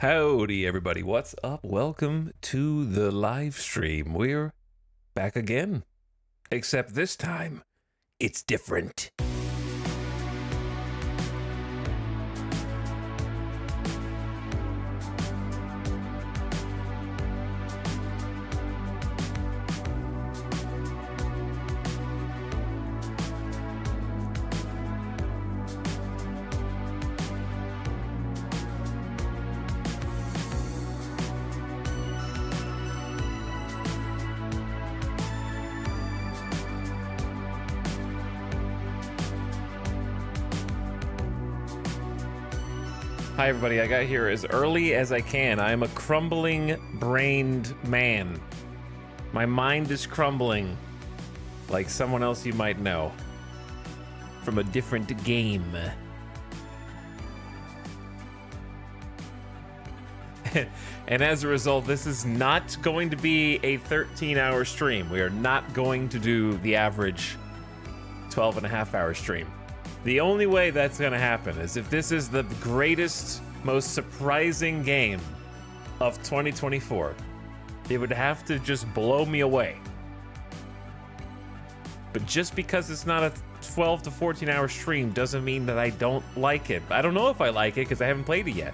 Howdy, everybody. What's up? Welcome to the live stream. We're back again. Except this time, it's different. Hi, everybody. I got here as early as I can. I am a crumbling-brained man. My mind is crumbling like someone else you might know from a different game. And as a result, this is not going to be a 13-hour stream. We are not going to do the average 12-and-a-half-hour stream. The only way that's going to happen is if this is the greatest, most surprising game of 2024. It would have to just blow me away. But just because it's not a 12 to 14-hour stream doesn't mean that I don't like it. I don't know if I like it because I haven't played it yet.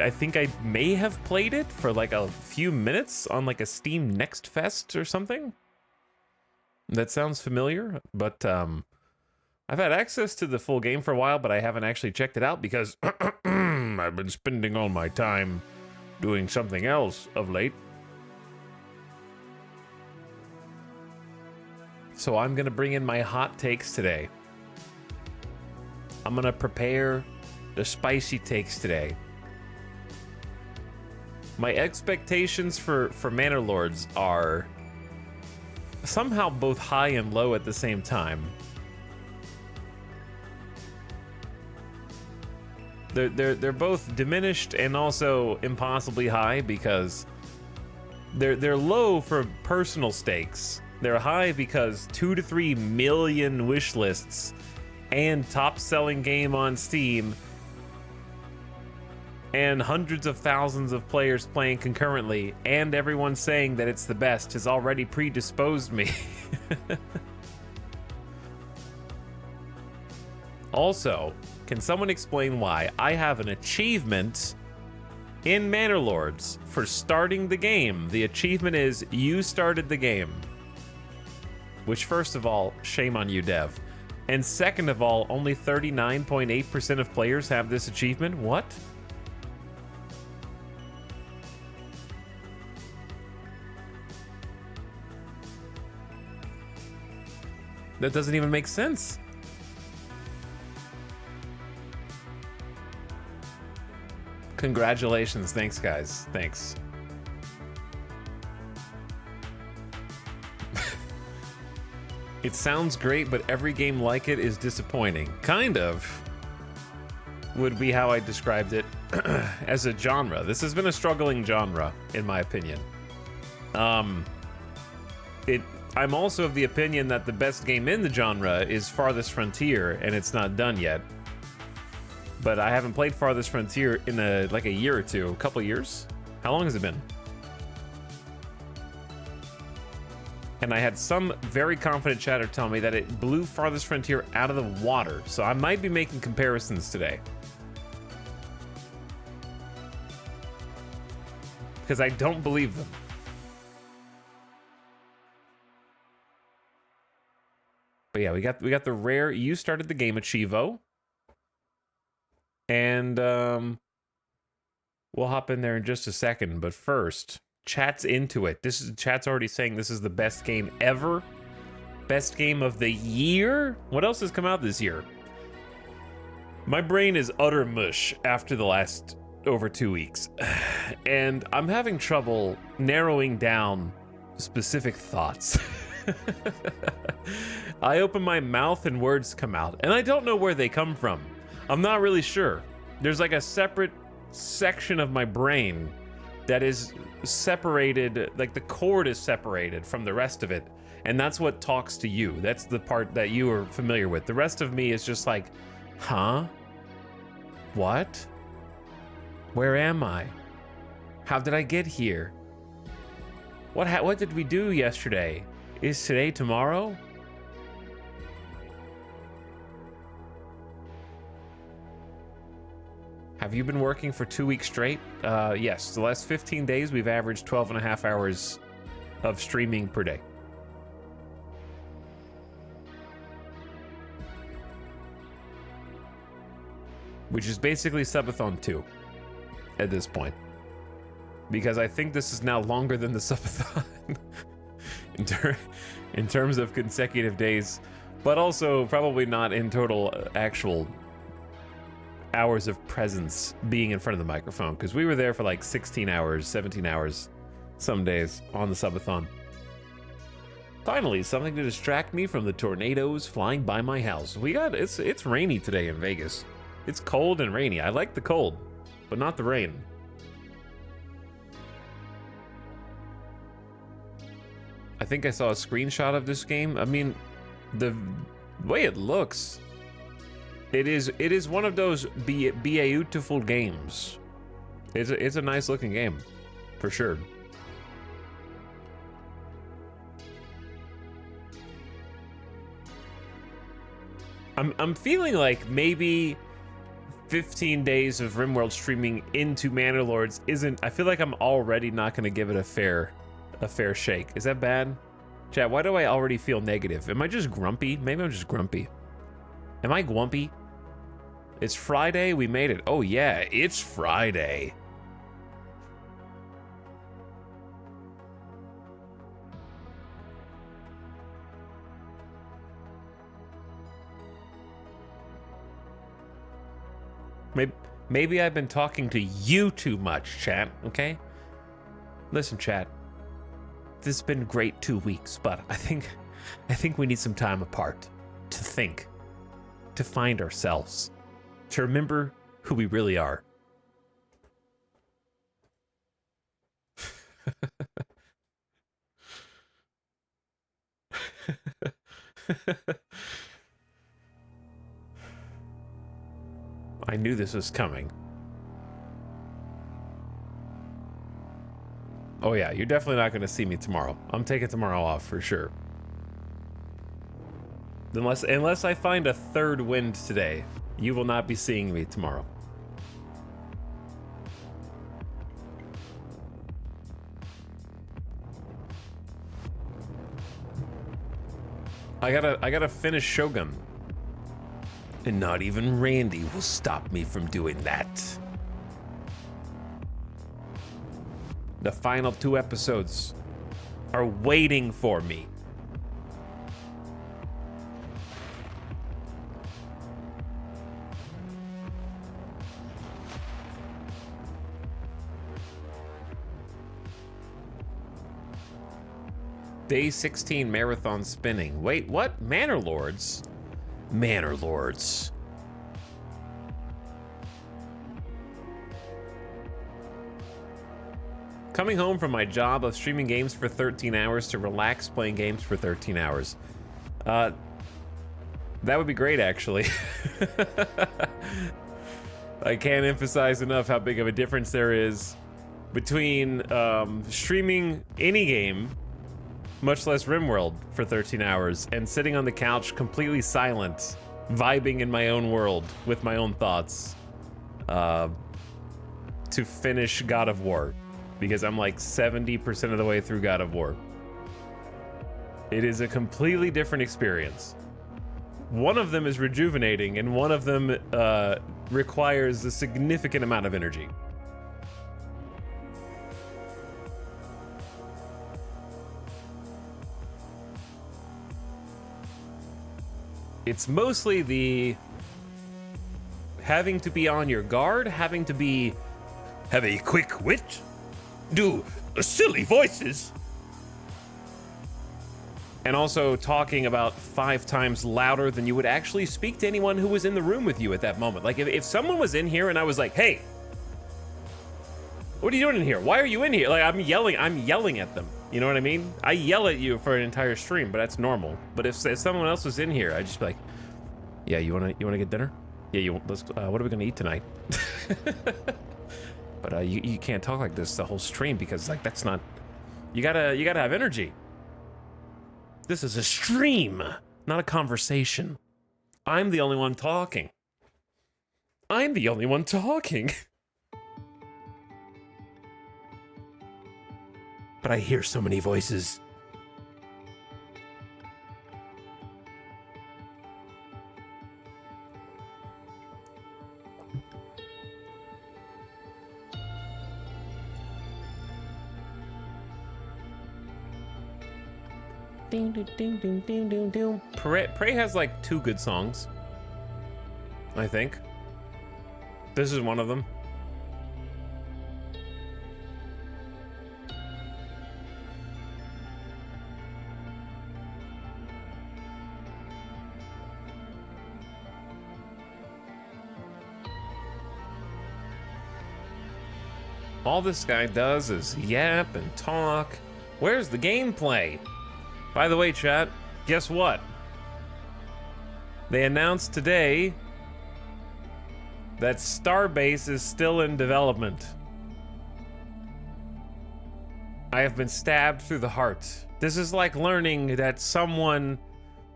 I think I may have played it for like a few minutes on like a Steam Next Fest or something. That sounds familiar, but I've had access to the full game for a while, but I haven't actually checked it out because I've been spending all my time doing something else of late. So I'm going to bring in my hot takes today. I'm going to prepare the spicy takes today. My expectations for Manorlords are somehow both high and low at the same time. They're both diminished and also impossibly high because they're low for personal stakes. They're high because 2 to 3 million wish lists and top selling game on Steam and hundreds of thousands of players playing concurrently, and everyone saying that it's the best has already predisposed me. Also, can someone explain why I have an achievement in Manorlords for starting the game? The achievement is, you started the game. Which, first of all, shame on you, dev. And second of all, only 39.8% of players have this achievement? What? That doesn't even make sense. Congratulations. Thanks, guys. Thanks. It sounds great, but every game like it is disappointing. Kind of would be how I described it as a genre. This has been a struggling genre, in my opinion. I'm also of the opinion that the best game in the genre is Farthest Frontier, and it's not done yet. But I haven't played Farthest Frontier in like a year or two, a couple years. How long has it been? And I had some very confident chatter tell me that it blew Farthest Frontier out of the water, so I might be making comparisons today. Because I don't believe them. But yeah, we got the rare you started the game Achievo. And we'll hop in there in just a second, but first, chat's into it. Chat's already saying this is the best game ever. Best game of the year? What else has come out this year? My brain is utter mush after the last over 2 weeks. And I'm having trouble narrowing down specific thoughts. I open my mouth and words come out, and I don't know where they come from. I'm not really sure. There's like a separate section of my brain that is separated, like the cord is separated from the rest of it, and that's what talks to you. That's the part that you are familiar with. The rest of me is just like, huh? What? Where am I? How did I get here? What did we do yesterday? Is today tomorrow? Have you been working for 2 weeks straight? Yes, the last 15 days we've averaged 12 and a half hours of streaming per day. Which is basically Subathon 2 at this point. Because I think this is now longer than the Subathon in terms of consecutive days, but also probably not in total actual hours of presence being in front of the microphone, because we were there for like 16 hours, 17 hours some days on the Subathon. Finally, something to distract me from the tornadoes flying by my house. It's rainy today in Vegas. It's cold and rainy. I like the cold, but not the rain. I think I saw a screenshot of this game. I mean, the way it looks, it is one of those beautiful games. It's a nice looking game, for sure. I'm feeling like maybe 15 days of RimWorld streaming into Manorlords isn't. I feel like I'm already not going to give it a fair shake. Is that bad? Chat, why do I already feel negative? Am I just grumpy? Maybe I'm just grumpy. Am I grumpy? It's Friday. We made it. Oh yeah, it's Friday. Maybe I've been talking to you too much, chat, okay? Listen, chat. This has been great 2 weeks, but I think we need some time apart to think, to find ourselves, to remember who we really are. I knew this was coming. Oh yeah, you're definitely not going to see me tomorrow. I'm taking tomorrow off for sure. Unless I find a third wind today, you will not be seeing me tomorrow. I gotta finish Shogun. And not even Randy will stop me from doing that. The final 2 episodes are waiting for me. Day 16 marathon spinning. Wait, what? Manorlords? Manorlords. Coming home from my job of streaming games for 13 hours to relax playing games for 13 hours. That would be great, actually. I can't emphasize enough how big of a difference there is between streaming any game, much less RimWorld, for 13 hours, and sitting on the couch completely silent, vibing in my own world with my own thoughts to finish God of War, because I'm like 70% of the way through God of War. It is a completely different experience. One of them is rejuvenating, and one of them requires a significant amount of energy. It's mostly the having to be on your guard, have a quick wit, do silly voices, and also talking about 5 times louder than you would actually speak to anyone who was in the room with you at that moment. Like if someone was in here and I was like, hey, what are you doing in here? Why are you in here? Like I'm yelling at them. You know what I mean? I yell at you for an entire stream, but that's normal. But if someone else was in here, I'd just be like, yeah, you wanna get dinner? Yeah, let's. What are we gonna eat tonight? But you can't talk like this the whole stream because like that's not. You gotta have energy. This is a stream, not a conversation. I'm the only one talking. I'm the only one talking. But I hear so many voices. Ding, ding, ding, ding, ding, ding, ding. Prey has like 2 good songs, I think. This is one of them. All this guy does is yap and talk. Where's the gameplay? By the way, chat, guess what? They announced today that Starbase is still in development. I have been stabbed through the heart. This is like learning that someone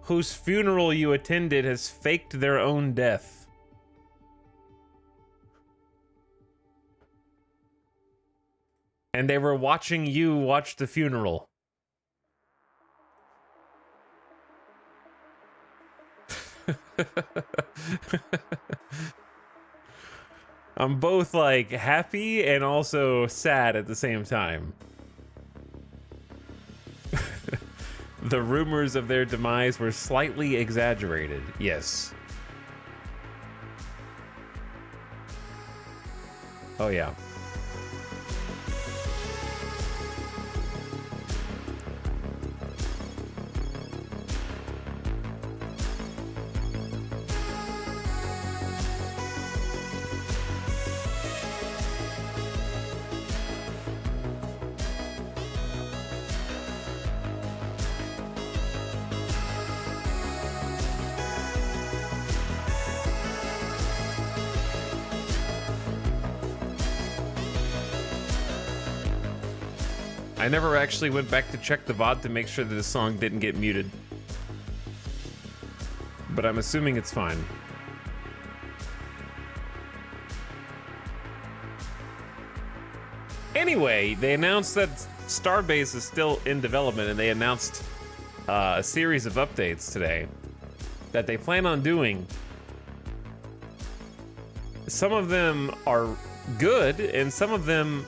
whose funeral you attended has faked their own death. And they were watching you watch the funeral. I'm both like happy and also sad at the same time. The rumors of their demise were slightly exaggerated, yes. Oh yeah. I never actually went back to check the VOD to make sure that the song didn't get muted. But I'm assuming it's fine. Anyway, they announced that Starbase is still in development, and they announced a series of updates today that they plan on doing. Some of them are good, and some of them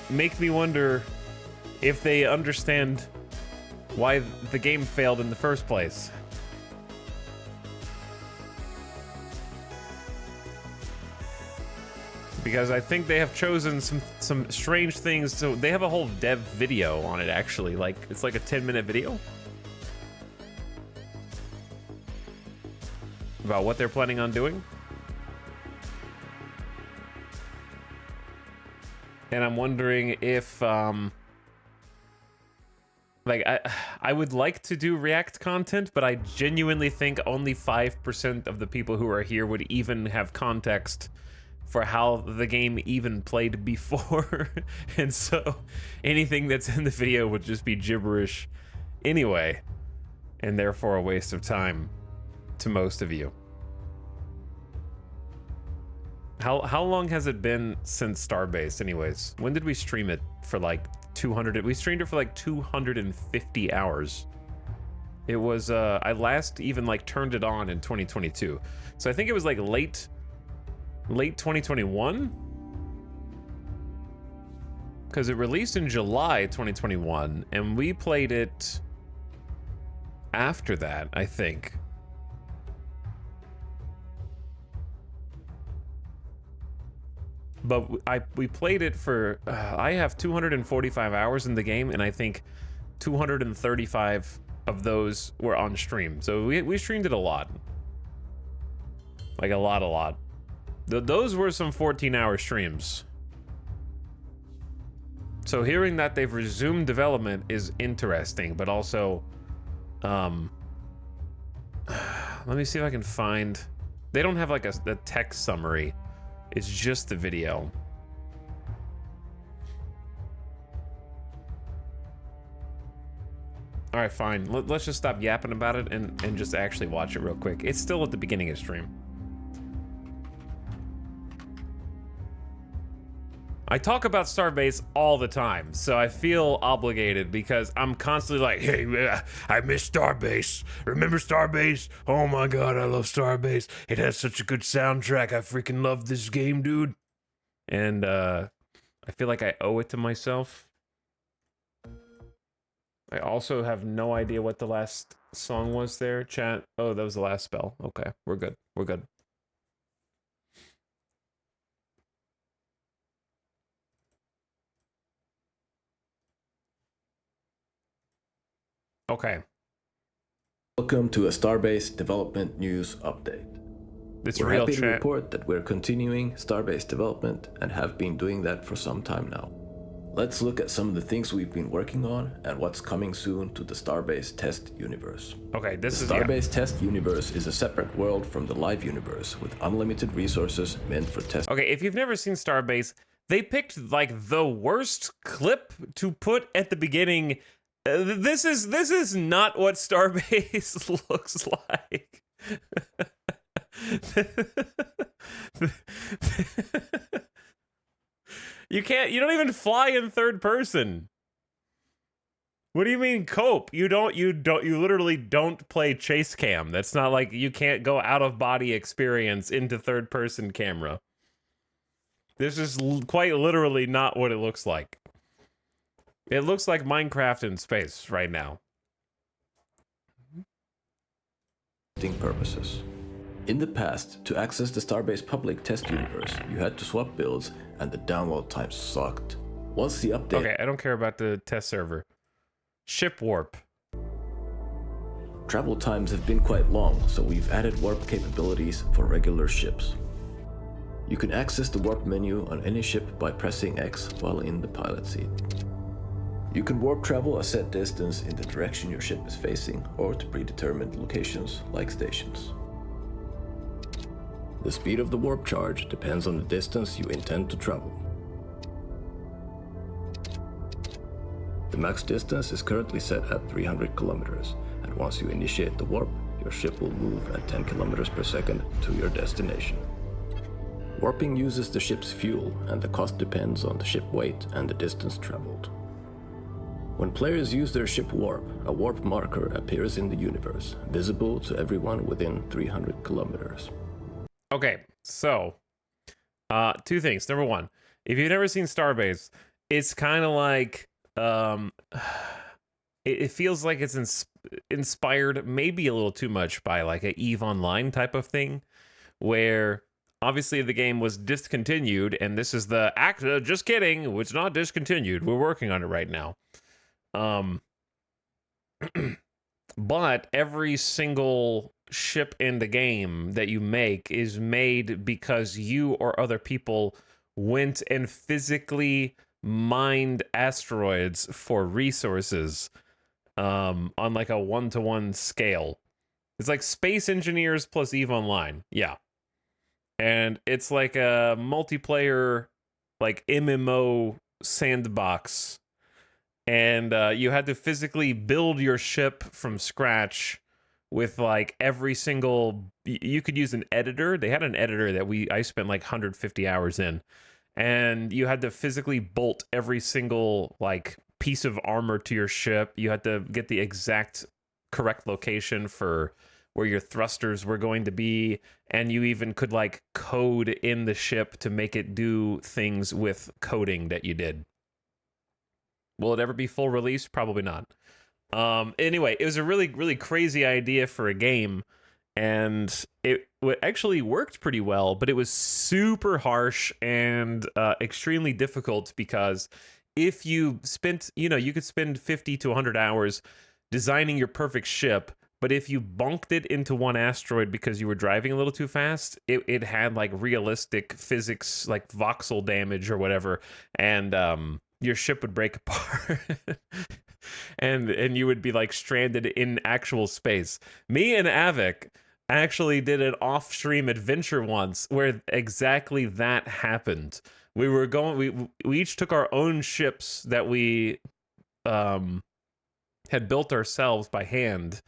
make me wonder if they understand why the game failed in the first place. Because I think they have chosen some strange things. So they have a whole dev video on it, actually. Like, it's like a 10-minute video about what they're planning on doing. And I'm wondering if, like, I would like to do React content, but I genuinely think only 5% of the people who are here would even have context for how the game even played before. And so anything that's in the video would just be gibberish anyway, and therefore a waste of time to most of you. How long has it been since Starbase anyways? When did we stream it for like 200? We streamed it for like 250 hours. It was, I last even like turned it on in 2022. So I think it was like late 2021? Because it released in July 2021, and we played it after that, I think. But we played it for, I have 245 hours in the game, and I think 235 of those were on stream. So we streamed it a lot. Like a lot. Those were some 14-hour streams. So hearing that they've resumed development is interesting, but also, let me see if I can find They don't have like a text summary. It's just the video. All right, fine. Let's just stop yapping about it and just actually watch it real quick. It's still at the beginning of stream. I talk about Starbase all the time, so I feel obligated because I'm constantly like, hey, I miss Starbase. Remember Starbase? Oh my god, I love Starbase. It has such a good soundtrack. I freaking love this game, dude. And I feel like I owe it to myself. I also have no idea what the last song was there, chat. Oh, that was the last spell. Okay, we're good. We're good. Okay. Welcome to a Starbase development news update. It's we're real, happy chat. to report that we're continuing Starbase development and have been doing that for some time now. Let's look at some of the things we've been working on and what's coming soon to the Starbase test universe. Okay, this is Starbase test universe is a separate world from the live universe with unlimited resources meant for test. Okay, if you've never seen Starbase, they picked like the worst clip to put at the beginning. This is not what Starbase looks like. You don't even fly in third person. What do you mean cope? You literally don't play chase cam. That's not like you can't go out of body experience into third person camera. This is quite literally not what it looks like. It looks like Minecraft in space right now. Purposes. In the past, to access the Starbase public test universe, you had to swap builds and the download times sucked. Once the update... Okay, I don't care about the test server. Ship warp. Travel times have been quite long, so we've added warp capabilities for regular ships. You can access the warp menu on any ship by pressing X while in the pilot seat. You can warp travel a set distance in the direction your ship is facing or to predetermined locations like stations. The speed of the warp charge depends on the distance you intend to travel. The max distance is currently set at 300 kilometers, and once you initiate the warp, your ship will move at 10 kilometers per second to your destination. Warping uses the ship's fuel, and the cost depends on the ship weight and the distance traveled. When players use their ship warp, a warp marker appears in the universe, visible to everyone within 300 kilometers. Okay, so, two things. Number one, if you've never seen Starbase, it's kind of like, it feels like it's inspired maybe a little too much by like a EVE Online type of thing, where obviously the game was discontinued, and this is the act. Just kidding, it's not discontinued. We're working on it right now. But every single ship in the game that you make is made because you or other people went and physically mined asteroids for resources on like a 1-to-1 scale. It's like Space Engineers plus EVE Online. Yeah. And it's like a multiplayer like MMO sandbox. And you had to physically build your ship from scratch with like every single... You could use an editor. They had an editor that I spent like 150 hours in. And you had to physically bolt every single like piece of armor to your ship. You had to get the exact correct location for where your thrusters were going to be. And you even could like code in the ship to make it do things with coding that you did. Will it ever be full release? Probably not. Anyway, it was a really, really crazy idea for a game, and it actually worked pretty well, but it was super harsh and extremely difficult because if you spent, you could spend 50 to 100 hours designing your perfect ship, but if you bunked it into one asteroid because you were driving a little too fast, it had like realistic physics, like voxel damage or whatever, and your ship would break apart. and you would be like stranded in actual space. Me and Avik actually did an off-stream adventure once where exactly that happened. We each took our own ships that we had built ourselves by hand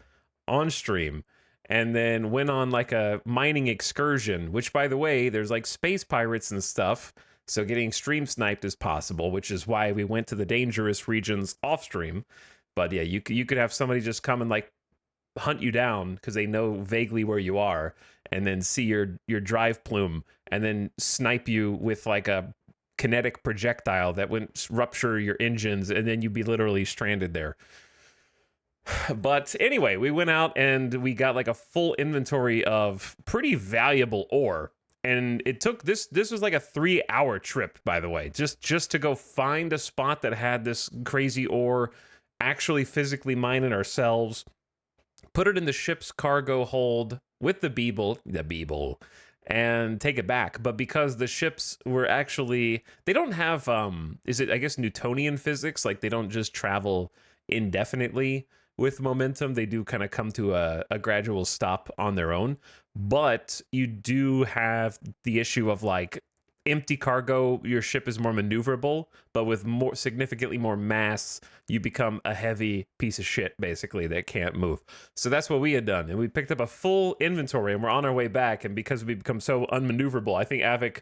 on stream, and then went on like a mining excursion, which, by the way, there's like space pirates and stuff, so getting stream sniped is possible, which is why we went to the dangerous regions off stream. But yeah, you could have somebody just come and like hunt you down because they know vaguely where you are, and then see your drive plume and then snipe you with like a kinetic projectile that would rupture your engines, and then you'd be literally stranded there. But anyway, we went out and we got like a full inventory of pretty valuable ore. And it took this was like a 3-hour trip, by the way, just to go find a spot that had this crazy ore, actually physically mine it ourselves, put it in the ship's cargo hold with the Beeble, and take it back. But because the ships were actually, they don't have is it, I guess, Newtonian physics, like they don't just travel indefinitely with momentum. They do kind of come to a gradual stop on their own. But you do have the issue of like empty cargo, your ship is more maneuverable, but with more significantly more mass, you become a heavy piece of shit basically that can't move. So that's what we had done, and we picked up a full inventory, and we're on our way back. And because we become so unmaneuverable, I think Avik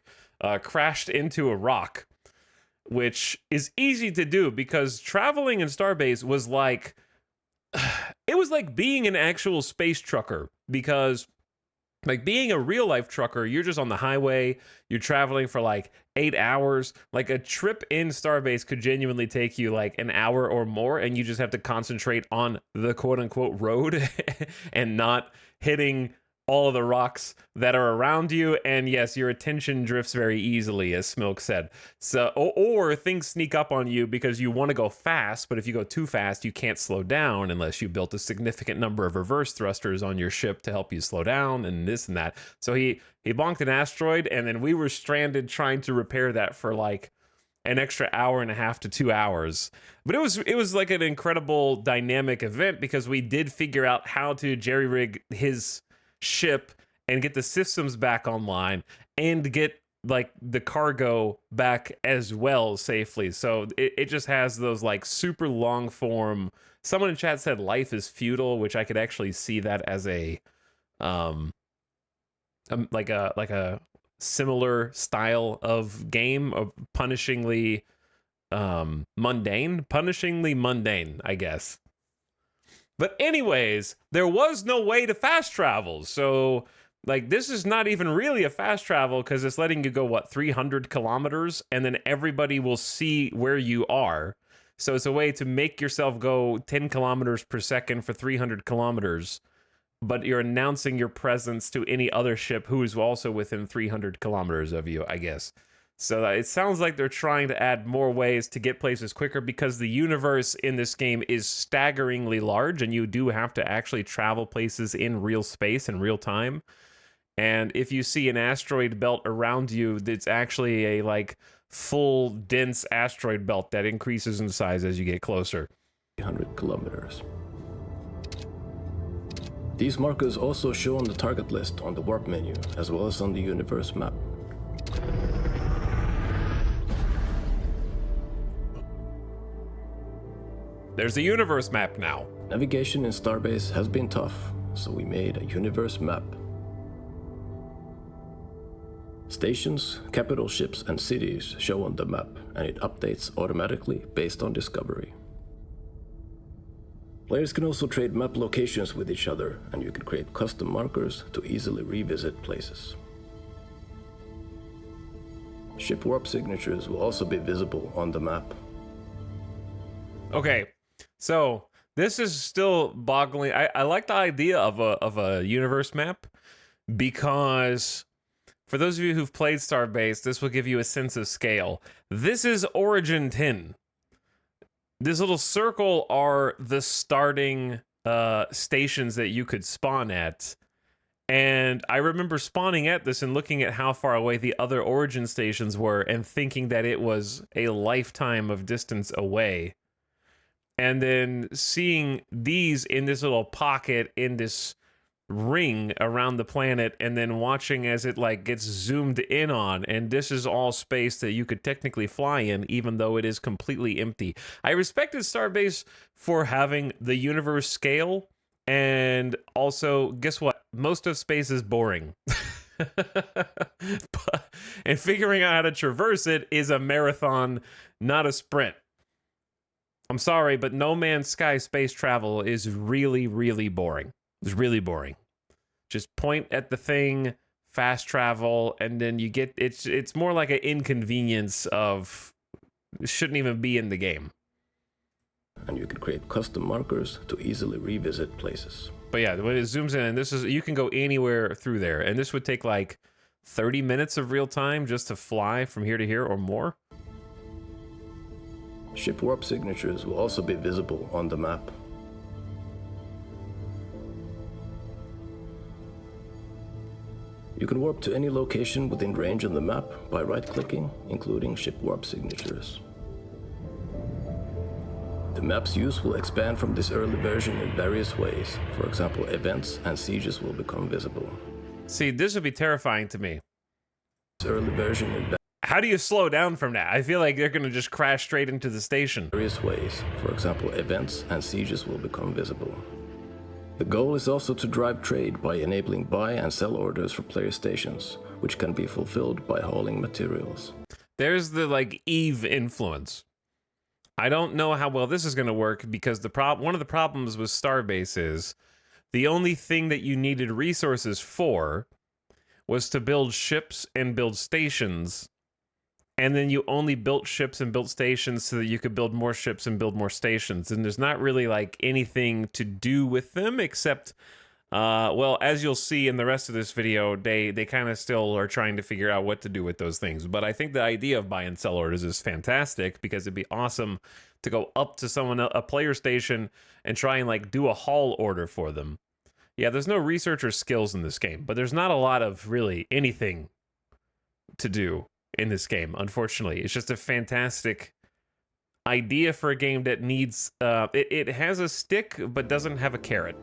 crashed into a rock, which is easy to do because traveling in Starbase was like, it was like being an actual space trucker, because like being a real life trucker, you're just on the highway, you're traveling for like 8 hours. Like a trip in Starbase could genuinely take you like an hour or more, and you just have to concentrate on the quote unquote road and not hitting all of the rocks that are around you. And yes, your attention drifts very easily, as Smilk said. So, or things sneak up on you because you want to go fast, but if you go too fast, you can't slow down unless you built a significant number of reverse thrusters on your ship to help you slow down, and this and that. So he bonked an asteroid, and then we were stranded trying to repair that for like an extra hour and a half to 2 hours. But it was like an incredible dynamic event because we did figure out how to jerry-rig his ship and get the systems back online and get like the cargo back as well safely. So it just has those like super long form. Someone in chat said life is futile, which I could actually see that as a like a similar style of game, of punishingly mundane, I guess. But anyways, there was no way to fast travel. So like this is not even really a fast travel because it's letting you go, what, 300 kilometers? And then everybody will see where you are. So it's a way to make yourself go 10 kilometers per second for 300 kilometers. But you're announcing your presence to any other ship who is also within 300 kilometers of you, I guess. So it sounds like they're trying to add more ways to get places quicker because the universe in this game is staggeringly large, and you do have to actually travel places in real space in real time. And if you see an asteroid belt around you, it's actually a like full dense asteroid belt that increases in size as you get closer. 300 kilometers. These markers also show on the target list on the warp menu, as well as on the universe map. There's a universe map now. Navigation in Starbase has been tough, so we made a universe map. Stations, capital ships, and cities show on the map, and it updates automatically based on discovery. Players can also trade map locations with each other, and you can create custom markers to easily revisit places. Ship warp signatures will also be visible on the map. Okay, so this is still boggling. I like the idea of a universe map because for those of you who've played Starbase, this will give you a sense of scale. This is Origin 10. This little circle are the starting stations that you could spawn at. And I remember spawning at this and looking at how far away the other Origin stations were and thinking that it was a lifetime of distance away. And then seeing these in this little pocket in this ring around the planet and then watching as it like gets zoomed in on, and this is all space that you could technically fly in even though it is completely empty. I respected Starbase for having the universe scale, and also guess what, most of space is boring. And figuring out how to traverse it is a marathon, not a sprint. I'm sorry, but No Man's Sky space travel is really, really boring. It's really boring. Just point at the thing, fast travel, and then you get it's more like an inconvenience of it shouldn't even be in the game. And you can create custom markers to easily revisit places. But yeah, when it zooms in, and this is, you can go anywhere through there, and this would take like 30 minutes of real time just to fly from here to here or more. Ship warp signatures will also be visible on the map. You can warp to any location within range on the map by right-clicking, including ship warp signatures. The map's use will expand from this early version in various ways. For example, events and sieges will become visible. See, this would be terrifying to me. This early version in How do you slow down from that? I feel like they're going to just crash straight into the station. various ways. For example, events and sieges will become visible. The goal is also to drive trade by enabling buy and sell orders for player stations, which can be fulfilled by hauling materials. There's the like Eve influence. I don't know how well this is going to work because one of the problems with Starbase is the only thing that you needed resources for was to build ships and build stations, and then you only built ships and built stations so that you could build more ships and build more stations, and there's not really like anything to do with them except well, as you'll see in the rest of this video, they kind of still are trying to figure out what to do with those things. But I think the idea of buy and sell orders is fantastic because it'd be awesome to go up to someone, a player station, and try and like do a haul order for them. Yeah, there's no researcher skills in this game, but there's not a lot of really anything to do in this game, unfortunately. It's just a fantastic idea for a game that needs it has a stick but doesn't have a carrot.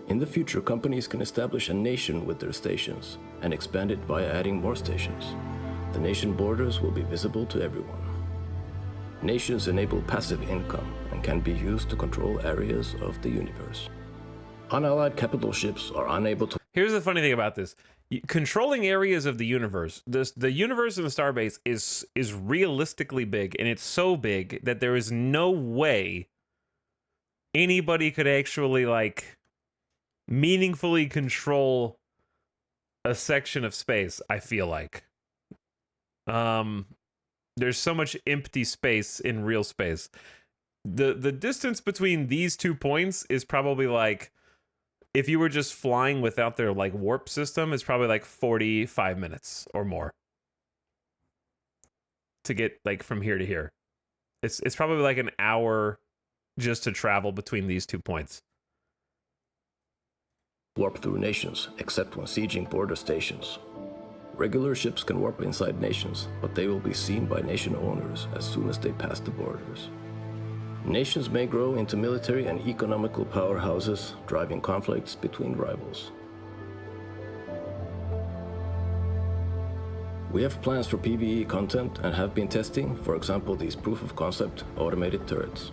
In the future, companies can establish a nation with their stations and expand it by adding more stations. The nation borders will be visible to everyone. Nations enable passive income and can be used to control areas of the universe. Unallied capital ships are unable to... Here's the funny thing about this. Controlling areas of the universe, the universe in the Starbase is realistically big, and it's so big that there is no way anybody could actually like meaningfully control a section of space, I feel like. There's so much empty space in real space. The distance between these 2 points is probably like, if you were just flying without their like warp system, it's probably like 45 minutes or more to get like from here to here. It's probably like an hour just to travel between these 2 points. warp through nations, except when sieging border stations. Regular ships can warp inside nations, but they will be seen by nation owners as soon as they pass the borders. Nations may grow into military and economical powerhouses, driving conflicts between rivals. We have plans for PvE content and have been testing, for example, these proof-of-concept automated turrets.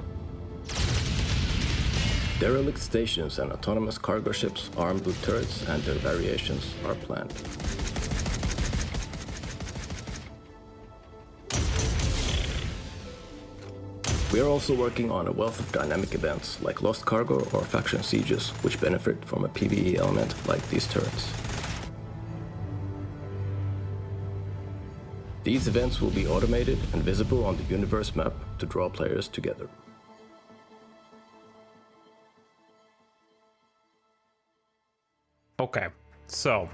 Derelict stations and autonomous cargo ships armed with turrets and their variations are planned. We are also working on a wealth of dynamic events like Lost Cargo or Faction Sieges, which benefit from a PvE element like these turrets. These events will be automated and visible on the universe map to draw players together. Okay, so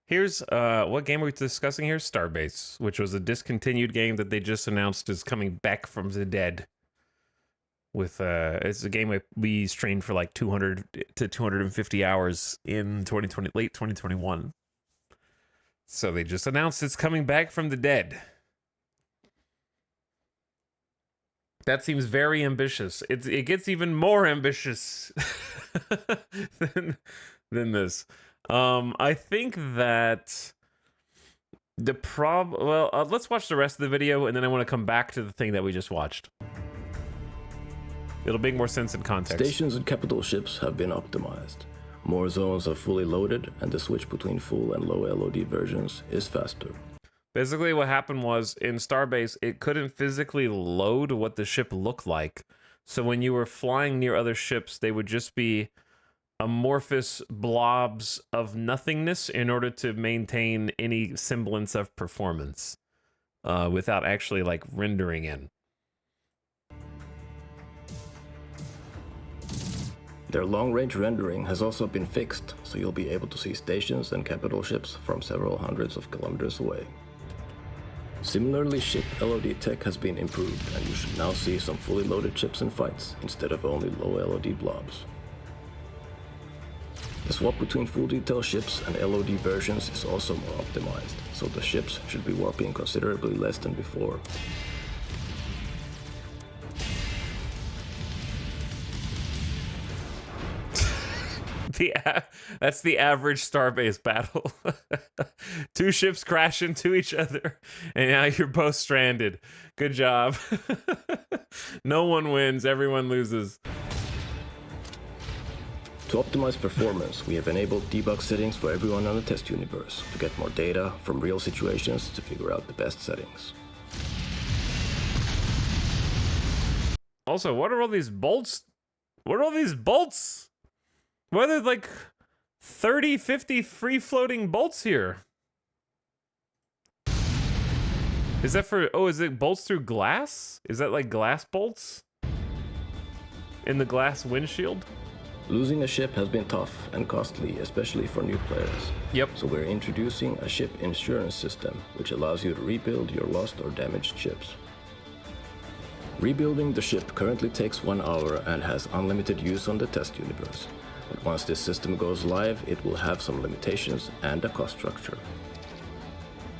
here's what game are we discussing here? Starbase, which was a discontinued game that they just announced is coming back from the dead. With it's a game we streamed for like 200 to 250 hours in 2020, late 2021. So they just announced it's coming back from the dead. That seems very ambitious. It gets even more ambitious than this. I think that let's watch the rest of the video, and then I want to come back to the thing that we just watched. It'll make more sense in context. Stations and capital ships have been optimized. More zones are fully loaded, and the switch between full and low LOD versions is faster. Basically, what happened was, in Starbase, it couldn't physically load what the ship looked like. So when you were flying near other ships, they would just be amorphous blobs of nothingness in order to maintain any semblance of performance without actually, like, rendering in. Their long-range rendering has also been fixed, so you'll be able to see stations and capital ships from several hundreds of kilometers away. Similarly, ship LOD tech has been improved, and you should now see some fully loaded ships in fights, instead of only low LOD blobs. The swap between full detail ships and LOD versions is also more optimized, so the ships should be warping considerably less than before. That's the average Starbase battle. Two ships crash into each other, and now you're both stranded. Good job. No one wins, everyone loses. To optimize performance, we have enabled debug settings for everyone on the test universe to get more data from real situations to figure out the best settings. Also, what are all these bolts? What are all these bolts? Why are there like 30, 50 free-floating bolts here? Is that for... Oh, is it bolts through glass? Is that like glass bolts? In the glass windshield? Losing a ship has been tough and costly, especially for new players. Yep. So we're introducing a ship insurance system, which allows you to rebuild your lost or damaged ships. Rebuilding the ship currently takes 1 hour and has unlimited use on the test universe. But once this system goes live, it will have some limitations and a cost structure.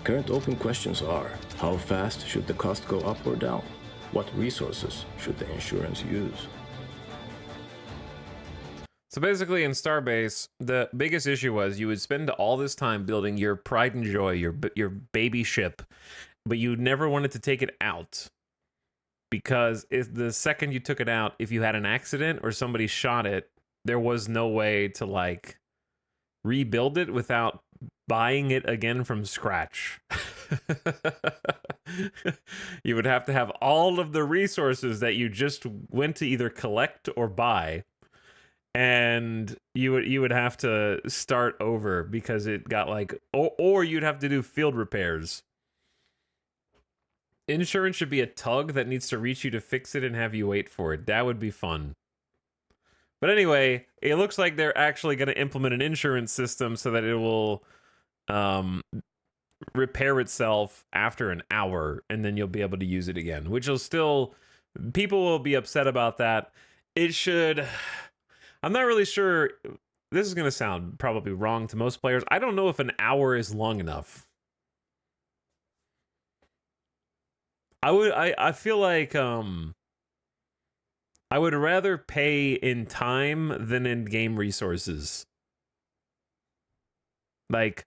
Current open questions are: how fast should the cost go up or down? What resources should the insurance use? So basically in Starbase, the biggest issue was you would spend all this time building your pride and joy, your baby ship, but you never wanted to take it out. Because if the second you took it out, if you had an accident or somebody shot it, there was no way to like rebuild it without buying it again from scratch. You would have to have all of the resources that you just went to either collect or buy, and you would have to start over because it got like, or you'd have to do field repairs. Insurance should be a tug that needs to reach you to fix it and have you wait for it. That would be fun. But anyway, it looks like they're actually going to implement an insurance system so that it will repair itself after an hour, and then you'll be able to use it again, which will still... People will be upset about that. It should... I'm not really sure... This is going to sound probably wrong to most players. I don't know if an hour is long enough. I feel like... I would rather pay in time than in game resources. Like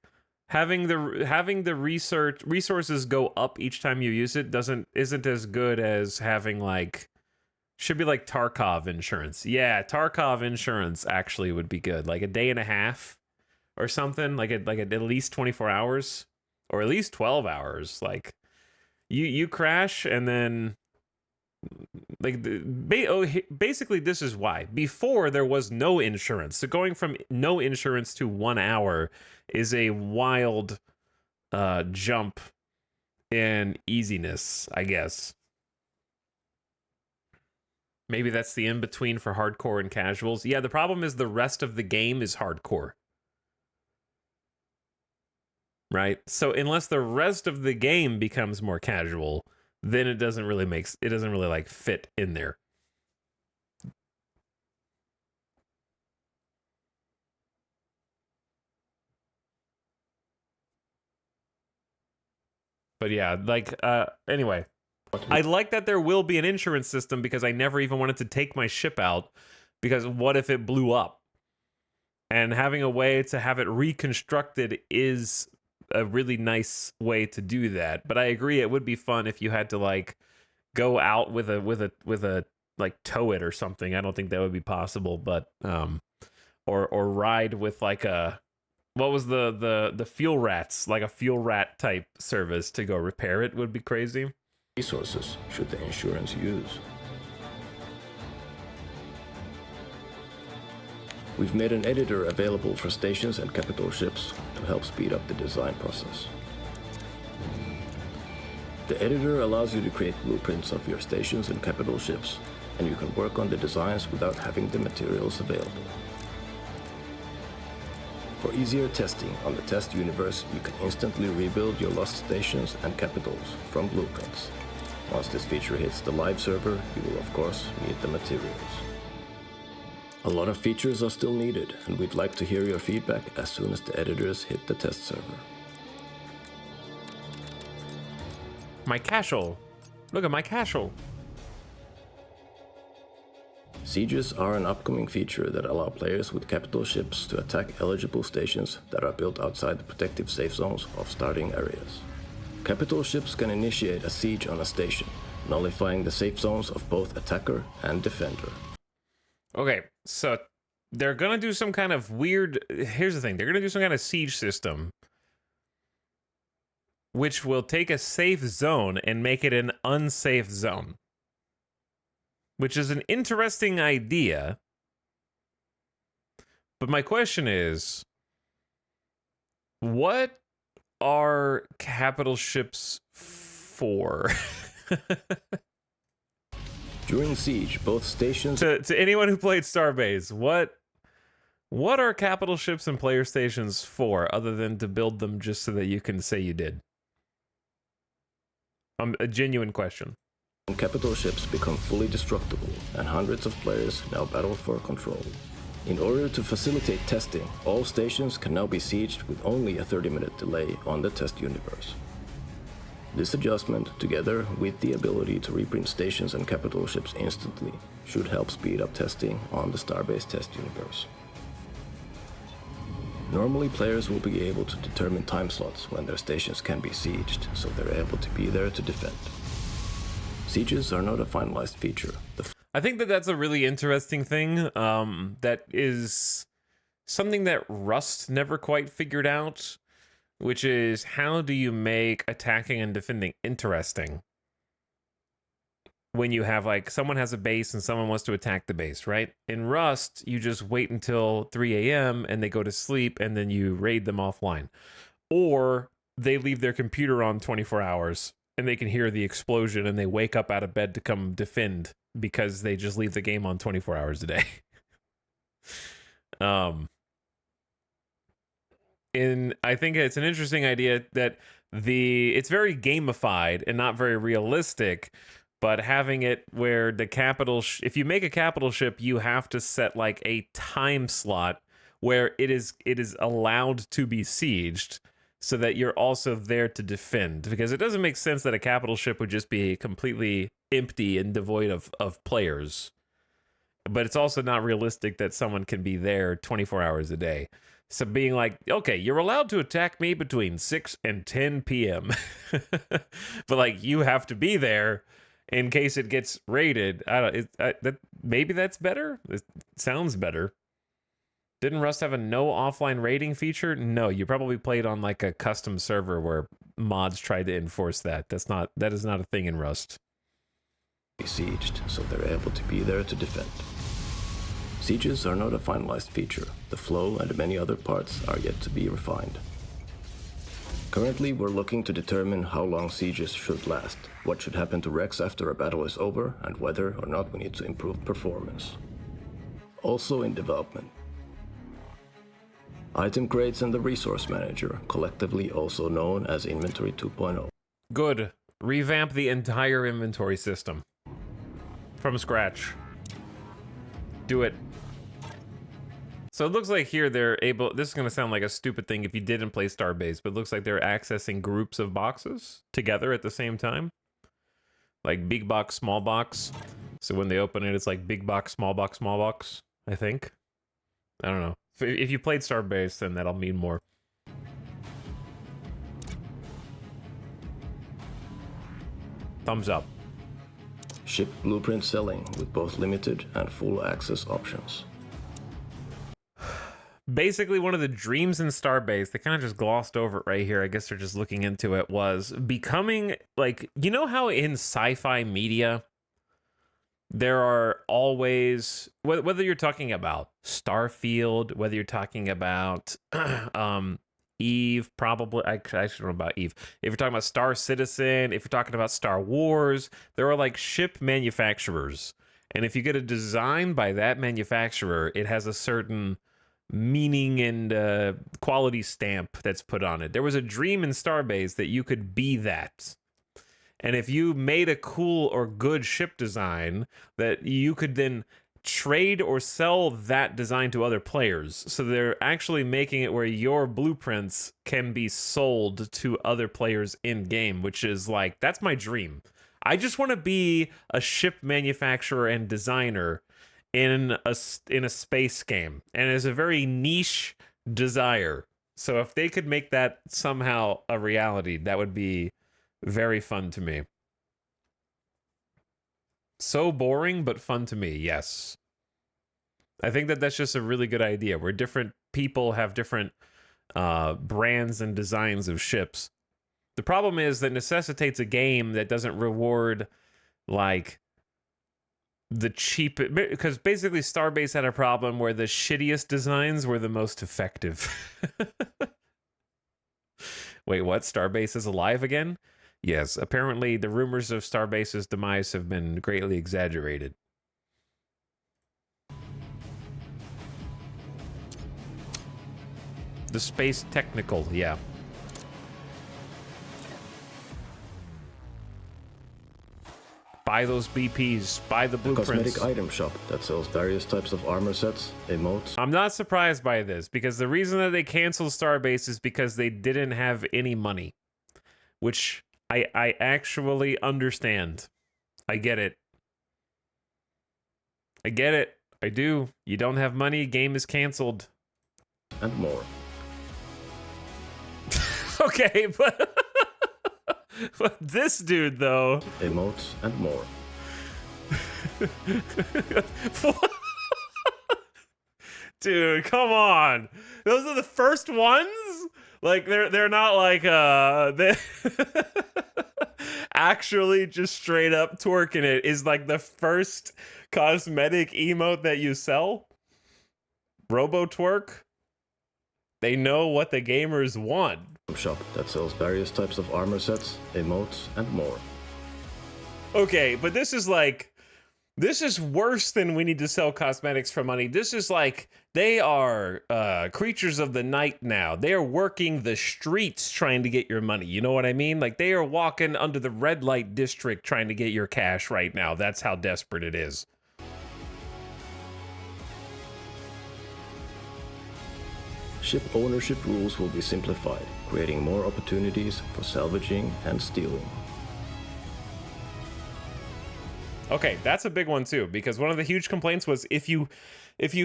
having the resources go up each time you use it isn't as good as having like, should be like Tarkov insurance. Yeah, Tarkov insurance actually would be good. Like a day and a half or something, like at least 24 hours or at least 12 hours. Like you crash and then like basically this is why. Before there was no insurance, so going from no insurance to 1 hour is a wild jump in easiness, I guess. Maybe that's the in-between for hardcore and casuals. Yeah, the problem is the rest of the game is hardcore, right? So unless the rest of the game becomes more casual, then it doesn't really like fit in there. But yeah, like anyway, I like that there will be an insurance system because I never even wanted to take my ship out because what if it blew up? And having a way to have it reconstructed is a really nice way to do that. But I agree it would be fun if you had to like go out with a like tow it or something. I don't think that would be possible, but or ride with like a what was the fuel rats, like a fuel rat type service to go repair it would be crazy. Resources should the insurance use. We've made an editor available for stations and capital ships to help speed up the design process. The editor allows you to create blueprints of your stations and capital ships, and you can work on the designs without having the materials available. For easier testing on the test universe, you can instantly rebuild your lost stations and capitals from blueprints. Once this feature hits the live server, you will of course need the materials. A lot of features are still needed, and we'd like to hear your feedback as soon as the editors hit the test server. My castle. Look at my castle. Sieges are an upcoming feature that allow players with capital ships to attack eligible stations that are built outside the protective safe zones of starting areas. Capital ships can initiate a siege on a station, nullifying the safe zones of both attacker and defender. Okay, so they're gonna do some kind of weird. Here's the thing: they're gonna do some kind of siege system, which will take a safe zone and make it an unsafe zone, which is an interesting idea. But my question is, what are capital ships for? During siege, both stations... To anyone who played Starbase, what are capital ships and player stations for, other than to build them just so that you can say you did? A genuine question. Capital ships become fully destructible, and hundreds of players now battle for control. In order to facilitate testing, all stations can now be sieged with only a 30-minute delay on the test universe. This adjustment, together with the ability to reprint stations and capital ships instantly, should help speed up testing on the Starbase test universe. Normally, players will be able to determine time slots when their stations can be sieged, so they're able to be there to defend. Sieges are not a finalized feature. I think that that's a really interesting thing. That is something that Rust never quite figured out, which is how do you make attacking and defending interesting when you have like someone has a base and someone wants to attack the base, right? In Rust, you just wait until 3 a.m. and they go to sleep and then you raid them offline. Or they leave their computer on 24 hours and they can hear the explosion and they wake up out of bed to come defend because they just leave the game on 24 hours a day. I think it's an interesting idea that it's very gamified and not very realistic, but having it where the capital, if you make a capital ship, you have to set like a time slot where it is allowed to be sieged, so that you're also there to defend. Because it doesn't make sense that a capital ship would just be completely empty and devoid of players. But it's also not realistic that someone can be there 24 hours a day. So being like, okay, you're allowed to attack me between 6 and 10 p.m. But like, you have to be there in case it gets raided. Maybe that's better. It sounds better. Didn't Rust have a no offline raiding feature? No, you probably played on like a custom server where mods tried to enforce that. That is not a thing in Rust. Besieged, so they're able to be there to defend. Sieges are not a finalized feature. The flow and many other parts are yet to be refined. Currently, we're looking to determine how long sieges should last, what should happen to wrecks after a battle is over, and whether or not we need to improve performance. Also in development, item crates and the resource manager, collectively also known as Inventory 2.0. Good. Revamp the entire inventory system. From scratch. Do it. So it looks like here they're able, this is going to sound like a stupid thing if you didn't play Starbase, but it looks like they're accessing groups of boxes together at the same time. like big box, small box. So when they open it, it's like big box, small box, small box, I think. I don't know. If you played Starbase, then that'll mean more. Thumbs up. Ship blueprint selling with both limited and full access options. Basically, one of the dreams in Starbase, they kind of just glossed over it right here. I guess they're just looking into it, was becoming like, you know how in sci-fi media, there are always, whether you're talking about Starfield, whether you're talking about Eve, probably, I should know about Eve. If you're talking about Star Citizen, if you're talking about Star Wars, there are like ship manufacturers. And if you get a design by that manufacturer, it has a certain meaning and quality stamp that's put on it. There was a dream in Starbase that you could be that. And if you made a cool or good ship design, that you could then trade or sell that design to other players. So they're actually making it where your blueprints can be sold to other players in game, which is like, that's my dream. I just want to be a ship manufacturer and designer in a space game, and it's a very niche desire. So if they could make that somehow a reality, that would be very fun to me. So boring, but fun to me, yes. I think that that's just a really good idea, where different people have different brands and designs of ships. The problem is that necessitates a game that doesn't reward, like, the cheap, because basically Starbase had a problem where the shittiest designs were the most effective. Wait, what? Starbase is alive again? Yes, apparently the rumors of Starbase's demise have been greatly exaggerated. The space technical, yeah. Buy those BPs, buy the blueprints. A cosmetic item shop that sells various types of armor sets, emotes. I'm not surprised by this, because the reason that they canceled Starbase is because they didn't have any money, which I actually understand. I get it. I get it. I do. You don't have money, game is canceled. And more. Okay, but but this dude though. Emotes and more. Dude, come on. Those are the first ones? Like they're not like they actually just straight up twerking it is like the first cosmetic emote that you sell? Robo twerk? They know what the gamers want. Shop that sells various types of armor sets, emotes, and more. Okay, but this is like, this is worse than we need to sell cosmetics for money. This is like, they are creatures of the night now. They are working the streets trying to get your money. You know what I mean? Like, they are walking under the red light district trying to get your cash right now. That's how desperate it is. Ship ownership rules will be simplified, creating more opportunities for salvaging and stealing. Okay, that's a big one too, because one of the huge complaints was if you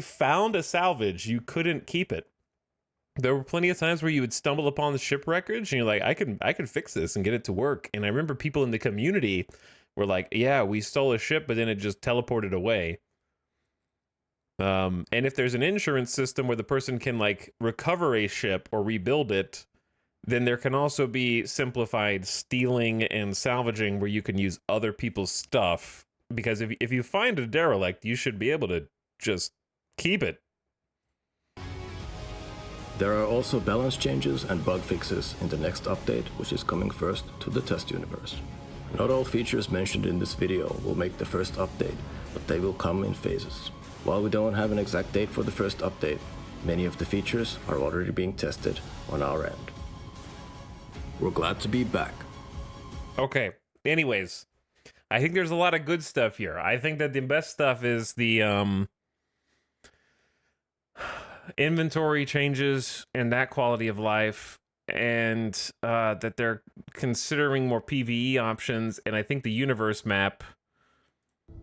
found a salvage, you couldn't keep it. There were plenty of times where you would stumble upon the ship wreckage and you're like, I can fix this and get it to work. And I remember people in the community were like, yeah, we stole a ship, but then it just teleported away. And if there's an insurance system where the person can like recover a ship or rebuild it, then there can also be simplified stealing and salvaging where you can use other people's stuff. Because if you find a derelict, you should be able to just keep it. There are also balance changes and bug fixes in the next update, which is coming first to the test universe. Not all features mentioned in this video will make the first update, but they will come in phases. While we don't have an exact date for the first update, many of the features are already being tested on our end. We're glad to be back. Okay, anyways, I think there's a lot of good stuff here. I think that the best stuff is the inventory changes and that quality of life. and that they're considering more PvE options, and I think the universe map.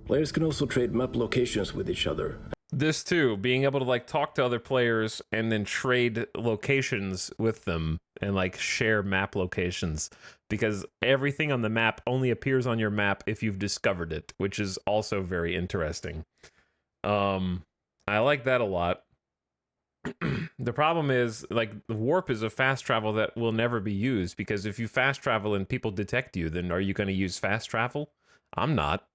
Players can also trade map locations with each other. This too, being able to like talk to other players and then trade locations with them and like share map locations, because everything on the map only appears on your map if you've discovered it, which is also very interesting. I like that a lot. The problem is, like, the warp is a fast travel that will never be used, because if you fast travel and people detect you, then are you going to use fast travel? I'm not.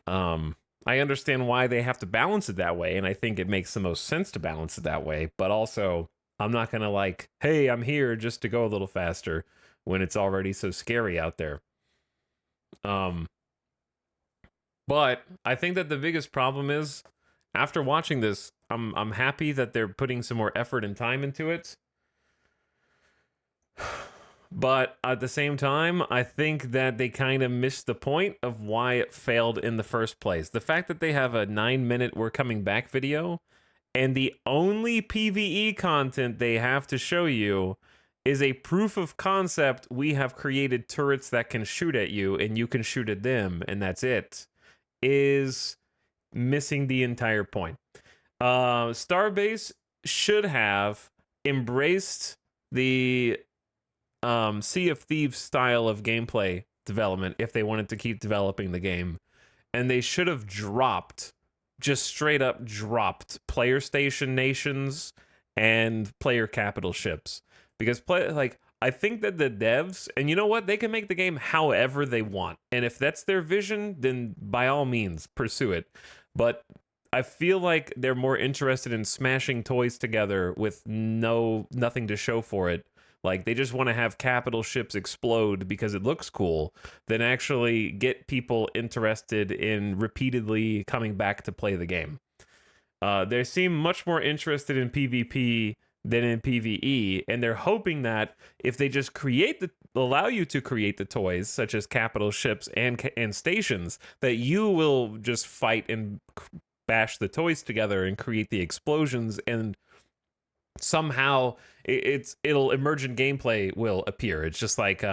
I understand why they have to balance it that way, and I think it makes the most sense to balance it that way, but also, I'm not going to like, hey, I'm here just to go a little faster when it's already so scary out there. But I think that the biggest problem is, after watching this, I'm happy that they're putting some more effort and time into it. But at the same time, I think that they kind of missed the point of why it failed in the first place. The fact that they have a 9-minute "we're coming back" video, and the only PvE content they have to show you is a proof of concept: we have created turrets that can shoot at you, and you can shoot at them, and that's it, is missing the entire point. Starbase should have embraced the Sea of Thieves style of gameplay development if they wanted to keep developing the game. And they should have just straight up dropped player station nations and player capital ships. Because I think that the devs, and you know what, they can make the game however they want. And if that's their vision, then by all means, pursue it. But I feel like they're more interested in smashing toys together with nothing to show for it. Like, they just want to have capital ships explode because it looks cool, than actually get people interested in repeatedly coming back to play the game. They seem much more interested in PvP than in PvE, and they're hoping that if they just allow you to create the toys, such as capital ships and stations, that you will just fight and bash the toys together and create the explosions, and somehow it'll emergent gameplay will appear. It's just like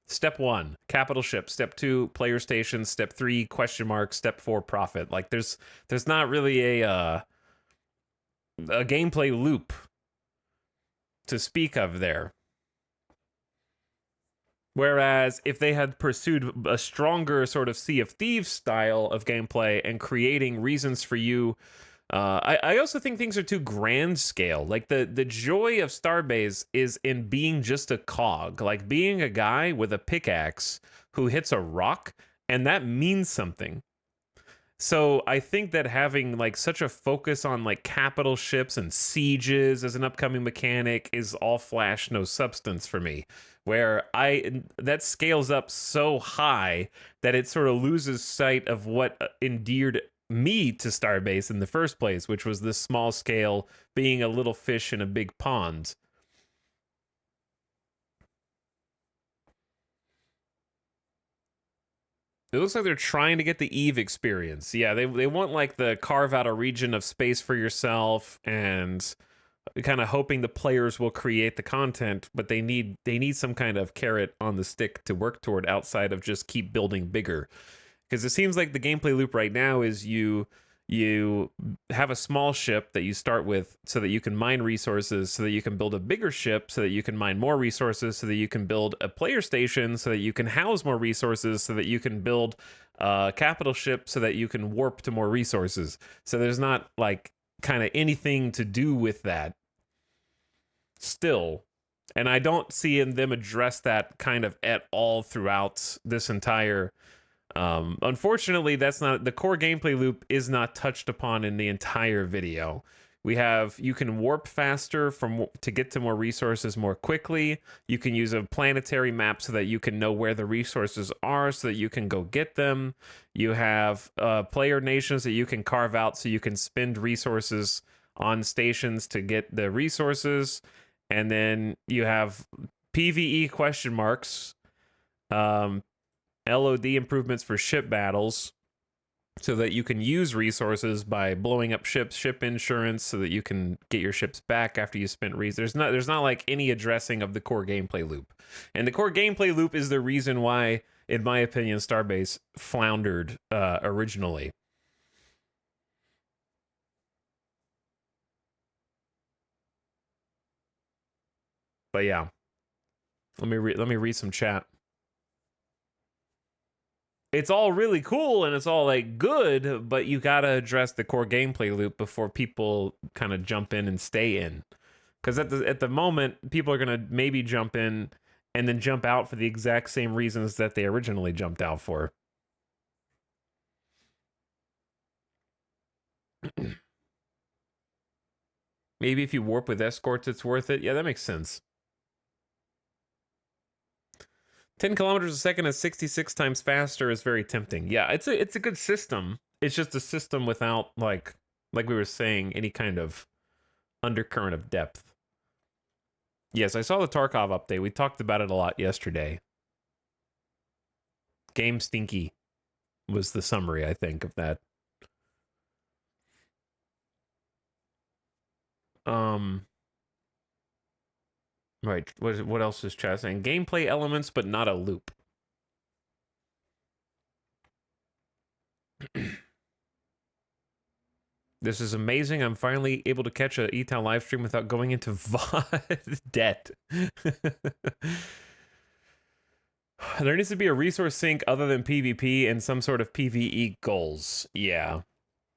step 1 capital ship, step 2 player stations, step 3 question mark, step 4 profit. Like there's not really a gameplay loop to speak of there. Whereas if they had pursued a stronger sort of Sea of Thieves style of gameplay and creating reasons for you, I also think things are too grand scale. Like the joy of Starbase is in being just a cog, like being a guy with a pickaxe who hits a rock, and that means something. So I think that having like such a focus on like capital ships and sieges as an upcoming mechanic is all flash, no substance for me. Where that scales up so high that it sort of loses sight of what endeared me to Starbase in the first place, which was this small scale, being a little fish in a big pond. It looks like they're trying to get the Eve experience. Yeah, they want like the carve out a region of space for yourself, and kind of hoping the players will create the content, but they need some kind of carrot on the stick to work toward outside of just keep building bigger. Because it seems like the gameplay loop right now is you have a small ship that you start with so that you can mine resources, so that you can build a bigger ship, so that you can mine more resources, so that you can build a player station, so that you can house more resources, so that you can build a capital ship, so that you can warp to more resources. So there's not like kind of anything to do with that still. And I don't see them address that kind of at all throughout this entire unfortunately, that's not the core gameplay loop, is not touched upon in the entire video. You can warp faster to get to more resources more quickly. You can use a planetary map so that you can know where the resources are so that you can go get them. You have player nations that you can carve out so you can spend resources on stations to get the resources. And then you have PvE question marks, LOD improvements for ship battles, so that you can use resources by blowing up ships, ship insurance, so that you can get your ships back after you spent there's not like any addressing of the core gameplay loop. And the core gameplay loop is the reason why, in my opinion, Starbase floundered originally. But yeah, let me read some chat. It's all really cool and it's all like good, but you gotta address the core gameplay loop before people kind of jump in and stay in. Because at the moment, people are gonna maybe jump in and then jump out for the exact same reasons that they originally jumped out for. Maybe if you warp with escorts, it's worth it. Yeah, that makes sense. 10 kilometers a second is 66 times faster is very tempting. Yeah, it's a good system. It's just a system without like we were saying, any kind of undercurrent of depth. Yes, I saw the Tarkov update. We talked about it a lot yesterday. Game stinky was the summary, I think, of that. Right. What else is chat saying? Gameplay elements, but not a loop. This is amazing. I'm finally able to catch a ETAL live stream without going into VOD debt. There needs to be a resource sink other than PvP and some sort of PvE goals. Yeah.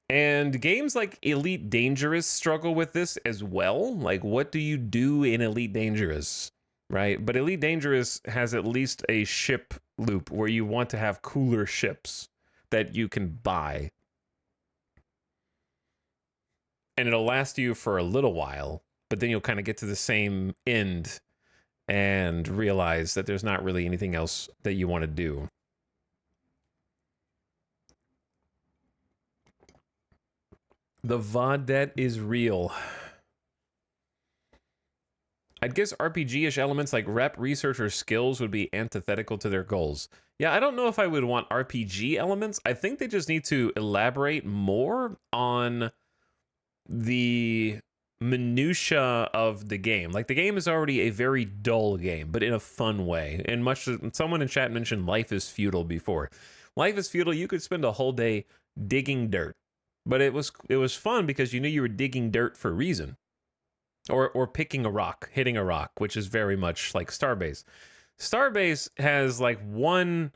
And games like Elite Dangerous struggle with this as well. Like, what do you do in Elite Dangerous, right? But Elite Dangerous has at least a ship loop where you want to have cooler ships that you can buy. And it'll last you for a little while, but then you'll kind of get to the same end and realize that there's not really anything else that you want to do. The VOD debt is real. I'd guess RPG-ish elements like rep, research, or skills would be antithetical to their goals. Yeah, I don't know if I would want RPG elements. I think they just need to elaborate more on the minutia of the game. Like, the game is already a very dull game, but in a fun way. And someone in chat mentioned Life is Feudal before. Life is Feudal, you could spend a whole day digging dirt. But it was fun because you knew you were digging dirt for a reason. Or picking a rock, hitting a rock, which is very much like Starbase. Starbase has like one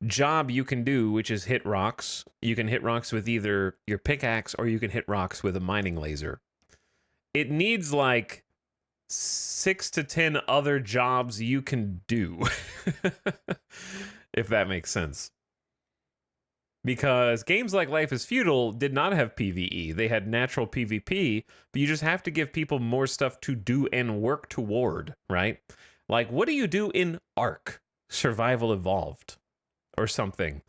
job you can do, which is hit rocks. You can hit rocks with either your pickaxe or you can hit rocks with a mining laser. It needs like 6 to 10 other jobs you can do. If that makes sense. Because games like Life is Feudal did not have PvE. They had natural PvP, but you just have to give people more stuff to do and work toward, right? Like, what do you do in Ark? Survival Evolved or something.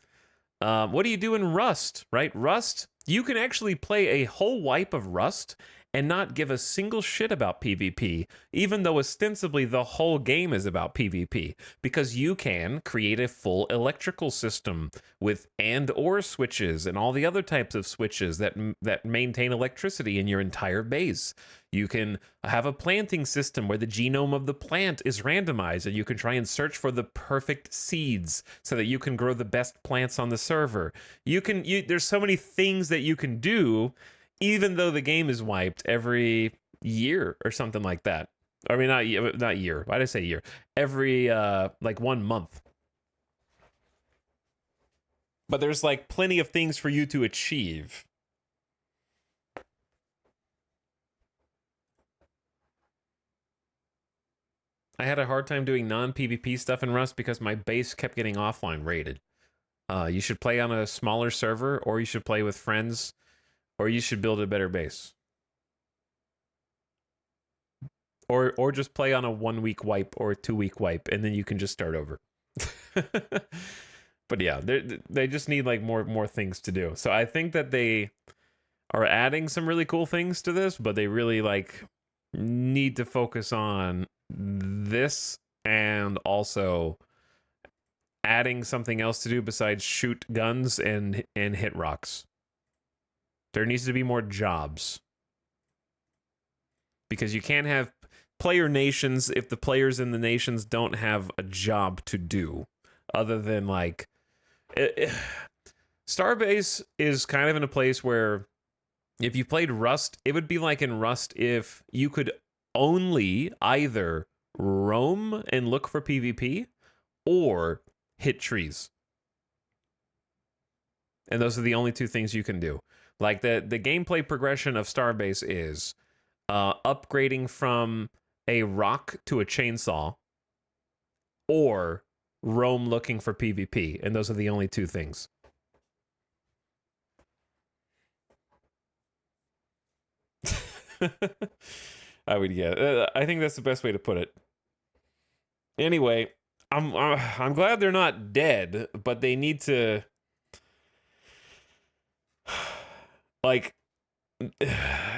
What do you do in Rust, right? Rust, you can actually play a whole wipe of Rust and not give a single shit about PvP, even though ostensibly the whole game is about PvP, because you can create a full electrical system with and/or switches and all the other types of switches that maintain electricity in your entire base. You can have a planting system where the genome of the plant is randomized and you can try and search for the perfect seeds so that you can grow the best plants on the server. There's so many things that you can do, even though the game is wiped every year or something like that. I mean, not year. Why did I say year? Every, like 1 month. But there's, like, plenty of things for you to achieve. I had a hard time doing non-PvP stuff in Rust because my base kept getting offline raided. You should play on a smaller server, or you should play with friends, or you should build a better base. Or just play on a 1 week wipe or a 2 week wipe, and then you can just start over. But yeah, they just need like more things to do. So I think that they are adding some really cool things to this, but they really like need to focus on this and also adding something else to do besides shoot guns and hit rocks. There needs to be more jobs. Because you can't have player nations if the players in the nations don't have a job to do other than like Starbase is kind of in a place where if you played Rust, it would be like in Rust if you could only either roam and look for PvP or hit trees. And those are the only two things you can do. Like the gameplay progression of Starbase is upgrading from a rock to a chainsaw or roam looking for PvP. And those are the only two things. I would I think that's the best way to put it. Anyway, I'm glad they're not dead, but they need to like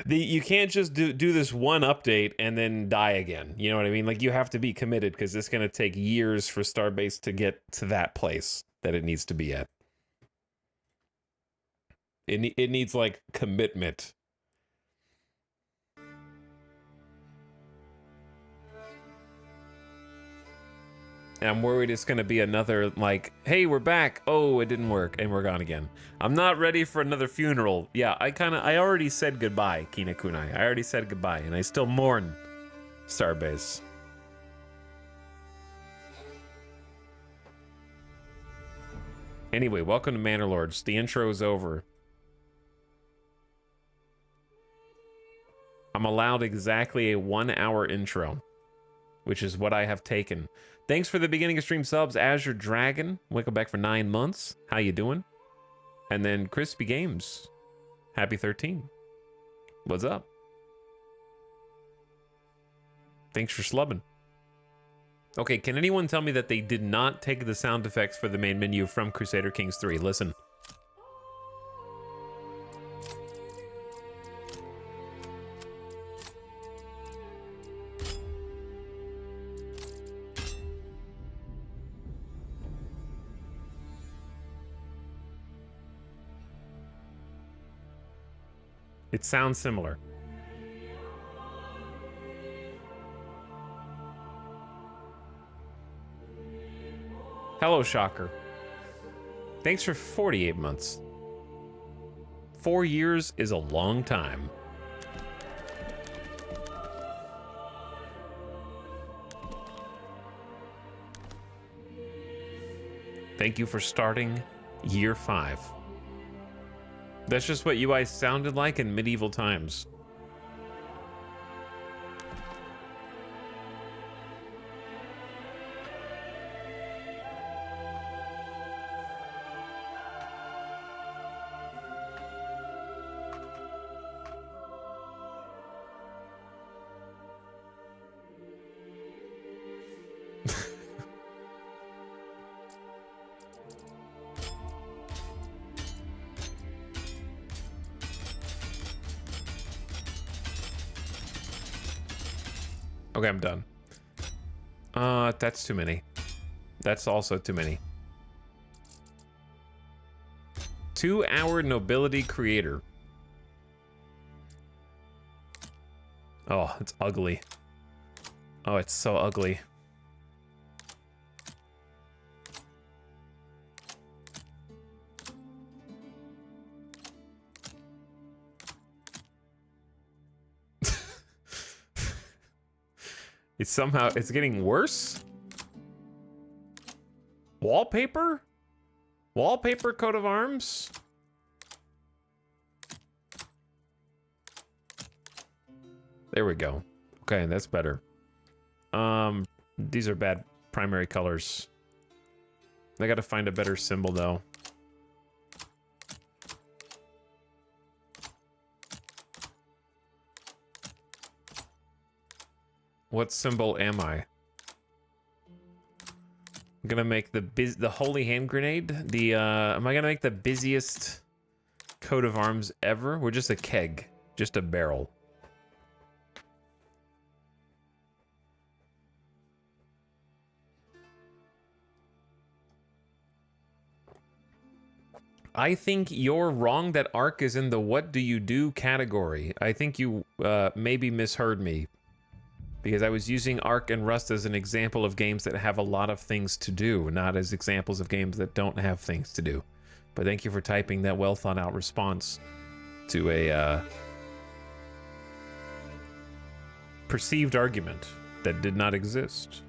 you can't just do this one update and then die again. You know what I mean? Like you have to be committed because it's going to take years for Starbase to get to that place that it needs to be at. It needs like commitment. And I'm worried it's going to be another, like, hey, we're back. Oh, it didn't work. And we're gone again. I'm not ready for another funeral. Yeah, I already said goodbye, Kina Kunai. I already said goodbye. And I still mourn Starbase. Anyway, welcome to Manorlords. The intro is over. I'm allowed exactly a 1 hour intro, which is what I have taken. Thanks for the beginning of stream subs, Azure Dragon. Welcome back for 9 months. How you doing? And then Crispy Games. Happy 13. What's up? Thanks for slubbing. Okay, can anyone tell me that they did not take the sound effects for the main menu from Crusader Kings 3? Listen. It sounds similar. Hello, Shocker. Thanks for 48 months. 4 years is a long time. Thank you for starting year 5. That's just what UI sounded like in medieval times. Okay, I'm done. That's too many. That's also too many. 2 hour nobility creator. Oh, it's ugly. Oh, it's so ugly. It's getting worse. Wallpaper? Wallpaper coat of arms? There we go. Okay, that's better. These are bad primary colors. I gotta find a better symbol though. What symbol am I? I'm gonna make the holy hand grenade. Am I gonna make the busiest coat of arms ever? We're just a keg, just a barrel. I think you're wrong that Ark is in the what do you do category. I think you maybe misheard me. Because I was using Ark and Rust as an example of games that have a lot of things to do, not as examples of games that don't have things to do. But thank you for typing that well thought out response to a perceived argument that did not exist.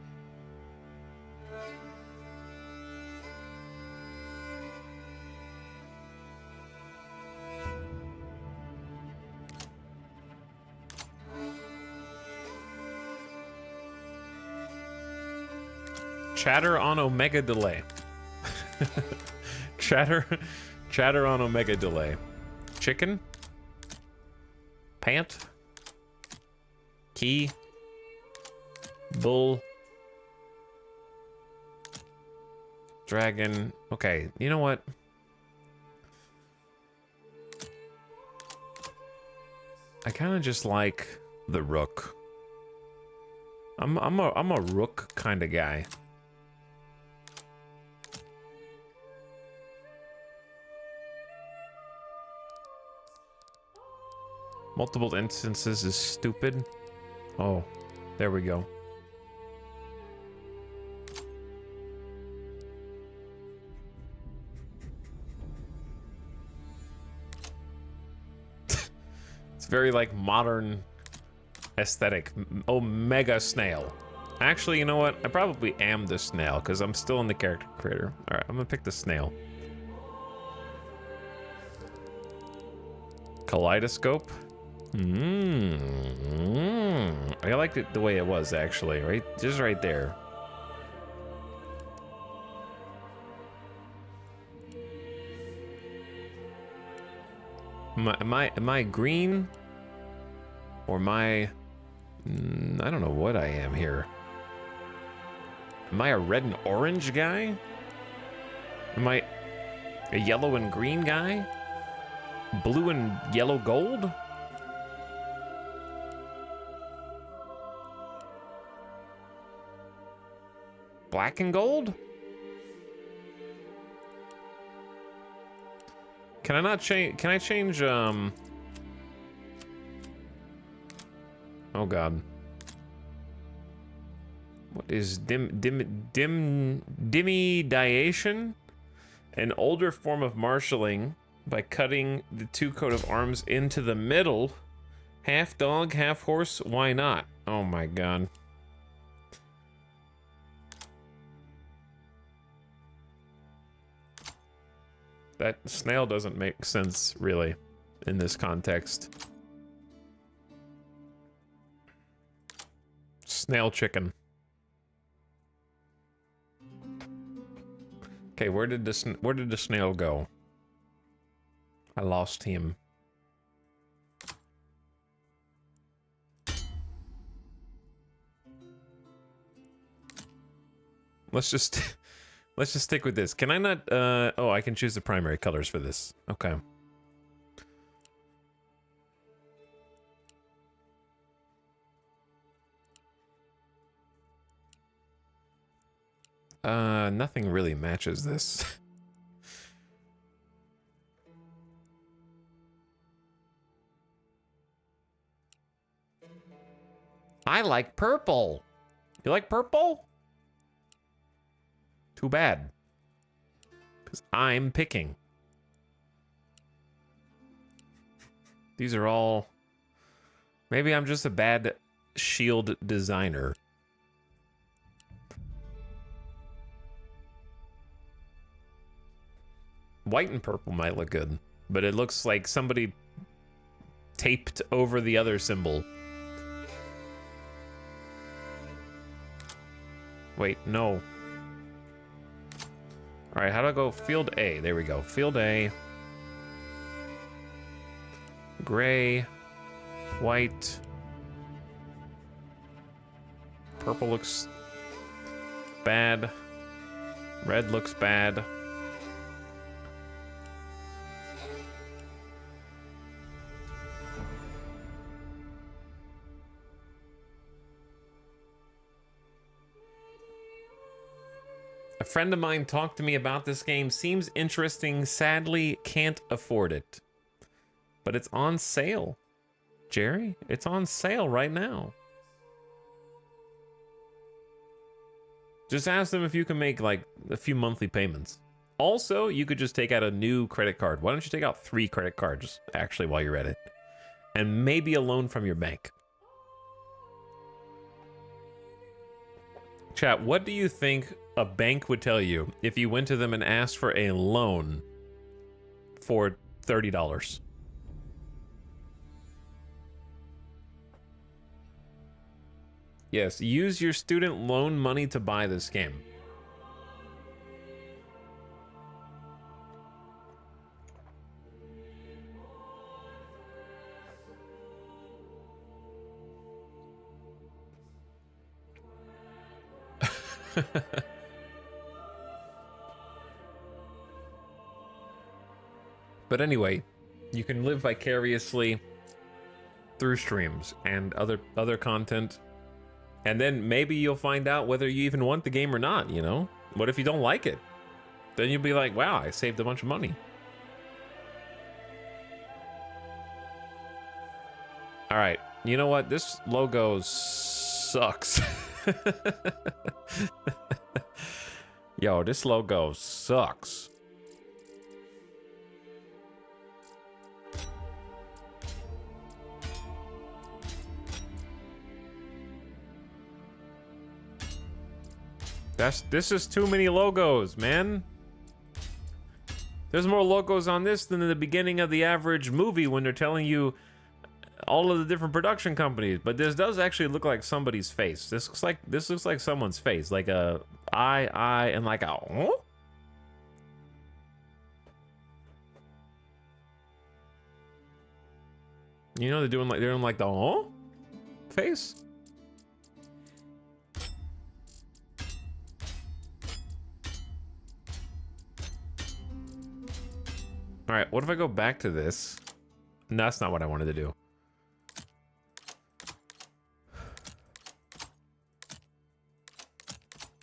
Chatter on Omega delay. Chatter on Omega delay. Chicken. Pant. Key. Bull. Dragon. Okay, you know what? I kind of just like the rook. I'm a rook kind of guy. Multiple instances is stupid. Oh, there we go. It's very like modern aesthetic. Omega snail. Actually, you know what? I probably am the snail because I'm still in the character creator. All right, I'm gonna pick the snail. Kaleidoscope. I liked it the way it was actually, right? Just right there. Am I green? Or am I... I don't know what I am here. Am I a red and orange guy? Am I a yellow and green guy? Blue and yellow gold? Black and gold? Can I not change? Can I change, oh god. What is dimidiation? An older form of marshalling by cutting the two coat of arms into the middle. Half dog, half horse, why not? Oh my god. That snail doesn't make sense, really, in this context. Snail chicken. Okay, where did the snail go? I lost him. Let's just stick with this. Can I not, oh, I can choose the primary colors for this. Okay. Nothing really matches this. I like purple. You like purple? Too bad. Because I'm picking. These are all... Maybe I'm just a bad shield designer. White and purple might look good, but it looks like somebody taped over the other symbol. Wait, no. All right, how do I go? Field A. There we go. Field A. Gray. White. Purple looks bad. Red looks bad. A friend of mine talked to me about this game. Seems interesting. Sadly, can't afford it. But it's on sale. Jerry, it's on sale right now. Just ask them if you can make like a few monthly payments. Also, you could just take out a new credit card. Why don't you take out 3 credit cards actually while you're at it? And maybe a loan from your bank. Chat, what do you think a bank would tell you if you went to them and asked for a loan for $30? Yes, use your student loan money to buy this game. But anyway, you can live vicariously through streams and other content. And then maybe you'll find out whether you even want the game or not, you know? What if you don't like it? Then you'll be like, wow, I saved a bunch of money. All right, you know what? This logo sucks. Yo, this logo sucks. This is too many logos, man. There's more logos on this than in the beginning of the average movie when they're telling you all of the different production companies. But this does actually look like somebody's face. This looks like someone's face, like a eye, and like a. Oh? You know they're doing like the oh face. All right, what if I go back to this? No, that's not what I wanted to do.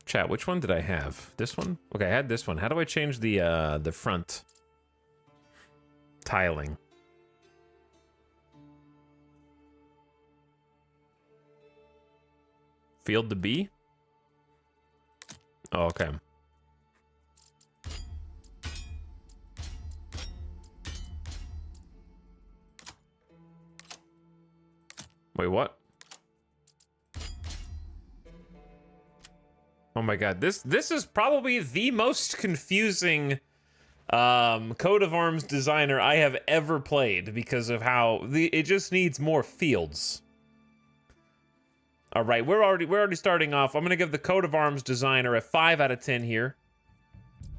Chat, which one did I have? This one? Okay, I had this one. How do I change the front tiling? Field to B? Oh, okay. Wait, what? Oh my god, this is probably the most confusing coat of arms designer I have ever played because of how it just needs more fields. All right, we're already starting off. I'm gonna give the coat of arms designer a 5 out of 10 here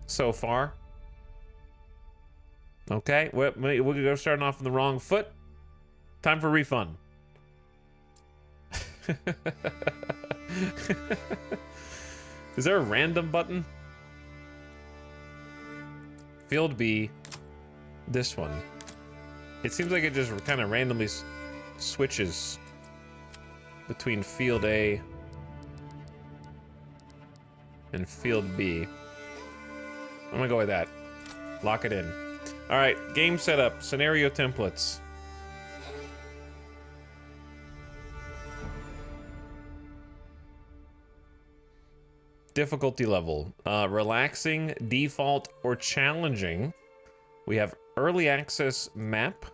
so far. Okay, we're starting off on the wrong foot. Time for refund. Is there a random button? Field B, this one. It seems like it just kind of randomly switches between field A and field B. I'm gonna go with that. Lock it in. All right, game setup, scenario templates. Difficulty level, relaxing, default, or challenging. We have early access map,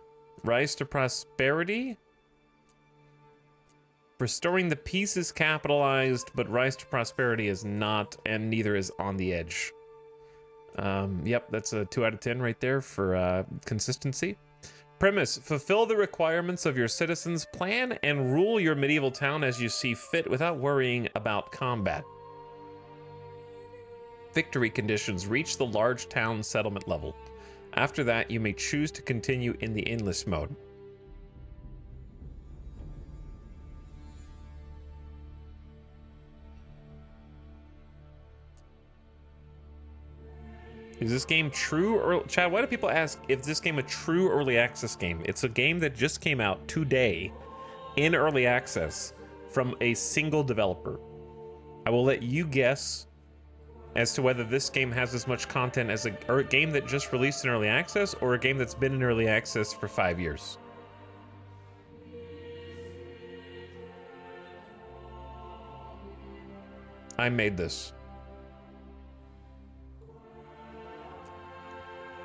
rise to prosperity. Restoring the peace is capitalized, but rise to prosperity is not, and neither is on the edge. Yep, that's a 2 out of 10 right there for consistency. Premise, fulfill the requirements of your citizens, plan and rule your medieval town as you see fit without worrying about combat. Victory conditions, reach the large town settlement level. After that, you may choose to continue in the endless mode. Is this game true or Chad, why do people ask if this game a true early access game? It's a game that just came out today in early access from a single developer. I will let you guess as to whether this game has as much content as a game that just released in early access or a game that's been in early access for 5 years. I made this.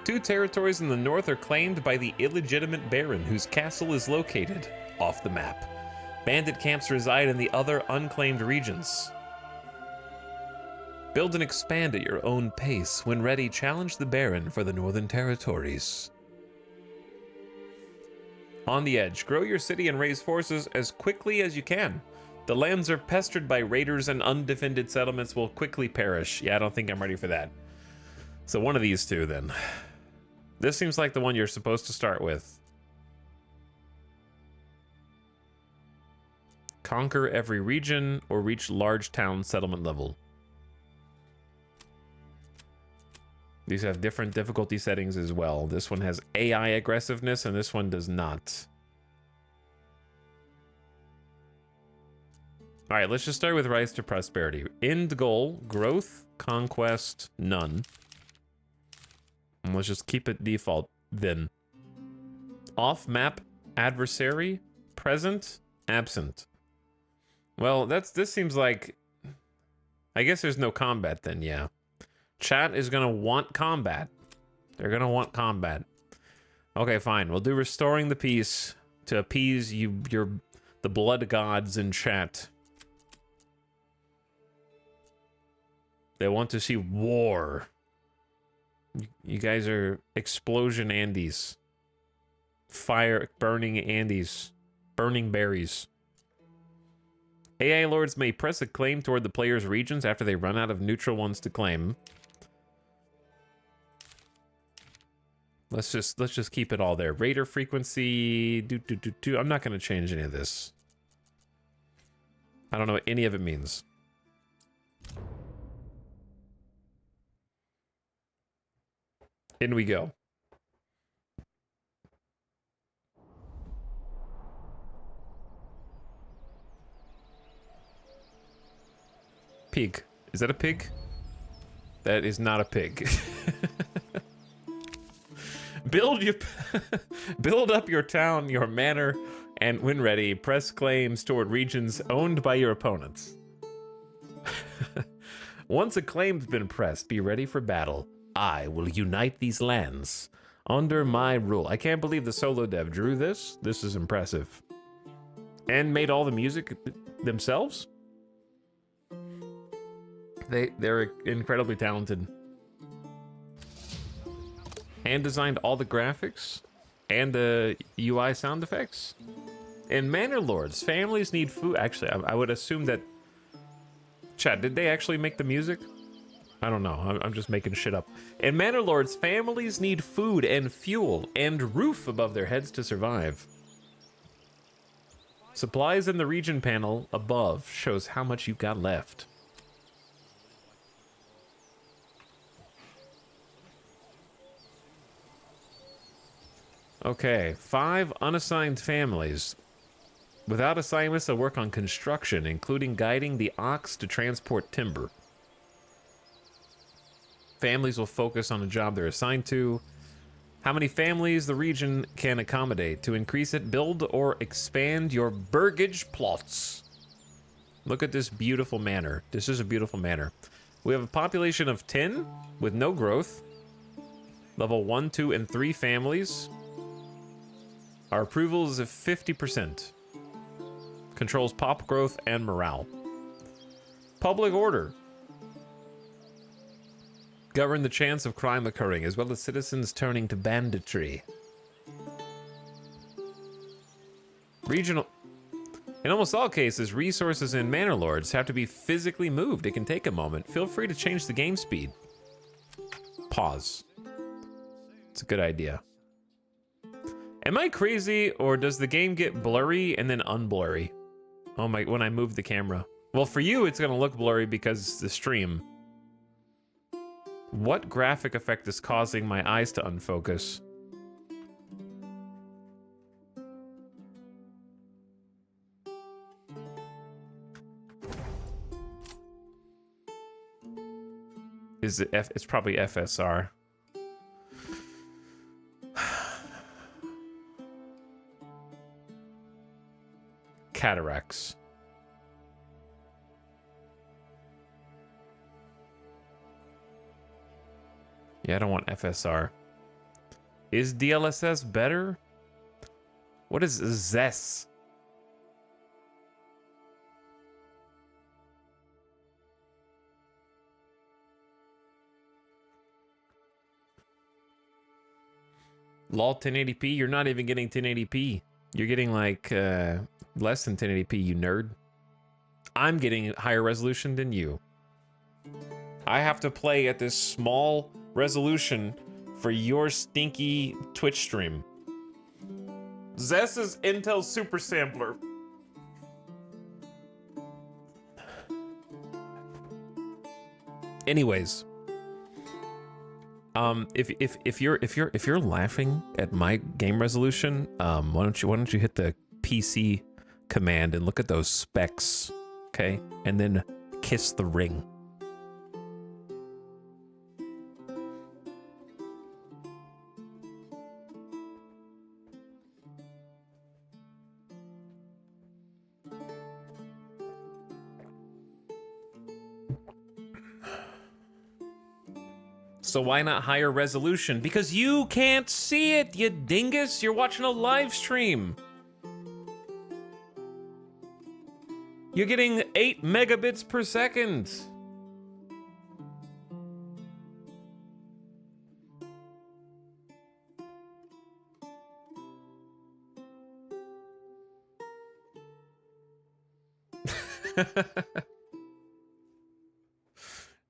2 territories in the north are claimed by the illegitimate baron, whose castle is located off the map. Bandit camps reside in the other unclaimed regions. Build and expand at your own pace. When ready, challenge the baron for the northern territories. On the edge, grow your city and raise forces as quickly as you can. The lands are pestered by raiders and undefended settlements will quickly perish. Yeah, I don't think I'm ready for that. So one of these two then. This seems like the one you're supposed to start with. Conquer every region or reach large town settlement level. These have different difficulty settings as well. This one has AI aggressiveness and this one does not. All right, let's just start with Rise to Prosperity. End goal, growth, conquest, none. And let's just keep it default then. Off map, adversary, present, absent. Well, this seems like, I guess there's no combat then, yeah. Chat is gonna want combat. They're gonna want combat. Okay, fine. We'll do restoring the peace to appease the blood gods in chat. They want to see war. You guys are explosion Andes. Fire burning Andes. Burning berries. AI lords may press a claim toward the player's regions after they run out of neutral ones to claim. Let's just keep it all there. Raider frequency. I'm not going to change any of this. I don't know what any of it means. In we go. Pig. Is that a pig? That is not a pig. Build up your town, your manor, and when ready, press claims toward regions owned by your opponents. Once a claim's been pressed, be ready for battle. I will unite these lands under my rule. I can't believe the solo dev drew this. This is impressive. And made all the music themselves? They're incredibly talented. And designed all the graphics and the UI sound effects. In Manorlords, families need food. Actually, I would assume that... Chat, did they actually make the music? I don't know. I'm just making shit up. In Manorlords, families need food and fuel and roof above their heads to survive. Supplies in the region panel above shows how much you've got left. Okay, 5 unassigned families. Without assignments, they'll work on construction, including guiding the ox to transport timber. Families will focus on a job they're assigned to. How many families the region can accommodate. To increase it, build or expand your burgage plots. Look at this beautiful manor. This is a beautiful manor. We have a population of 10 with no growth. Level 1, 2, and 3 families. Our approval is of 50%. Controls pop growth and morale. Public order. Govern the chance of crime occurring, as well as citizens turning to banditry. Regional. In almost all cases, resources in Manorlords have to be physically moved. It can take a moment. Feel free to change the game speed. Pause. It's a good idea. Am I crazy, or does the game get blurry and then unblurry? Oh my, when I move the camera. Well, for you, it's gonna look blurry because it's the stream. What graphic effect is causing my eyes to unfocus? Is it F? It's probably FSR. Cataracts. Yeah, I don't want FSR. Is DLSS better? What is ZES? LOL 1080p? You're not even getting 1080p. You're getting like less than 1080p, you nerd. I'm getting higher resolution than you. I have to play at this small resolution for your stinky Twitch stream. ZES is Intel Super Sampler. Anyways, if you're laughing at my game resolution, why don't you hit the PC command and look at those specs, okay? And then kiss the ring. So why not higher resolution? Because you can't see it, you dingus. You're watching a live stream. You're getting 8 megabits per second.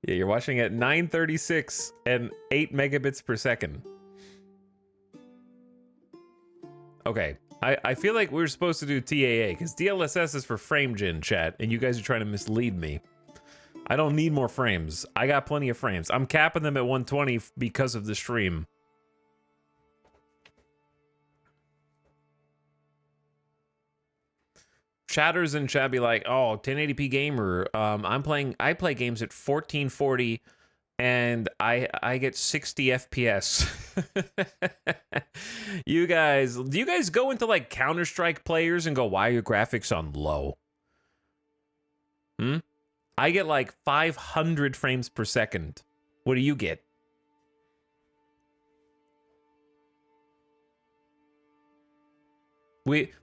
Yeah, you're watching at 936 and 8 megabits per second. Okay, I feel like we're supposed to do TAA, because DLSS is for FrameGen, chat, and you guys are trying to mislead me. I don't need more frames. I got plenty of frames. I'm capping them at 120 because of the stream. Chatters in chat be like, oh, 1080p gamer. I play games at 1440 and I get 60 FPS. Do you guys go into like Counter-Strike players and go, why are your graphics on low? I get like 500 frames per second. What do you get?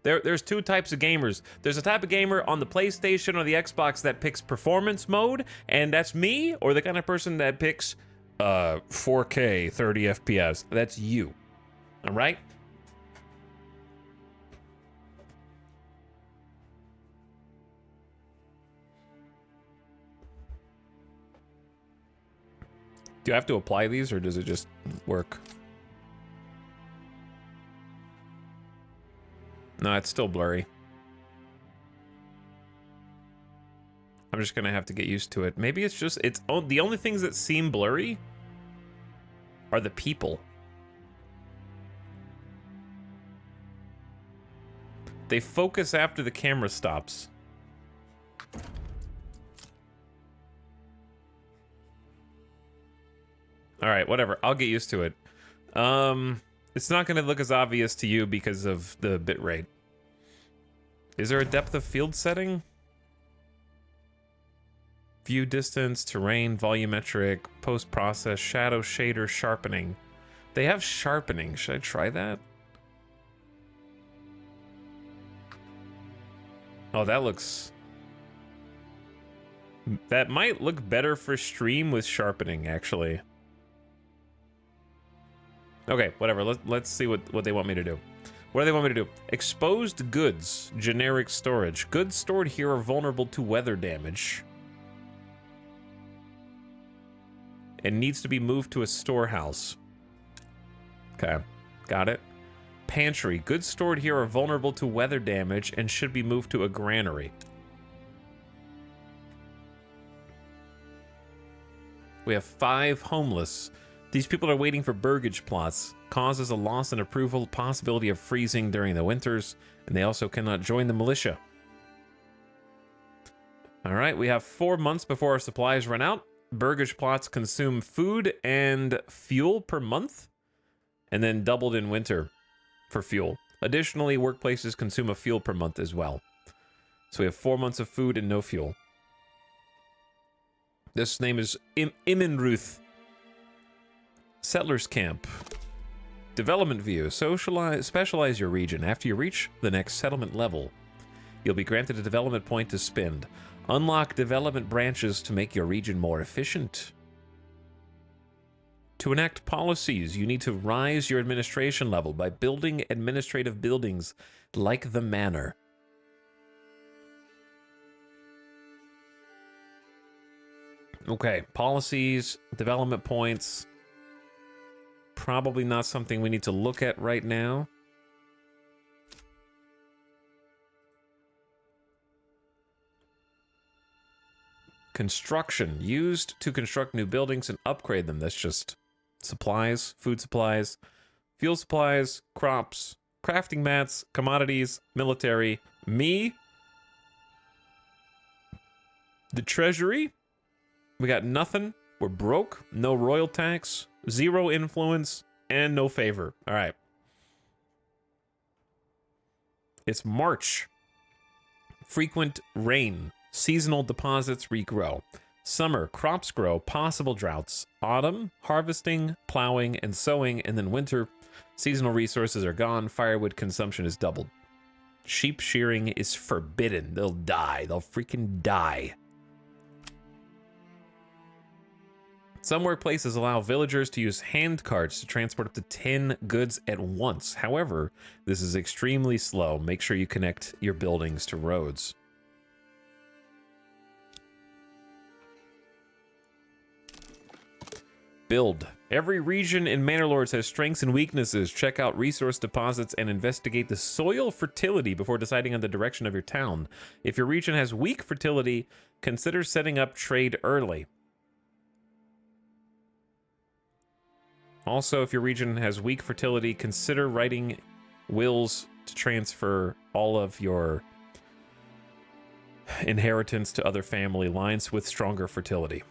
There's two types of gamers. There's a type of gamer on the PlayStation or the Xbox that picks performance mode, and that's me, or the kind of person that picks 4K 30 FPS. That's you. All right? Do I have to apply these, or does it just work? No, it's still blurry. I'm just gonna have to get used to it. Maybe it's just, the only things that seem blurry are the people. They focus after the camera stops. All right, whatever. I'll get used to it. It's not going to look as obvious to you because of the bitrate. Is there a depth of field setting? View distance, terrain, volumetric, post-process, shadow, shader, sharpening. They have sharpening. Should I try that? Oh, that looks... That might look better for stream with sharpening, actually. Okay, whatever. Let's see what they want me to do. What do they want me to do? Exposed goods, generic storage. Goods stored here are vulnerable to weather damage. And needs to be moved to a storehouse. Okay, got it. Pantry. Goods stored here are vulnerable to weather damage and should be moved to a granary. We have 5 homeless. These people are waiting for burgage plots. Causes a loss in approval, possibility of freezing during the winters, and they also cannot join the militia. All right, we have 4 months before our supplies run out. burgage plots consume food and fuel per month, and then doubled in winter for fuel. Additionally, workplaces consume a fuel per month as well. So we have 4 months of food and no fuel. This name is Imenruth. Settlers Camp. Development view. Specialize your region. After you reach the next settlement level, you'll be granted a development point to spend. Unlock development branches to make your region more efficient. To enact policies, you need to rise your administration level by building administrative buildings like the manor. Okay, policies, development points. Probably not something we need to look at right now. Construction. Used to construct new buildings and upgrade them. That's just supplies, food supplies, fuel supplies, crops, crafting mats, commodities, military. Me. The treasury. We got nothing. We're broke. No royal tax. 0 influence. And no favor. All right. It's March. Frequent rain. Seasonal deposits regrow. Summer, crops grow, possible droughts. Autumn, harvesting, plowing, and sowing. And then winter, seasonal resources are gone. Firewood consumption is doubled. Sheep shearing is forbidden. They'll die. They'll freaking die. Some workplaces allow villagers to use hand carts to transport up to 10 goods at once. However, this is extremely slow. Make sure you connect your buildings to roads. Build. Every region in Manorlord has strengths and weaknesses. Check out resource deposits and investigate the soil fertility before deciding on the direction of your town. If your region has weak fertility, consider setting up trade early. Also, if your region has weak fertility, consider writing wills to transfer all of your inheritance to other family lines with stronger fertility.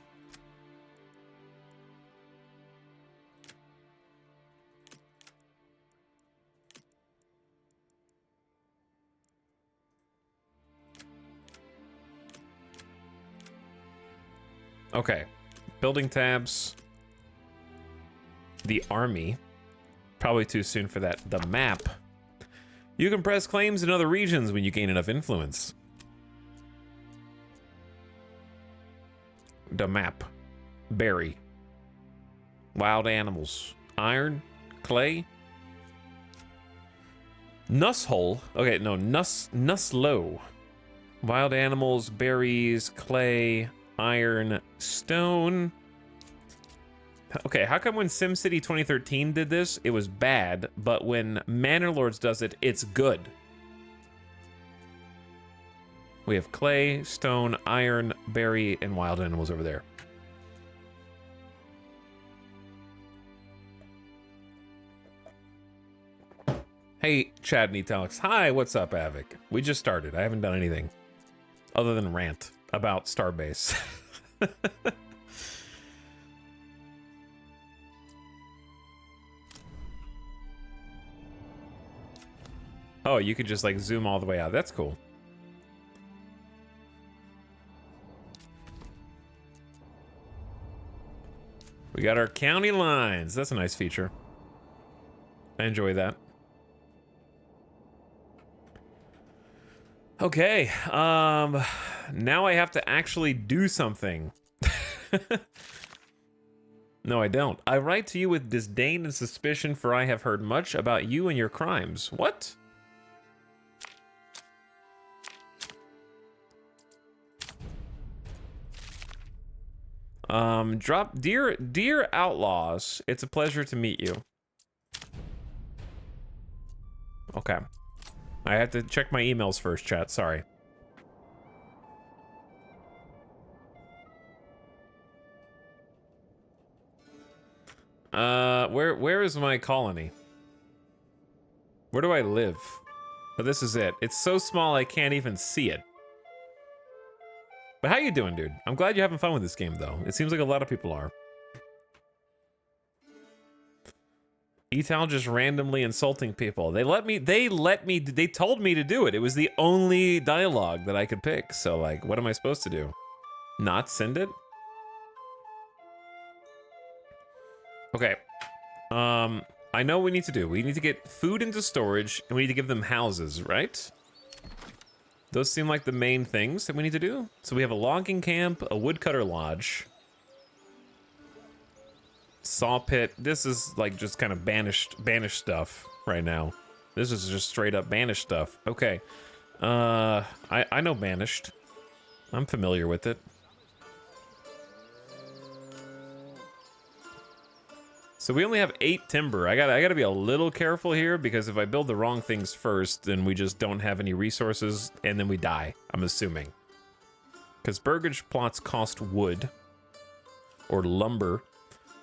Okay, building tabs. The army. Probably too soon for that. The map. You can press claims in other regions when you gain enough influence. The map. Berry. Wild animals. Iron. Clay. Nusshole. Okay, no, Nuslow. Wild animals, berries, clay, iron, stone. Okay, how come when SimCity 2013 did this, it was bad, but when Manorlords does it, it's good? We have clay, stone, iron, berry, and wild animals over there. Hey, Chad and Alex. Hi, what's up, Avic? We just started. I haven't done anything other than rant about Starbase. Oh, you could just like zoom all the way out. That's cool. We got our county lines. That's a nice feature. I enjoy that. Okay. Now I have to actually do something. No, I don't. I write to you with disdain and suspicion, for I have heard much about you and your crimes. What? Dear outlaws, it's a pleasure to meet you. Okay. I had to check my emails first, chat. Sorry. Where is my colony? Where do I live? Oh, this is it. It's so small I can't even see it. But how you doing, dude? I'm glad you're having fun with this game, though. It seems like a lot of people are. Etal just randomly insulting people. They told me to do it. It was the only dialogue that I could pick. So, like, what am I supposed to do? Not send it? Okay. I know what we need to do. We need to get food into storage, and we need to give them houses, right? Those seem like the main things that we need to do. So we have a logging camp, a woodcutter lodge, saw pit. This is like just kind of banished stuff right now. This is just straight up banished stuff. Okay. I know banished. I'm familiar with it. So we only have 8 timber. I gotta be a little careful here, because if I build the wrong things first, then we just don't have any resources, and then we die, I'm assuming. Because burgage plots cost wood, or lumber,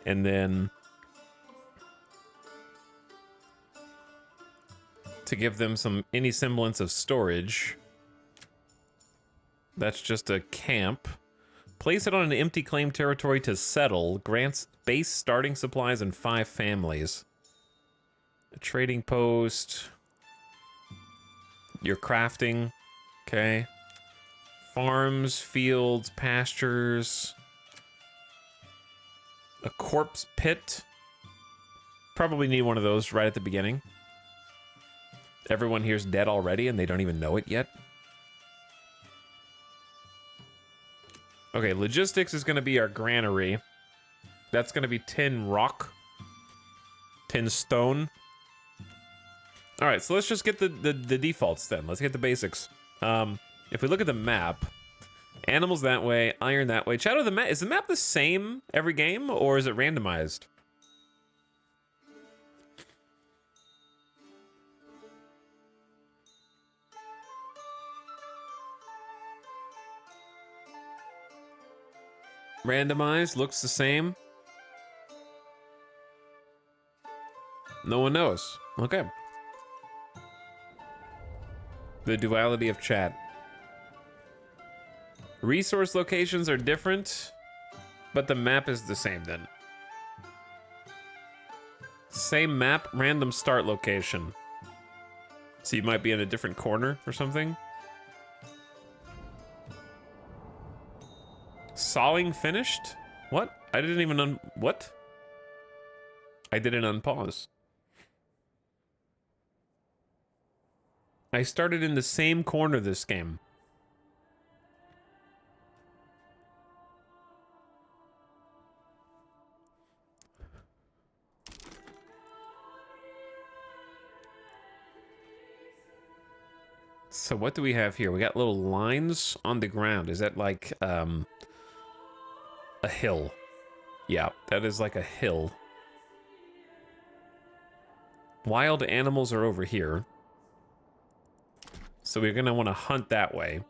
and then to give them any semblance of storage, that's just a camp. Place it on an empty claim territory to settle. Grants base starting supplies and 5 families. A trading post. You're crafting. Okay. Farms, fields, pastures. A corpse pit. Probably need one of those right at the beginning. Everyone here's dead already and they don't even know it yet. Okay, logistics is going to be our granary. That's going to be 10 rock. 10 stone. Alright, so let's just get the defaults then. Let's get the basics. If we look at the map, animals that way, iron that way. Shadow the map, is the map the same every game, or is it randomized? Randomized, looks the same. No one knows. Okay. The duality of chat. Resource locations are different, but the map is the same then. Same map, random start location. So you might be in a different corner or something. Sawing finished? What? I didn't even what? I didn't unpause. I started in the same corner this game. So what do we have here? We got little lines on the ground. Is that like a hill? Yeah, that is like a hill. Wild animals are over here. So we're gonna want to hunt that way.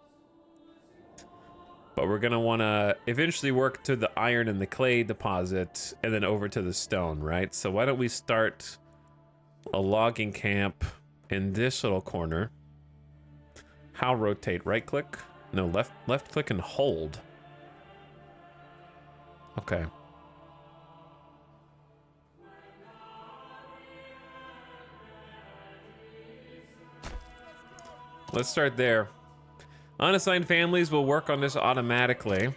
But we're gonna want to eventually work to the iron and the clay deposit and then over to the stone, right? So why don't we start a logging camp in this little corner. How rotate? Right click? No, left click and hold. Okay. Let's start there. Unassigned families will work on this automatically.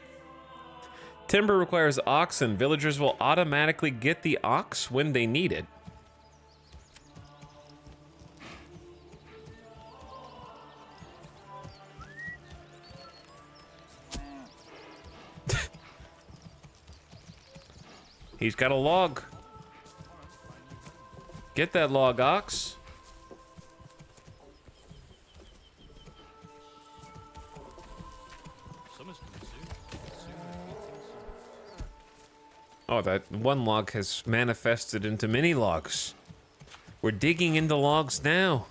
Timber requires oxen. Villagers will automatically get the ox when they need it. He's got a log. Get that log, ox. Oh, that one log has manifested into many logs. We're digging into logs now.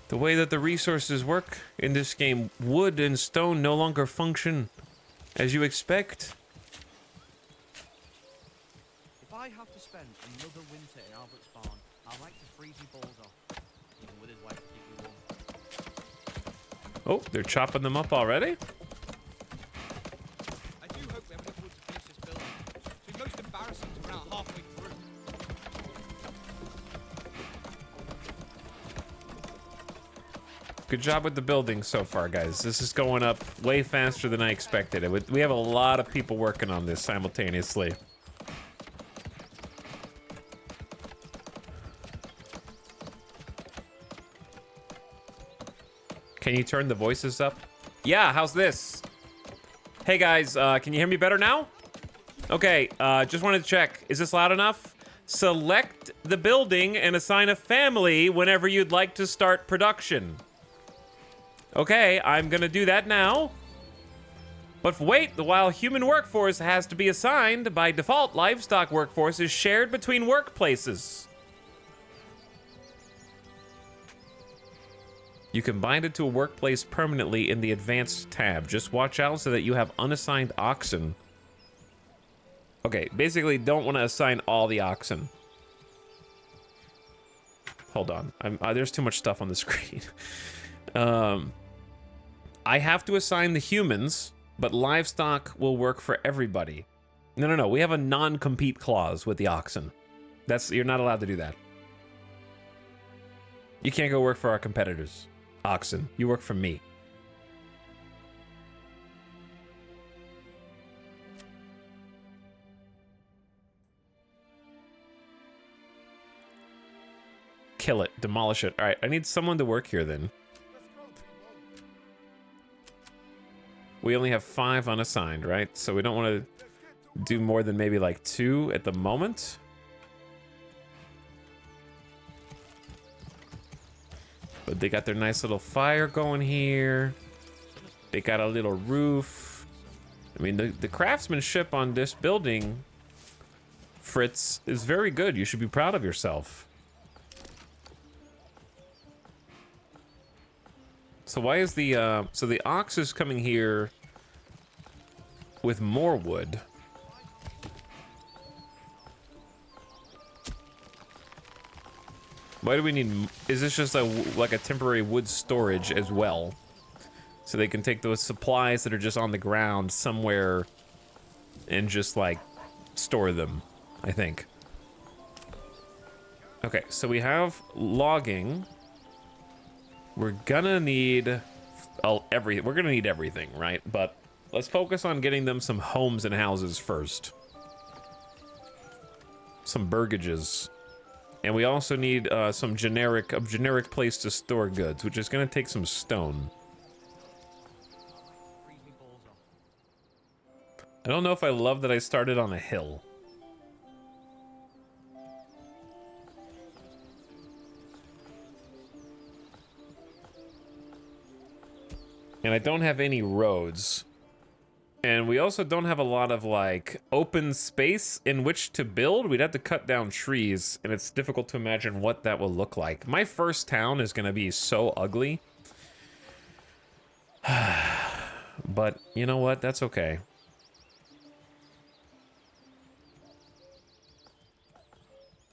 The way that the resources work in this game, wood and stone no longer function as you expect. If I have to spend another winter in Albert's barn, I'd like to freeze his balls off, even with his wife to keep me warm. Oh, they're chopping them up already? Good job with the building so far, guys. This is going up way faster than I expected. We have a lot of people working on this simultaneously. Can you turn the voices up? Yeah, how's this? Hey guys, can you hear me better now? Okay, just wanted to check. Is this loud enough? Select the building and assign a family whenever you'd like to start production. Okay, I'm gonna do that now. But wait, the wild human workforce has to be assigned. By default, livestock workforce is shared between workplaces. You can bind it to a workplace permanently in the advanced tab. Just watch out so that you have unassigned oxen. Okay, basically don't want to assign all the oxen. Hold on, there's too much stuff on the screen. I have to assign the humans, but livestock will work for everybody. No, we have a non-compete clause with the oxen. You're not allowed to do that. You can't go work for our competitors. Oxen, you work for me. Kill it, demolish it. All right, I need someone to work here then. We only have 5 unassigned, right? So we don't want to do more than maybe like 2 at the moment. But they got their nice little fire going here. They got a little roof. I mean, the craftsmanship on this building, Fritz, is very good. You should be proud of yourself. So why is the ox is coming here with more wood? Why do we need, is this just like a temporary wood storage as well? So they can take those supplies that are just on the ground somewhere and just like store them, I think. Okay, so we have logging. We're gonna need we're gonna need everything, right? But let's focus on getting them some homes and houses first. Some burgages. And we also need a generic place to store goods, which is gonna take some stone. I don't know if I love that I started on a hill. And I don't have any roads. And we also don't have a lot of, like, open space in which to build. We'd have to cut down trees, and it's difficult to imagine what that will look like. My first town is gonna be so ugly. But, you know what? That's okay.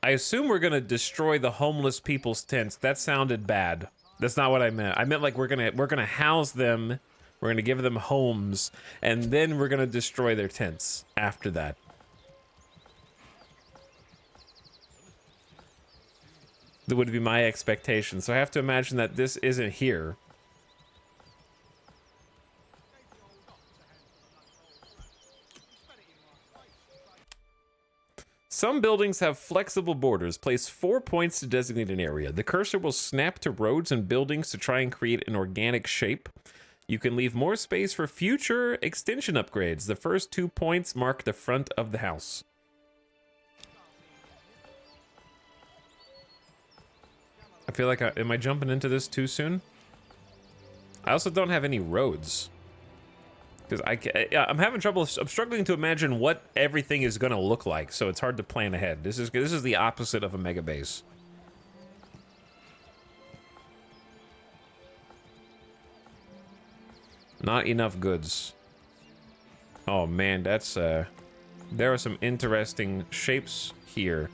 I assume we're gonna destroy the homeless people's tents. That sounded bad. That's not what I meant. I meant like we're gonna house them, we're gonna give them homes, and then we're gonna destroy their tents after that. That would be my expectation. So I have to imagine that this isn't here. Some buildings have flexible borders. Place 4 points to designate an area. The cursor will snap to roads and buildings to try and create an organic shape. You can leave more space for future extension upgrades. The first 2 points mark the front of the house. I feel like am I jumping into this too soon? I also don't have any roads. Because I'm having trouble. I'm struggling to imagine what everything is going to look like, so it's hard to plan ahead. This is the opposite of a mega base. Not enough goods. Oh man, that's there are some interesting shapes here.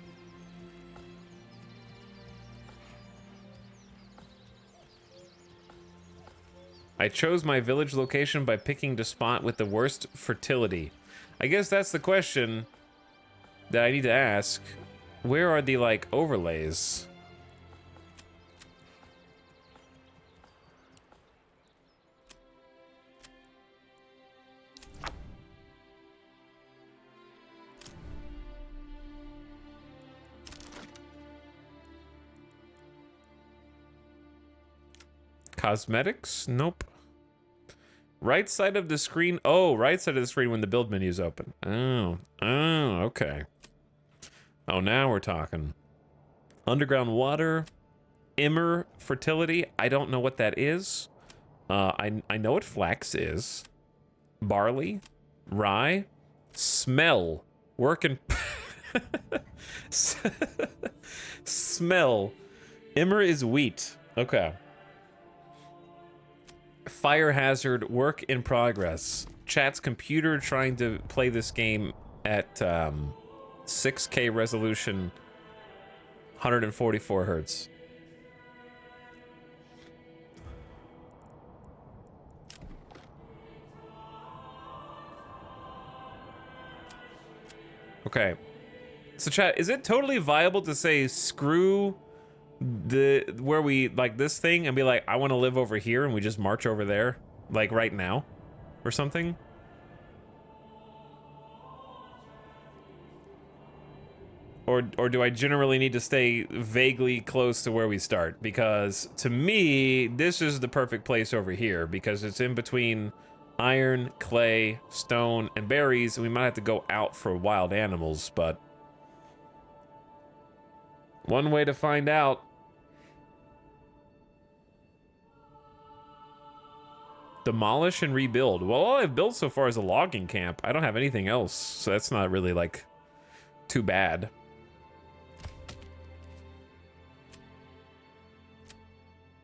I chose my village location by picking the spot with the worst fertility. I guess that's the question that I need to ask. Where are the, like, overlays? Cosmetics? Nope. Right side of the screen. Oh, right side of the screen when the build menu is open. Oh, okay. Oh, now we're talking. Underground water. Immer fertility. I don't know what that is. I know what flax is. Barley. Rye. Smell. Work in... Smell. Immer is wheat. Okay. Fire hazard, work in progress. Chat's computer trying to play this game at 6K resolution, 144 hertz. Okay. So chat, is it totally viable to say screw where we like this thing and be like, I want to live over here, and we just march over there like right now or something? Or do I generally need to stay vaguely close to where we start? Because to me, this is the perfect place over here because it's in between iron, clay, stone, and berries. We might have to go out for wild animals, but one way to find out. Demolish and rebuild. Well, all I've built so far is a logging camp. I don't have anything else, so that's not really, like, too bad.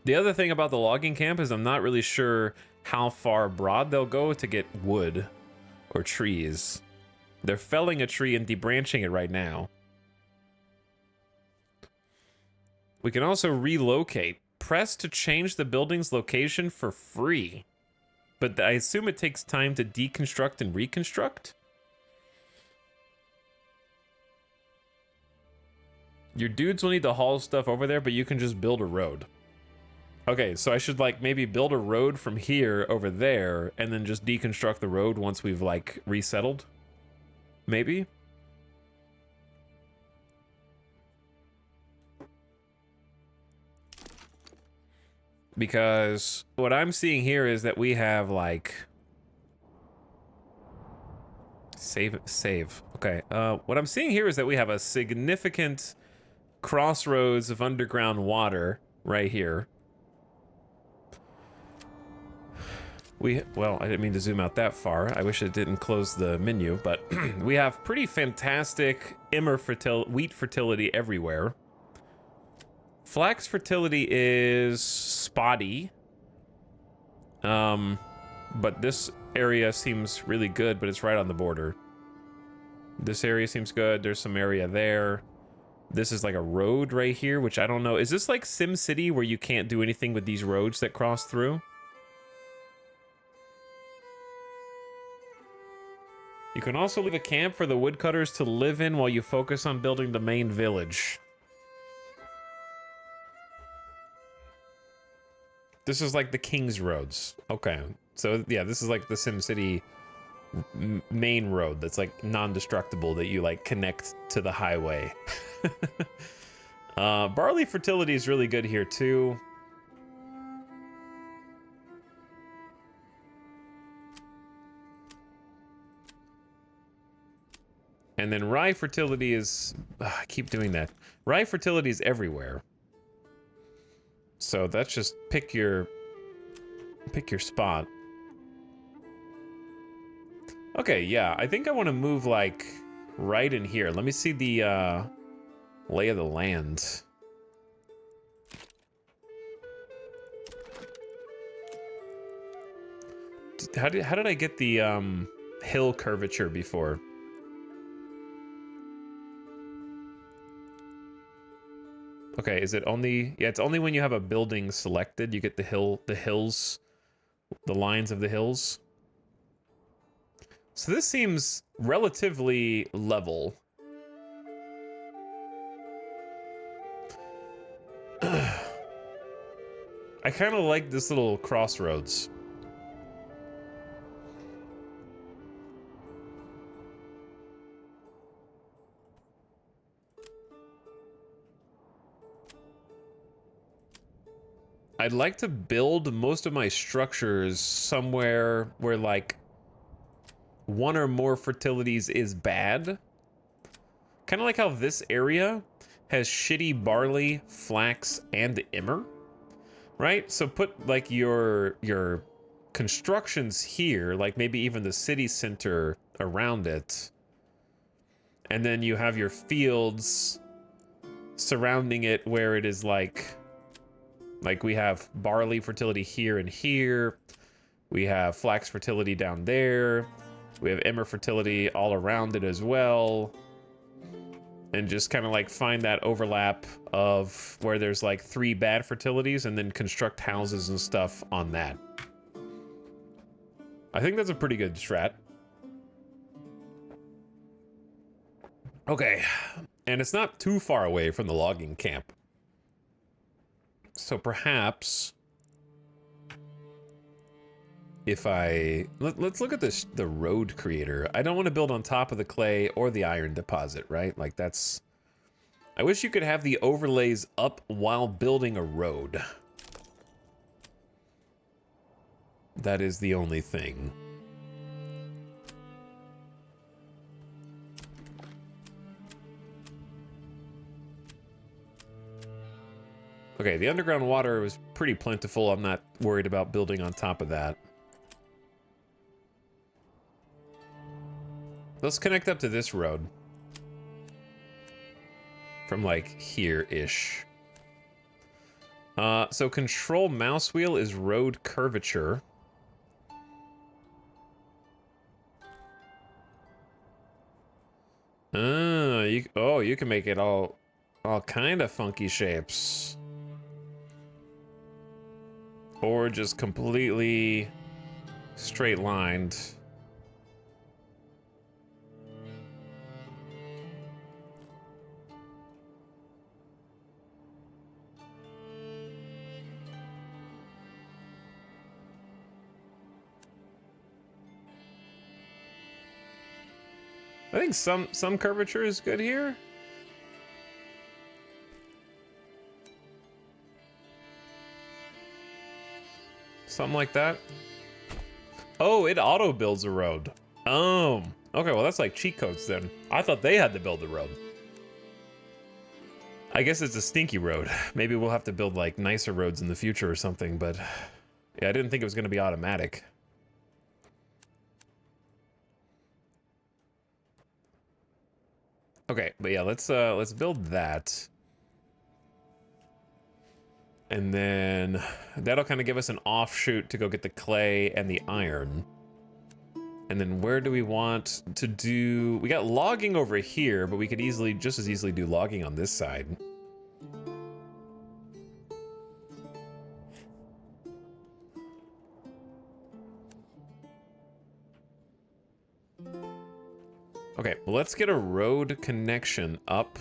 The other thing about the logging camp is I'm not really sure how far broad they'll go to get wood or trees. They're felling a tree and debranching it right now. We can also relocate. Press to change the building's location for free. But I assume it takes time to deconstruct and reconstruct? Your dudes will need to haul stuff over there, but you can just build a road. Okay, so I should, like, maybe build a road from here over there, and then just deconstruct the road once we've, like, resettled? Maybe? Because what I'm seeing here is that we have, like... Save. Okay, what I'm seeing here is that we have a significant crossroads of underground water right here. Well, I didn't mean to zoom out that far. I wish it didn't close the menu, but we have pretty fantastic wheat fertility everywhere. Flax fertility is spotty. But this area seems really good, but it's right on the border. This area seems good. There's some area there. This is like a road right here, which I don't know. Is this like Sim City where you can't do anything with these roads that cross through? You can also leave a camp for the woodcutters to live in while you focus on building the main village. This is like the King's Roads. Okay. So, yeah, this is like the SimCity main road that's like non-destructible that you like connect to the highway. Barley fertility is really good here too. And then rye fertility is... I keep doing that. Rye fertility is everywhere. So that's just pick your spot. Okay, yeah, I think I want to move like right in here. Let me see the lay of the land. How did I get the hill curvature before? Okay, is it only... Yeah, it's only when you have a building selected you get the hills, the lines of the hills. So this seems relatively level. I kind of like this little crossroads. I'd like to build most of my structures somewhere where like one or more fertilities is bad. Kind of like how this area has shitty barley, flax, and emmer, right? So put like your constructions here, like maybe even the city center around it. And then you have your fields surrounding it where it is like we have barley fertility here and here. We have flax fertility down there. We have emmer fertility all around it as well. And just kind of like find that overlap of where there's like 3 bad fertilities and then construct houses and stuff on that. I think that's a pretty good strat. Okay, and it's not too far away from the logging camp. So perhaps if let's look at this, the road creator. I don't want to build on top of the clay or the iron deposit, right? Like that's, I wish you could have the overlays up while building a road. That is the only thing. Okay, the underground water was pretty plentiful. I'm not worried about building on top of that. Let's connect up to this road. From like here-ish. So control mouse wheel is road curvature. You can make it all kind of funky shapes. Or just completely straight lined. I think some curvature is good here. Something like that. Oh, it auto builds a road. Oh, okay, well that's like cheat codes then. I thought they had to build the road. I guess it's a stinky road. Maybe we'll have to build like nicer roads in the future or something, but yeah, I didn't think it was gonna be automatic. Okay, but yeah, let's build that. And then that'll kind of give us an offshoot to go get the clay and the iron. And then where do we want to do... We got logging over here, but we could easily, just as easily do logging on this side. Okay, well, let's get a road connection up.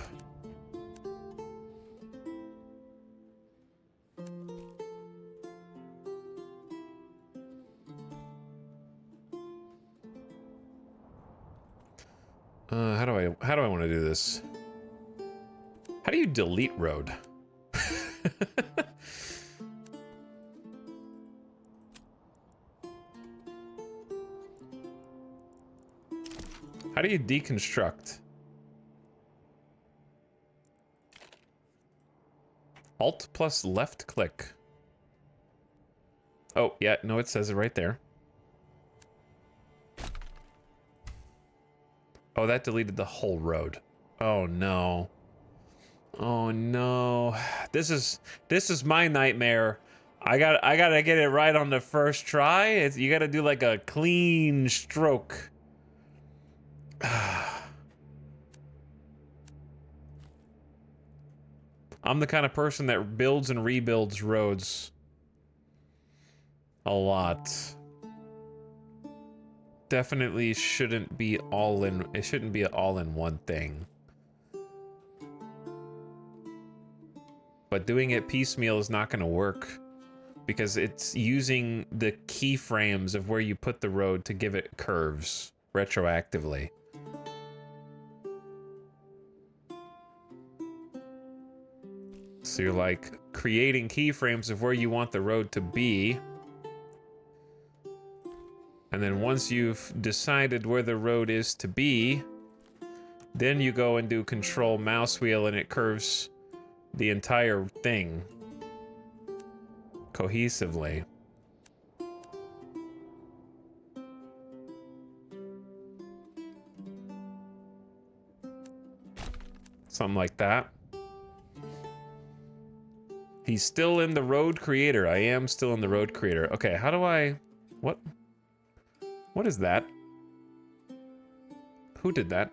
How do I want to do this? How do you delete road? How do you deconstruct? Alt plus left click. Oh, yeah, no, it says it right there. Oh, that deleted the whole road. Oh no. Oh no. This is my nightmare. I gotta get it right on the first try. You gotta do like a clean stroke. I'm the kind of person that builds and rebuilds roads a lot. Definitely shouldn't be all in, it shouldn't be all in one thing. But doing it piecemeal is not going to work because it's using the keyframes of where you put the road to give it curves retroactively. So you're like creating keyframes of where you want the road to be. And then once you've decided where the road is to be, then you go and do control mouse wheel and it curves the entire thing cohesively. Something like that. He's still in the road creator. I am still in the road creator. Okay, how do I... What? What is that? Who did that?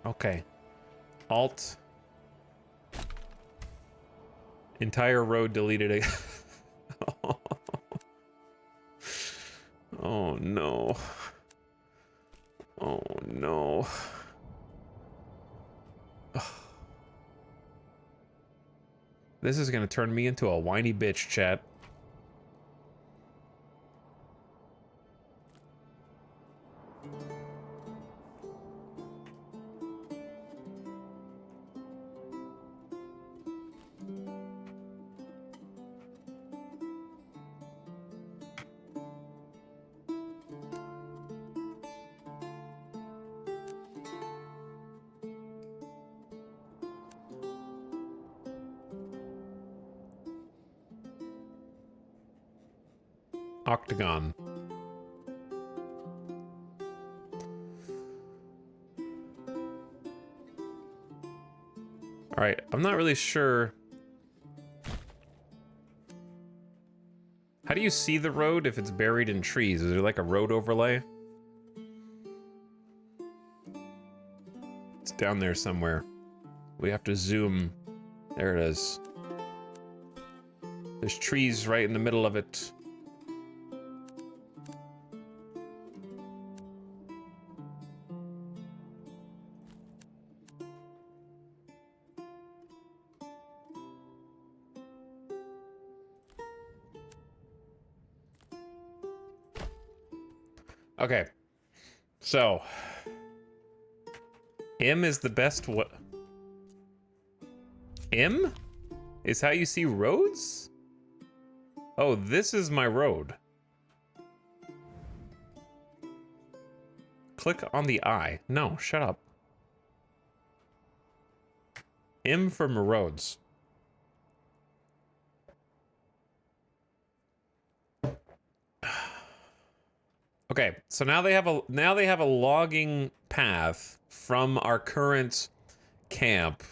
Okay. Alt. Entire road deleted. Oh no. Oh no. This is gonna turn me into a whiny bitch, chat. Octagon. All right, I'm not really sure. How do you see the road if it's buried in trees? Is there like a road overlay? It's down there somewhere. We have to zoom. There it is. There's trees right in the middle of it. Okay, so M is the best. What? M is how you see roads? Oh, this is my road. Click on the eye. No, shut up. M for roads. Okay, so now they have a logging path from our current camp.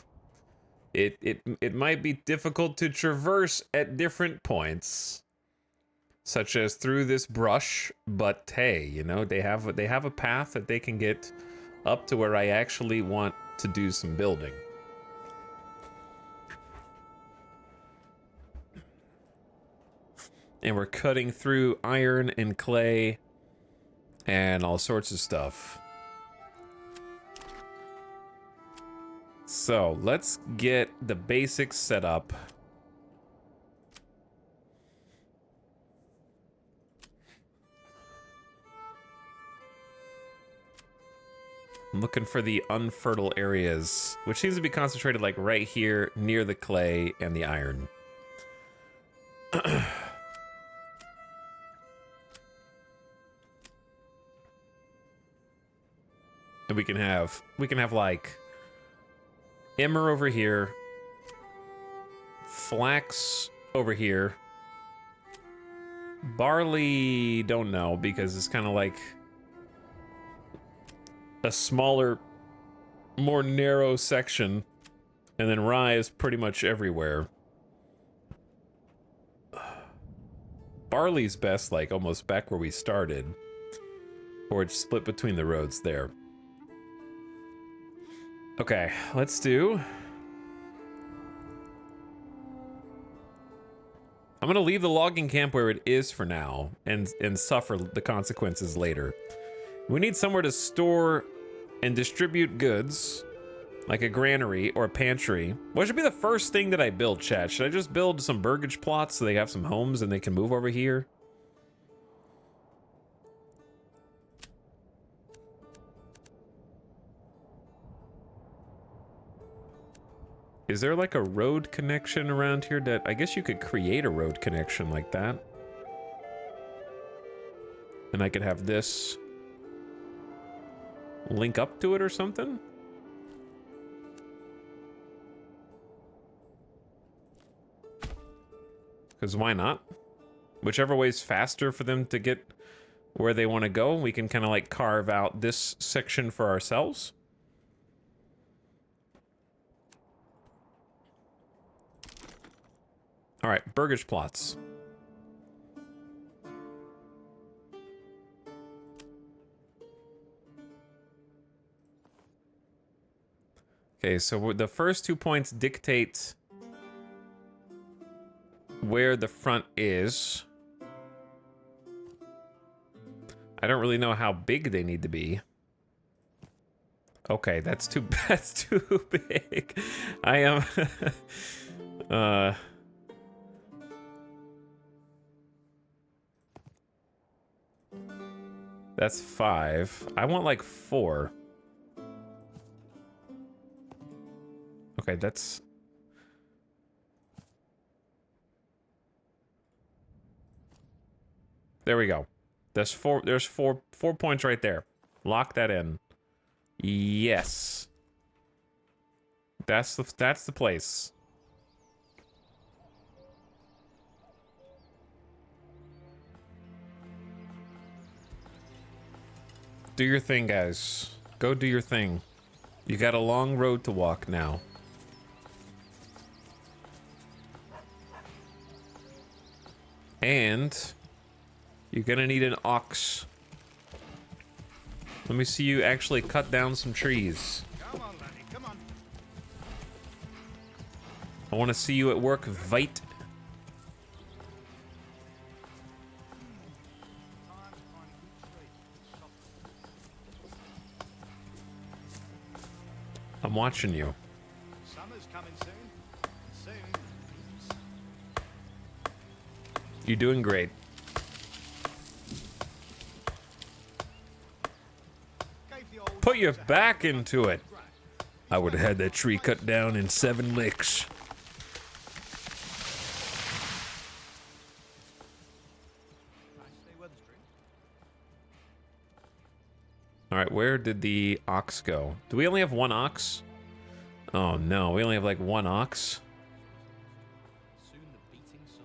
It might be difficult to traverse at different points, such as through this brush, but hey, you know, they have a path that they can get up to where I actually want to do some building. And we're cutting through iron and clay and all sorts of stuff. So let's get the basics set up. I'm looking for the unfertile areas, which seems to be concentrated like right here near the clay and the iron. And we can have like emmer over here, flax over here, barley, don't know, because it's kind of like a smaller, more narrow section, and then rye is pretty much everywhere. Barley's best, like almost back where we started, or it's split between the roads there. Okay, let's do... I'm gonna leave the logging camp where it is for now and suffer the consequences later. We need somewhere to store and distribute goods, like a granary or a pantry. What should be the first thing that I build, chat? Should I just build some burgage plots so they have some homes and they can move over here? Is there like a road connection around here that I guess you could create a road connection like that? And I could have this link up to it or something? Because why not? Whichever way's faster for them to get where they want to go, we can kind of like carve out this section for ourselves. All right, burgage plots. Okay, so the first 2 points dictate where the front is. I don't really know how big they need to be. Okay, that's too big. I am that's 5. I want like 4. Okay, that's... There we go. There's four points right there. Lock that in. Yes. That's the place. Do your thing, guys. Go do your thing. You got a long road to walk now. And you're gonna need an ox. Let me see you actually cut down some trees. Come on, laddie, come on. I want to see you at work, Vite. I'm watching you. Summer's coming soon. Soon. You're doing great. Put your back into it. I would have had that tree cut down in 7 licks. All right, where did the ox go? Do we only have 1 ox? Oh no, we only have like 1 ox. Soon the beating sun.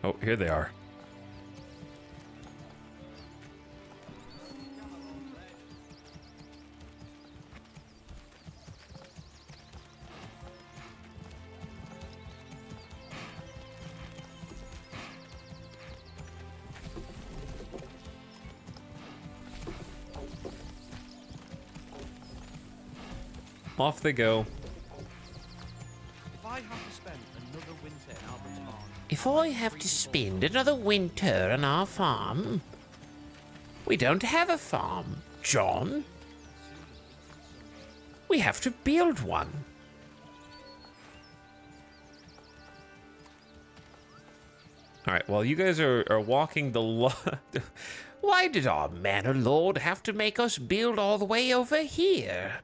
Oh, here they are. Off they go. If I have to spend another winter in Albert's farm, If I have to spend another winter on our farm... We don't have a farm, John. We have to build one. All right, well, you guys are walking the Why did our Manorlord have to make us build all the way over here?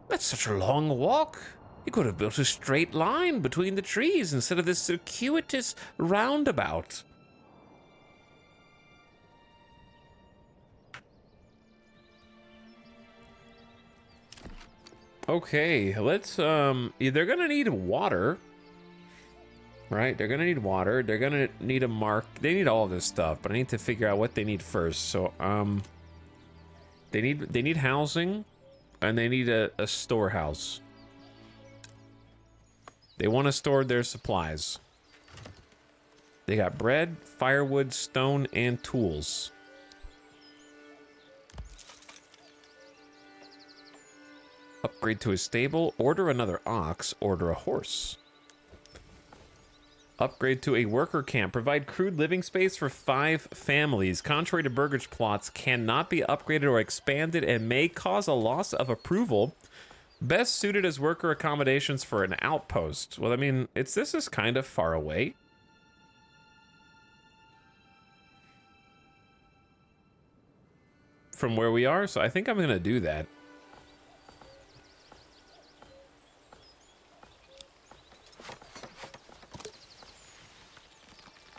That's such a long walk. He could have built a straight line between the trees instead of this circuitous roundabout. Okay, let's they're gonna need water. Right? They're gonna need water. They're gonna need a mark. They need all this stuff, but I need to figure out what they need first. So they need housing, and they need a storehouse. They want to store their supplies. They got bread, firewood, stone, and tools. Upgrade to a stable, order another ox, order a horse. Upgrade to a worker camp, provide crude living space for 5 families. Contrary to burgage plots, cannot be upgraded or expanded and may cause a loss of approval. Best suited as worker accommodations for an outpost. Well, I mean, this is kind of far away. From where we are, so I think I'm gonna do that.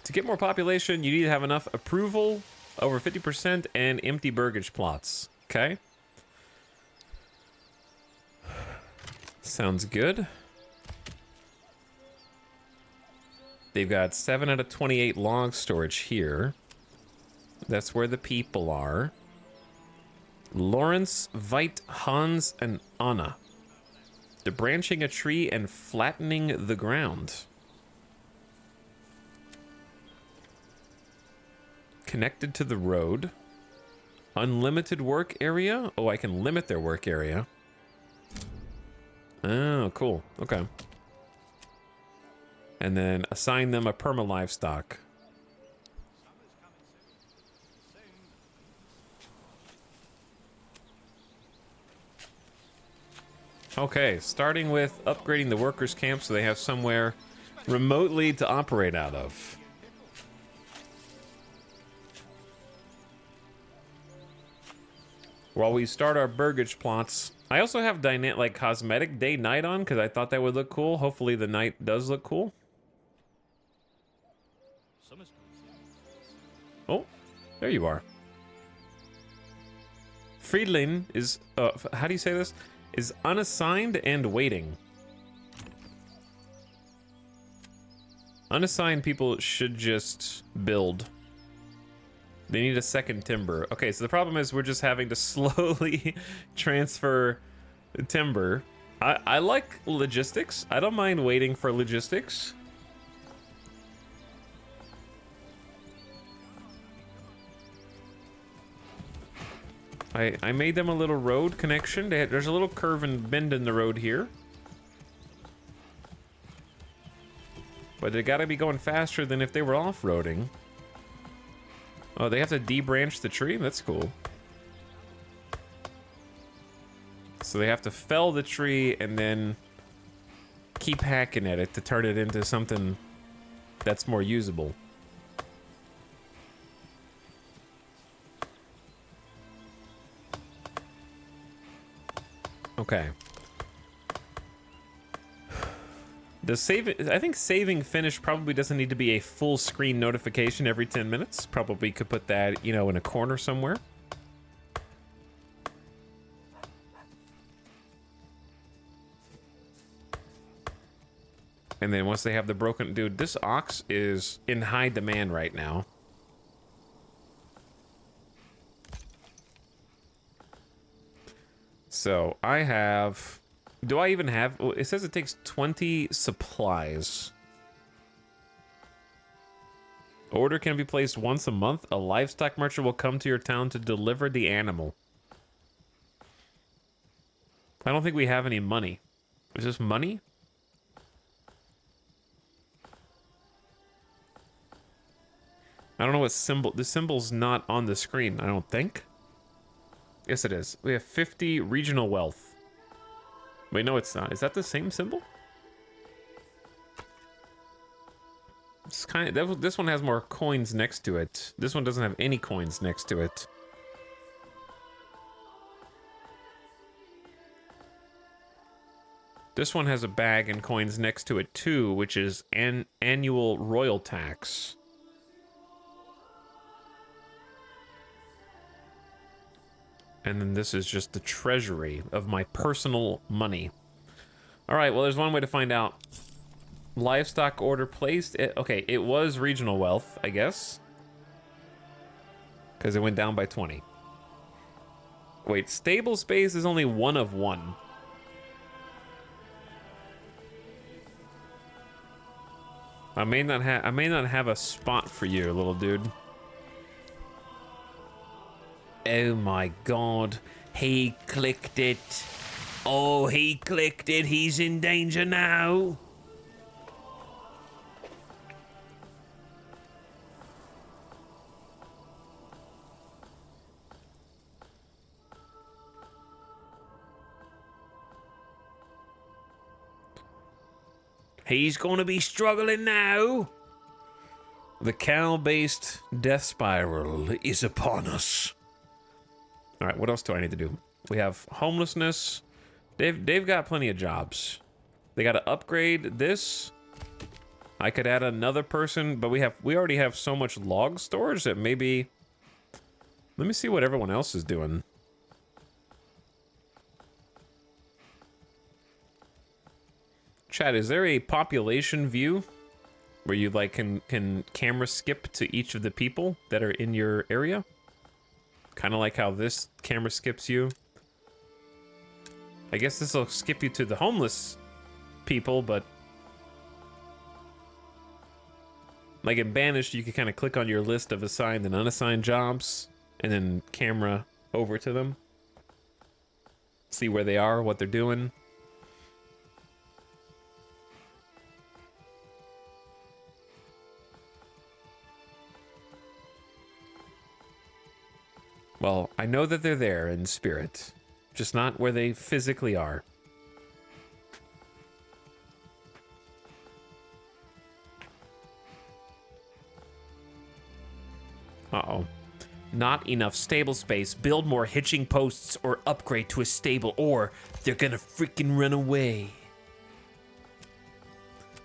To get more population, you need to have enough approval, over 50%, and empty burgage plots. Okay. Sounds good. They've got 7 out of 28 log storage here. That's where the people are. Lawrence, Veit, Hans, and Anna. They're branching a tree and flattening the ground. Connected to the road. Unlimited work area. Oh, I can limit their work area. Oh, cool. Okay. And then assign them a perma livestock. Okay, starting with upgrading the workers' camp so they have somewhere remotely to operate out of. While we start our burgage plots, I also have like cosmetic day-night on because I thought that would look cool. Hopefully the night does look cool. Oh, there you are. Friedlin is, how do you say this? Is unassigned and waiting. Unassigned people should just build. They need a second timber. Okay, so the problem is we're just having to slowly transfer timber. I like logistics. I don't mind waiting for logistics. I made them a little road connection. There's a little curve and bend in the road here. But they gotta be going faster than if they were off-roading. Oh, they have to debranch the tree? That's cool. So they have to fell the tree and then keep hacking at it to turn it into something that's more usable. Okay. I think saving finish probably doesn't need to be a full screen notification every 10 minutes. Probably could put that, you know, in a corner somewhere. And then once they have the broken... Dude, this ox is in high demand right now. So, I have... Do I even have... Well, it says it takes 20 supplies. Order can be placed once a month. A livestock merchant will come to your town to deliver the animal. I don't think we have any money. Is this money? I don't know what symbol... The symbol's not on the screen, I don't think. Yes, it is. We have 50 regional wealth. Wait, no, it's not. Is that the same symbol? It's kind of... This one has more coins next to it. This one doesn't have any coins next to it. This one has a bag and coins next to it too, which is an annual royal tax. And then this is just the treasury of my personal money. All right, well, there's one way to find out. Livestock order placed. Okay, it was regional wealth, I guess. Because it went down by 20. Wait, stable space is only 1 of 1. I may not have a spot for you, little dude. Oh my god, he clicked it. Oh, he clicked it. He's in danger now. He's gonna be struggling now. The cow-based death spiral is upon us. All right, what else do I need to do? We have homelessness. They've got plenty of jobs. They got to upgrade this. I could add another person, but we already have so much log storage that maybe... Let me see what everyone else is doing. Chat, is there a population view where you like can camera skip to each of the people that are in your area? Kind of like how this camera skips you. I guess this will skip you to the homeless people, but like in Banished, you can kind of click on your list of assigned and unassigned jobs and then camera over to them. See where they are, what they're doing. Well, I know that they're there in spirit, just not where they physically are. Uh-oh. Not enough stable space. Build more hitching posts or upgrade to a stable, or they're gonna freaking run away.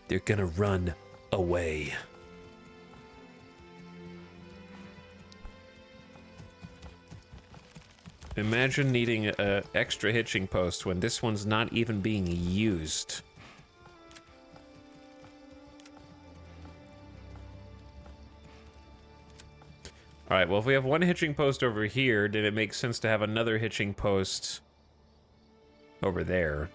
They're gonna run away. Imagine needing an extra hitching post when this one's not even being used. All right, well, if we have one hitching post over here, then it makes sense to have another hitching post over there.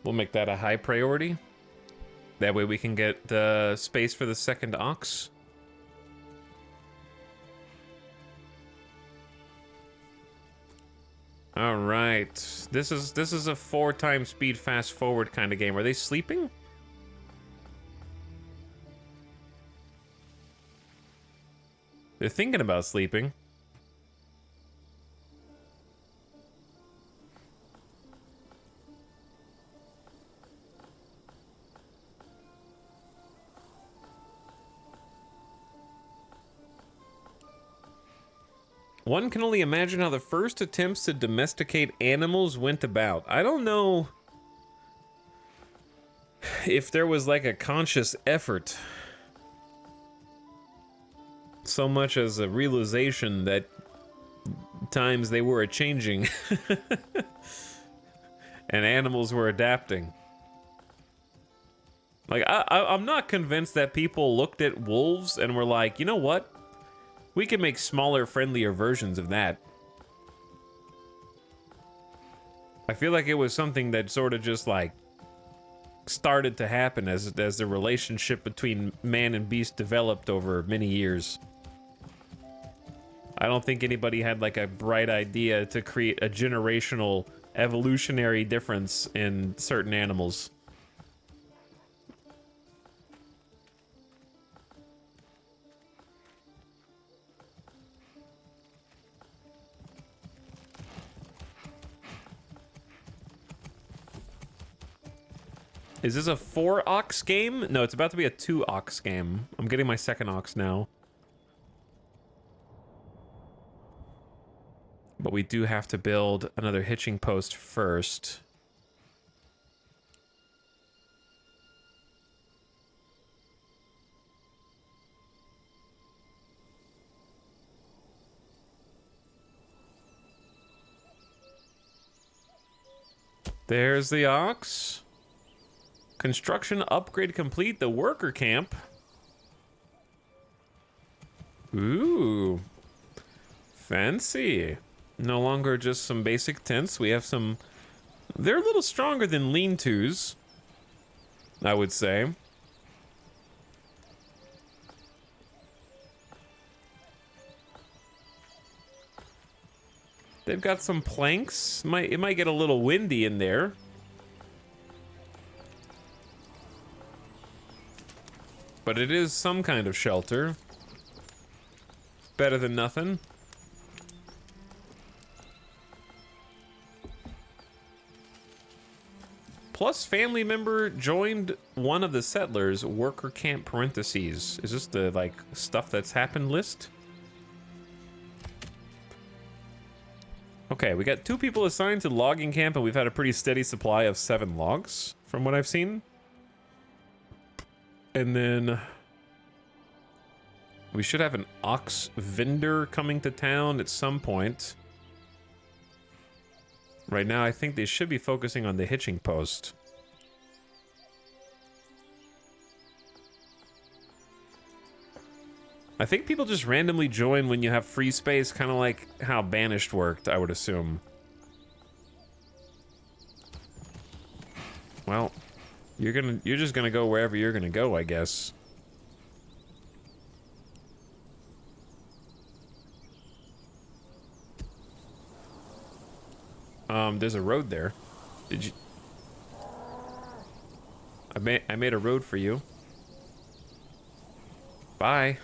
We'll make that a high priority. That way we can get the space for the second ox. All right. This is a 4x speed fast forward kind of game. Are they sleeping? They're thinking about sleeping. One can only imagine how the first attempts to domesticate animals went about. I don't know if there was like a conscious effort, so much as a realization that times they were a-changing and animals were adapting. Like, I'm not convinced that people looked at wolves and were like, you know what? We can make smaller, friendlier versions of that. I feel like it was something that sort of just like started to happen as the relationship between man and beast developed over many years. I don't think anybody had like a bright idea to create a generational evolutionary difference in certain animals. Is this a 4 ox game? No, it's about to be a 2 ox game. I'm getting my second ox now. But we do have to build another hitching post first. There's the ox. Construction upgrade complete. The worker camp. Ooh. Fancy. No longer just some basic tents. We have some... They're a little stronger than lean-tos, I would say. They've got some planks. It might get a little windy in there. But it is some kind of shelter. Better than nothing. Plus family member joined one of the settlers, worker camp parentheses. Is this the, like, stuff that's happened list? Okay, we got 2 people assigned to logging camp, and we've had a pretty steady supply of 7 logs, from what I've seen. And then we should have an ox vendor coming to town at some point. Right now, I think they should be focusing on the hitching post. I think people just randomly join when you have free space, kind of like how Banished worked, I would assume. Well, you're just gonna go wherever you're gonna go, I guess. There's a road there. Did you? I made a road for you. Bye.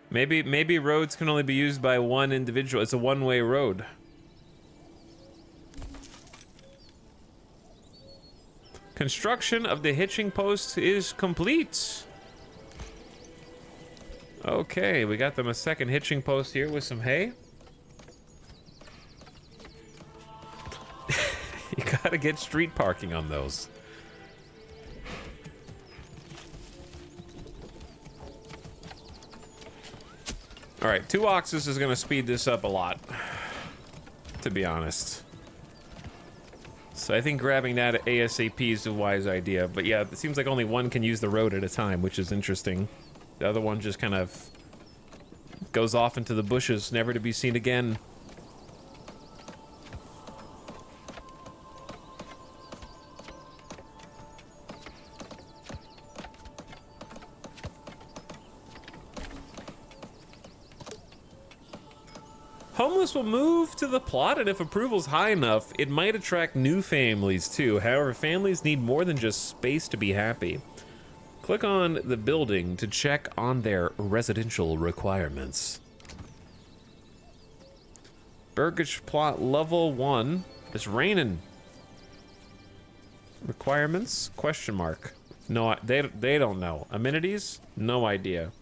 Maybe roads can only be used by one individual. It's a one-way road. Construction of the hitching post is complete. Okay, we got them a second hitching post here with some hay. You gotta get street parking on those. All right, 2 oxes is gonna speed this up a lot, to be honest. So I think grabbing that ASAP is a wise idea. But yeah, it seems like only one can use the road at a time, which is interesting. The other one just kind of goes off into the bushes, never to be seen again. Homeless will move to the plot, and if approval's high enough, it might attract new families too. However, families need more than just space to be happy. Click on the building to check on their residential requirements. Burgage plot level 1. It's raining. Requirements? Question mark. No, they don't know. Amenities? No idea.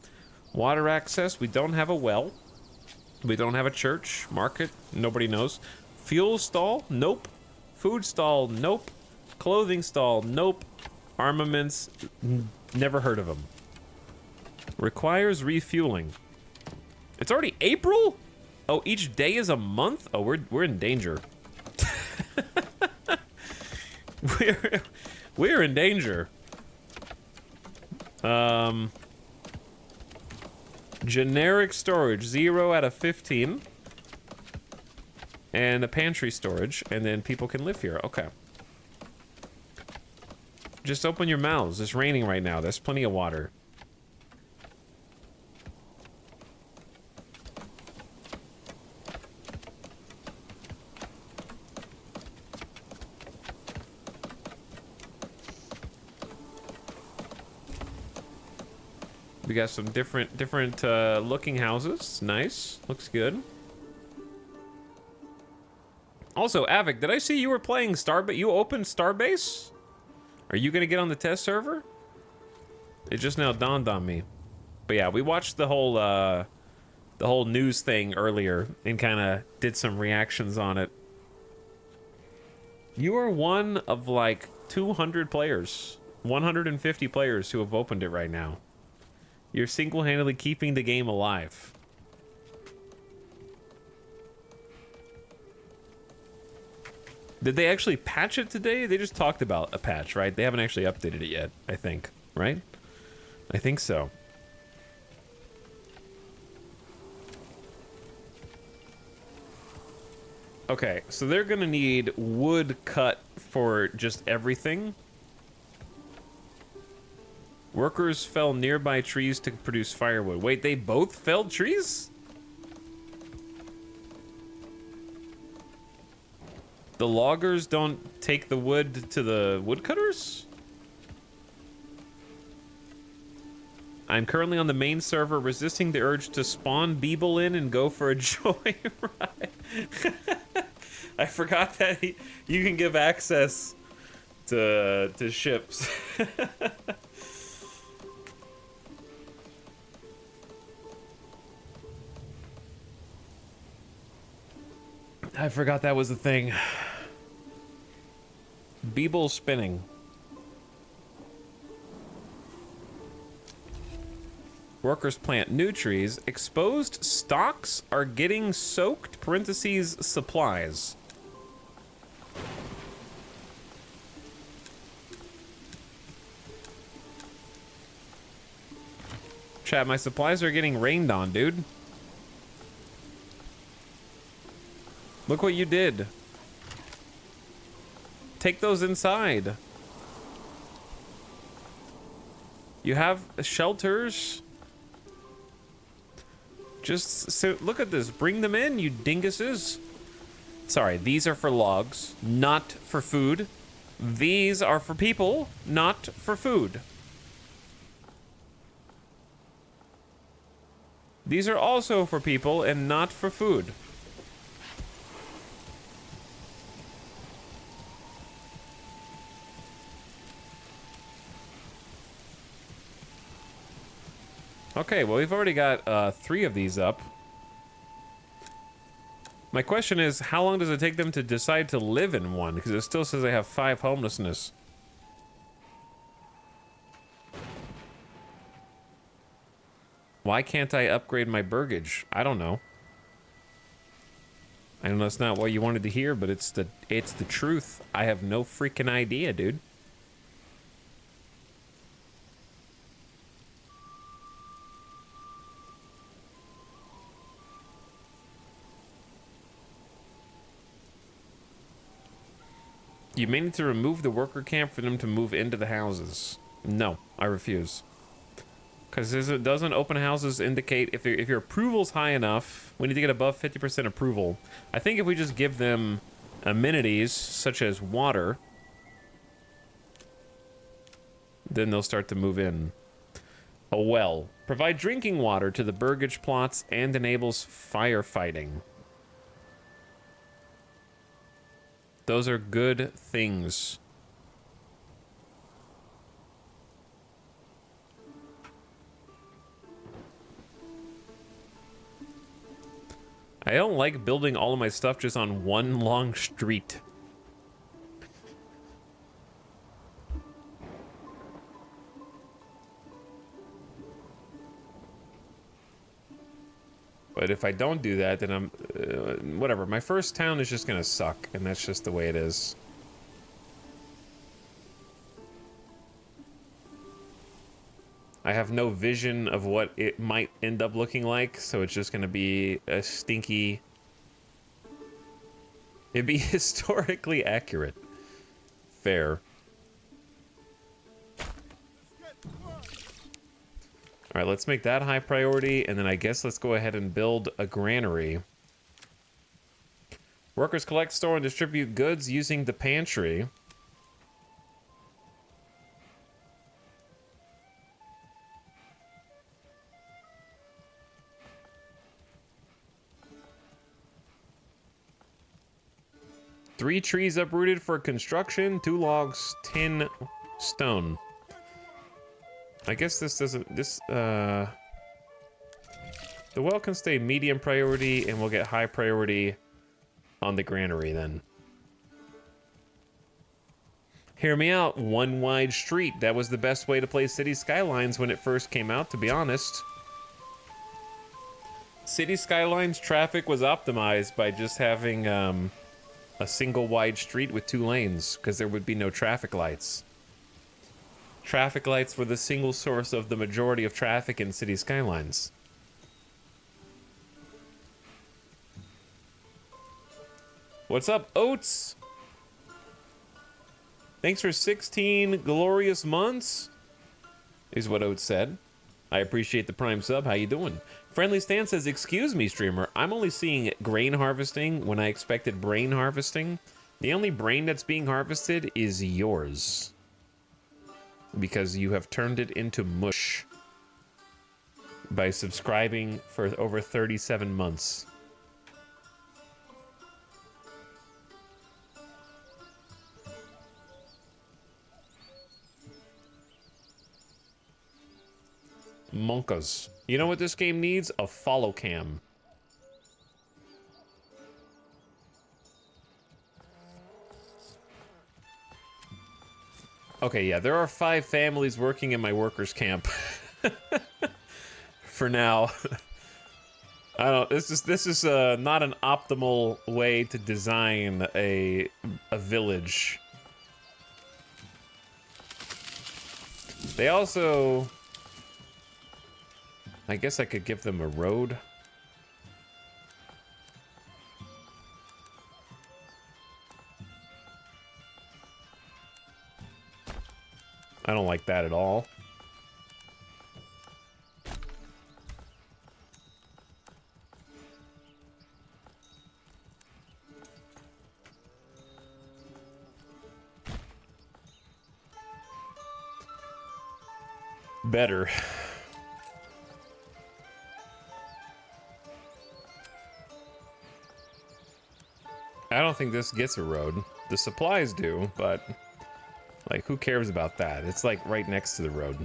Water access? We don't have a well. We don't have a church. Market? Nobody knows. Fuel stall? Nope. Food stall? Nope. Clothing stall? Nope. Armaments? Never heard of them. Requires refueling. It's already April? Oh, each day is a month? Oh, we're in danger. we're in danger. Generic storage, 0 out of 15. And a pantry storage, and then people can live here. Okay. Just open your mouths. It's raining right now. There's plenty of water. We got some different looking houses. Nice. Looks good. Also, Avic, did I see you were playing Starbase? You opened Starbase? Are you gonna get on the test server? It just now dawned on me. But yeah, we watched the whole news thing earlier and kind of did some reactions on it. You are one of like 200 players, 150 players who have opened it right now. You're single-handedly keeping the game alive. Did they actually patch it today? They just talked about a patch, right? They haven't actually updated it yet, I think, right? I think so. Okay, so they're gonna need wood cut for just everything. Workers fell nearby trees to produce firewood. Wait, they both felled trees? The loggers don't take the wood to the woodcutters? I'm currently on the main server, resisting the urge to spawn Beeble in and go for a joyride. I forgot that you can give access to ships. I forgot that was a thing. Beeble spinning. Workers plant new trees. Exposed stalks are getting soaked. Parentheses supplies. Chat, my supplies are getting rained on, dude. Look what you did. Take those inside. You have shelters. Just so look at this. Bring them in, you dinguses. Sorry, these are for logs, not for food. These are for people, not for food. These are also for people and not for food. Okay, well, we've already got 3 of these up. My question is, how long does it take them to decide to live in one? Because it still says they have 5 homelessness. Why can't I upgrade my burgage? I don't know. I know that's not what you wanted to hear, but it's the truth. I have no freaking idea, dude. You may need to remove the worker camp for them to move into the houses. No, I refuse. Because doesn't open houses indicate if your approval's high enough, we need to get above 50% approval. I think if we just give them amenities such as water, then they'll start to move in. A well. Provide drinking water to the burgage plots and enables firefighting. Those are good things. I don't like building all of my stuff just on one long street. But if I don't do that, then I'm... whatever. My first town is just gonna suck, and that's just the way it is. I have no vision of what it might end up looking like, so it's just gonna be a stinky... It'd be historically accurate. Fair. All right, let's make that high priority, and then I guess let's go ahead and build a granary. Workers collect, store, and distribute goods using the pantry. Three trees uprooted for construction, 2 logs, 10 stone. I guess this doesn't, the well can stay medium priority, and we'll get high priority on the granary then. Hear me out, one wide street. That was the best way to play City Skylines when it first came out, to be honest. City Skylines traffic was optimized by just having a single wide street with 2 lanes, because there would be no traffic lights. Traffic lights were the single source of the majority of traffic in City Skylines. What's up, Oats? Thanks for 16 glorious months, is what Oats said. I appreciate the prime sub. How you doing? Friendly Stan says, excuse me, streamer. I'm only seeing grain harvesting when I expected brain harvesting. The only brain that's being harvested is yours. Because you have turned it into mush by subscribing for over 37 months. monkas. You know what this game needs? A follow cam. Okay, yeah, there are 5 families working in my workers' camp. For now. I don't. This is not an optimal way to design a village. They also, I guess I could give them a road. I don't like that at all. Better. I don't think this gets a road. The supplies do, but like, who cares about that? It's like right next to the road.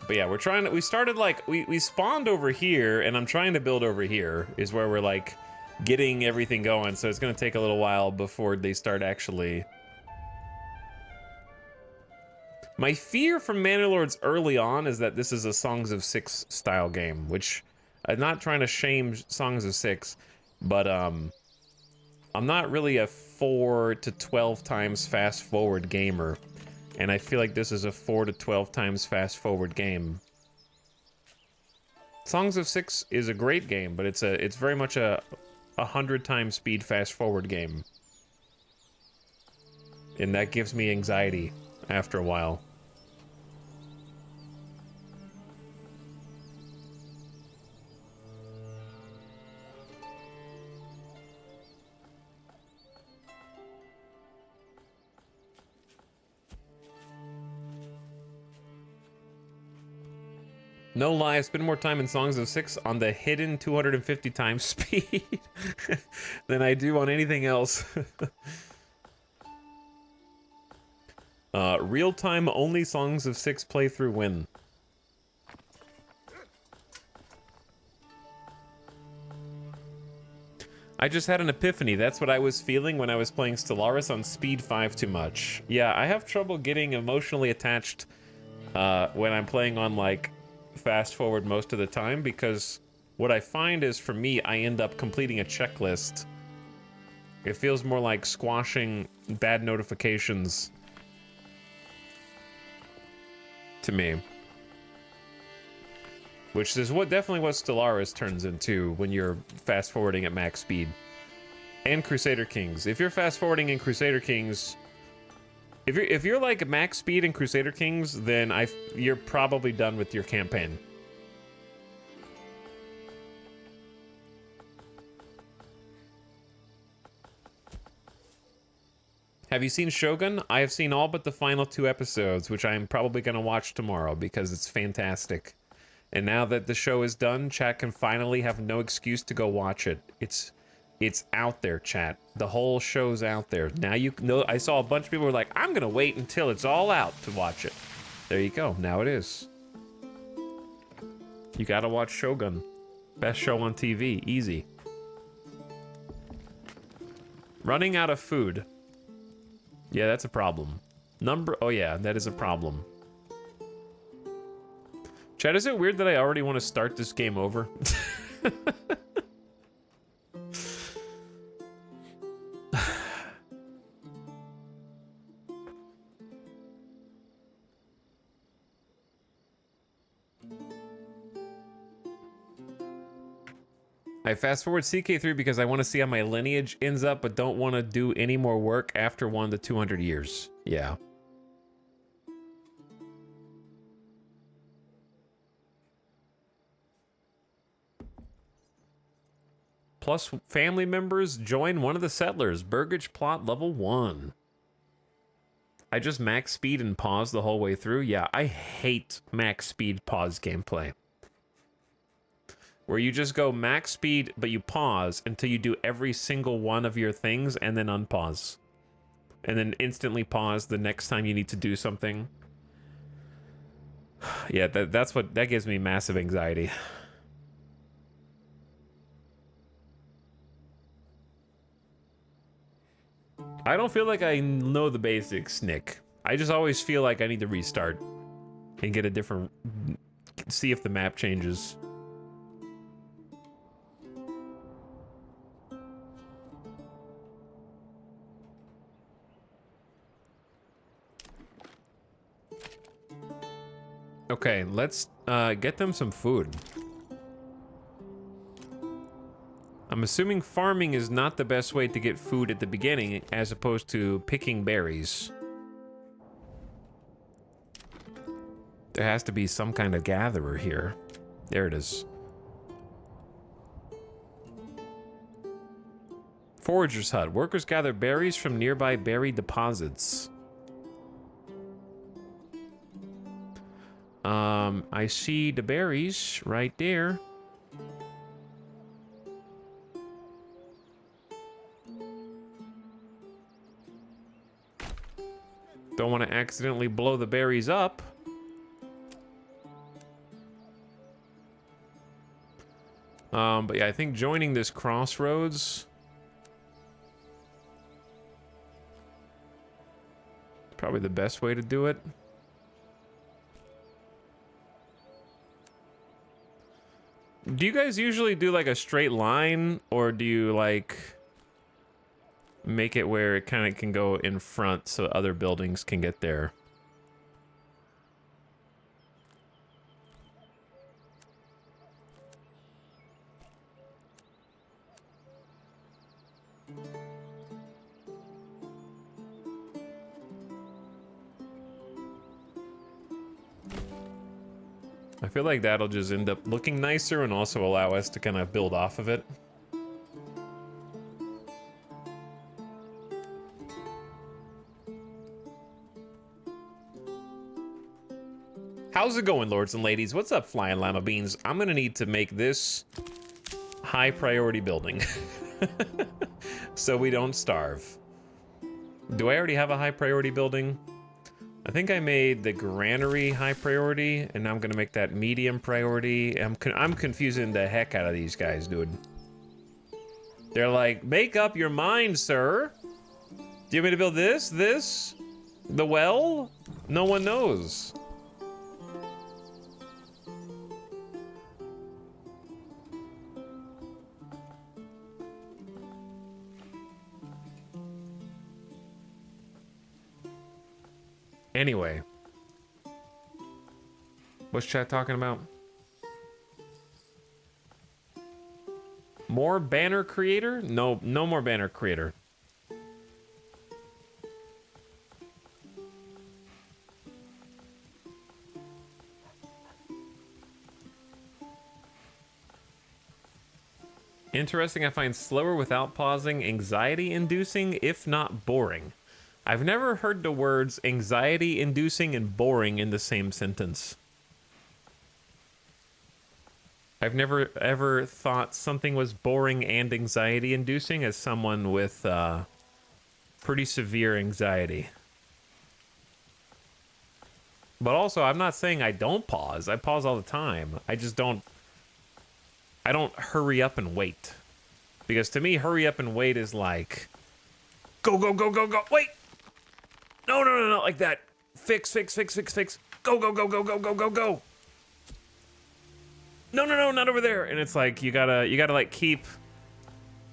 But yeah, we're trying to, we started like, we spawned over here, and I'm trying to build over here, is where we're like getting everything going, so it's gonna take a little while before they start actually. My fear from Manorlords early on is that this is a Songs of Six style game, which I'm not trying to shame Songs of Six, but I'm not really a 4 to 12 times fast forward gamer, and I feel like this is a 4 to 12 times fast forward game. Songs of Six is a great game, but it's very much a 100 times speed fast forward game. And that gives me anxiety after a while. No lie, I spend more time in Songs of Six on the hidden 250 times speed than I do on anything else. Real-time only Songs of Six playthrough win. I just had an epiphany. That's what I was feeling when I was playing Stellaris on Speed 5 too much. Yeah, I have trouble getting emotionally attached when I'm playing on, like, fast forward most of the time, because what I find is, for me, I end up completing a checklist. It feels more like squashing bad notifications to me. Which is definitely what Stellaris turns into when you're fast forwarding at max speed. And Crusader Kings. If you're fast forwarding in Crusader Kings, if you're like max speed in Crusader Kings, then you're probably done with your campaign. Have you seen Shogun? I have seen all but the final 2 episodes, which I'm probably going to watch tomorrow because it's fantastic. And now that the show is done, chat can finally have no excuse to go watch it. It's out there, chat. The whole show's out there. Now you know. I saw a bunch of people were like, I'm going to wait until it's all out to watch it. There you go. Now it is. You got to watch Shogun. Best show on TV. Easy. Running out of food. Yeah, that's a problem. Oh yeah, that is a problem. Chat, is it weird that I already want to start this game over? I fast forward CK3 because I want to see how my lineage ends up, but don't want to do any more work after 1 to 200 years. Yeah. Plus family members join one of the settlers. Burgage plot level 1. I just max speed and pause the whole way through. Yeah, I hate max speed pause gameplay. Where you just go max speed, but you pause until you do every single one of your things and then unpause. and then instantly pause the next time you need to do something. Yeah, that gives me massive anxiety. I don't feel like I know the basics, Nick. I just always feel like I need to restart and get a different, see if the map changes. Okay, let's get them some food. I'm assuming farming is not the best way to get food at the beginning, as opposed to picking berries. There has to be some kind of gatherer here. There it is. Forager's hut. Workers gather berries from nearby berry deposits. I see the berries right there. Don't want to accidentally blow the berries up. But yeah, I think joining this crossroads is probably the best way to do it. Do you guys usually do like a straight line, or do you like make it where it kind of can go in front so other buildings can get there? I feel like that'll just end up looking nicer and also allow us to kind of build off of it. How's it going, lords and ladies? What's up, Flying Llama Beans? I'm gonna need to make this high priority building so we don't starve. Do I already have a high priority building? I think I made the granary high priority, and now I'm gonna make that medium priority. I'm confusing the heck out of these guys, dude. They're like, make up your mind, sir. Do you want me to build this? This? The well? No one knows. Anyway, what's chat talking about? More banner creator? No more banner creator. Interesting, I find slower without pausing anxiety inducing, if not boring. I've never heard the words anxiety-inducing and boring in the same sentence. I've never ever thought something was boring and anxiety-inducing as someone with pretty severe anxiety. But also, I'm not saying I don't pause. I pause all the time. I just don't... I don't hurry up and wait. Because to me, hurry up and wait is like... Go, go, go, go, go, wait! No, like that. Fix. Go, go, go, go, go, go, go, go. No, not over there. And it's like, you gotta like keep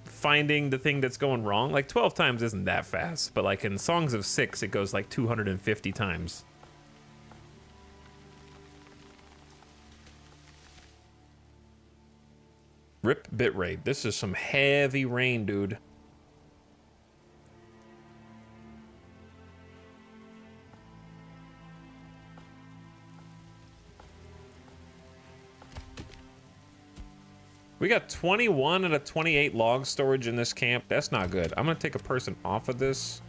finding the thing that's going wrong. Like 12 times isn't that fast, but like in Songs of Six, it goes like 250 times. Rip bitrate. This is some heavy rain, dude. We got 21 out of 28 log storage in this camp. That's not good. I'm gonna take a person off of this,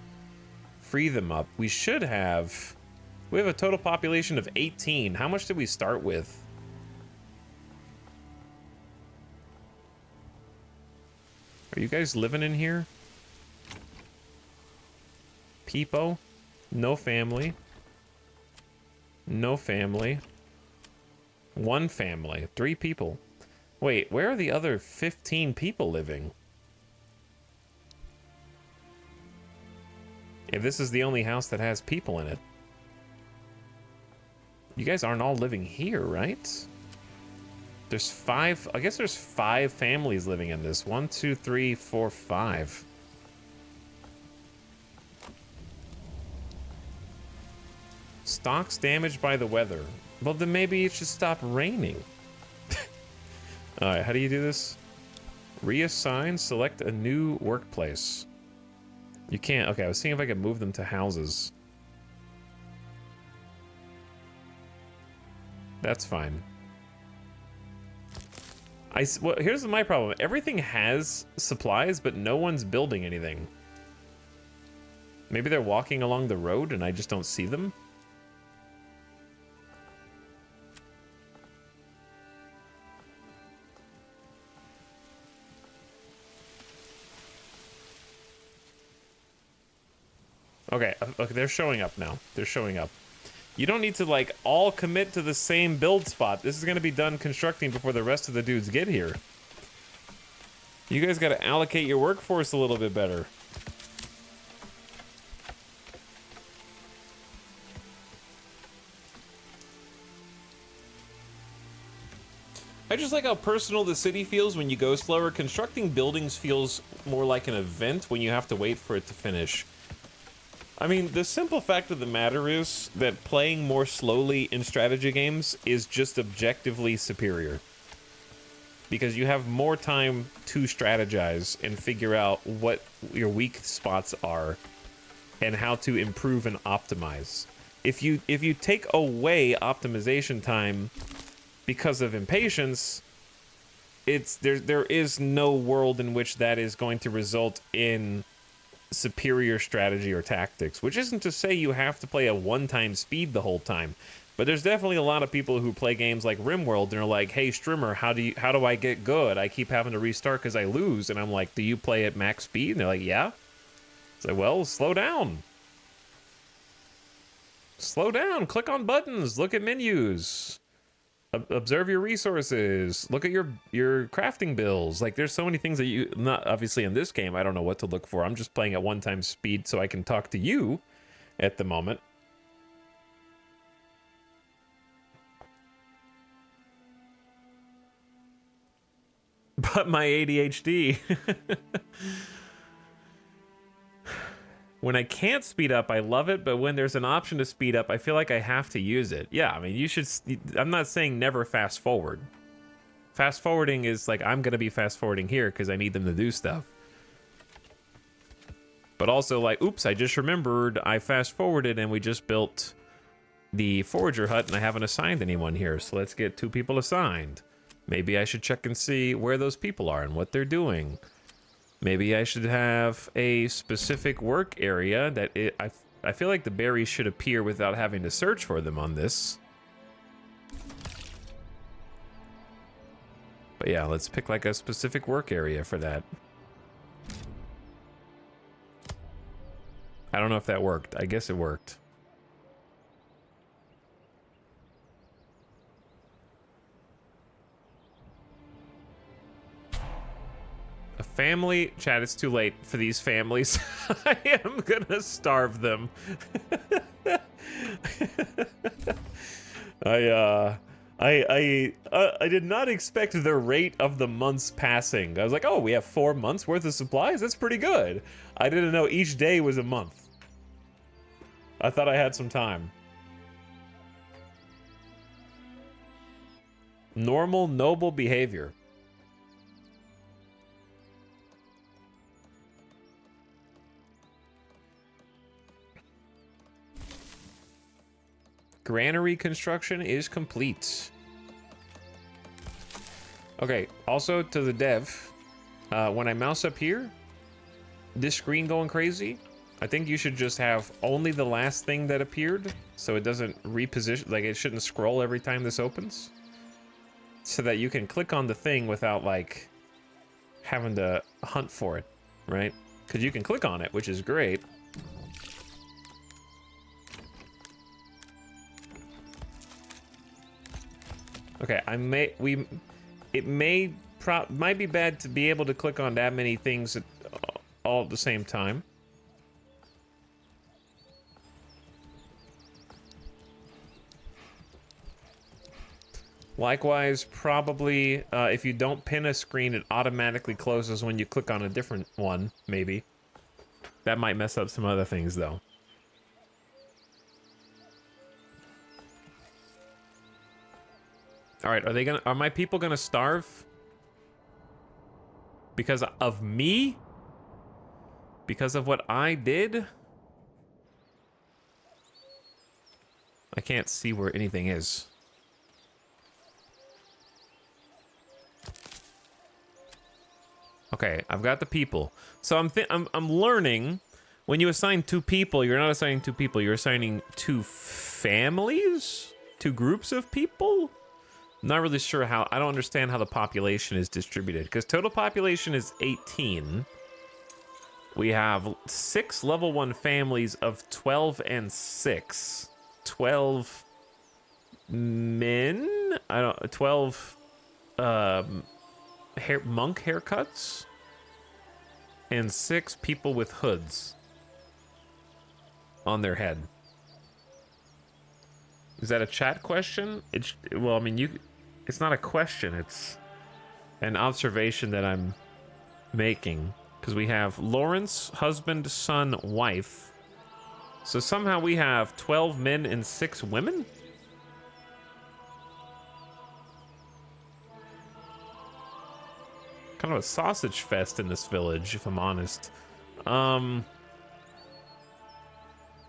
free them up. We have a total population of 18. How much did we start with? Are you guys living in here? Peepo. No family. No family. One family. 3 people. Wait, where are the other 15 people living? If this is the only house that has people in it. You guys aren't all living here, right? There's 5, I guess there's 5 families living in this. 1, 2, 3, 4, 5. Stocks damaged by the weather. Well, then maybe it should stop raining. Alright, how do you do this? Reassign, select a new workplace. You can't, okay, I was seeing if I could move them to houses. That's fine. Well, here's my problem. Everything has supplies, but no one's building anything. Maybe they're walking along the road and I just don't see them? Okay, okay, they're showing up now. They're showing up. You don't need to, like, all commit to the same build spot. This is going to be done constructing before the rest of the dudes get here. You guys got to allocate your workforce a little bit better. I just like how personal the city feels when you go slower. Constructing buildings feels more like an event when you have to wait for it to finish. I mean, the simple fact of the matter is that playing more slowly in strategy games is just objectively superior. Because you have more time to strategize and figure out what your weak spots are and how to improve and optimize. If you take away optimization time because of impatience, there is no world in which that is going to result in superior strategy or tactics, which isn't to say you have to play a one-time speed the whole time, but there's definitely a lot of people who play games like RimWorld and are like, hey Strimmer, how do I get good? I keep having to restart because I lose. And I'm like, do you play at max speed? And they're like, yeah. It's like, well, slow down, click on buttons, look at menus, observe your resources, look at your crafting bills. Like, there's so many things that you, not obviously in this game, I don't know what to look for. I'm just playing at one-time speed so I can talk to you at the moment. But my ADHD. When I can't speed up, I love it, but when there's an option to speed up, I feel like I have to use it. Yeah, I mean, you should... I'm not saying never fast forward. Fast forwarding is like, I'm going to be fast forwarding here because I need them to do stuff. But also like, oops, I just remembered I fast forwarded and we just built the forager hut and I haven't assigned anyone here. So let's get 2 people assigned. Maybe I should check and see where those people are and what they're doing. Maybe I should have a specific work area that I feel like the berries should appear without having to search for them on this. But yeah, let's pick like a specific work area for that. I don't know if that worked. I guess it worked. A family, chat, it's too late for these families. I am gonna starve them. I did not expect the rate of the months passing. I was like, oh, we have 4 months worth of supplies? That's pretty good. I didn't know each day was a month. I thought I had some time. Normal, noble behavior. Granary construction is complete. Okay, also to the dev, when I mouse up here, this screen going crazy, I think you should just have only the last thing that appeared, so it doesn't reposition, like it shouldn't scroll every time this opens, so that you can click on the thing without like having to hunt for it, right? Because you can click on it, which is great. Okay, it might be bad to be able to click on that many things all at the same time. Likewise, probably if you don't pin a screen, it automatically closes when you click on a different one, maybe. That might mess up some other things, though. All right, are my people gonna starve? Because of me? Because of what I did? I can't see where anything is. Okay, I've got the people. So I'm learning when you assign 2 people, you're not assigning 2 people, you're assigning 2 families? 2 groups of people? Not really sure how. I don't understand how the population is distributed, because total population is 18. We have 6 level 1 families of 12 and 6. 12 men? 12 monk haircuts? And 6 people with hoods on their head. Is that a chat question? Well, I mean, it's not a question, it's an observation that I'm making. Because we have Lawrence, husband, son, wife. So somehow we have 12 men and 6 women? Kind of a sausage fest in this village, if I'm honest. And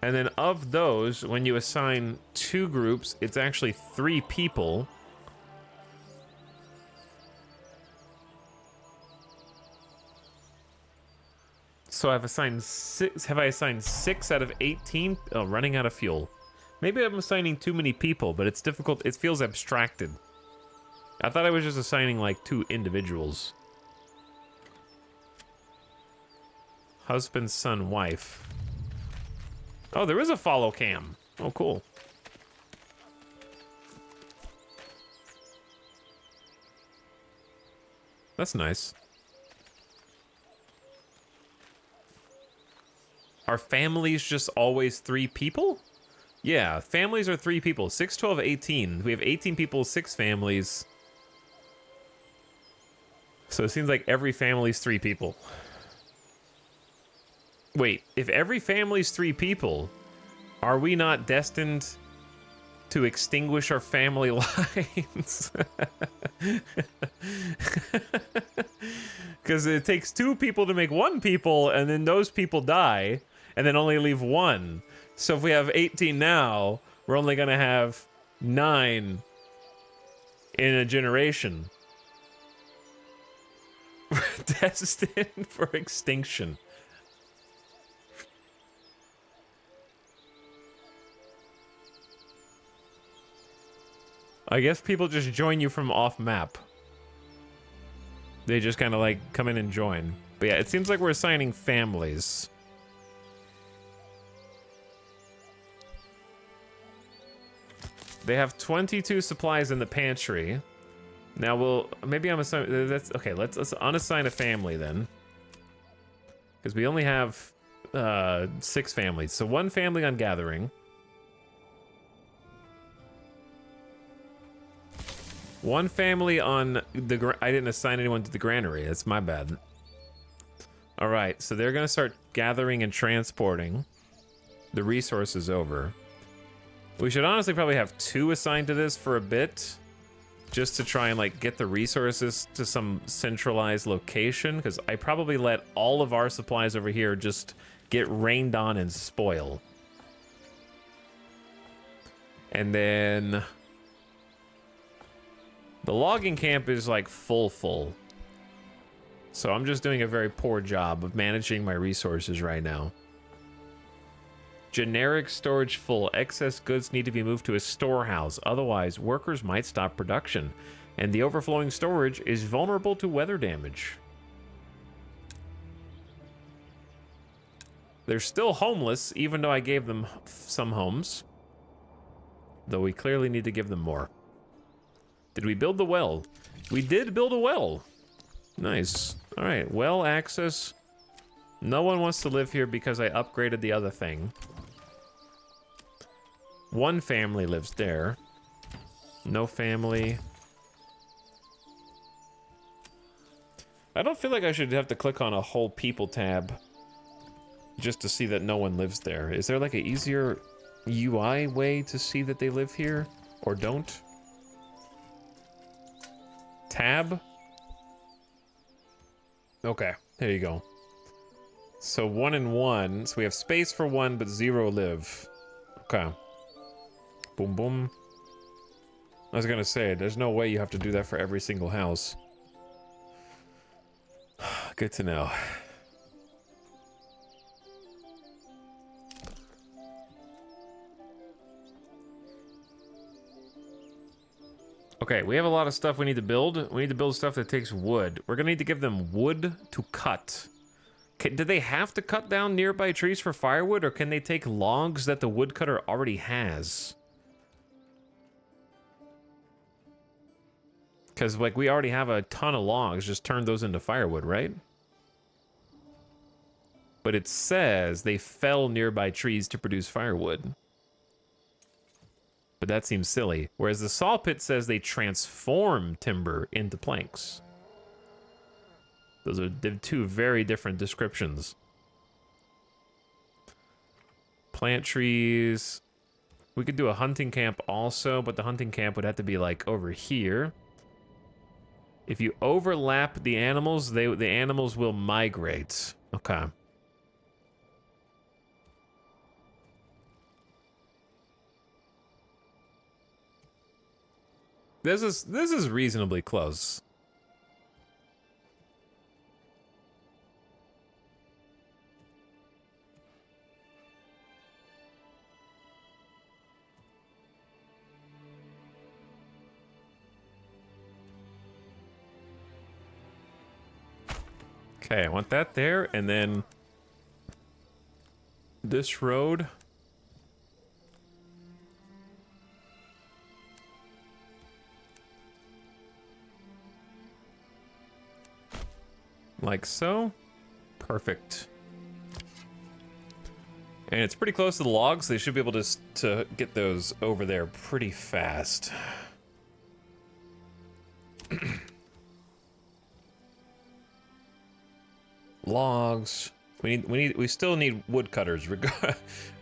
then of those, when you assign 2 groups, it's actually 3 people. So I've assigned 6. Have I assigned 6 out of 18? Oh, running out of fuel. Maybe I'm assigning too many people, but it's difficult. It feels abstracted. I thought I was just assigning like 2 individuals. Husband, son, wife. Oh, there is a follow cam. Oh, cool. That's nice. Are families just always 3 people? Yeah, families are 3 people. 6, 12, 18. We have 18 people, 6 families. So it seems like every family's 3 people. Wait, if every family's 3 people, are we not destined to extinguish our family lines? Because it takes 2 people to make 1 people, and then those people die, and then only leave 1. So if we have 18 now, we're only going to have 9 in a generation. We're destined for extinction. I guess people just join you from off map. They just kind of like come in and join. But yeah, it seems like we're assigning families. They have 22 supplies in the pantry. Now maybe I'm assigning, that's okay, let's unassign a family then. Because we only have 6 families. So 1 family on gathering. 1 family on the... I didn't assign anyone to the granary. That's my bad. All right, so they're going to start gathering and transporting the resources over. We should honestly probably have 2 assigned to this for a bit. Just to try and, like, get the resources to some centralized location. Because I probably let all of our supplies over here just get rained on and spoil. And then... the logging camp is like full. So I'm just doing a very poor job of managing my resources right now. Generic storage full. Excess goods need to be moved to a storehouse. Otherwise, workers might stop production. And the overflowing storage is vulnerable to weather damage. They're still homeless, even though I gave them some homes. Though we clearly need to give them more. Did we build the well? We did build a well. Nice. All right, well access. No one wants to live here because I upgraded the other thing. One family lives there. No family. I don't feel like I should have to click on a whole people tab just to see that no one lives there. Is there like an easier UI way to see that they live here or don't? Tab? Okay, there you go. So 1 and 1. So we have space for 1, but 0 live. Okay. Boom, boom. I was gonna say, there's no way you have to do that for every single house. Good to know. Okay, we have a lot of stuff we need to build. We need to build stuff that takes wood. We're gonna need to give them wood to cut. Do they have to cut down nearby trees for firewood, or can they take logs that the woodcutter already has? Because, like, we already have a ton of logs. Just turn those into firewood, right? But it says they fell nearby trees to produce firewood. But that seems silly. Whereas the saw pit says they transform timber into planks. Those are two very different descriptions. Plant trees. We could do a hunting camp also, but the hunting camp would have to be like over here. If you overlap the animals, the animals will migrate. Okay. This is reasonably close. Okay, I want that there, and then this road. Like so. Perfect. And it's pretty close to the logs. They should be able to get those over there pretty fast. Logs. We still need woodcutters.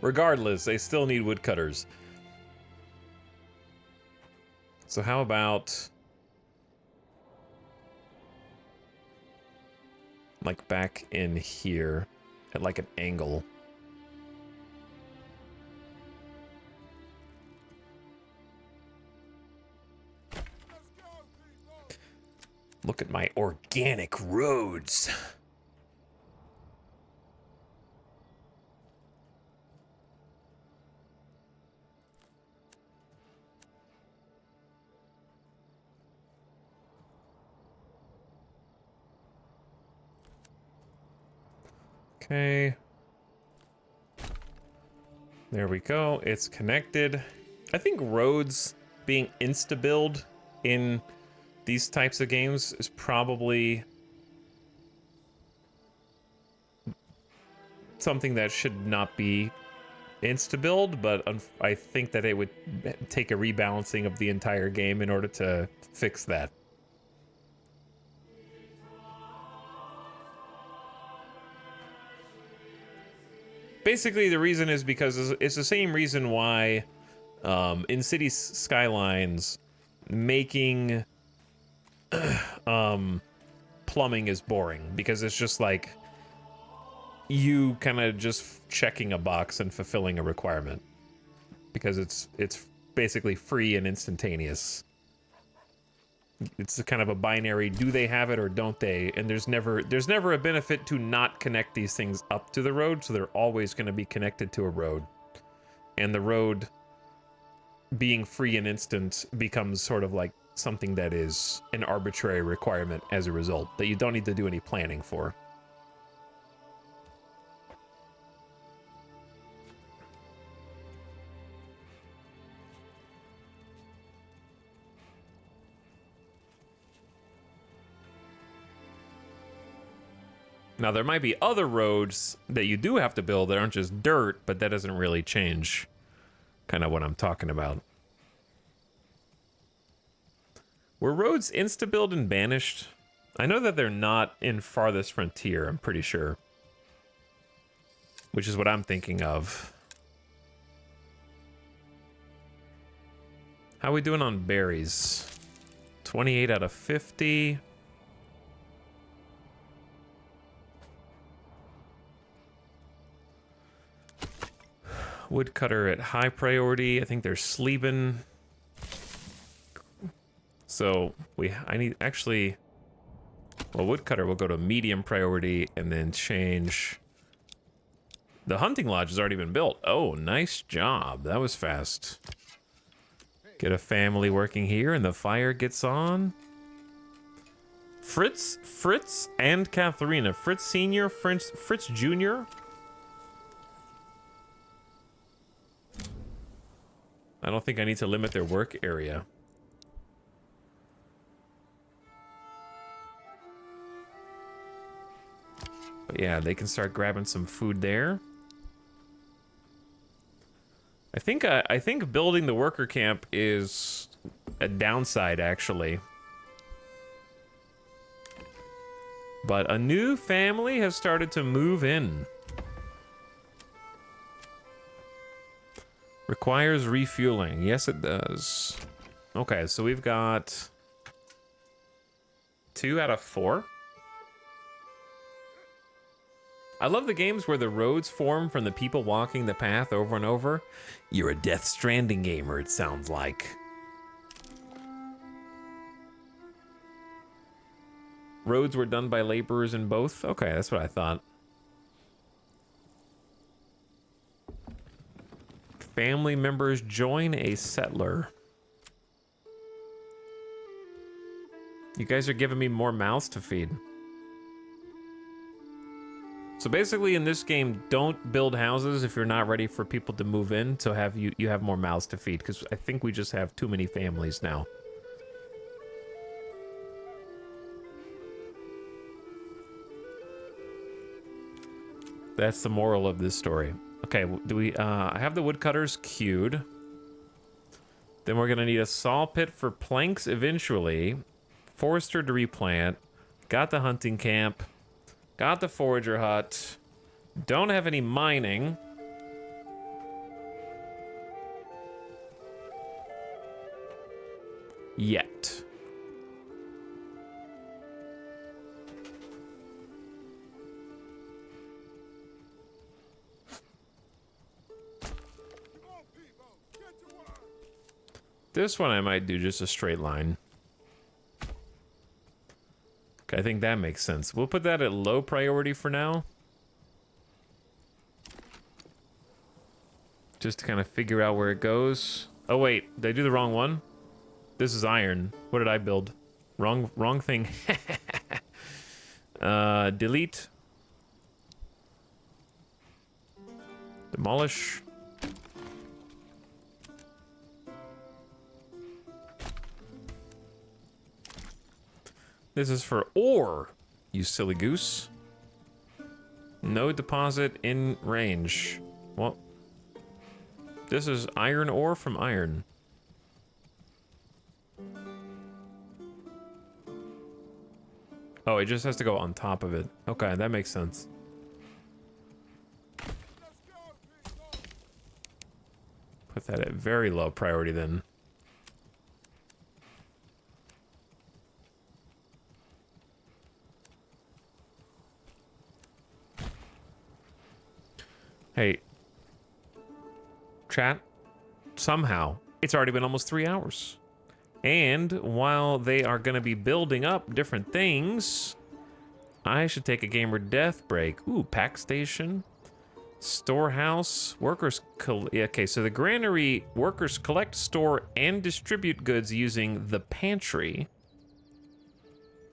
Regardless, they still need woodcutters. So how about like back in here at like an angle? Look at my organic roads. Okay. There we go. It's connected. I think roads being insta-build in these types of games is probably something that should not be insta-build, but I think that it would take a rebalancing of the entire game in order to fix that. Basically, the reason is because it's the same reason why in City Skylines making plumbing is boring, because it's just like you kind of just checking a box and fulfilling a requirement, because it's basically free and instantaneous. It's a kind of a binary, do they have it or don't they? And there's never a benefit to not connect these things up to the road, so they're always going to be connected to a road. And the road being free and instant becomes sort of like something that is an arbitrary requirement as a result, that you don't need to do any planning for. Now, there might be other roads that you do have to build that aren't just dirt, but that doesn't really change kind of what I'm talking about. Were roads insta-build and banished? I know that they're not in Farthest Frontier, I'm pretty sure. Which is what I'm thinking of. How are we doing on berries? 28 out of 50. Woodcutter at high priority. I think they're sleeping. So I need actually, well, woodcutter will go to medium priority and then change. The hunting lodge has already been built. Oh, nice job. That was fast. Get a family working here and the fire gets on. Fritz and Katharina. Fritz Senior, Fritz Junior. I don't think I need to limit their work area. But yeah, they can start grabbing some food there. I think building the worker camp is a downside, actually. But a new family has started to move in. Requires refueling. Yes, it does. Okay, so we've got 2 out of 4. I love the games where the roads form from the people walking the path over and over. You're a Death Stranding gamer, it sounds like. Roads were done by laborers in both? Okay, that's what I thought. Family members join a settler. You guys are giving me more mouths to feed. So basically in this game, don't build houses if you're not ready for people to move in, so you have more mouths to feed, because I think we just have too many families now. That's the moral of this story. Okay, do we, I have the woodcutters queued. Then we're gonna need a saw pit for planks eventually. Forester to replant. Got the hunting camp. Got the forager hut. Don't have any mining. Yet. This one I might do just a straight line. Okay, I think that makes sense. We'll put that at low priority for now. Just to kind of figure out where it goes. Oh wait, did I do the wrong one? This is iron. What did I build? Wrong thing. Delete. Demolish. This is for ore, you silly goose. No deposit in range. Well, this is iron ore from iron. Oh, it just has to go on top of it. Okay, that makes sense. Put that at very low priority then. Hey, chat, somehow, it's already been almost 3 hours. And while they are going to be building up different things, I should take a gamer death break. Ooh, pack station, storehouse, workers... Okay, so the granary workers collect, store, and distribute goods using the pantry.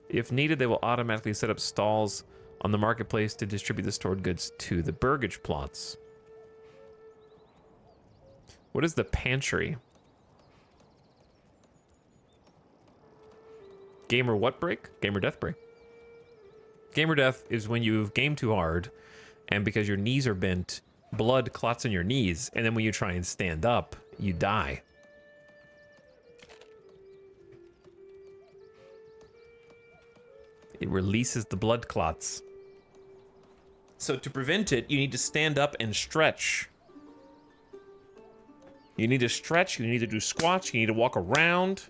If needed, they will automatically set up stalls on the marketplace to distribute the stored goods to the burgage plots. What is the pantry? Gamer what break? Gamer death break. Gamer death is when you game too hard, and because your knees are bent, blood clots in your knees, and then when you try and stand up, you die. It releases the blood clots. So to prevent it, you need to stand up and stretch. You need to stretch, you need to do squats, you need to walk around.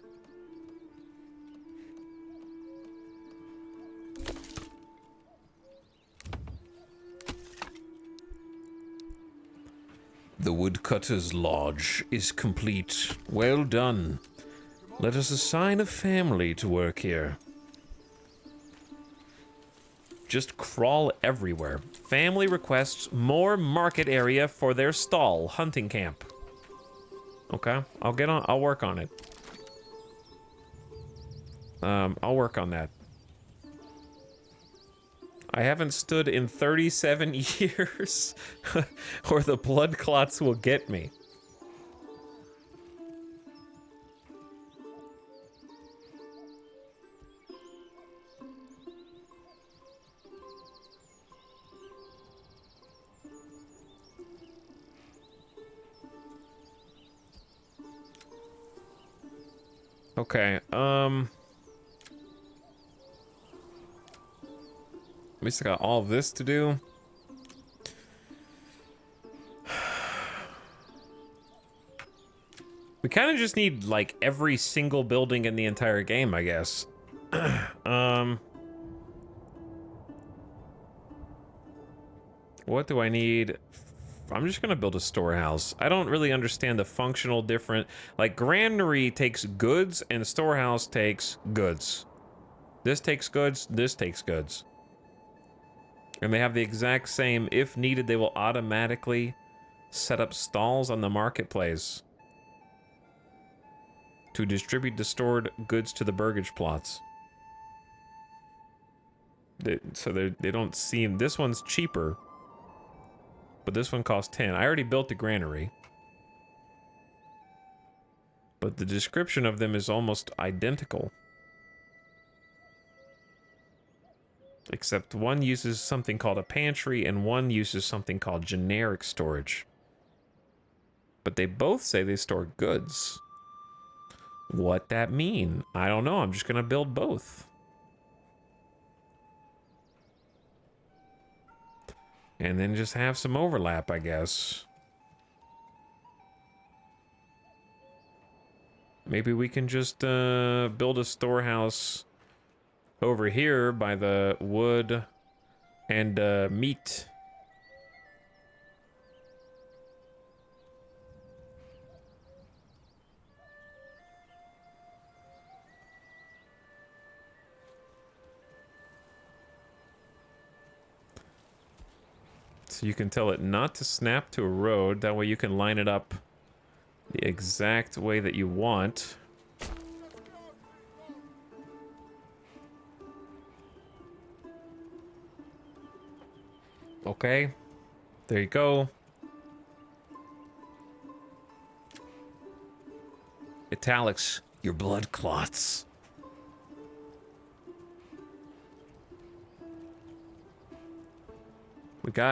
The woodcutter's lodge is complete. Well done. Let us assign a family to work here. Just crawl everywhere. Family requests more market area for their stall hunting camp. Okay, I'll work on it. I'll work on that. I haven't stood in 37 years, or the blood clots will get me. Okay, we still got all this to do. We kind of just need, like, every single building in the entire game, I guess. What do I need? I'm just gonna build a storehouse. I don't really understand the functional different. Like, granary takes goods and storehouse takes goods. This takes goods, this takes goods. And they have the exact same, if needed, they will automatically set up stalls on the marketplace to distribute the stored goods to the burgage plots. They don't seem, this one's cheaper, but this one costs 10. I already built the granary, but the description of them is almost identical. Except one uses something called a pantry and one uses something called generic storage. But they both say they store goods. What that mean? I don't know. I'm just gonna build both. And then just have some overlap, I guess. Maybe we can just build a storehouse over here by the wood and meat. So you can tell it not to snap to a road. That way you can line it up the exact way that you want. Okay, there you go. Italics, your blood clots.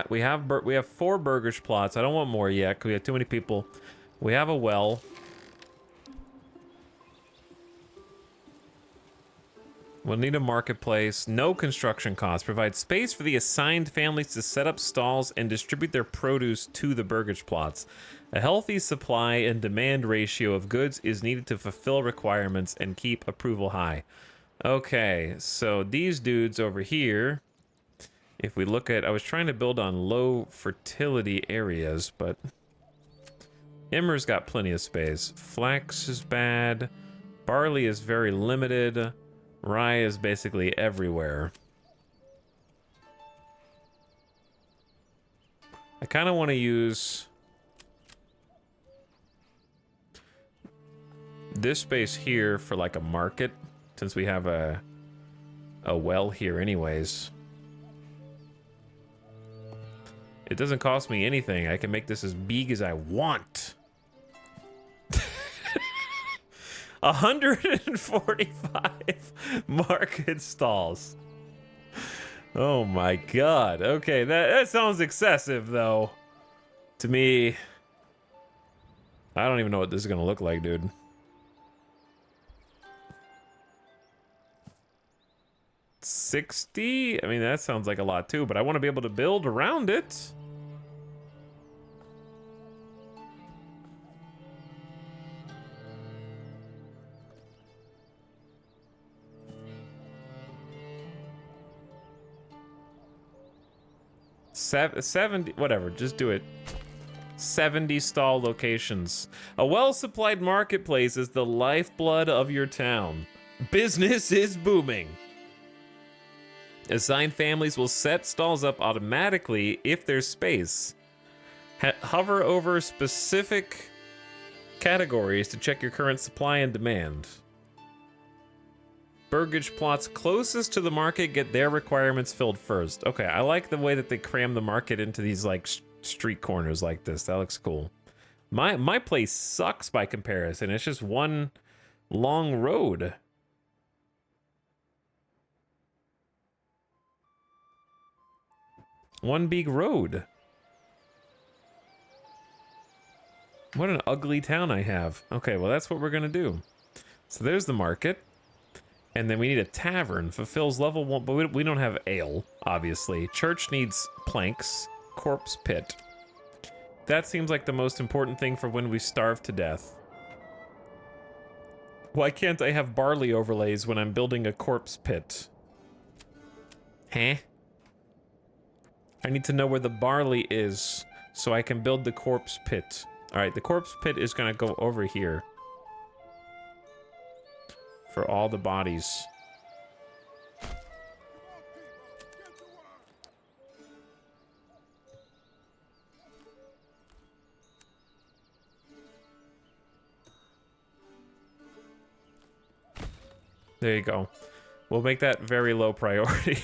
We have 4 burgers plots. I don't want more yet because we have too many people. We have a well. We'll need a marketplace. No construction costs. Provide space for the assigned families to set up stalls and distribute their produce to the burgage plots. A healthy supply and demand ratio of goods is needed to fulfill requirements and keep approval high. Okay, so these dudes over here, if we look at, I was trying to build on low fertility areas, but Immer's got plenty of space. Flax is bad. Barley is very limited. Rye is basically everywhere. I kind of want to use this space here for like a market, since we have a well here anyways. It doesn't cost me anything. I can make this as big as I want. 145 market stalls. Oh my god. Okay, that sounds excessive though. To me. I don't even know what this is gonna look like, dude. $60? I mean, that sounds like a lot too, but I want to be able to build around it. Seven, 70, whatever, just do it. 70 stall locations. A well-supplied marketplace is the lifeblood of your town. Business is booming. Assigned families will set stalls up automatically if there's space. Hover over specific categories to check your current supply and demand. Burgage plots closest to the market get their requirements filled first. Okay, I like the way that they cram the market into these like street corners like this. That looks cool. My place sucks by comparison. It's just one long road. One big road. What an ugly town I have. Okay, well that's what we're gonna do. So there's the market. And then we need a tavern. Fulfills level 1, but we don't have ale, obviously. Church needs planks. Corpse pit. That seems like the most important thing for when we starve to death. Why can't I have barley overlays when I'm building a corpse pit? Huh? I need to know where the barley is so I can build the corpse pit. Alright, the corpse pit is gonna go over here. For all the bodies. There you go. We'll make that very low priority.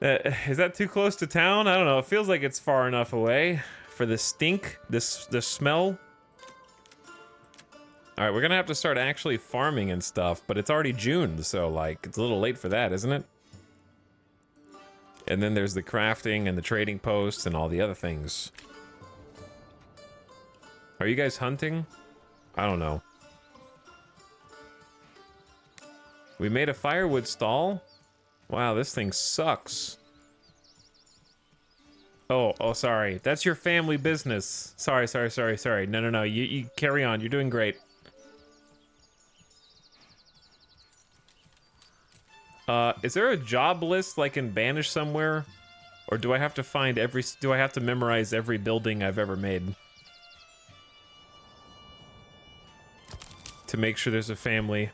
Is that too close to town? I don't know. It feels like it's far enough away for the stink, the smell. All right, we're gonna have to start actually farming and stuff, but it's already June, so like it's a little late for that, isn't it? And then there's the crafting and the trading posts and all the other things. Are you guys hunting? I don't know. We made a firewood stall? Wow, this thing sucks. Oh, sorry. That's your family business. Sorry. No. You carry on. You're doing great. Is there a job list like in Banish somewhere? Or do I have to find do I have to memorize every building I've ever made? To make sure there's a family.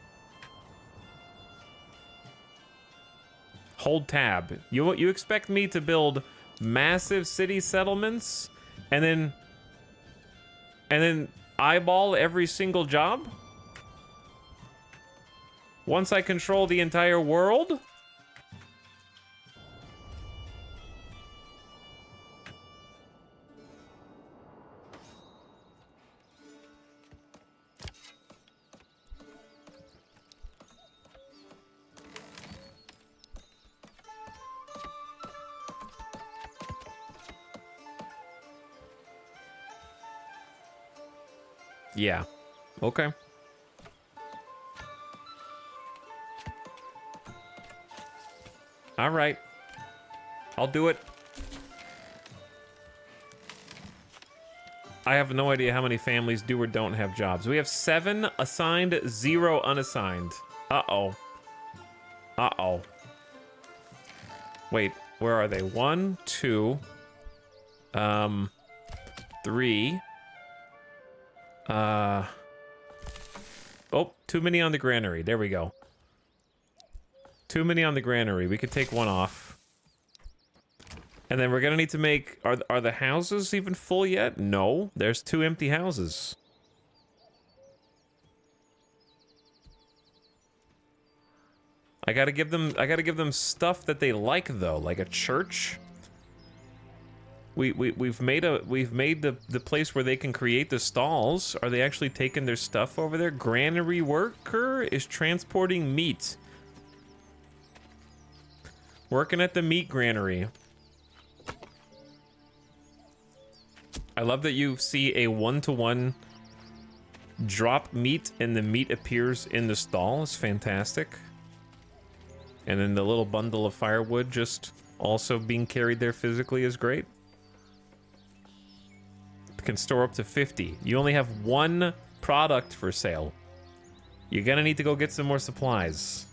Hold tab. You expect me to build massive city settlements and then eyeball every single job? Once I control the entire world? Yeah. Okay. All right. I'll do it. I have no idea how many families do or don't have jobs. We have 7 assigned, 0 unassigned. Uh-oh. Uh-oh. Wait, where are they? 1, 2, 3. Oh, too many on the granary. There we go. Too many on the granary. We could take one off. And then we're gonna need to make... Are the houses even full yet? No. There's 2 empty houses. I gotta give them stuff that they like though, like a church. We've made the place where they can create the stalls. Are they actually taking their stuff over there? Granary worker is transporting meat. Working at the meat granary. I love that you see a 1-to-1 drop meat and the meat appears in the stall. It's fantastic. And then the little bundle of firewood just also being carried there physically is great. Can store up to 50. You only have one product for sale. You're gonna need to go get some more supplies.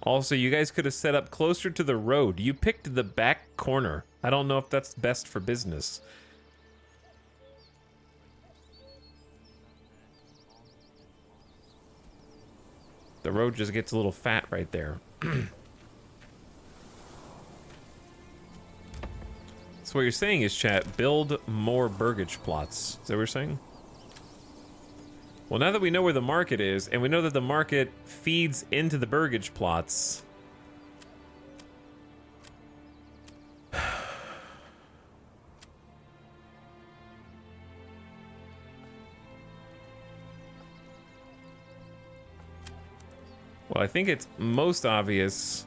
Also, you guys could have set up closer to the road. You picked the back corner. I don't know if that's best for business. The road just gets a little fat right there. So what you're saying is, chat, build more burgage plots. Is that what you're saying? Well, now that we know where the market is, and we know that the market feeds into the burgage plots... Well, I think it's most obvious...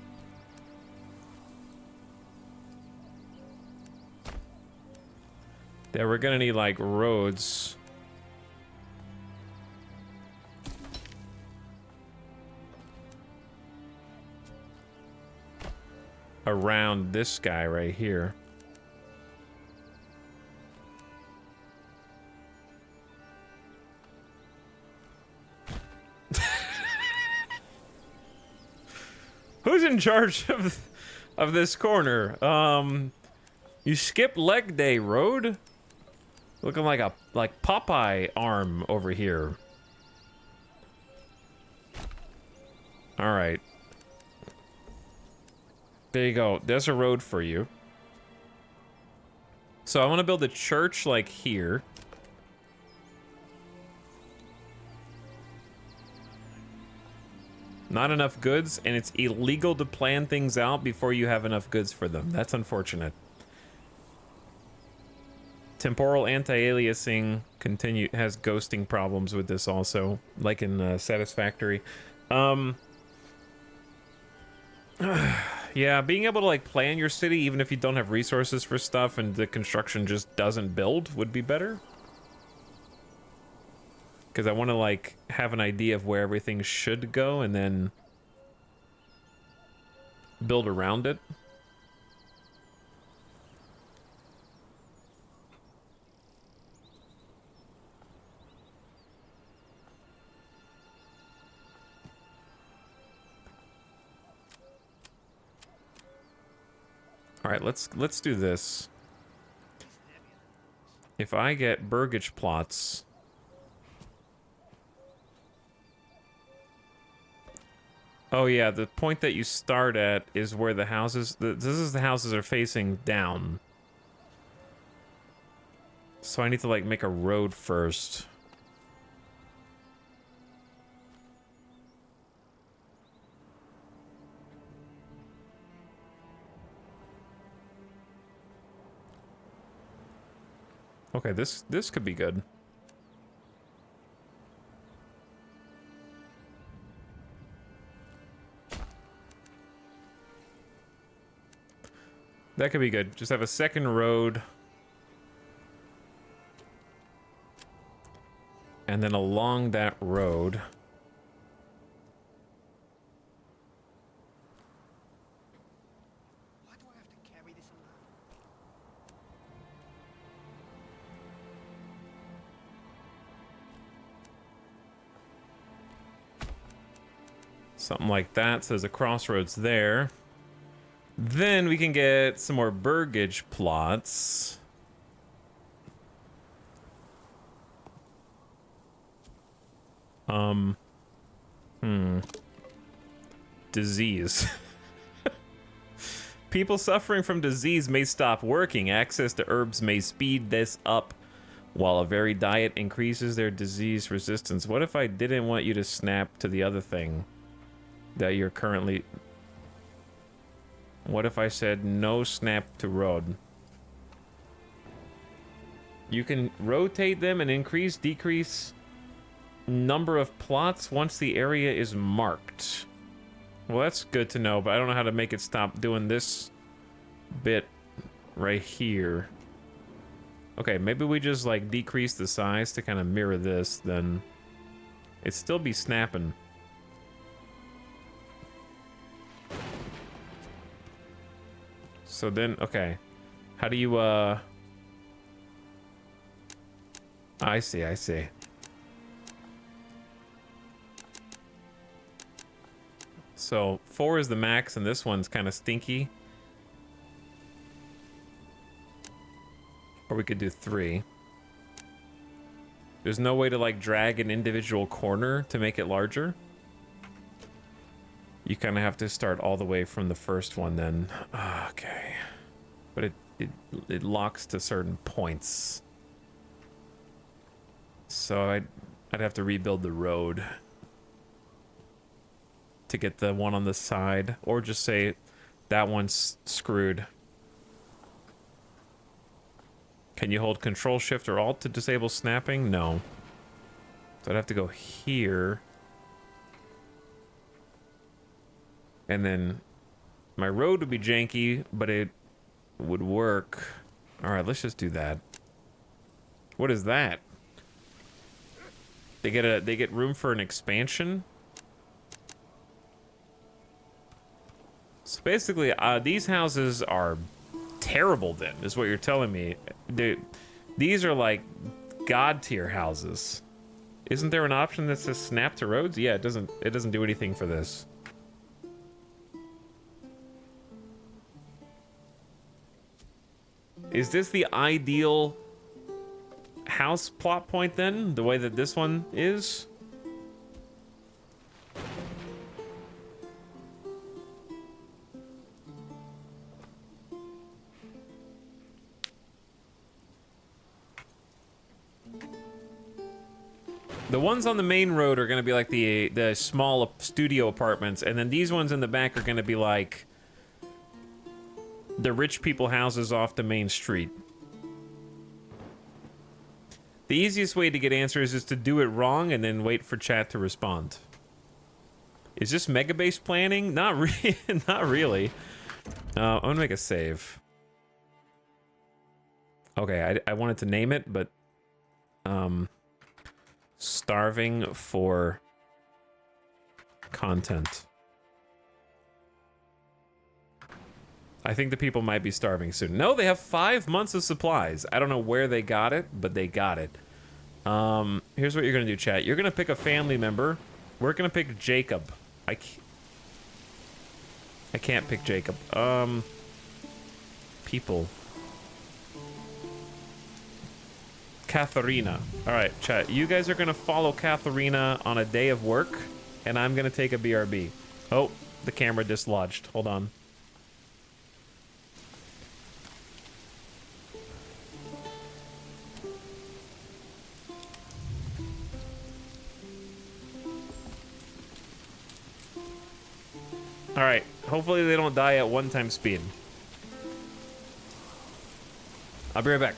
that we're gonna need, like, roads... around this guy right here. Who's in charge of this corner? You skipped leg day, road? Looking like a Popeye arm over here. All right. There you go. There's a road for you. So I want to build a church like here. Not enough goods, and it's illegal to plan things out before you have enough goods for them. That's unfortunate. Temporal anti-aliasing has ghosting problems with this also, like in Satisfactory. Yeah, being able to like plan your city even if you don't have resources for stuff and the construction just doesn't build would be better. Because I want to like have an idea of where everything should go and then build around it. All right, let's do this. If I get burgage plots, oh yeah, the point that you start at is where the houses. This is the houses are facing down. So I need to like make a road first. Okay, this could be good. That could be good. Just have a second road. And then along that road. Why do I have to carry this around? Something like that. So there's a crossroads there. Then we can get some more burgage plots. Disease. People suffering from disease may stop working. Access to herbs may speed this up, while a varied diet increases their disease resistance. What if I didn't want you to snap to the other thing that you're currently... What if I said no snap to road? You can rotate them and increase, decrease. number of plots once the area is marked. Well, that's good to know, but I don't know how to make it stop doing this bit right here. Okay, maybe we just like decrease the size to kind of mirror this, then it'd still be snapping. So then, okay. How do you, I see, I see. So 4 is the max, and this one's kind of stinky. Or we could do 3. There's no way to like drag an individual corner to make it larger. You kind of have to start all the way from the first one then. Okay. But it locks to certain points. So I'd have to rebuild the road to get the one on the side, or just say that one's screwed. Can you hold Control Shift or Alt to disable snapping? No. So I'd have to go here. And then my road would be janky, but it would work. All right, let's just do that. What is that? They get room for an expansion. So basically, these houses are terrible then, is what you're telling me. These are like god tier houses. Isn't there an option that says snap to roads? Yeah, it doesn't do anything for this. Is this the ideal house plot point then? The way that this one is? The ones on the main road are going to be like the small studio apartments, and then these ones in the back are going to be like the rich people houses off the main street. The easiest way to get answers is to do it wrong and then wait for chat to respond. Is this mega-based planning? Not really. I'm gonna make a save. Okay, I wanted to name it, but starving for content. I think the people might be starving soon. No, they have 5 months of supplies. I don't know where they got it, but they got it. Here's what you're gonna do, chat. You're gonna pick a family member. We're gonna pick Jacob. I can't pick Jacob. People. Katharina. All right, chat. You guys are gonna follow Katharina on a day of work, and I'm gonna take a BRB. Oh, the camera dislodged. Hold on. All right. Hopefully they don't die at 1 speed. I'll be right back.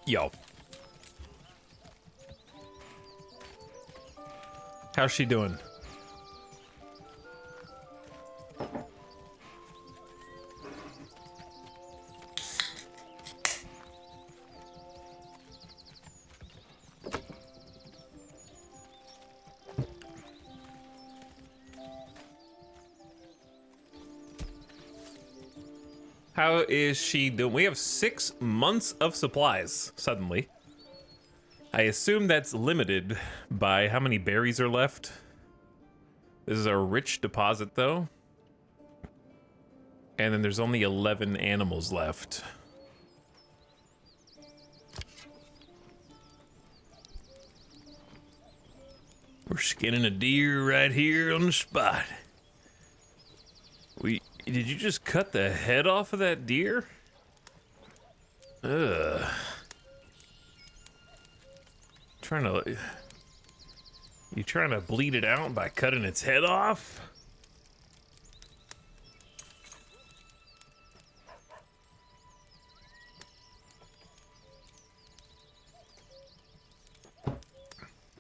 Yo. How's she doing? How is she doing? We have 6 months of supplies, suddenly. I assume that's limited by how many berries are left. This is a rich deposit, though. And then there's only 11 animals left. We're skinning a deer right here on the spot. Did you just cut the head off of that deer? Ugh. You trying to bleed it out by cutting its head off?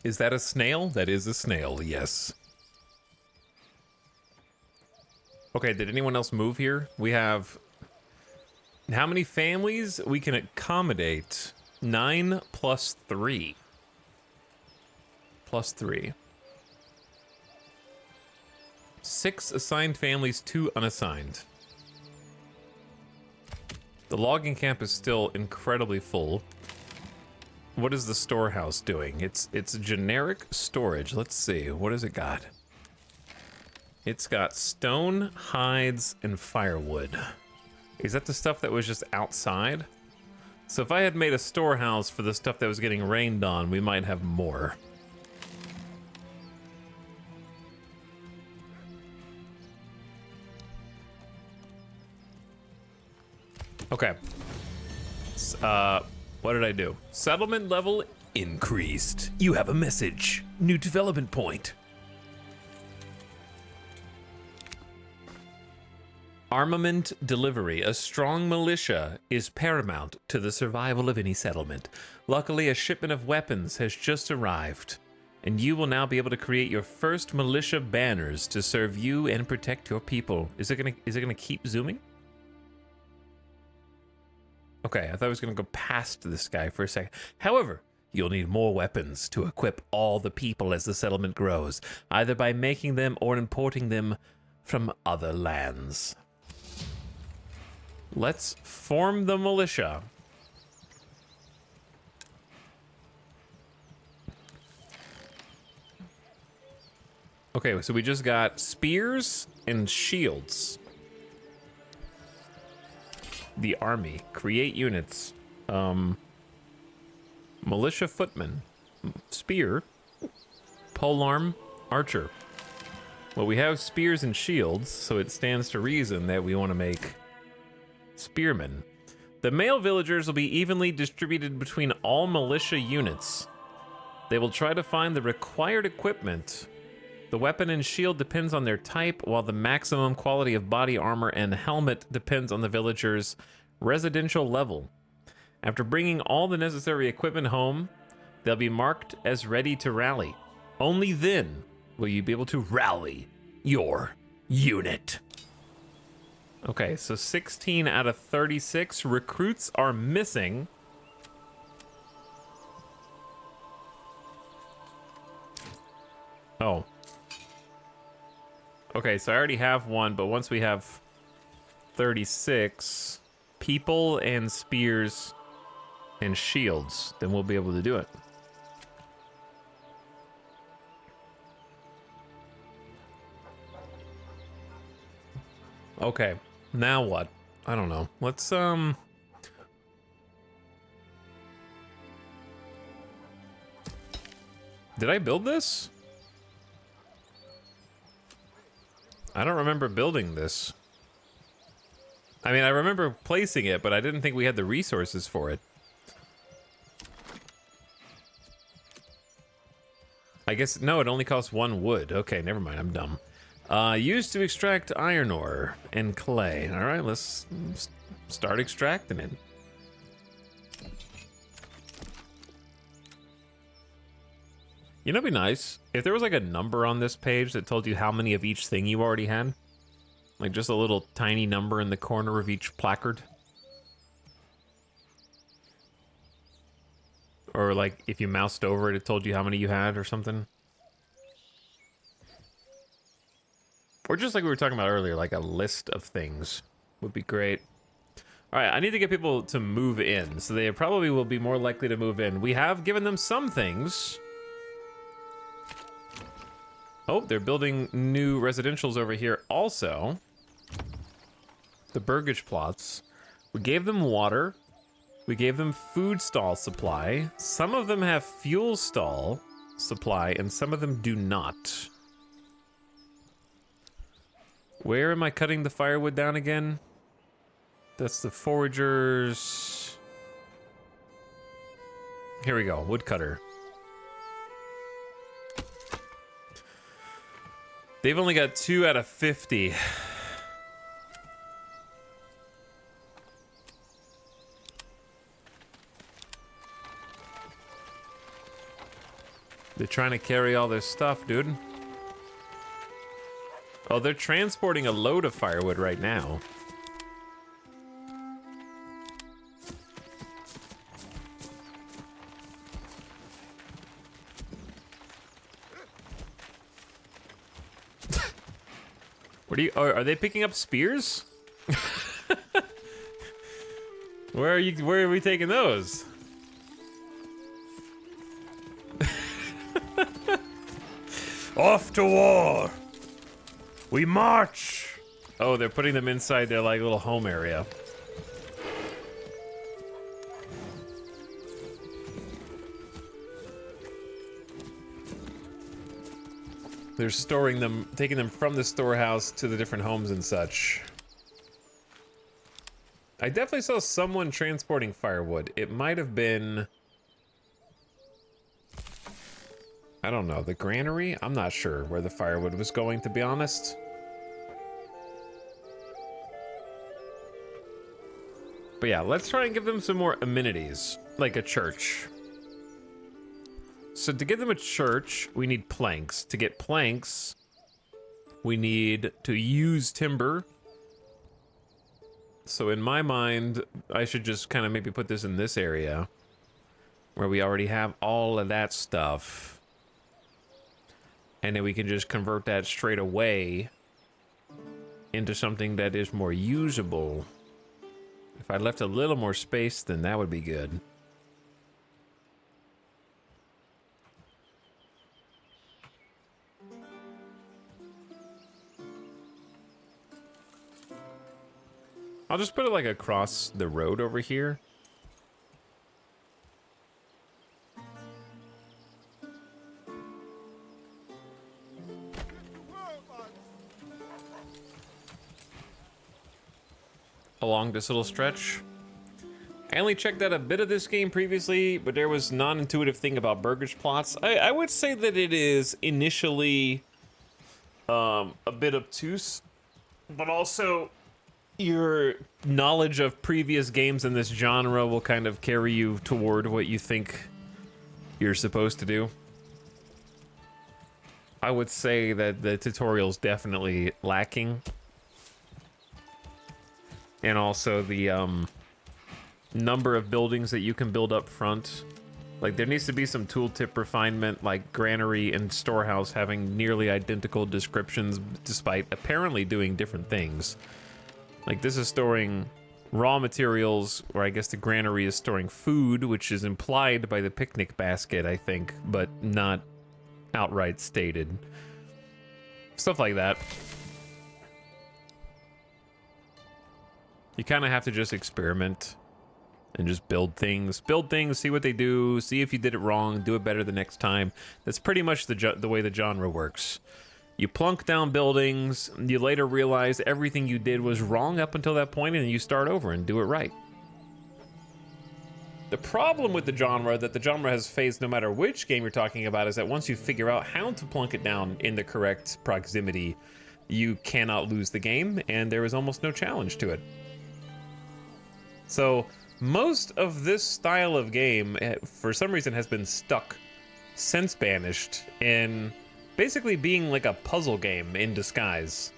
Is that a snail? That is a snail, yes. Okay, did anyone else move here? We have... How many families we can accommodate? 9 plus 3. Plus 3. 6 assigned families, 2 unassigned. The logging camp is still incredibly full. What is the storehouse doing? It's generic storage. Let's see. What has it got? It's got stone, hides, and firewood. Is that the stuff that was just outside? So if I had made a storehouse for the stuff that was getting rained on, we might have more. Okay. What did I do? Settlement level increased. You have a message. New development point. Armament delivery. A strong militia is paramount to the survival of any settlement. Luckily, a shipment of weapons has just arrived, and you will now be able to create your first militia banners to serve you and protect your people. Is it gonna keep zooming? Okay, I thought I was gonna go past this guy for a second. However, you'll need more weapons to equip all the people as the settlement grows, either by making them or importing them from other lands. Let's form the militia. Okay, so we just got spears and shields. The army. Create units. Militia footman. Spear. Polearm. Archer. Well, we have spears and shields, so it stands to reason that we want to make spearmen. The male villagers will be evenly distributed between all militia units. They will try to find the required equipment. The weapon and shield depends on their type, while the maximum quality of body armor and helmet depends on the villager's residential level. After bringing all the necessary equipment home, they'll be marked as ready to rally. Only then will you be able to rally your unit. Okay, so 16 out of 36 recruits are missing. Oh. Okay, so I already have one, but once we have 36 people and spears and shields, then we'll be able to do it. Okay, now what? I don't know. Let's, Did I build this? I don't remember building this. I mean, I remember placing it, but I didn't think we had the resources for it. I guess, no, it only costs 1 wood. Okay, never mind, I'm dumb. Used to extract iron ore and clay. All right, let's start extracting it. You know, it'd be nice if there was like a number on this page that told you how many of each thing you already had. Like just a little tiny number in the corner of each placard. Or like if you moused over it, it told you how many you had or something. Or just like we were talking about earlier, like a list of things would be great. All right, I need to get people to move in, so they probably will be more likely to move in. We have given them some things. Oh, they're building new residentials over here also. The Burgage plots. We gave them water. We gave them food stall supply. Some of them have fuel stall supply, and some of them do not. Where am I cutting the firewood down again? That's the foragers. Here we go, woodcutter. They've only got 2 out of 50. They're trying to carry all their stuff, dude. Oh, they're transporting a load of firewood right now. What are you? Are they picking up spears? Where are we taking those? Off to war! We march! Oh, they're putting them inside their like little home area. They're storing them, taking them from the storehouse to the different homes and such. I definitely saw someone transporting firewood. It might have been... I don't know, the granary? I'm not sure where the firewood was going, to be honest. But yeah, let's try and give them some more amenities, like a church. So to give them a church, we need planks. To get planks, we need to use timber. So in my mind, I should just kind of maybe put this in this area, where we already have all of that stuff. And then we can just convert that straight away into something that is more usable. If I left a little more space, then that would be good. I'll just put it like across the road over here. Along this little stretch. I only checked out a bit of this game previously, but there was non-intuitive thing about burgage plots. I would say that it is initially a bit obtuse, but also your knowledge of previous games in this genre will kind of carry you toward what you think you're supposed to do. I would say that the tutorial's definitely lacking. And also the number of buildings that you can build up front. Like there needs to be some tooltip refinement, like granary and storehouse having nearly identical descriptions despite apparently doing different things. Like this is storing raw materials, or I guess the granary is storing food, which is implied by the picnic basket, I think, but not outright stated. Stuff like that. You kind of have to just experiment and just build things, see what they do, see if you did it wrong, do it better the next time. That's pretty much the way the genre works. You plunk down buildings, you later realize everything you did was wrong up until that point, and you start over and do it right. The problem with the genre that the genre has faced no matter which game you're talking about is that once you figure out how to plunk it down in the correct proximity, you cannot lose the game, and there is almost no challenge to it. So most of this style of game, for some reason, has been stuck Sense Banished in basically being like a puzzle game in disguise.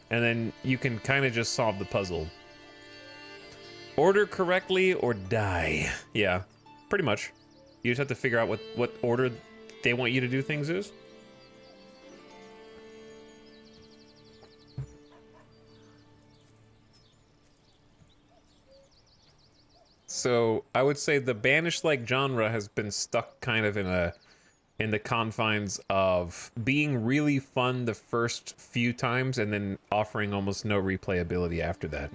And then you can kind of just solve the puzzle. Order correctly or die. Yeah, pretty much. You just have to figure out what order they want you to do things is. So I would say the Banished-like genre has been stuck kind of in the confines of being really fun the first few times and then offering almost no replayability after that.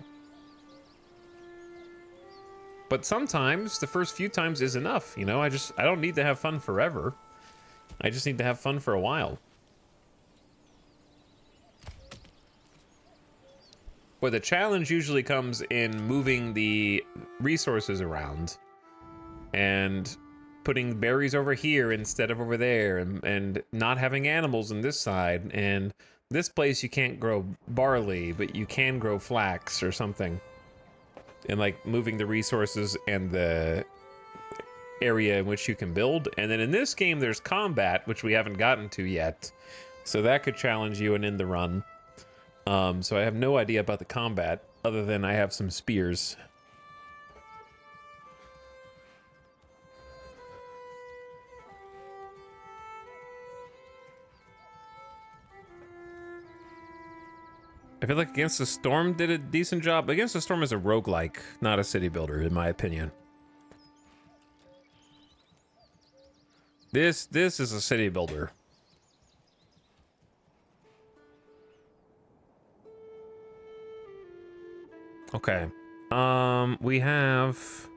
But sometimes the first few times is enough, you know? I don't need to have fun forever. I just need to have fun for a while. But the challenge usually comes in moving the resources around and putting berries over here instead of over there, and not having animals on this side. And this place you can't grow barley, but you can grow flax or something. And like moving the resources and the area in which you can build. And then in this game there's combat, which we haven't gotten to yet. So that could challenge you and end the run. So I have no idea about the combat, other than I have some spears. I feel like Against the Storm did a decent job. Against the Storm is a roguelike, not a city builder, in my opinion. This is a city builder. Okay. We have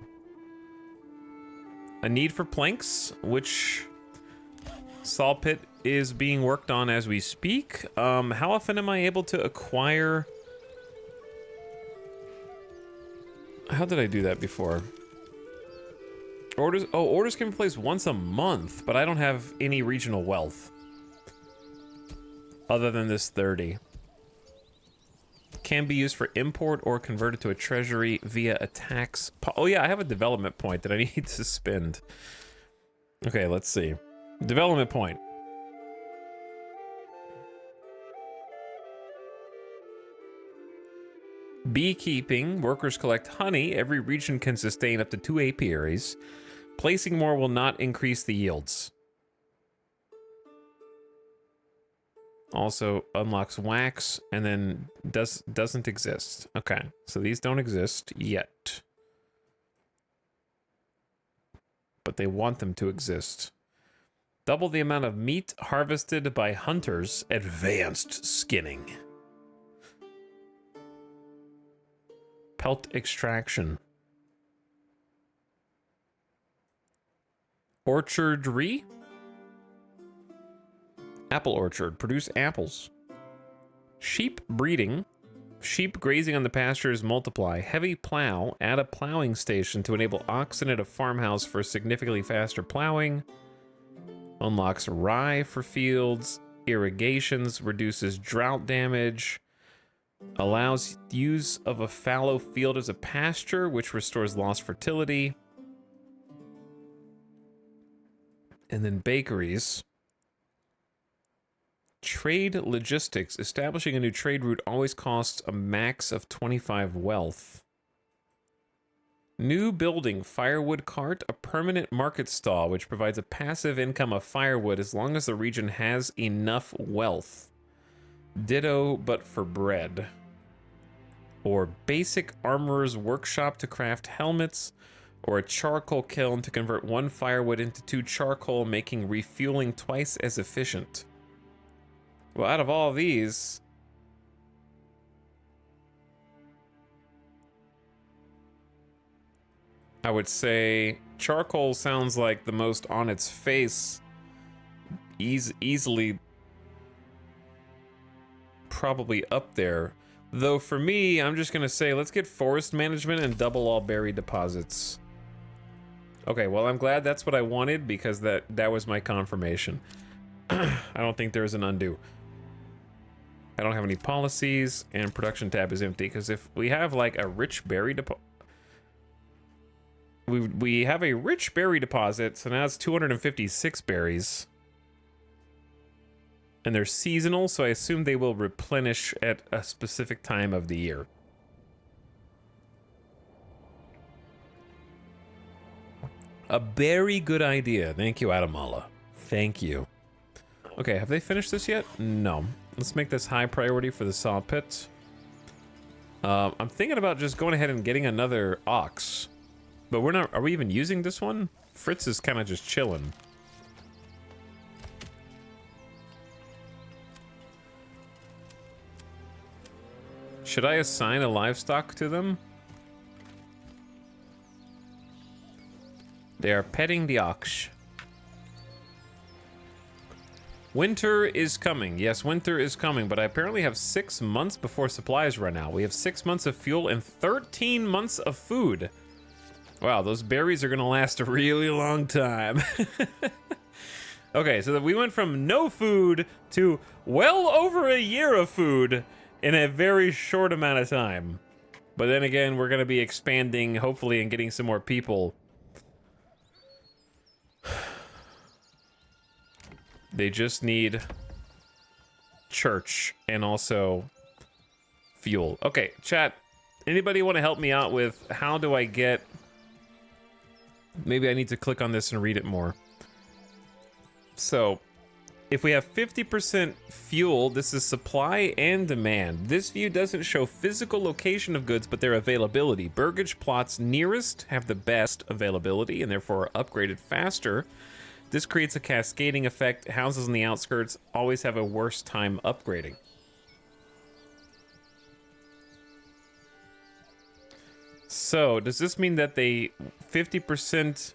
a need for planks, which Saw Pit is being worked on as we speak. How often am I able to acquire? How did I do that before? Orders, orders can be placed once a month, but I don't have any regional wealth. Other than this 30. Can be used for import or converted to a treasury via a tax. Oh yeah, I have a development point that I need to spend. Okay, let's see. Development point. Beekeeping. Workers collect honey. Every region can sustain up to 2 apiaries. Placing more will not increase the yields. Also unlocks wax, and then doesn't exist. Okay, so these don't exist yet. But they want them to exist. Double the amount of meat harvested by hunters. Advanced skinning. Pelt extraction. Orchardry. Apple orchard. Produce apples. Sheep breeding. Sheep grazing on the pastures multiply. Heavy plow. Add a plowing station to enable oxen at a farmhouse for significantly faster plowing. Unlocks rye for fields. Irrigations. Reduces drought damage. Allows use of a fallow field as a pasture, which restores lost fertility. And then bakeries. Trade logistics. Establishing a new trade route always costs a max of 25 wealth. New building. Firewood cart. A permanent market stall, which provides a passive income of firewood as long as the region has enough wealth. Ditto, but for bread. Or basic armorer's workshop to craft helmets. Or a charcoal kiln to convert 1 firewood into 2 charcoal, making refueling twice as efficient. Well, out of all these, I would say charcoal sounds like the most on its face, easily probably up there. Though for me, I'm just gonna say let's get forest management and double all berry deposits. Okay, well I'm glad that's what I wanted, because that was my confirmation. I don't think there's an undo. I don't have any policies, and production tab is empty, because if we have like a rich berry deposit, we have a rich berry deposit, so now it's 256 berries. And they're seasonal, so I assume they will replenish at a specific time of the year. A very good idea. Thank you, Adamala. Thank you. Okay, have they finished this yet? No. Let's make this high priority for the saw pit. I'm thinking about just going ahead and getting another ox. But we're not... Are we even using this one? Fritz is kind of just chilling. Should I assign a livestock to them? They are petting the ox. Winter is coming. Yes, winter is coming, but I apparently have 6 months before supplies run out. We have 6 months of fuel and 13 months of food. Wow, those berries are gonna last a really long time. Okay, so that we went from no food to well over a year of food in a very short amount of time. But then again, we're gonna be expanding, hopefully, and getting some more people. They just need church and also fuel. Okay, chat, anybody want to help me out with how do I get... Maybe I need to click on this and read it more. So, if we have 50% fuel, this is supply and demand. This view doesn't show physical location of goods, but their availability. Burgage plots nearest have the best availability and therefore are upgraded faster. This creates a cascading effect. Houses on the outskirts always have a worse time upgrading. So, does this mean that they 50%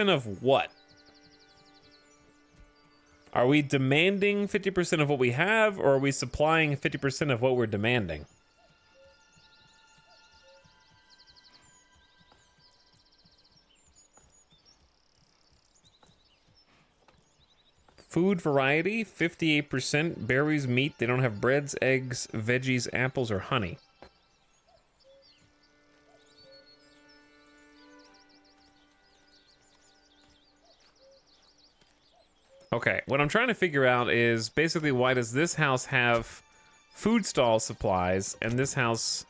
of what? Are we demanding 50% of what we have, or are we supplying 50% of what we're demanding? Food variety, 58%. Berries, meat, they don't have breads, eggs, veggies, apples, or honey. Okay, what I'm trying to figure out is basically why does this house have food stall supplies and this house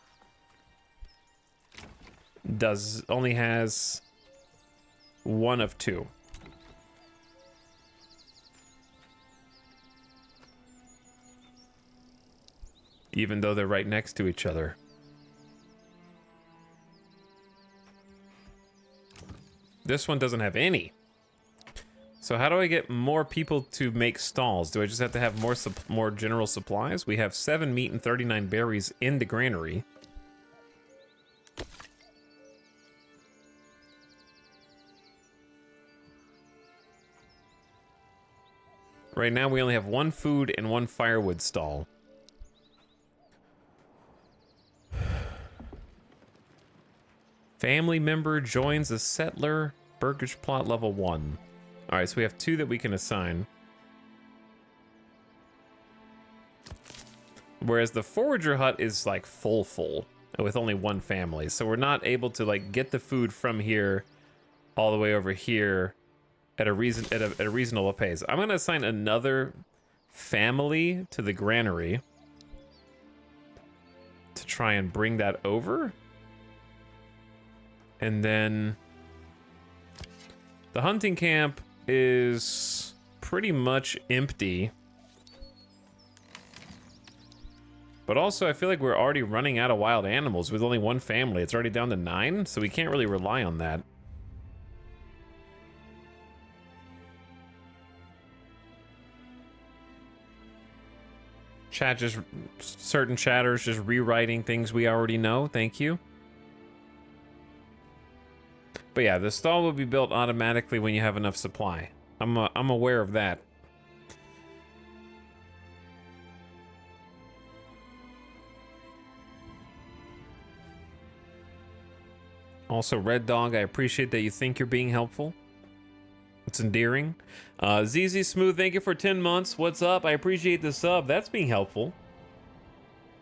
only has one of two. Even though they're right next to each other. This one doesn't have any. So how do I get more people to make stalls? Do I just have to have more general supplies? We have 7 meat and 39 berries in the granary. Right now we only have 1 food and 1 firewood stall. Family member joins a settler. Burgage plot level 1. Alright, so we have 2 that we can assign. Whereas the forager hut is like full with only 1 family. So we're not able to like get the food from here all the way over here at a reasonable pace. I'm gonna assign another family to the granary to try and bring that over. And then the hunting camp is pretty much empty. But also I feel like we're already running out of wild animals with only 1 family. It's already down to 9, so we can't really rely on that. Chat just, certain chatters just rewriting things we already know. Thank you. But yeah, the stall will be built automatically when you have enough supply. I'm aware of that. Also, Red Dog, I appreciate that you think you're being helpful. It's endearing. ZZ Smooth, thank you for 10 months. What's up? I appreciate the sub. That's being helpful.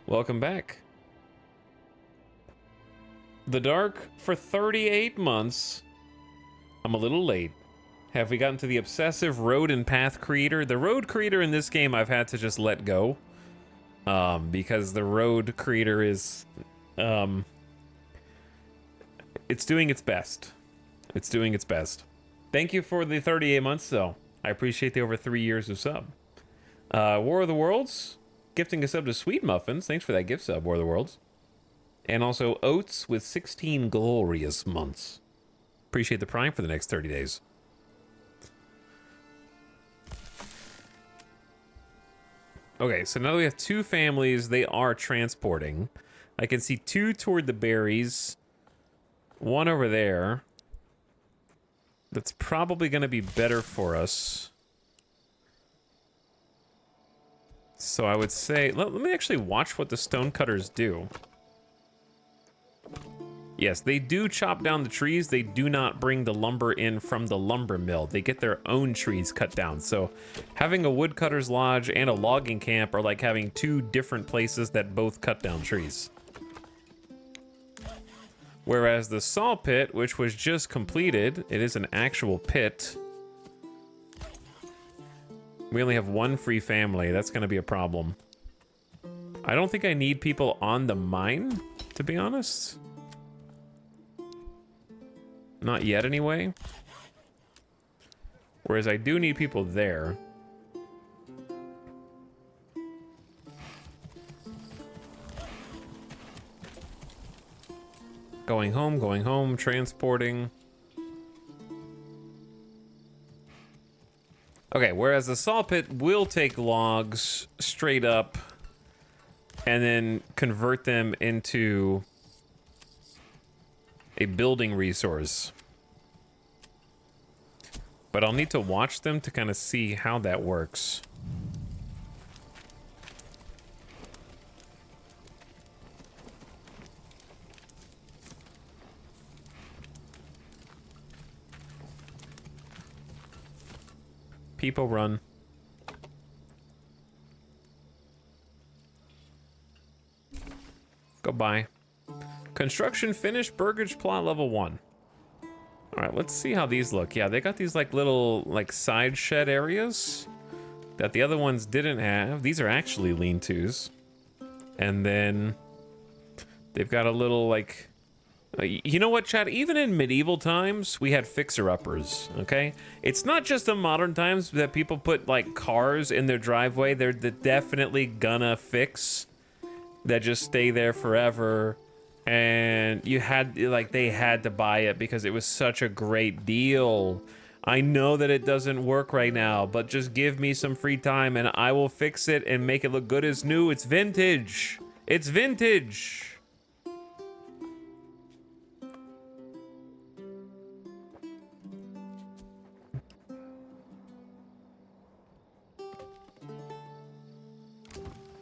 Welcome back. The Dark for 38 months. I'm a little late. Have we gotten to the obsessive road and path creator? The road creator in this game I've had to just let go. Because the road creator is... it's doing its best. It's doing its best. Thank you for the 38 months, though. I appreciate the over 3 years of sub. War of the Worlds, gifting a sub to Sweet Muffins. Thanks for that gift sub, War of the Worlds. And also Oats with 16 glorious months. Appreciate the Prime for the next 30 days. Okay, so now that we have 2 families, they are transporting. I can see 2 toward the berries. 1 over there. That's probably going to be better for us. So I would say, let me actually watch what the stonecutters do. Yes, they do chop down the trees. They do not bring the lumber in from the lumber mill. They get their own trees cut down. So having a woodcutter's lodge and a logging camp are like having 2 different places that both cut down trees. Whereas the saw pit, which was just completed, it is an actual pit. We only have 1 free family. That's going to be a problem. I don't think I need people on the mine, to be honest. Not yet, anyway. Whereas I do need people there. Going home, transporting. Okay, whereas the saw pit will take logs straight up and then convert them into a building resource. But I'll need to watch them to kind of see how that works. People run. Goodbye. Construction finished, burgage plot level 1. All right, let's see how these look. Yeah, they got these like little like side shed areas that the other ones didn't have. These are actually lean-tos. And then they've got a little like, you know what, chat? Even in medieval times, we had fixer-uppers, okay? It's not just in modern times that people put like cars in their driveway. They're definitely gonna fix that just stay there forever. And you had, like, they had to buy it because it was such a great deal. I know that it doesn't work right now, but just give me some free time and I will fix it and make it look good as new. It's vintage. It's vintage.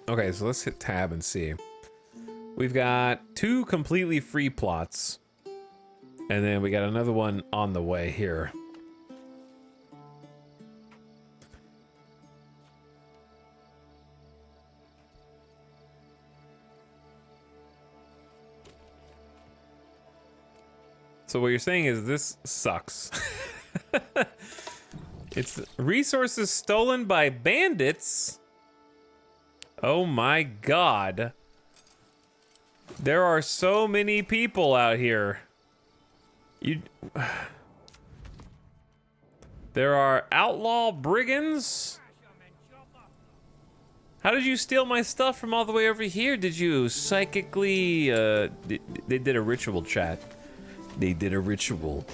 Okay, so let's hit tab and see. We've got 2 completely free plots. And then we got another one on the way here. So what you're saying is this sucks. It's resources stolen by bandits. Oh my god. There are so many people out here. There are outlaw brigands. How did you steal my stuff from all the way over here? Did you psychically, they did a ritual, chat. They did a ritual.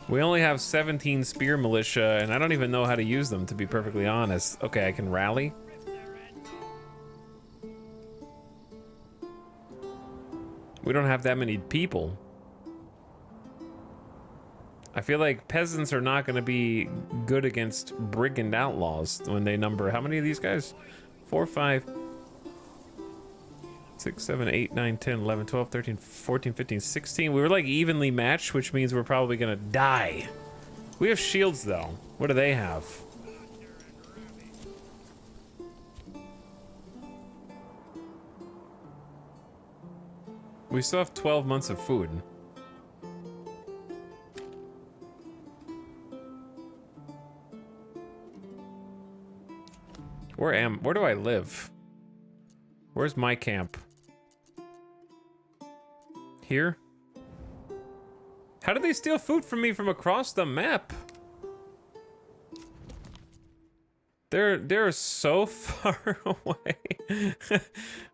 We only have 17 spear militia, and I don't even know how to use them, to be perfectly honest. Okay, I can rally. We don't have that many people. I feel like peasants are not going to be good against brigand outlaws when they number... How many of these guys? 4, 5... 6, 7, 8, 9, 10, 11, 12, 13, 14, 15, 16. We were like evenly matched, which means we're probably gonna die. We have shields though. What do they have? We still have 12 months of food. Where do I live? Where's my camp? Here? How did they steal food from me from across the map? They're so far away.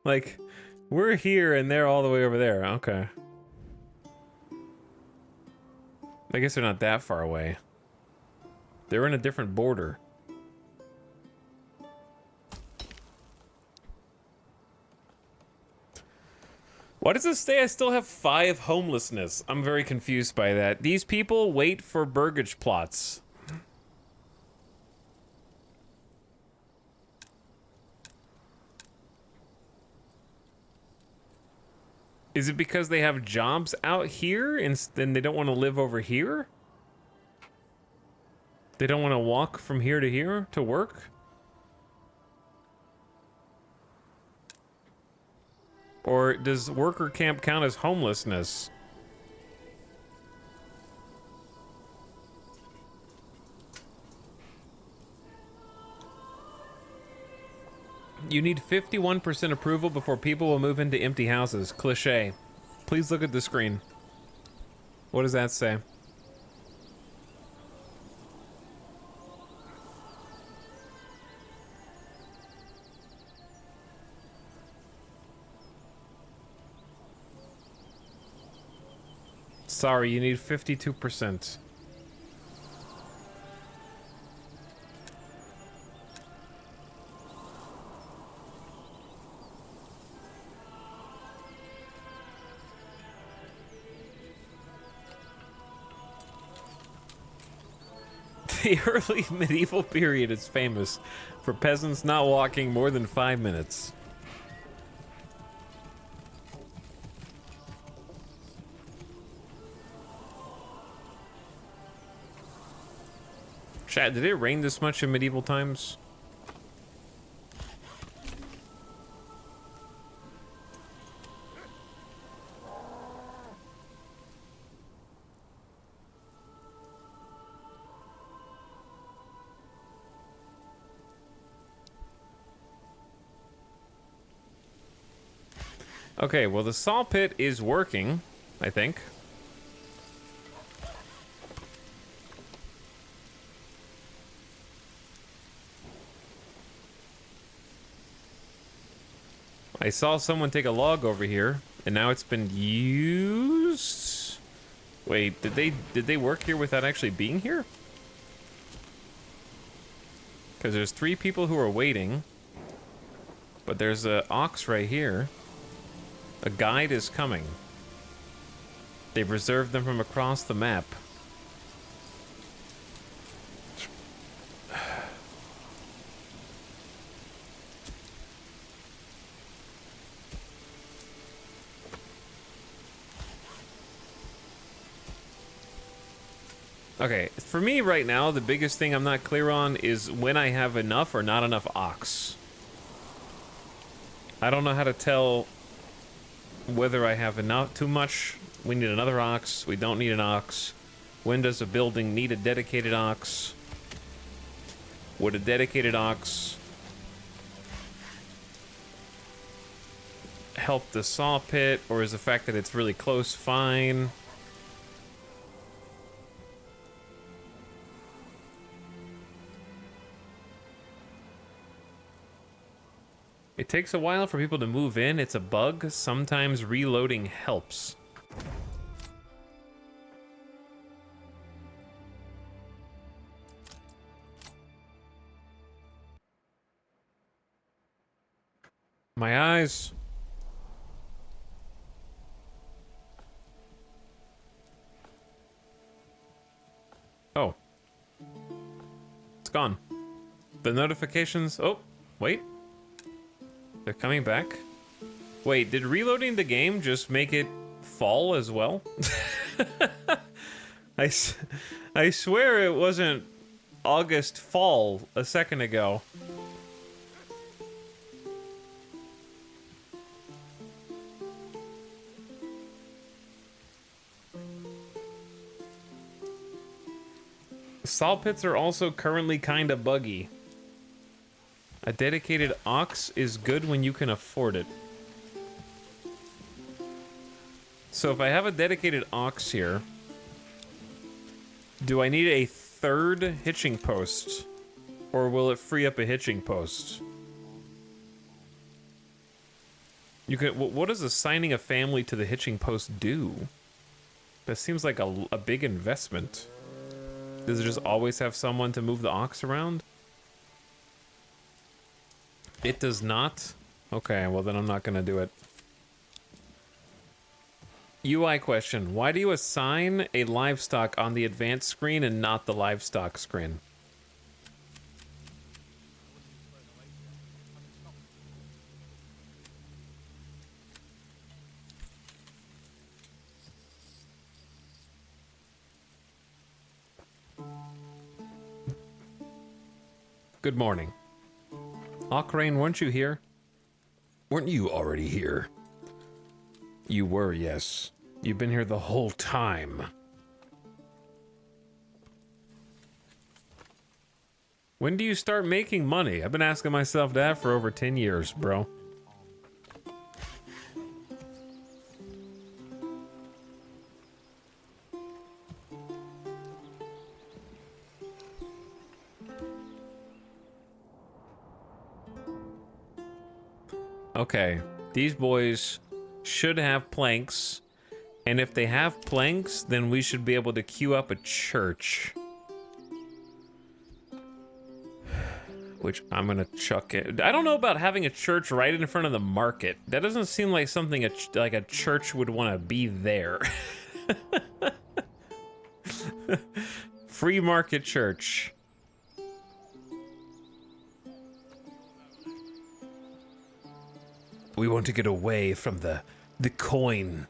Like, we're here and they're all the way over there. Okay. I guess they're not that far away. They're in a different border. Why does it say I still have 5 homelessness? I'm very confused by that. These people wait for burgage plots. Is it because they have jobs out here and then they don't want to live over here? They don't want to walk from here to here to work? Or does worker camp count as homelessness? You need 51% approval before people will move into empty houses. Cliché. Please look at the screen. What does that say? Sorry, you need 52%. The early medieval period is famous for peasants not walking more than 5 minutes. Chat, did it rain this much in medieval times? Okay, well the saw pit is working, I think. I saw someone take a log over here, and now it's been used. Wait, did they work here without actually being here? Because there's 3 people who are waiting, but there's an ox right here. A guide is coming. They've reserved them from across the map. Okay, for me right now, the biggest thing I'm not clear on is when I have enough or not enough ox. I don't know how to tell whether I have enough, too much, we need another ox, we don't need an ox. When does a building need a dedicated ox? Would a dedicated ox help the saw pit, or is the fact that it's really close fine? It takes a while for people to move in. It's a bug. Sometimes reloading helps. My eyes. Oh. It's gone. The notifications. Oh, wait. They're coming back. Wait, did reloading the game just make it fall as well? I swear it wasn't August fall a second ago. Saw pits are also currently kind of buggy. A dedicated ox is good when you can afford it. So if I have a dedicated ox here, do I need a third hitching post? Or will it free up a hitching post? You can. What does assigning a family to the hitching post do? That seems like a big investment. Does it just always have someone to move the ox around? It does not? Okay, well then I'm not gonna do it. UI question. Why do you assign a livestock on the advanced screen and not the livestock screen? Good morning. Ockrane, weren't you here? Weren't you already here? You were, yes. You've been here the whole time. When do you start making money? I've been asking myself that for over 10 years, bro. Okay, these boys should have planks, and if they have planks, then we should be able to queue up a church. Which I'm gonna chuck it. I don't know about having a church right in front of the market. That doesn't seem like something like a church would want to be there. Free market church. We want to get away from the coin.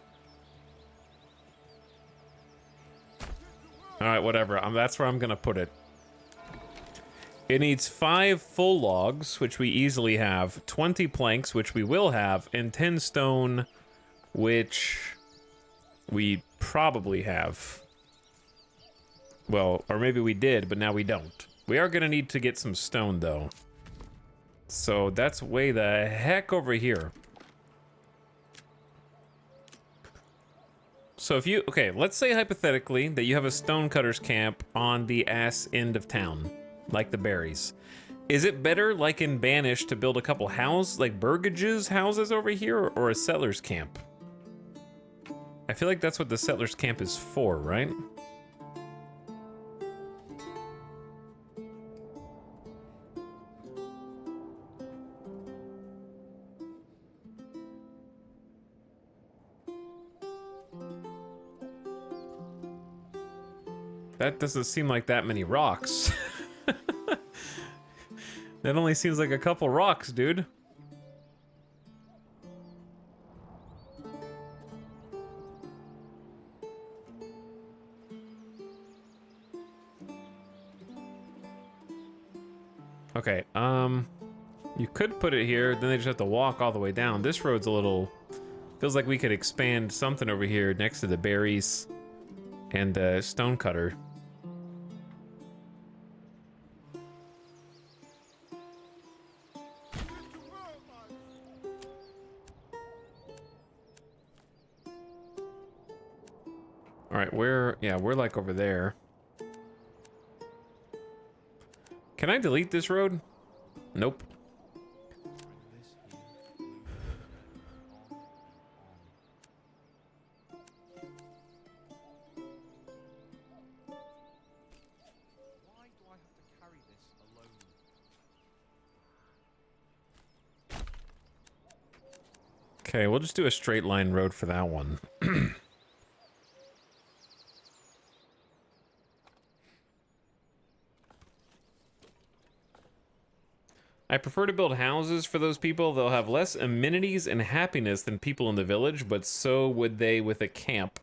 All right, whatever. That's where I'm gonna put it. It needs 5 full logs, which we easily have, 20 planks, which we will have, and 10 stone, which we probably have. Well, or maybe we did, but now we don't. We are gonna need to get some stone, though. So that's way the heck over here. So if you, okay, let's say hypothetically that you have a stonecutter's camp on the ass end of town, like the berries. Is it better, like in Banish, to build a couple like burgages houses over here, or a settler's camp? I feel like that's what the settler's camp is for, right? That doesn't seem like that many rocks. That only seems like a couple rocks, dude. Okay, you could put it here, then they just have to walk all the way down. This road's a little, feels like we could expand something over here next to the berries and the stonecutter. All right, we're like over there. Can I delete this road? Nope. Why do I have to carry this alone? Okay, we'll just do a straight line road for that one. I prefer to build houses for those people. They'll have less amenities and happiness than people in the village, but so would they with a camp.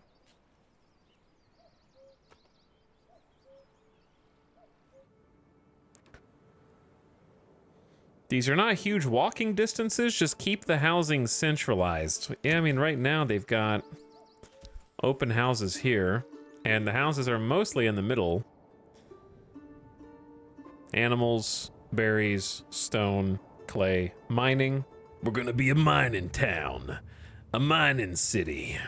These are not huge walking distances, just keep the housing centralized. Yeah, I mean, right now they've got open houses here, and the houses are mostly in the middle. Animals, berries, stone, clay, mining. We're gonna be a mining town. A mining city.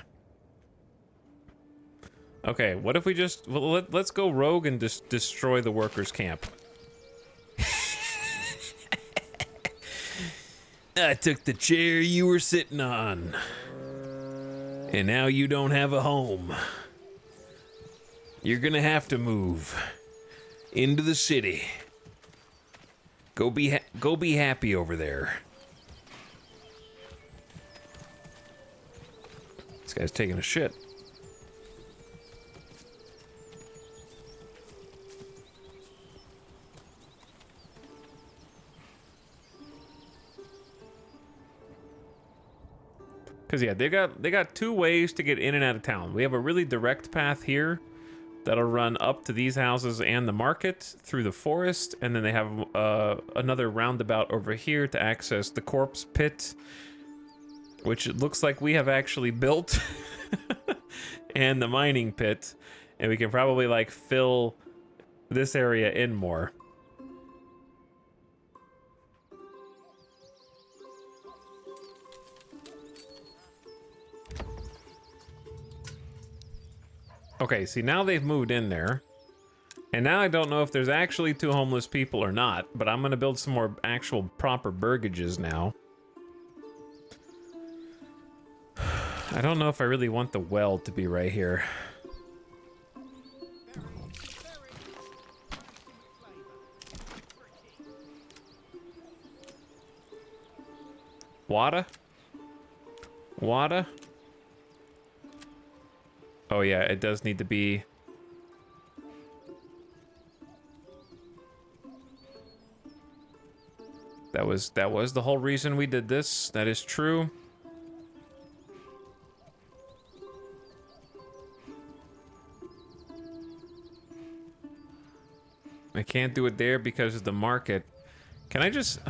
Okay, what if we just... Well, let's go rogue and just destroy the workers' camp. I took the chair you were sitting on. And now you don't have a home. You're gonna have to move into the city. Go be happy over there. This guy's taking a shit. Cause yeah, they got two ways to get in and out of town. We have a really direct path here that'll run up to these houses and the market through the forest, and then they have another roundabout over here to access the corpse pit, which it looks like we have actually built, and the mining pit, and we can probably like fill this area in more. Okay, see, now they've moved in there. And now I don't know if there's actually two homeless people or not, but I'm gonna build some more actual proper burgages now. I don't know if I really want the well to be right here. Water? Water? Oh yeah, it does need to be... That was the whole reason we did this. That is true. I can't do it there because of the market. Can I just...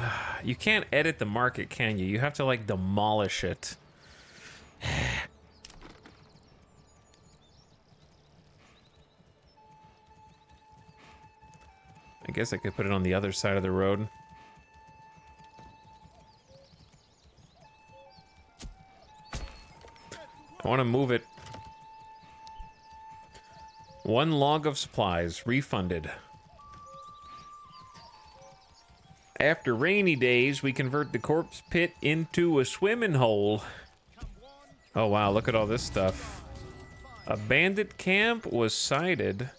you can't edit the market, can you? You have to, like, demolish it. I guess I could put it on the other side of the road. I want to move it. 1 log of supplies refunded. After rainy days, we convert the corpse pit into a swimming hole. Oh wow, look at all this stuff. A bandit camp was sighted.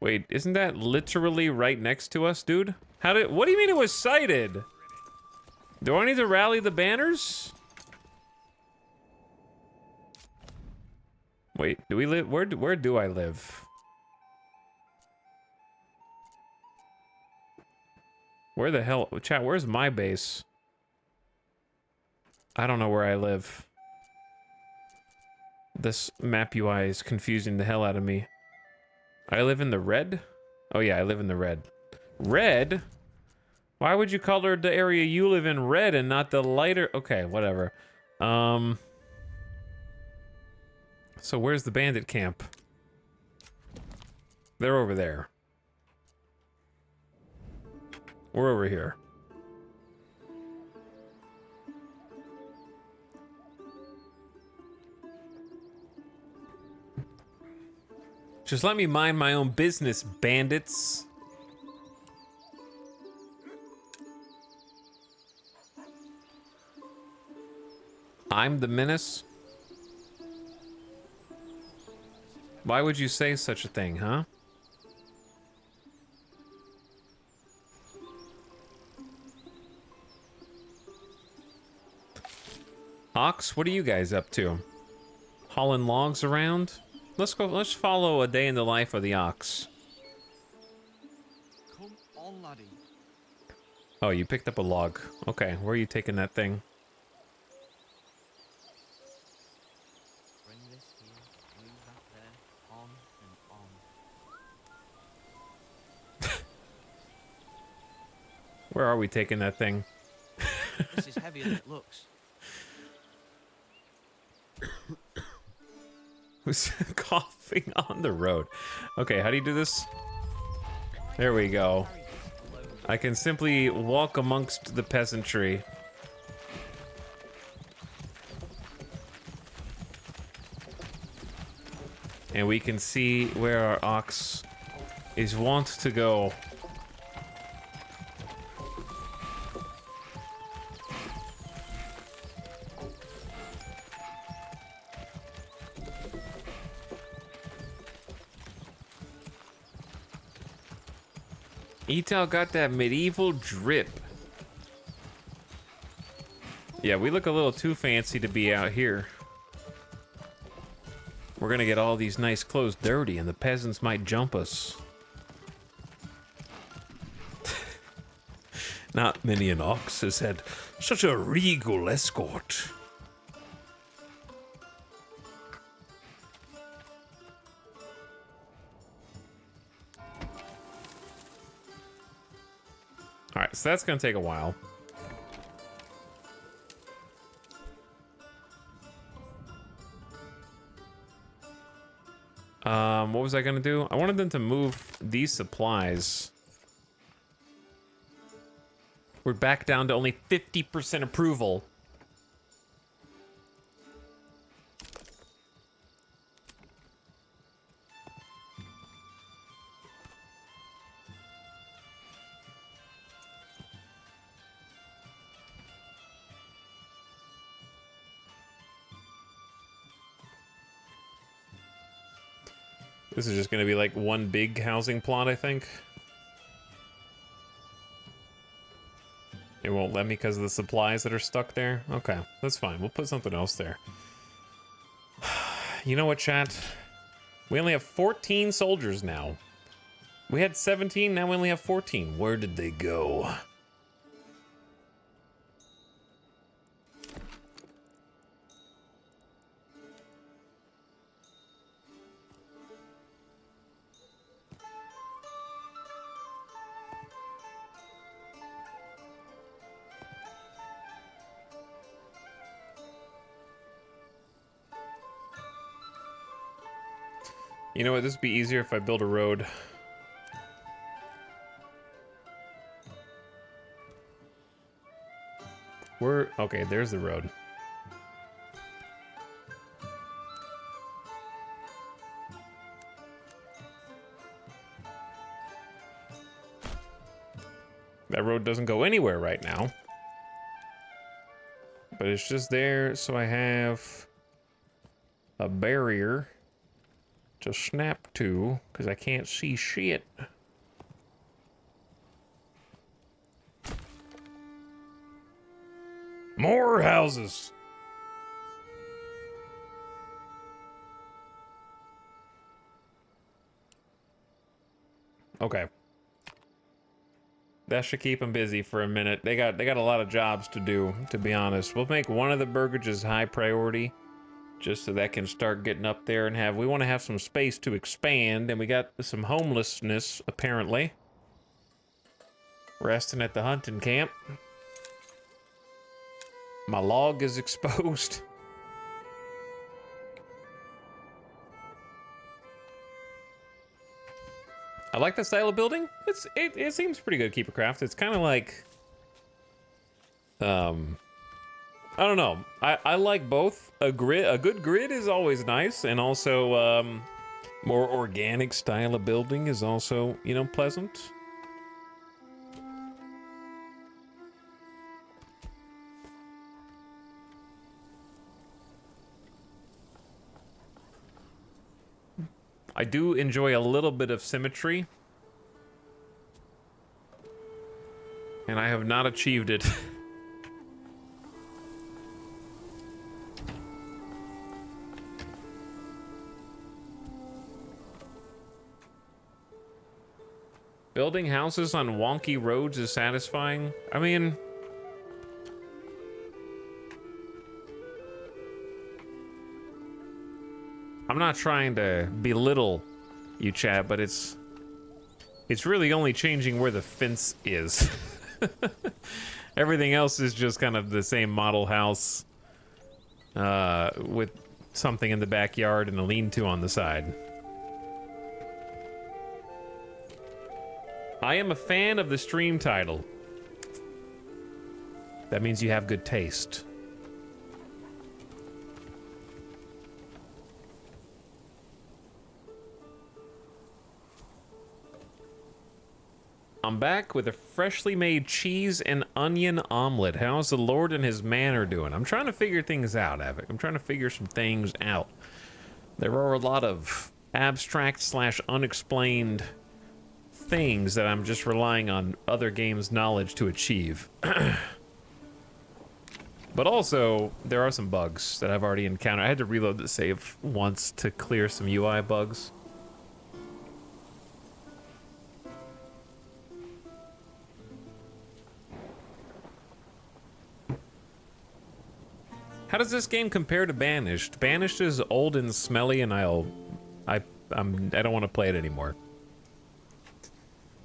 Wait, isn't that literally right next to us, dude? What do you mean it was sighted? Do I need to rally the banners? Wait, do we live? Where do I live? Where the hell, chat, where's my base? I don't know where I live. This map UI is confusing the hell out of me. I live in the red? Oh yeah, I live in the red. Red? Why would you color the area you live in red and not the lighter? Okay, whatever. So where's the bandit camp? They're over there. We're over here. Just let me mind my own business, bandits. I'm the menace? Why would you say such a thing, huh? Ox, what are you guys up to? Hauling logs around? Let's follow a day in the life of the ox. Come on, laddie. Oh, you picked up a log. Okay, where are you taking that thing? Bring this here, move that there, on and on. Where are we taking that thing? This is heavier than it looks. Who's coughing on the road? Okay, how do you do this? There we go. I can simply walk amongst the peasantry. And we can see where our ox is wont to go. Etal got that medieval drip. Yeah, we look a little too fancy to be out here. We're gonna get all these nice clothes dirty and the peasants might jump us. Not many an ox has had such a regal escort. Alright, so that's gonna take a while. What was I gonna do? I wanted them to move these supplies. We're back down to only 50% approval. This is just gonna be like one big housing plot, I think. It won't let me because of the supplies that are stuck there? Okay, that's fine. We'll put something else there. You know what, chat? We only have 14 soldiers now. We had 17, now we only have 14. Where did they go? You know what, this would be easier if I build a road. Okay, there's the road. That road doesn't go anywhere right now. But it's just there, so I have a barrier to snap to, because I can't see shit. More houses! Okay. That should keep them busy for a minute. They got a lot of jobs to do, to be honest. We'll make one of the burgages high priority, just so that can start getting up there and have... We want to have some space to expand, and we got some homelessness, apparently. Resting at the hunting camp. My log is exposed. I like the style of building. It seems pretty good, Keeper Craft. It's kind of like... I don't know. I like both. A good grid is always nice, and also more organic style of building is also, you know, pleasant. I do enjoy a little bit of symmetry, and I have not achieved it. Building houses on wonky roads is satisfying. I mean... I'm not trying to belittle you, chat, but it's really only changing where the fence is. Everything else is just kind of the same model house with something in the backyard and a lean-to on the side. I am a fan of the stream title. That means you have good taste. I'm back with a freshly made cheese and onion omelet. How's the Lord and his manor doing? I'm trying to figure things out, Avic. I'm trying to figure some things out. There are a lot of abstract slash unexplained things that I'm just relying on other games' knowledge to achieve. But also, there are some bugs that I've already encountered. I had to reload the save once to clear some UI bugs. How does this game compare to Banished? Banished is old and smelly, and I don't want to play it anymore.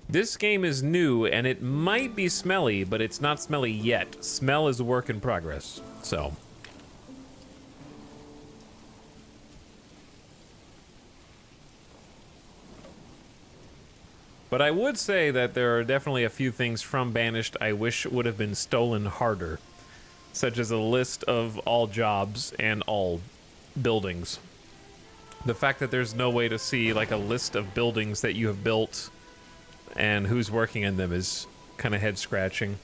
This game is new, and it might be smelly, but it's not smelly yet. Smell is a work in progress, so. But I would say that there are definitely a few things from Banished I wish would have been stolen harder, such as a list of all jobs and all buildings. The fact that there's no way to see like a list of buildings that you have built and who's working in them is kind of head scratching.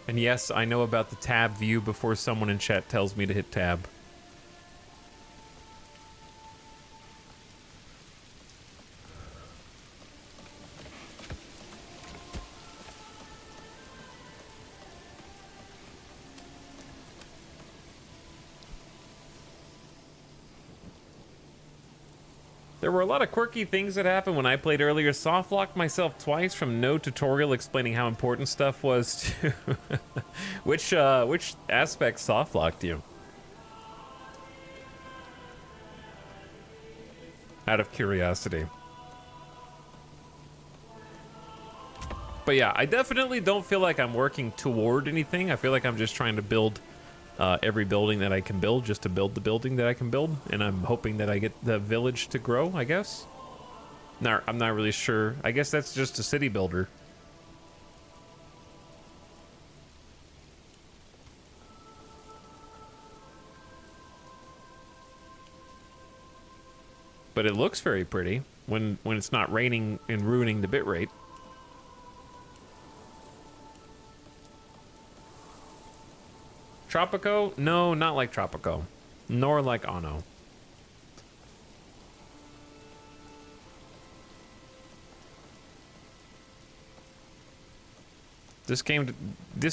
And yes, I know about the tab view before someone in chat tells me to hit tab. There were a lot of quirky things that happened when I played earlier. Soft locked myself twice from no tutorial explaining how important stuff was to... Which aspect soft locked you? Out of curiosity. But yeah, I definitely don't feel like I'm working toward anything. I feel like I'm just trying to build every building that I can build, just to build the building that I can build, and I'm hoping that I get the village to grow, I guess. No, I'm not really sure. I guess that's just a city builder. But it looks very pretty when it's not raining and ruining the bitrate. Tropico? No, not like Tropico. Nor like Anno. This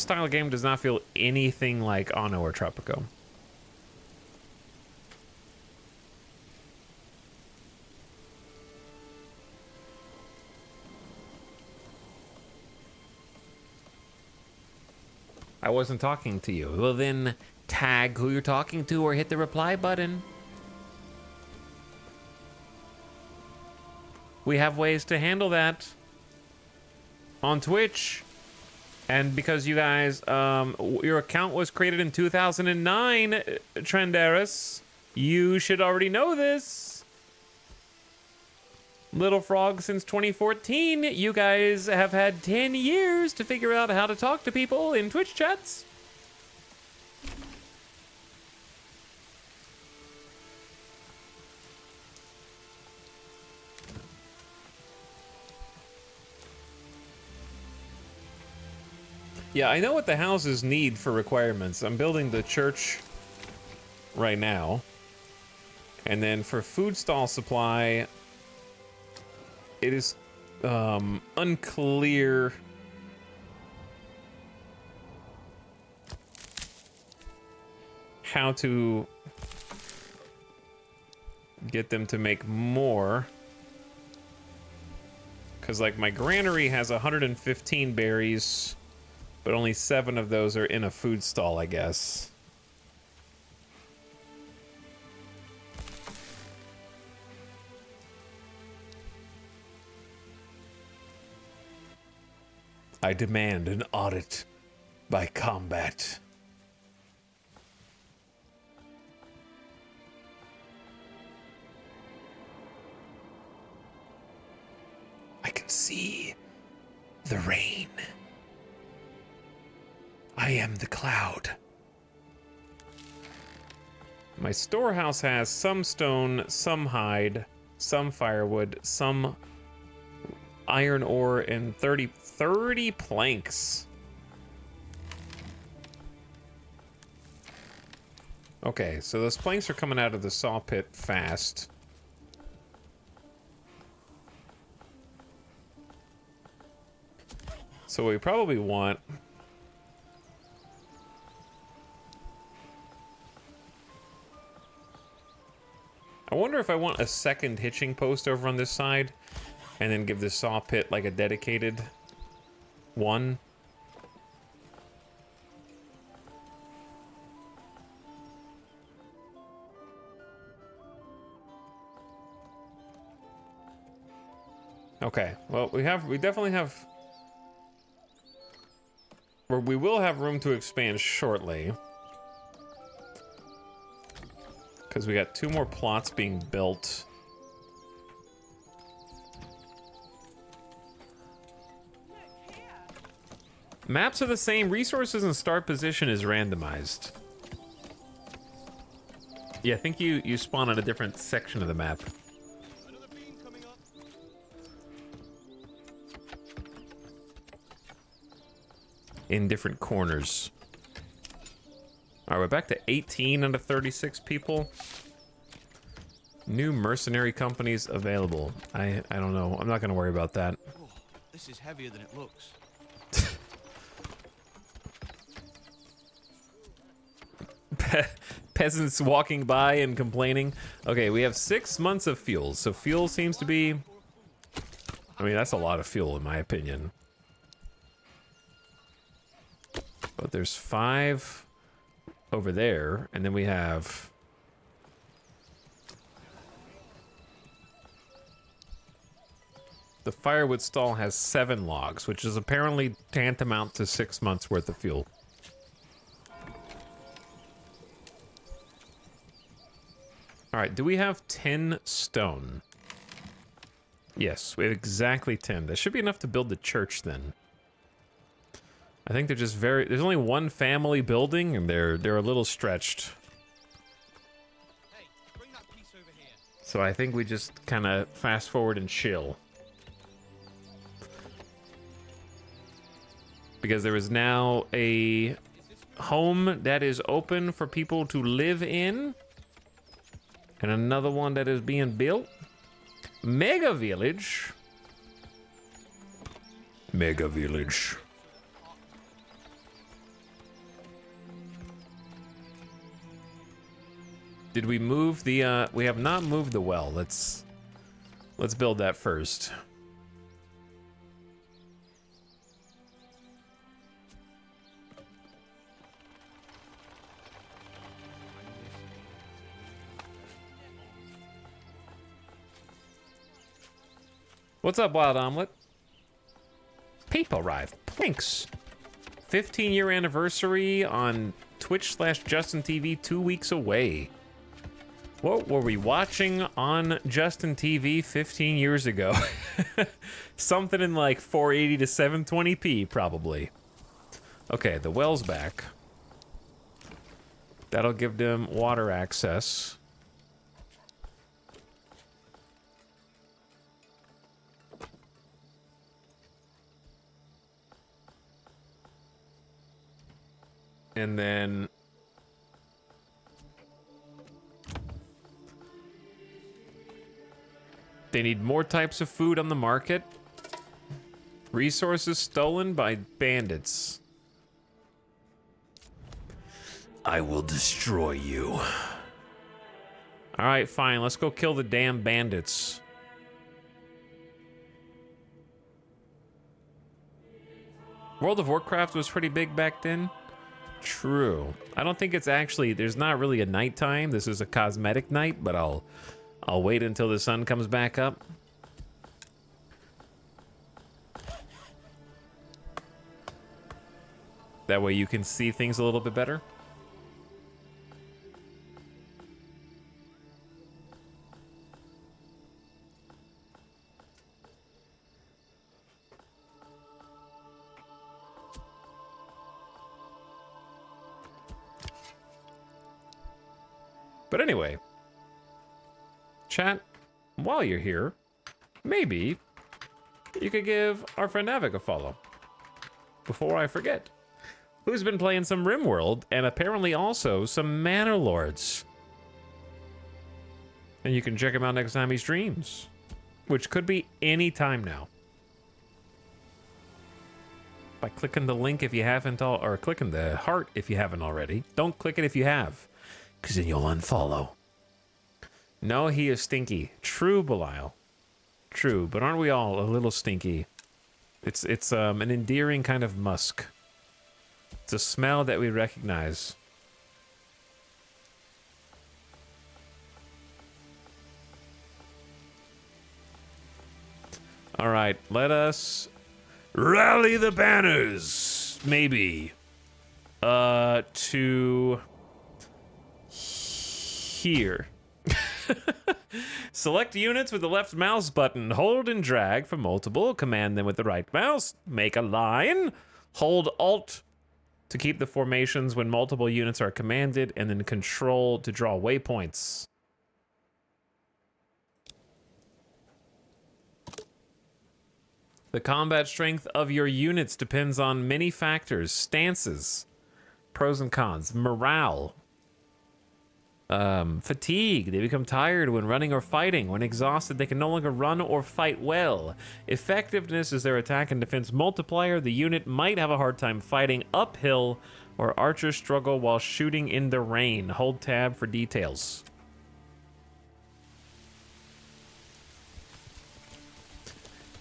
style of game does not feel anything like Anno or Tropico. I wasn't talking to you. Well then, tag who you're talking to or hit the reply button. We have ways to handle that on Twitch. And because you guys, your account was created in 2009, Trendaris, you should already know this. Little Frog since 2014, you guys have had 10 years to figure out how to talk to people in Twitch chats. Yeah, I know what the houses need for requirements. I'm building the church right now. And then for food stall supply, it is unclear how to get them to make more. Because, like, my granary has 115 berries, but only 7 of those are in a food stall, I guess. I demand an audit by combat. can see the rain. I am the cloud. My storehouse has some stone, some hide, some firewood, some iron ore, and 30 planks. Okay, so those planks are coming out of the saw pit fast. So what we probably want... I wonder if I want a second hitching post over on this side, and then give the saw pit like a dedicated one. Okay, well, we definitely have... Or we will have room to expand shortly. Because we got 2 more plots being built. Maps are the same. Resources and start position is randomized. Yeah, I think you spawn on a different section of the map. Another beam coming up. In different corners. Alright, we're back to 18 out of 36 people. New mercenary companies available. I don't know. I'm not going to worry about that. Oh, this is heavier than it looks. Peasants walking by and complaining. Okay, we have 6 months of fuel. So fuel seems to be... I mean, that's a lot of fuel in my opinion. But there's 5... over there, and then we have the firewood stall has 7 logs, which is apparently tantamount to 6 months worth of fuel. All right, do we have 10 stone? Yes, we have exactly 10. That should be enough to build the church then. I think they're just there's only one family building, and they're a little stretched. Hey, bring that piece over here. So I think we just kind of fast forward and chill. Because there is now a home that is open for people to live in. And another one that is being built. Mega Village. Mega Village. Did we move the, we have not moved the well. Let's build that first. What's up, Wild Omelet? People arrived. Thanks. 15-year anniversary on Twitch/Justin TV 2 weeks away. What were we watching on Justin TV 15 years ago? Something in like 480 to 720p, probably. Okay, the well's back. That'll give them water access. And then... they need more types of food on the market. Resources stolen by bandits. I will destroy you. Alright, fine. Let's go kill the damn bandits. World of Warcraft was pretty big back then. True. I don't think it's actually... there's not really a nighttime. This is a cosmetic night, but I'll wait until the sun comes back up. That way you can see things a little bit better. But anyway, chat, while you're here, maybe you could give our friend Avik a follow. Before I forget. Who's been playing some RimWorld and apparently also some Manorlords. And you can check him out next time he streams, which could be any time now. By clicking the link if you haven't, or clicking the heart if you haven't already. Don't click it if you have, because then you'll unfollow. No, he is stinky. True, Belial. True, but aren't we all a little stinky? It's an endearing kind of musk. It's a smell that we recognize. All right, let us rally the banners, maybe, to here. Select units with the left mouse button. Hold and drag for multiple. Command them with the right mouse. Make a line. Hold Alt to keep the formations when multiple units are commanded, and then Control to draw waypoints. The combat strength of your units depends on many factors. Stances, pros and cons, morale, fatigue. They become tired when running or fighting. When exhausted, they can no longer run or fight well. Effectiveness is their attack and defense multiplier. The unit might have a hard time fighting uphill, or archers struggle while shooting in the rain. Hold tab for details.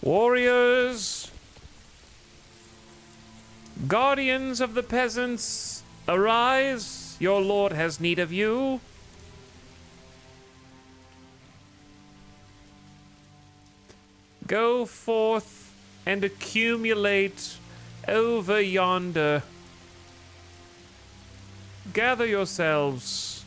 Warriors, guardians of the peasants, arise. Your lord has need of you. Go forth and accumulate over yonder. Gather yourselves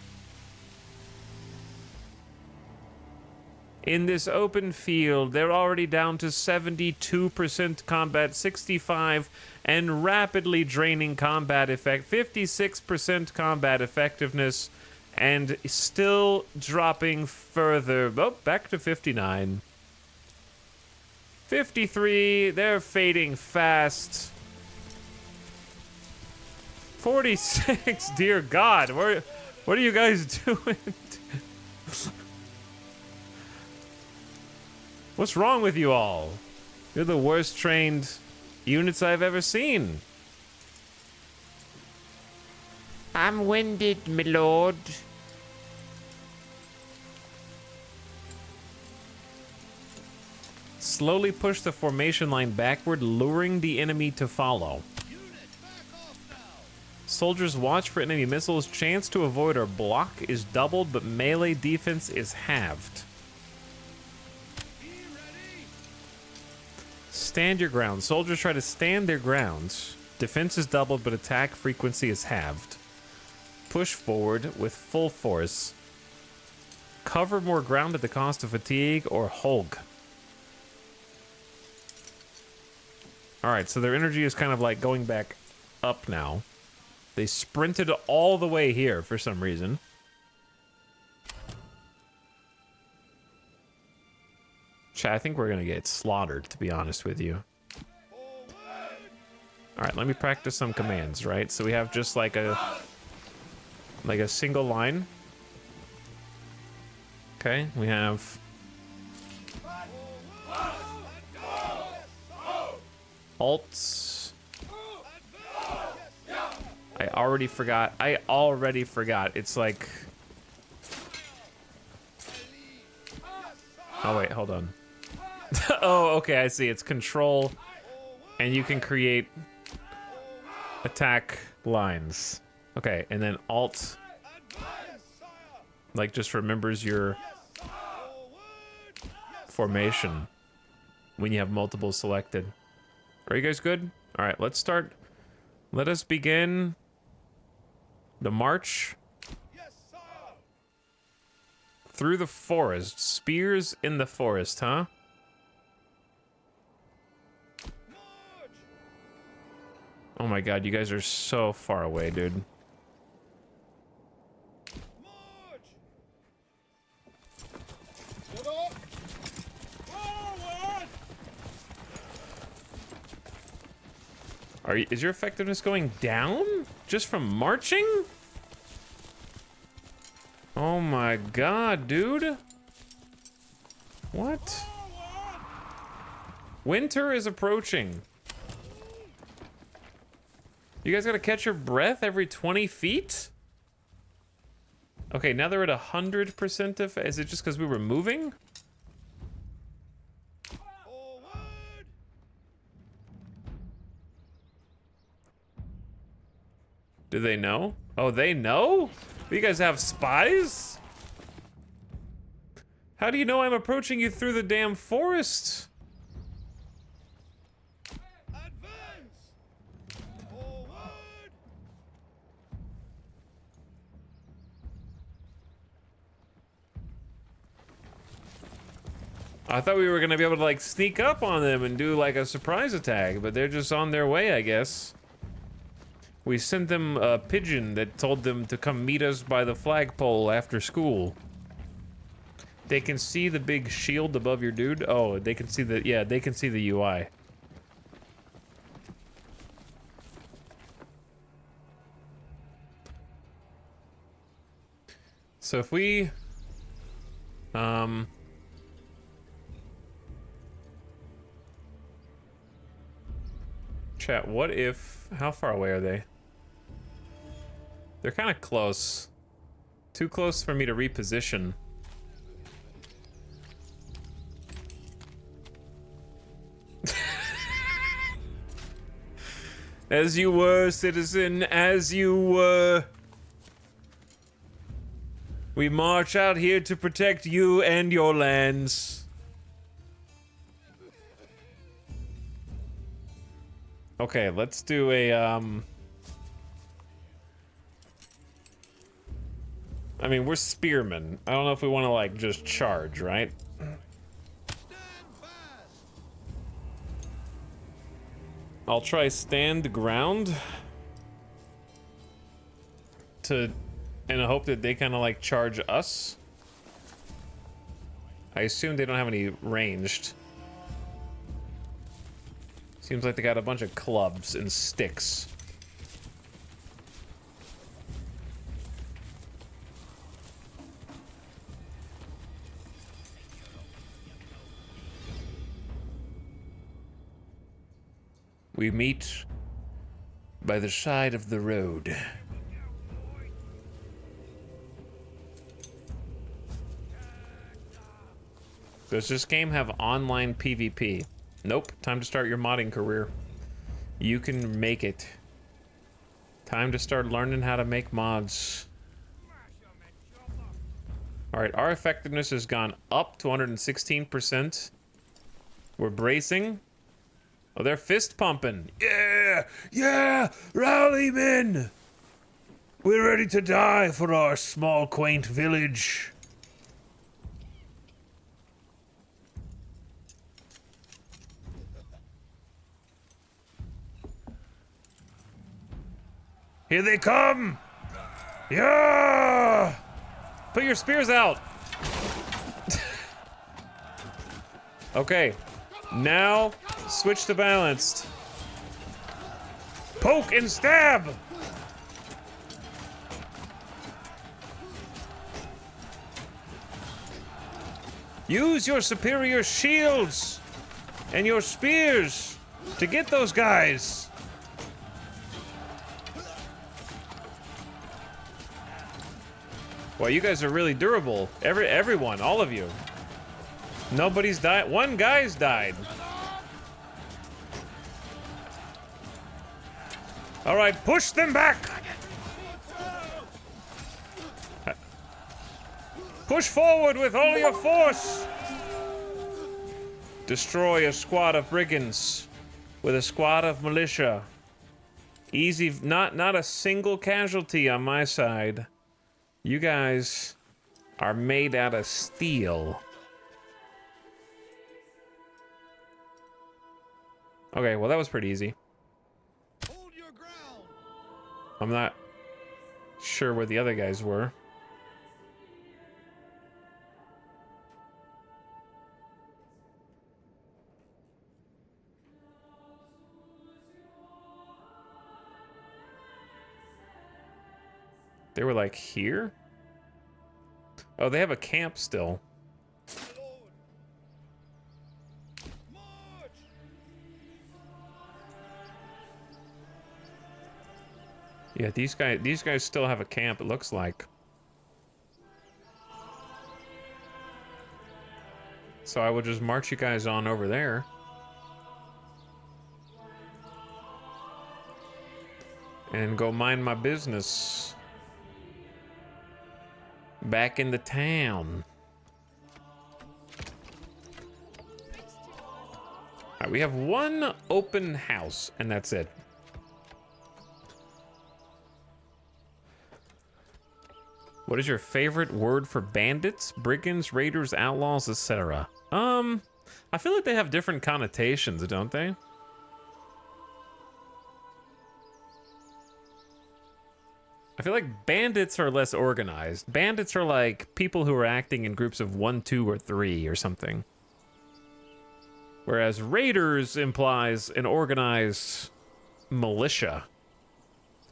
in this open field. They're already down to 72% combat, 65, and rapidly draining combat effect, 56% combat effectiveness, and still dropping further. Oh, back to 59. 53, they're fading fast. 46, dear God, what are you guys doing? What's wrong with you all? You're the worst trained units I've ever seen. I'm winded, my lord. Slowly push the formation line backward, luring the enemy to follow. Soldiers watch for enemy missiles. Chance to avoid or block is doubled, but melee defense is halved. Stand your ground. Soldiers try to stand their grounds. Defense is doubled, but attack frequency is halved. Push forward with full force. Cover more ground at the cost of fatigue or Holg. Alright, so their energy is kind of like going back up now. They sprinted all the way here for some reason. Chat, I think we're gonna get slaughtered, to be honest with you. Alright, let me practice some commands, right? So we have just like a single line. Okay, we have Alts. I already forgot. It's like... Oh, wait, hold on. Oh, okay, I see. It's control, and you can create attack lines. Okay, and then Alt, like, just remembers your formation when you have multiple selected. Are you guys good? All right, let's start. Let us begin the march through the forest. Spears in the forest, huh? Oh my God, you guys are so far away, dude. Is your effectiveness going down just from marching? Oh my god, dude. What? Winter is approaching. You guys gotta catch your breath every 20 feet? Okay, now they're at 100% of... Is it just because we were moving? Do they know? Oh, they know? You guys have spies? How do you know I'm approaching you through the damn forest? I thought we were gonna be able to like sneak up on them and do like a surprise attack, but they're just on their way, I guess. We sent them a pigeon that told them to come meet us by the flagpole after school. They can see the big shield above your dude. Oh, they can see the, yeah, they can see the UI. So if we, chat, what if, how far away are they? They're kind of close. Too close for me to reposition. As you were, citizen, as you were. We march out here to protect you and your lands. Okay, let's do a, I mean, we're spearmen. I don't know if we want to, like, just charge, right? I'll try stand ground. In a hope that they kind of, like, charge us. I assume they don't have any ranged. Seems like they got a bunch of clubs and sticks. We meet by the side of the road. Does this game have online PvP? Nope. Time to start your modding career. You can make it. Time to start learning how to make mods. Alright, our effectiveness has gone up to 116%. We're bracing. Oh, they're fist pumping. Yeah! Yeah! Rally, men! We're ready to die for our small, quaint village. Here they come! Yeah! Put your spears out! Okay. Now, switch to balanced. Poke and stab! Use your superior shields and your spears to get those guys. Well, you guys are really durable. Everyone, all of you. Nobody's died. One guy's died. All right, push them back. Push forward with all your force. Destroy a squad of brigands with a squad of militia. Easy, not a single casualty on my side. You guys are made out of steel. Okay, well that was pretty easy. Hold your ground. I'm not sure where the other guys were. They were like here? Oh, they have a camp still. Yeah, these guys still have a camp, it looks like. So I will just march you guys on over there. And go mind my business. Back in the town. Alright, we have one open house, and that's it. What is your favorite word for bandits, brigands, raiders, outlaws, etc.? I feel like they have different connotations, don't they? I feel like bandits are less organized. Bandits are like people who are acting in groups of 1, 2, or 3 or something. Whereas raiders implies an organized militia,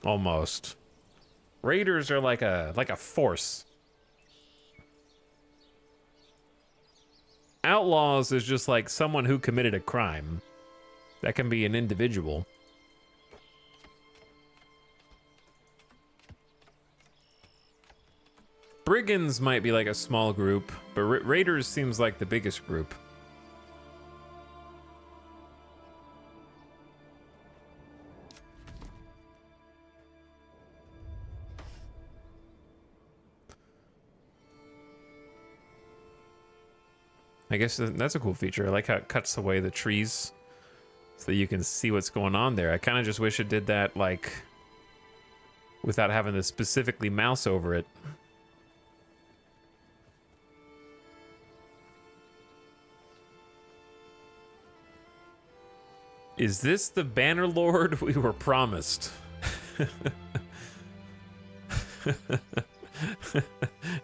almost. Raiders are like a force. Outlaws is just like someone who committed a crime. That can be an individual. Brigands might be like a small group, but raiders seems like the biggest group. I guess that's a cool feature. I like how it cuts away the trees so that you can see what's going on there. I kind of just wish it did that, like, without having to specifically mouse over it. Is this the Bannerlord we were promised?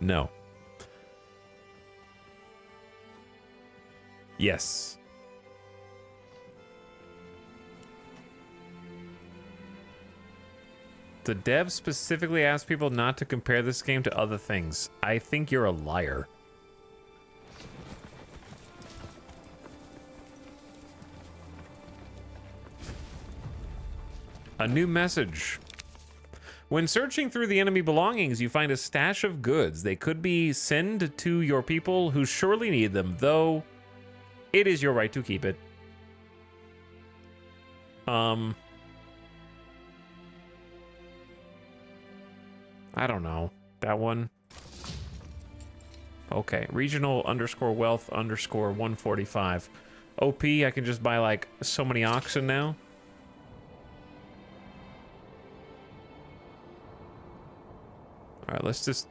No. Yes. The dev specifically asked people not to compare this game to other things. I think you're a liar. A new message. When searching through the enemy belongings, you find a stash of goods. They could be sent to your people who surely need them, though it is your right to keep it. I don't know. That one. Okay. Regional underscore wealth underscore 145. OP, I can just buy like so many oxen now. Alright, let's just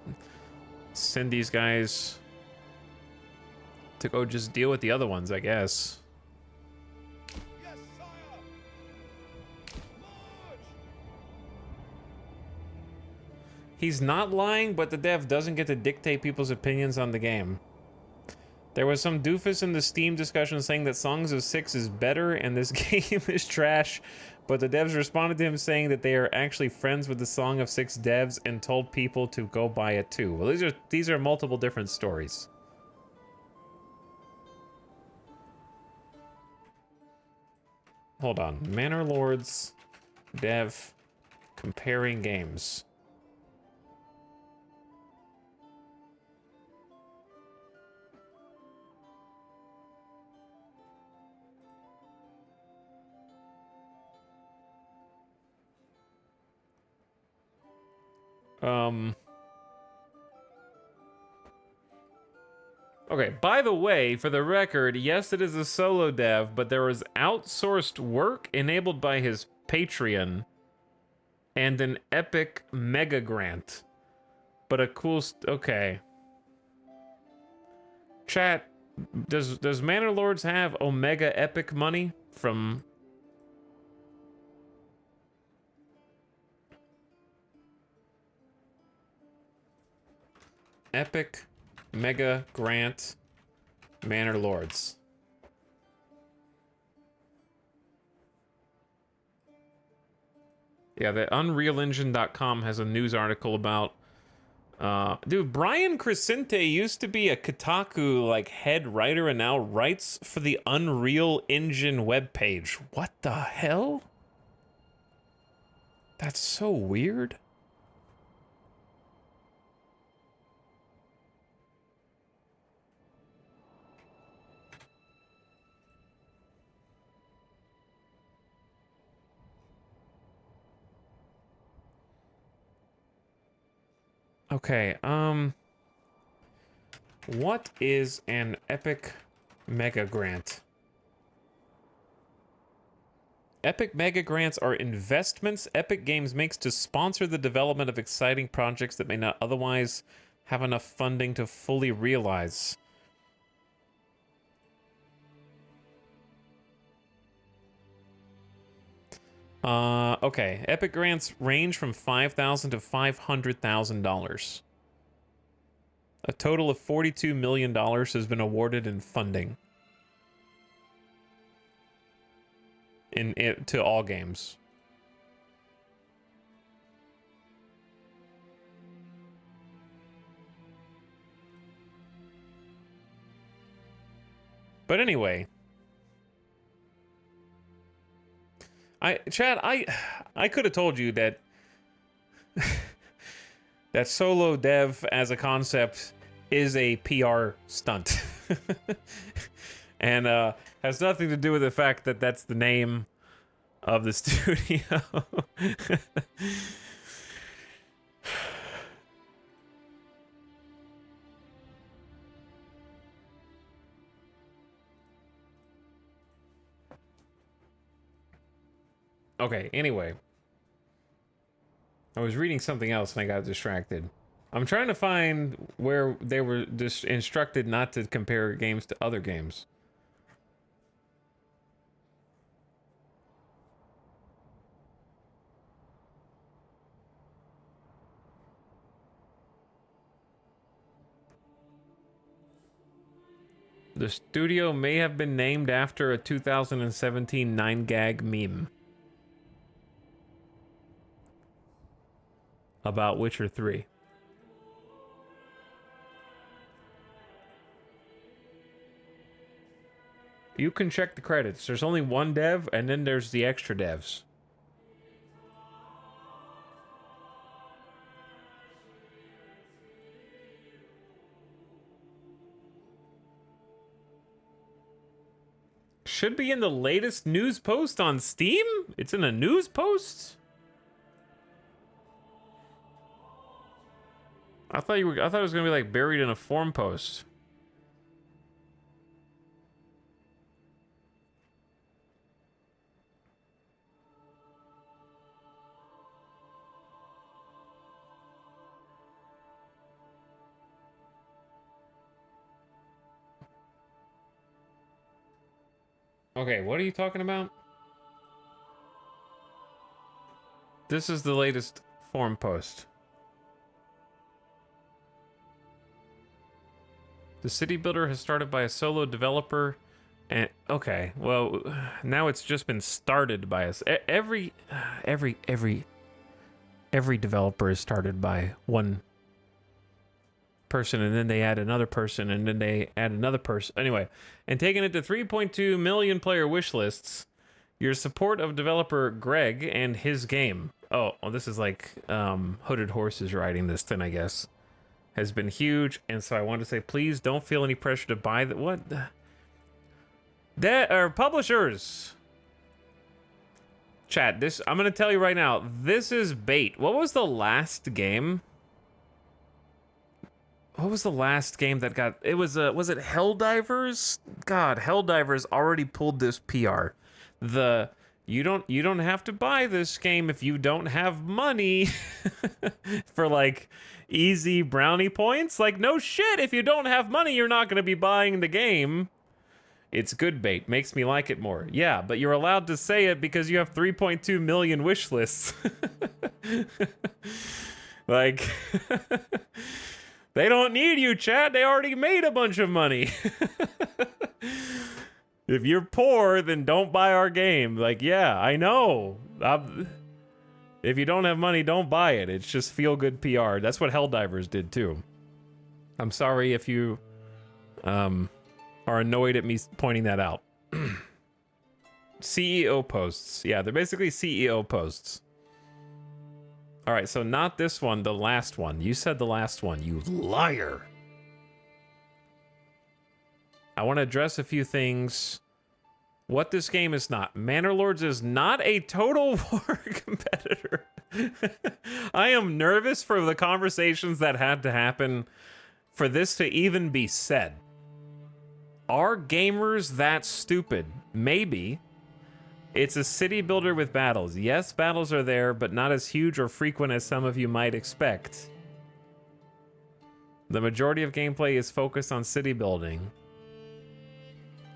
send these guys to go just deal with the other ones, I guess. Yes, sire. March. He's not lying, but the dev doesn't get to dictate people's opinions on the game. There was some doofus in the Steam discussion saying that Songs of Six is better and this game is trash, but the devs responded to him saying that they are actually friends with the Song of Six devs and told people to go buy it too. Well, these are multiple different stories. Hold on. Manorlord's dev comparing games. Okay, by the way, for the record, yes, it is a solo dev, but there was outsourced work enabled by his Patreon and an epic mega grant. But a cool okay. Chat, does Manorlords have Omega epic money from Epic Mega Grant Manorlords? Yeah, the UnrealEngine.com has a news article about Dude, Brian Crescente used to be a Kotaku like head writer and now writes for the Unreal Engine webpage. What the hell? That's so weird. Okay, what is an Epic Mega Grant? Epic Mega Grants are investments Epic Games makes to sponsor the development of exciting projects that may not otherwise have enough funding to fully realize. Okay. Epic Grants range from $5,000 to $500,000. A total of $42 million has been awarded in funding. To all games. But anyway, Chad, I could have told you that that solo dev as a concept is a PR stunt. And has nothing to do with the fact that that's the name of the studio. Okay, anyway. I was reading something else and I got distracted. I'm trying to find where they were just instructed not to compare games to other games. The studio may have been named after a 2017 9gag meme about Witcher 3. You can check the credits. There's only one dev, and then there's the extra devs. Should be in the latest news post on Steam? It's in a news post? I thought it was gonna be like buried in a forum post. Okay, what are you talking about? This is the latest forum post. The city builder has started by a solo developer, and okay, well, now it's just been started by us. Every developer is started by one person, and then they add another person, and then they add another person. Anyway, and taking it to 3.2 million player wish lists, your support of developer Greg and his game. Oh, this is like Hooded Horses writing this then, I guess. Has been huge, and so I want to say, please don't feel any pressure to buy the what? That are publishers. Chat, this I'm gonna tell you right now. This is bait. What was the last game? What was the last game that got? It was it Helldivers? God, Helldivers already pulled this PR. You don't have to buy this game if you don't have money for like easy brownie points. Like, no shit, if you don't have money, you're not going to be buying the game. It's good bait. Makes me like it more. Yeah, but you're allowed to say it because you have 3.2 million wish lists. Like, they don't need you, chat. They already made a bunch of money. If you're poor, then don't buy our game. Like, yeah, I know. If you don't have money, don't buy it. It's just feel-good PR. That's what Helldivers did, too. I'm sorry if you are annoyed at me pointing that out. CEO posts. Yeah, they're basically CEO posts. All right, so not this one, the last one. You said the last one, you liar. I want to address a few things. What this game is not. Manorlords is not a Total War competitor. I am nervous for the conversations that had to happen for this to even be said. Are gamers that stupid? Maybe. It's a city builder with battles. Yes, battles are there, but not as huge or frequent as some of you might expect. The majority of gameplay is focused on city building.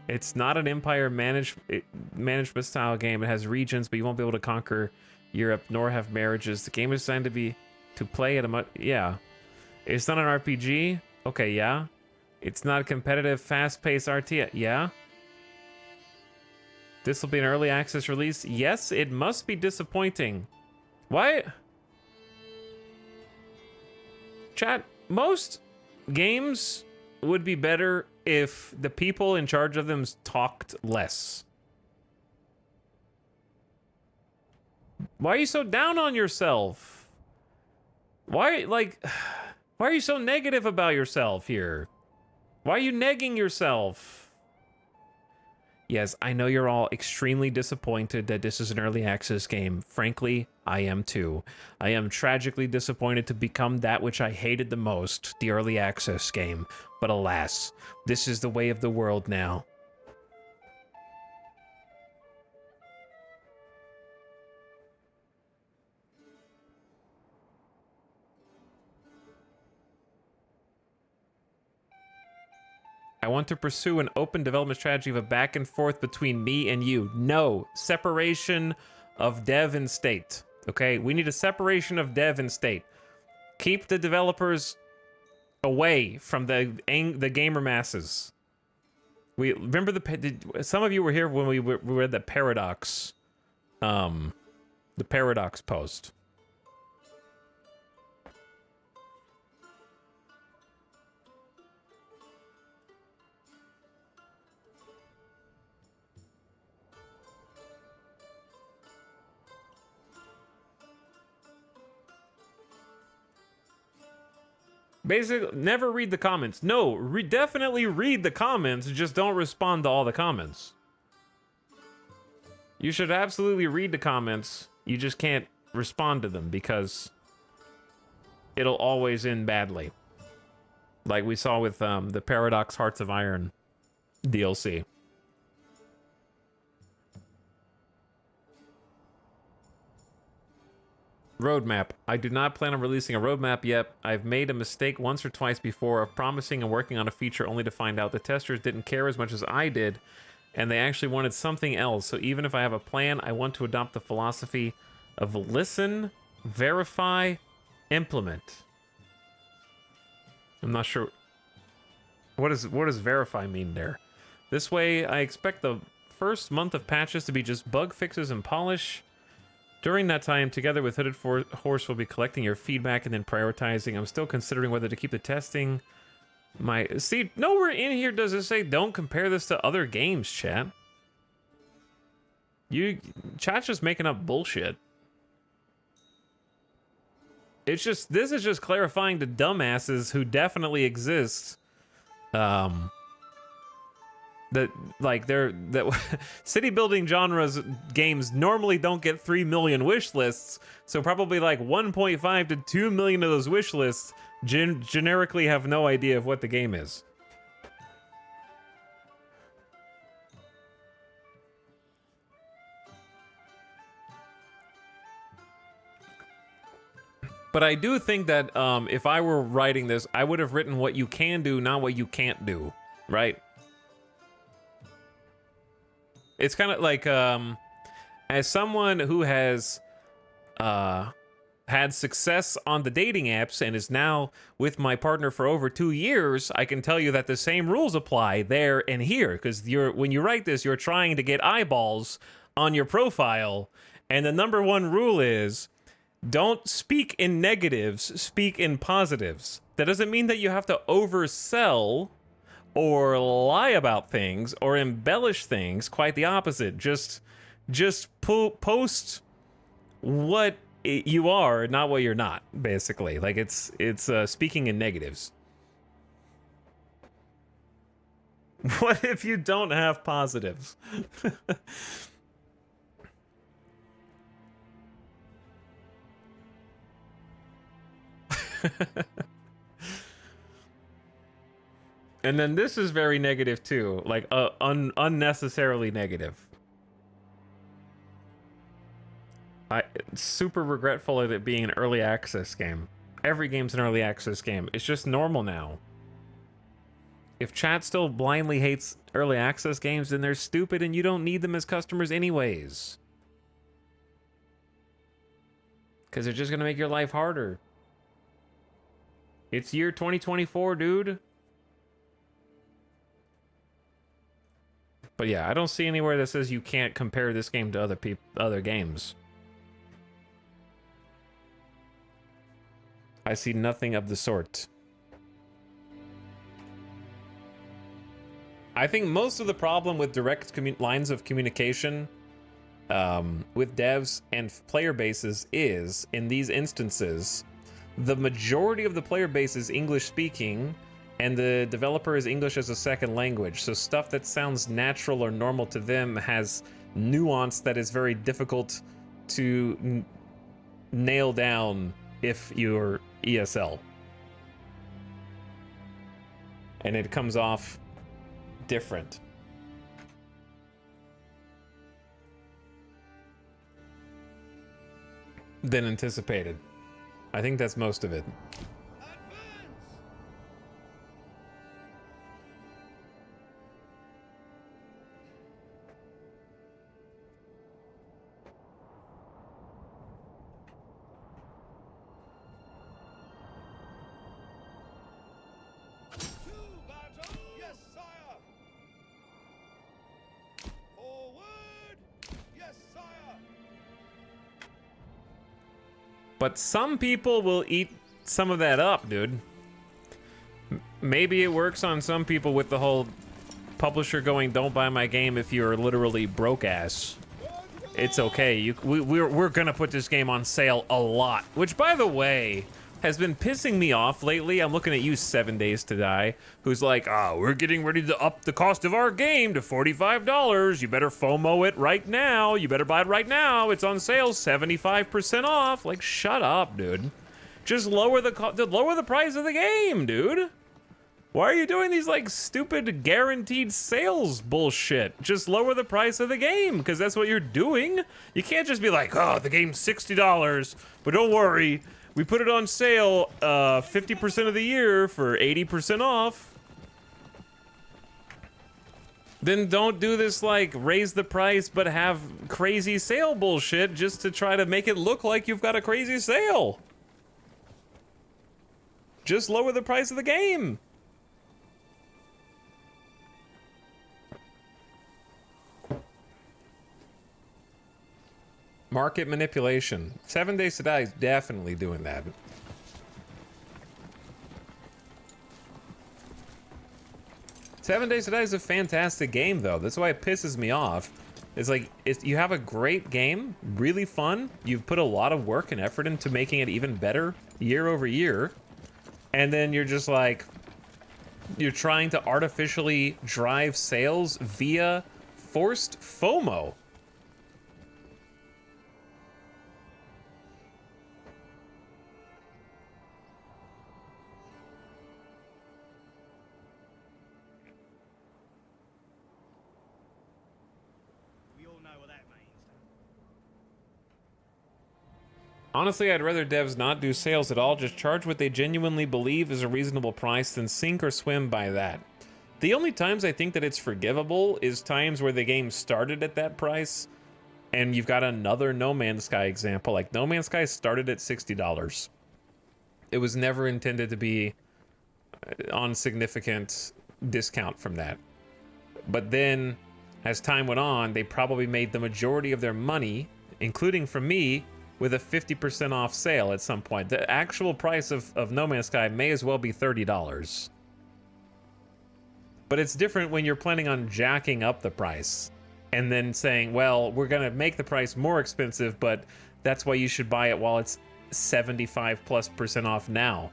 It's not an empire management style game. It has regions, but you won't be able to conquer Europe nor have marriages. The game is designed to play at a yeah. It's not an RPG. Okay, yeah. It's not a competitive, fast-paced RTS. Yeah. This will be an early access release. Yes, it must be disappointing. Why? Chat, most games would be better if the people in charge of them talked less. Why are you so down on yourself? Why are you so negative about yourself here? Why are you negging yourself? Yes, I know you're all extremely disappointed that this is an early access game. Frankly, I am too. I am tragically disappointed to become that which I hated the most, the early access game. But alas, this is the way of the world now. I want to pursue an open development strategy of a back and forth between me and you. No, separation of dev and state. Okay, we need a separation of dev and state. Keep the developers away from the gamer masses. We remember some of you were here when we read the paradox, post. Basically, never read the comments. No, definitely read the comments, just don't respond to all the comments. You should absolutely read the comments, you just can't respond to them because it'll always end badly. Like we saw with the Paradox Hearts of Iron DLC. Roadmap. I do not plan on releasing a roadmap yet. I've made a mistake once or twice before of promising and working on a feature only to find out the testers didn't care as much as I did, and they actually wanted something else. So even if I have a plan, I want to adopt the philosophy of listen, verify, implement. I'm not sure. What does verify mean there? This way, I expect the first month of patches to be just bug fixes and polish. During that time, together with Hooded Horse, we'll be collecting your feedback and then prioritizing. I'm still considering whether to keep the testing. See, nowhere in here does it say don't compare this to other games, chat. Chat's just making up bullshit. It's just, this is just clarifying to dumbasses who definitely exist. That city building genres games normally don't get 3 million wish lists, so probably like 1.5 to 2 million of those wish lists generically have no idea of what the game is. But I do think that if I were writing this, I would have written what you can do, not what you can't do, right? It's kind of like, as someone who has had success on the dating apps and is now with my partner for over 2 years, I can tell you that the same rules apply there and here. Because when you write this, you're trying to get eyeballs on your profile. And the #1 rule is Don't speak in negatives, speak in positives. That doesn't mean that you have to oversell or lie about things or embellish things. Quite the opposite. Just post what you are, not what you're not, basically. Like it's speaking in negatives. What if you don't have positives? And then this is very negative too, like unnecessarily negative. Super regretful of it being an early access game. Every game's an early access game. It's just normal now. If chat still blindly hates early access games, then they're stupid and you don't need them as customers anyways. Because they're just gonna make your life harder. It's year 2024, dude. But yeah, I don't see anywhere that says you can't compare this game to other games. I see nothing of the sort. I think most of the problem with direct lines of communication with devs and player bases is, in these instances, the majority of the player base is English speaking and the developer is English as a second language. So stuff that sounds natural or normal to them has nuance that is very difficult to nail down if you're ESL. And it comes off different. Than anticipated. I think that's most of it. But some people will eat some of that up, dude. Maybe it works on some people with the whole publisher going, don't buy my game if you're literally broke ass. It's okay. We're gonna put this game on sale a lot. Which, by the way, has been pissing me off lately. I'm looking at you, 7 Days to Die, who's like, we're getting ready to up the cost of our game to $45. You better FOMO it right now. You better buy it right now. It's on sale 75% off. Like, shut up, dude. Just lower the price of the game, dude. Why are you doing these, like, stupid guaranteed sales bullshit? Just lower the price of the game, because that's what you're doing. You can't just be like, the game's $60, but don't worry. We put it on sale 50% of the year for 80% off. Then don't do this, like, raise the price but have crazy sale bullshit just to try to make it look like you've got a crazy sale. Just lower the price of the game. Market manipulation. 7 Days to Die is definitely doing that. Seven Days to Die is a fantastic game, though. That's why it pisses me off. It's like, you have a great game, really fun. You've put a lot of work and effort into making it even better year over year. And then you're just like, you're trying to artificially drive sales via forced FOMO. Honestly, I'd rather devs not do sales at all, just charge what they genuinely believe is a reasonable price, then sink or swim by that. The only times I think that it's forgivable is times where the game started at that price, and you've got another No Man's Sky example. Like, No Man's Sky started at $60. It was never intended to be on significant discount from that. But then, as time went on, they probably made the majority of their money, including from me, with a 50% off sale at some point. The actual price of No Man's Sky may as well be $30. But it's different when you're planning on jacking up the price and then saying, well, we're going to make the price more expensive, but that's why you should buy it while it's 75+% off now.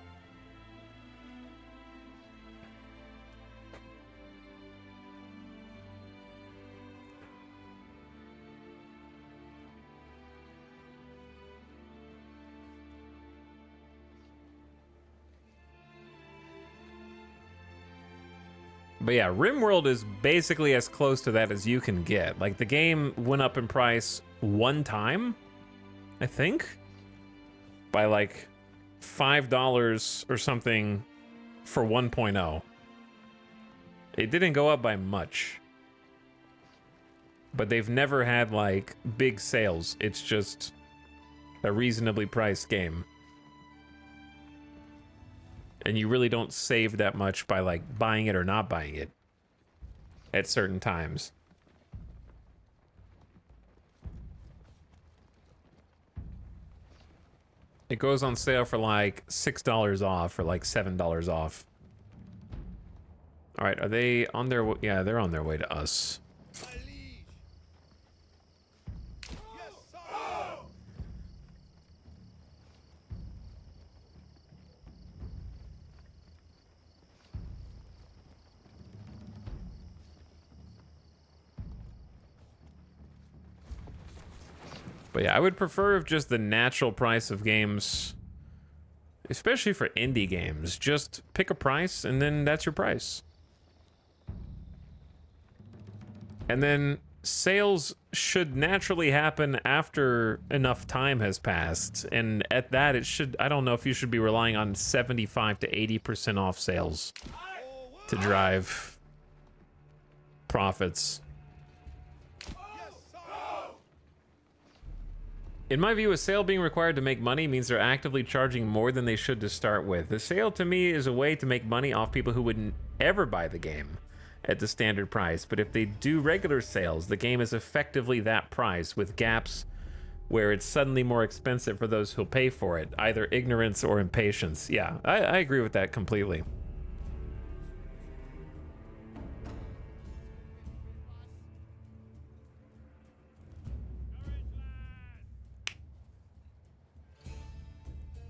But yeah, RimWorld is basically as close to that as you can get. Like, the game went up in price one time, I think, by like $5 or something for 1.0. It didn't go up by much. But they've never had like big sales. It's just a reasonably priced game. And you really don't save that much by like buying it or not buying it at certain times. It goes on sale for like $6 off or like $7 off. All right, are they on their way? Yeah, they're on their way to us. My liege. Yes, sir. But yeah, I would prefer if just the natural price of games, especially for indie games, just pick a price and then that's your price. And then sales should naturally happen after enough time has passed. And at that, it should, I don't know if you should be relying on 75 to 80% off sales to drive profits. In my view, a sale being required to make money means they're actively charging more than they should to start with. The sale to me is a way to make money off people who wouldn't ever buy the game at the standard price. But if they do regular sales, the game is effectively that price with gaps where it's suddenly more expensive for those who'll pay for it, either ignorance or impatience. Yeah, I agree with that completely.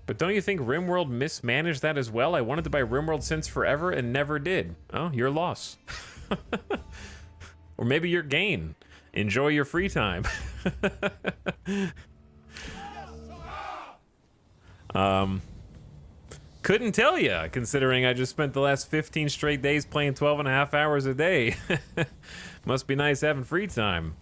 But don't you think RimWorld mismanaged that as well? I wanted to buy RimWorld since forever and never did. Oh, your loss. Or maybe your gain. Enjoy your free time. Couldn't tell ya, considering I just spent the last 15 straight days playing 12.5 hours a day. Must be nice having free time.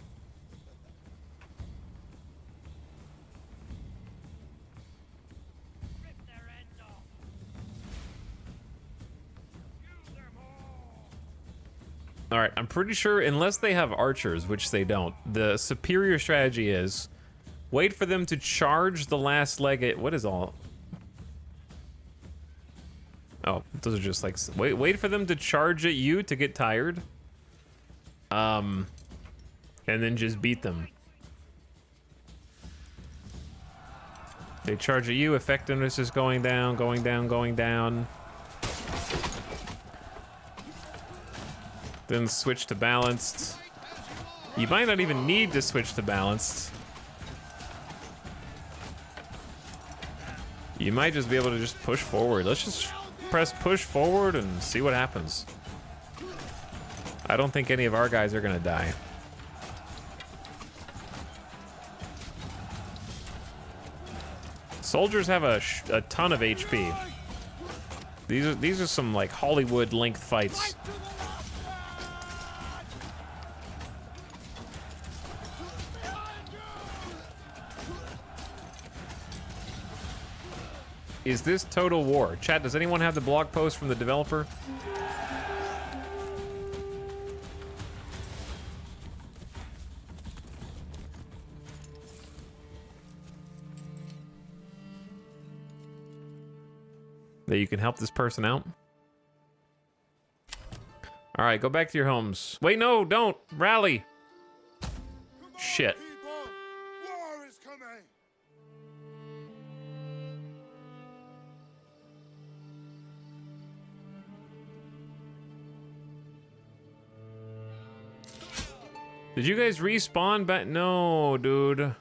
All right, I'm pretty sure unless they have archers, which they don't, the superior strategy is wait for them to charge the last leg at, what is all? Oh, those are just like, wait for them to charge at you to get tired. And then just beat them. They charge at you, effectiveness is going down, going down, going down. Then switch to balanced. You might not even need to switch to balanced. You might just be able to just push forward. Let's just press push forward and see what happens. I don't think any of our guys are gonna die. Soldiers have a ton of HP. These are some like Hollywood length fights. Is this Total War? Chat, does anyone have the blog post from the developer? That you can help this person out? All right, go back to your homes. Wait, no, don't. Rally. Shit. People, war is coming. Did you guys respawn back? No, dude.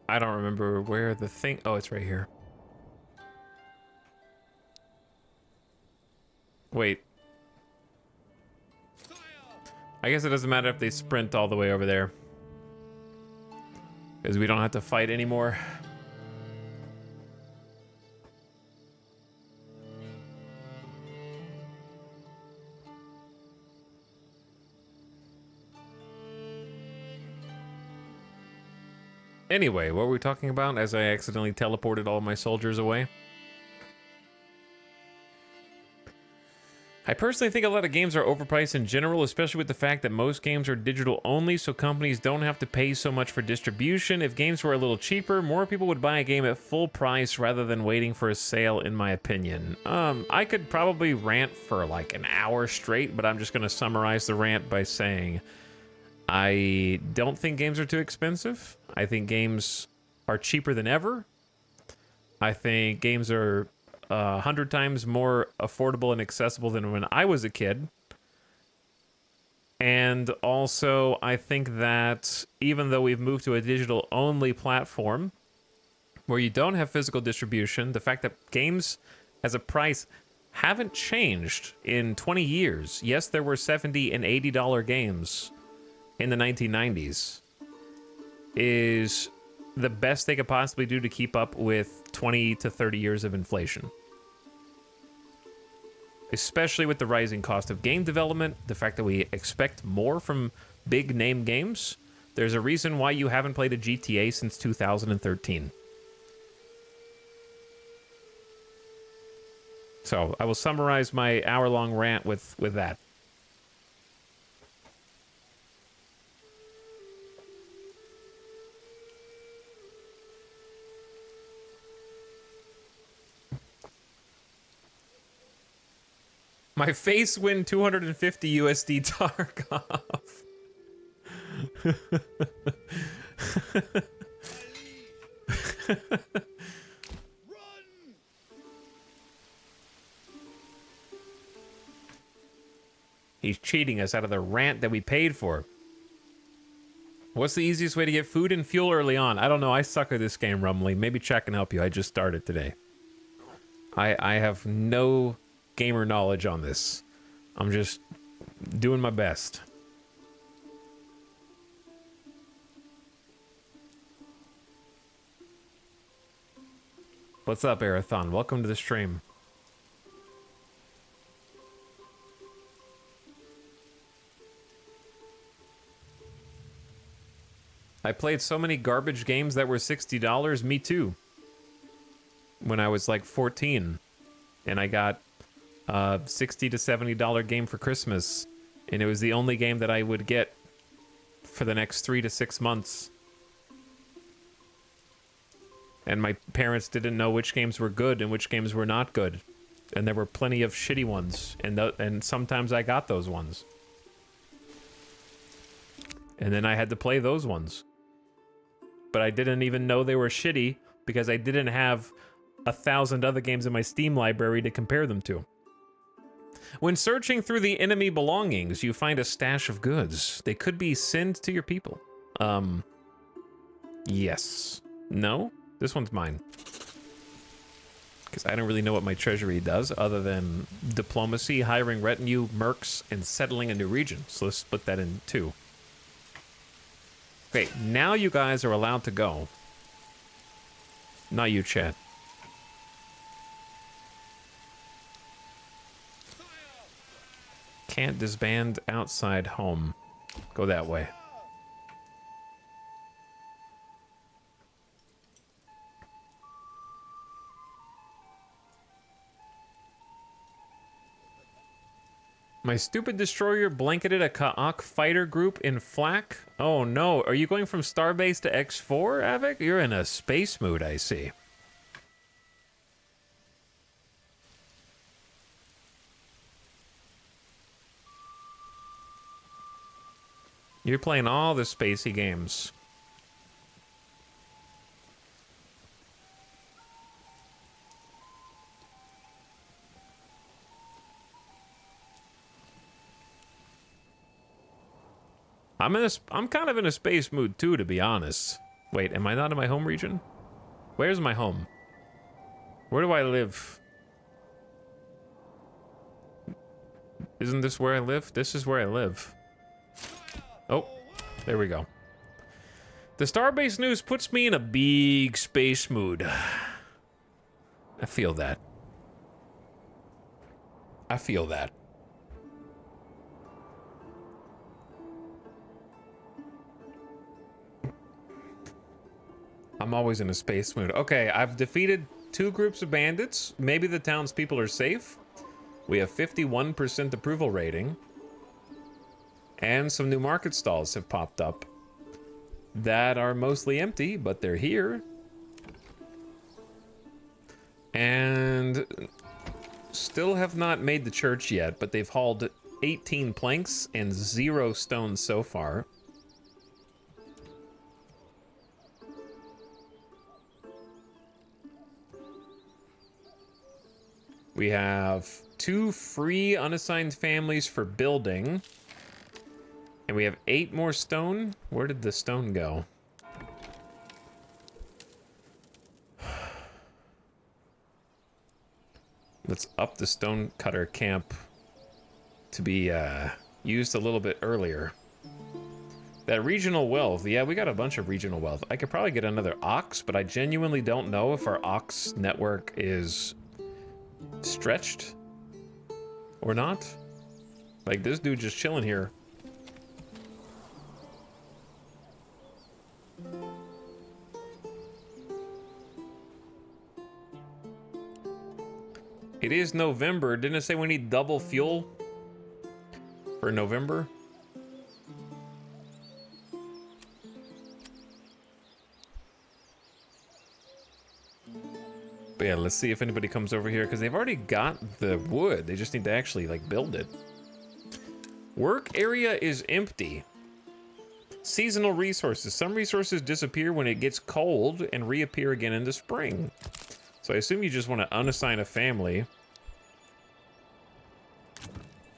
I don't remember where the thing... Oh, it's right here. Wait. I guess it doesn't matter if they sprint all the way over there. Because we don't have to fight anymore. Anyway, what were we talking about as I accidentally teleported all my soldiers away? I personally think a lot of games are overpriced in general, especially with the fact that most games are digital only, so companies don't have to pay so much for distribution. If games were a little cheaper, more people would buy a game at full price rather than waiting for a sale, in my opinion. I could probably rant for like an hour straight, but I'm just going to summarize the rant by saying I don't think games are too expensive. I think games are cheaper than ever. I think games are 100 times more affordable and accessible than when I was a kid. And also, I think that even though we've moved to a digital-only platform where you don't have physical distribution, the fact that games as a price haven't changed in 20 years. Yes, there were $70 and $80 games in the 1990s. Is the best they could possibly do to keep up with 20 to 30 years of inflation. Especially with the rising cost of game development, the fact that we expect more from big name games. There's a reason why you haven't played a GTA since 2013. So I will summarize my hour-long rant with that. My face win 250 USD Tarkov. He's cheating us out of the rant that we paid for. What's the easiest way to get food and fuel early on? I don't know. I suck at this game, Rumley. Maybe Chuck can help you. I just started today. I have no gamer knowledge on this. I'm just doing my best. What's up, Arathon? Welcome to the stream. I played so many garbage games that were $60. Me too. When I was like 14. And I got $60 to $70 game for Christmas, and it was the only game that I would get for the next 3 to 6 months. And my parents didn't know which games were good and which games were not good, and there were plenty of shitty ones, and sometimes I got those ones, and then I had to play those ones. But I didn't even know they were shitty because I didn't have 1,000 other games in my Steam library to compare them to. When searching through the enemy belongings, you find a stash of goods. They could be sent to your people. Yes. No? This one's mine. Because I don't really know what my treasury does other than diplomacy, hiring retinue, mercs, and settling a new region. So let's split that in two. Okay, now you guys are allowed to go. Not you, Chad. Can't disband outside home. Go that way. My stupid destroyer blanketed a Ka'ak fighter group in flak. Oh no, are you going from Starbase to X4, Avik? You're in a space mood, I see. You're playing all the spacey games. I'm kind of in a space mood too, to be honest. Wait, am I not in my home region? Where's my home? Where do I live? Isn't this where I live? This is where I live. Oh, there we go. The Starbase news puts me in a big space mood. I feel that. I feel that. I'm always in a space mood. Okay, I've defeated 2 groups of bandits. Maybe the townspeople are safe. We have 51% approval rating. And some new market stalls have popped up that are mostly empty, but they're here. And still have not made the church yet, but they've hauled 18 planks and 0 stones so far. We have 2 free unassigned families for building. And we have 8 more stone. Where did the stone go? Let's up the stone cutter camp to be used a little bit earlier. That regional wealth. Yeah, we got a bunch of regional wealth. I could probably get another ox, but I genuinely don't know if our ox network is stretched or not. Like, this dude just chilling here. It is November. Didn't it say we need double fuel for November? But yeah, let's see if anybody comes over here, because they've already got the wood. They just need to actually, like, build it. Work area is empty. Seasonal resources. Some resources disappear when it gets cold and reappear again in the spring. So I assume you just want to unassign a family.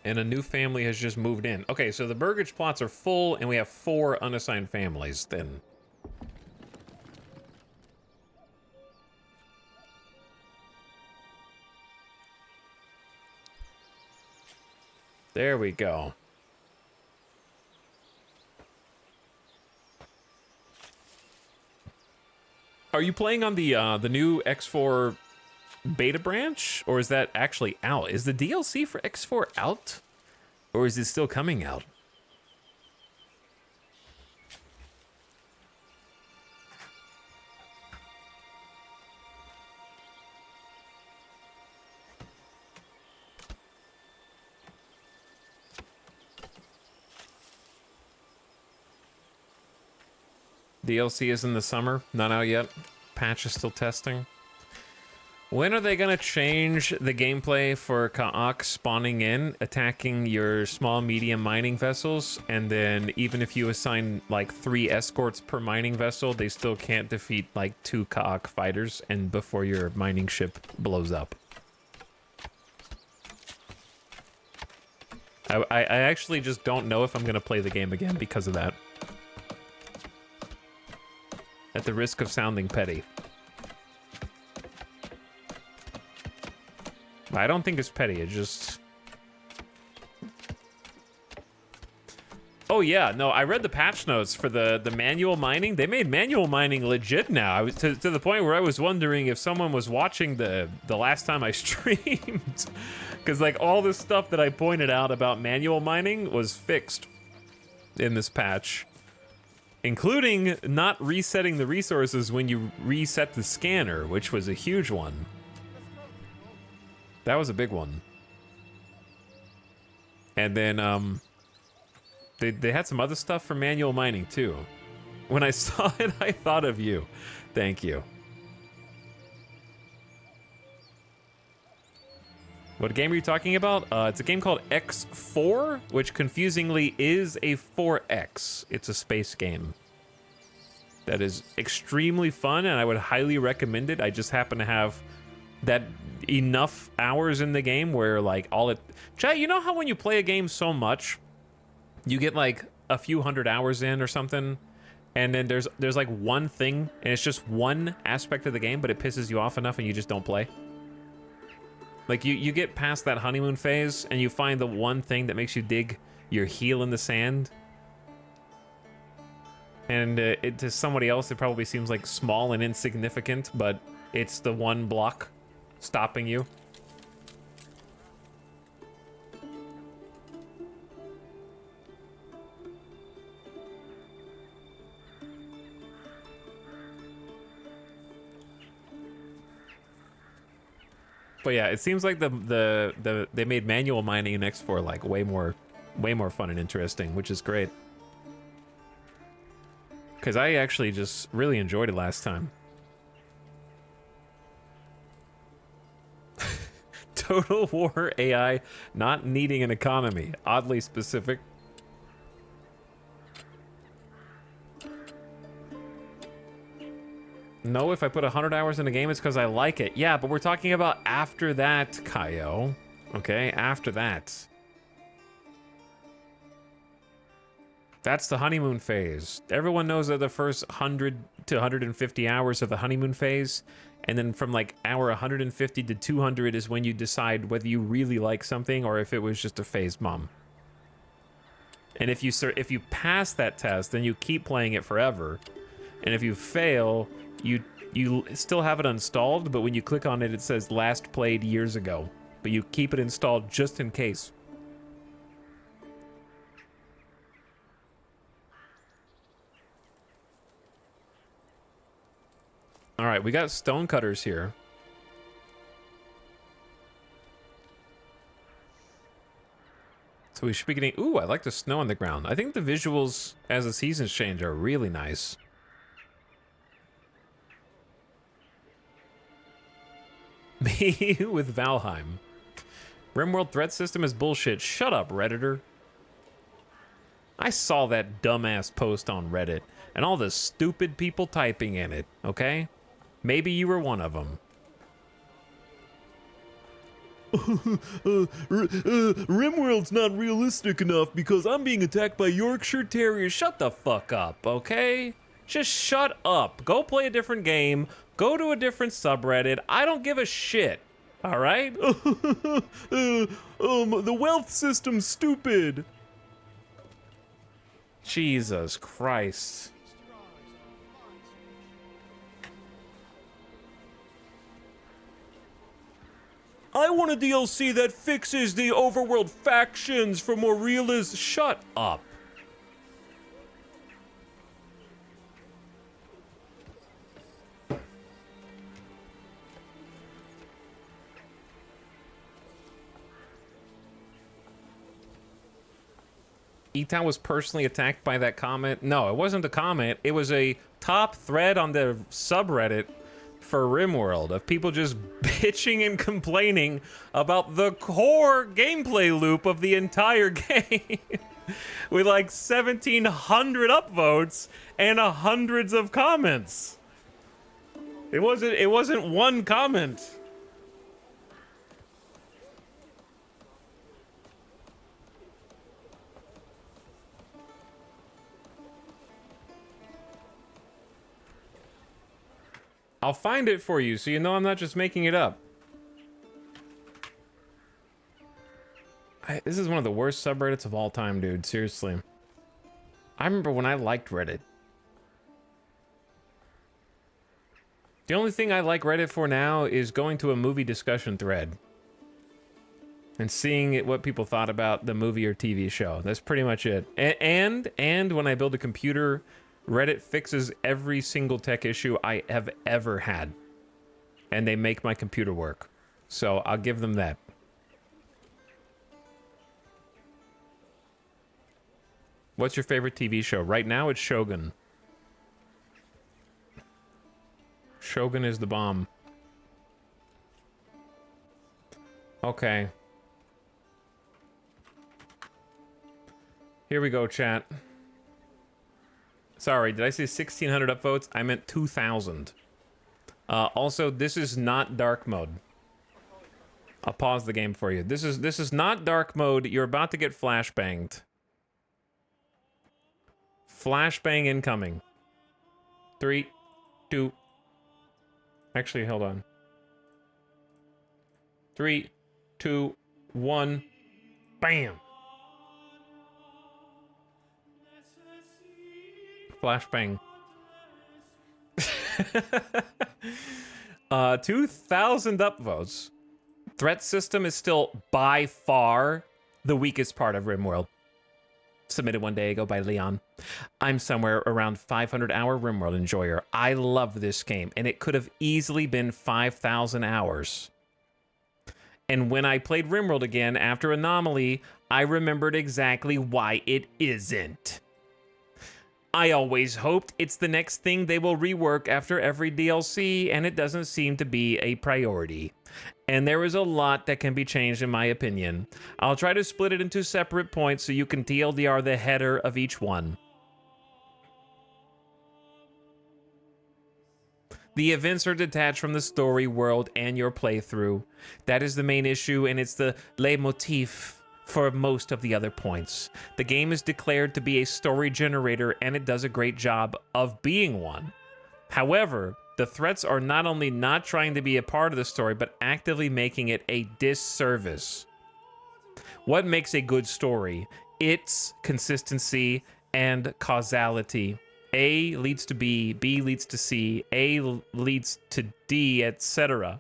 And a new family has just moved in. Okay, so the burgage plots are full, and we have 4 unassigned families then. There we go. Are you playing on the new X4 beta branch, or is that actually out? Is the DLC for X4 out, or is it still coming out? DLC is in the summer, not out yet. Patch is still testing. When are they gonna change the gameplay for Ka'ak spawning in, attacking your small, medium mining vessels, and then even if you assign like 3 escorts per mining vessel, they still can't defeat like 2 Ka'ak fighters and before your mining ship blows up? I actually just don't know if I'm gonna play the game again because of that. At the risk of sounding petty. I don't think it's petty, it just... Oh yeah, no, I read the patch notes for the manual mining. They made manual mining legit now. I was to the point where I was wondering if someone was watching the last time I streamed. Because like all this stuff that I pointed out about manual mining was fixed in this patch. Including not resetting the resources when you reset the scanner, which was a huge one. That was a big one. And then, they had some other stuff for manual mining, too. When I saw it, I thought of you. Thank you. What game are you talking about? It's a game called X4, which confusingly is a 4X. It's a space game that is extremely fun, and I would highly recommend it. I just happen to have that enough hours in the game where like all it... Chat, you know how when you play a game so much, you get like a few hundred hours in or something, and then there's like one thing, and it's just one aspect of the game, but it pisses you off enough and you just don't play? Like, you get past that honeymoon phase, and you find the one thing that makes you dig your heel in the sand. And to somebody else, it probably seems like small and insignificant, but it's the one block stopping you. But yeah, it seems like they made manual mining in X4 like way more fun and interesting, which is great. Because I actually just really enjoyed it last time. Total War AI not needing an economy. Oddly specific. No, if I put 100 hours in a game, it's because I like it. Yeah, but we're talking about after that, Kaio. Okay, after that. That's the honeymoon phase. Everyone knows that the first 100 to 150 hours of the honeymoon phase, and then from like hour 150 to 200 is when you decide whether you really like something or if it was just a phase bomb. And if you pass that test, then you keep playing it forever. And if you fail, you still have it installed, but when you click on it, it says last played years ago. But you keep it installed just in case. All right, we got stonecutters here. So we should be getting... Ooh, I like the snow on the ground. I think the visuals as the seasons change are really nice. Me with Valheim. RimWorld threat system is bullshit. Shut up, Redditor. I saw that dumbass post on Reddit and all the stupid people typing in it, okay? Maybe you were one of them. RimWorld's not realistic enough because I'm being attacked by Yorkshire Terriers. Shut the fuck up, okay? Just shut up. Go play a different game. Go to a different subreddit. I don't give a shit. All right? The wealth system's stupid. Jesus Christ. I want a DLC that fixes the overworld factions for more realism. Shut up. E-Town was personally attacked by that comment. No, it wasn't a comment. It was a top thread on the subreddit for RimWorld of people just bitching and complaining about the core gameplay loop of the entire game. With like 1,700 upvotes and hundreds of comments. It wasn't one comment. I'll find it for you so you know I'm not just making it up. This is one of the worst subreddits of all time, dude. Seriously. I remember when I liked Reddit. The only thing I like Reddit for now is going to a movie discussion thread. And seeing what people thought about the movie or TV show. That's pretty much it. And when I build a computer... Reddit fixes every single tech issue I have ever had. And they make my computer work. So I'll give them that. What's your favorite TV show? Right now it's Shogun. Shogun is the bomb. Okay. Here we go, chat. Sorry, did I say 1,600 upvotes? I meant 2,000. Also, this is not dark mode. I'll pause the game for you. This is not dark mode. You're about to get flashbanged. Flashbang incoming. 3, 2. Actually, hold on. 3, 2, 1. Bam. Flashbang. 2,000 upvotes. Threat system is still by far the weakest part of RimWorld. Submitted one day ago by Leon. I'm somewhere around 500-hour RimWorld enjoyer. I love this game, and it could have easily been 5,000 hours. And when I played RimWorld again after Anomaly, I remembered exactly why it isn't. I always hoped it's the next thing they will rework after every DLC, and it doesn't seem to be a priority. And there is a lot that can be changed in my opinion. I'll try to split it into separate points so you can TLDR the header of each one. The events are detached from the story world and your playthrough. That is the main issue, and it's the leitmotif for most of the other points. The game is declared to be a story generator, and it does a great job of being one. However, the threats are not only not trying to be a part of the story, but actively making it a disservice. What makes a good story? It's consistency and causality. A leads to B, B leads to C, A leads to D, etc.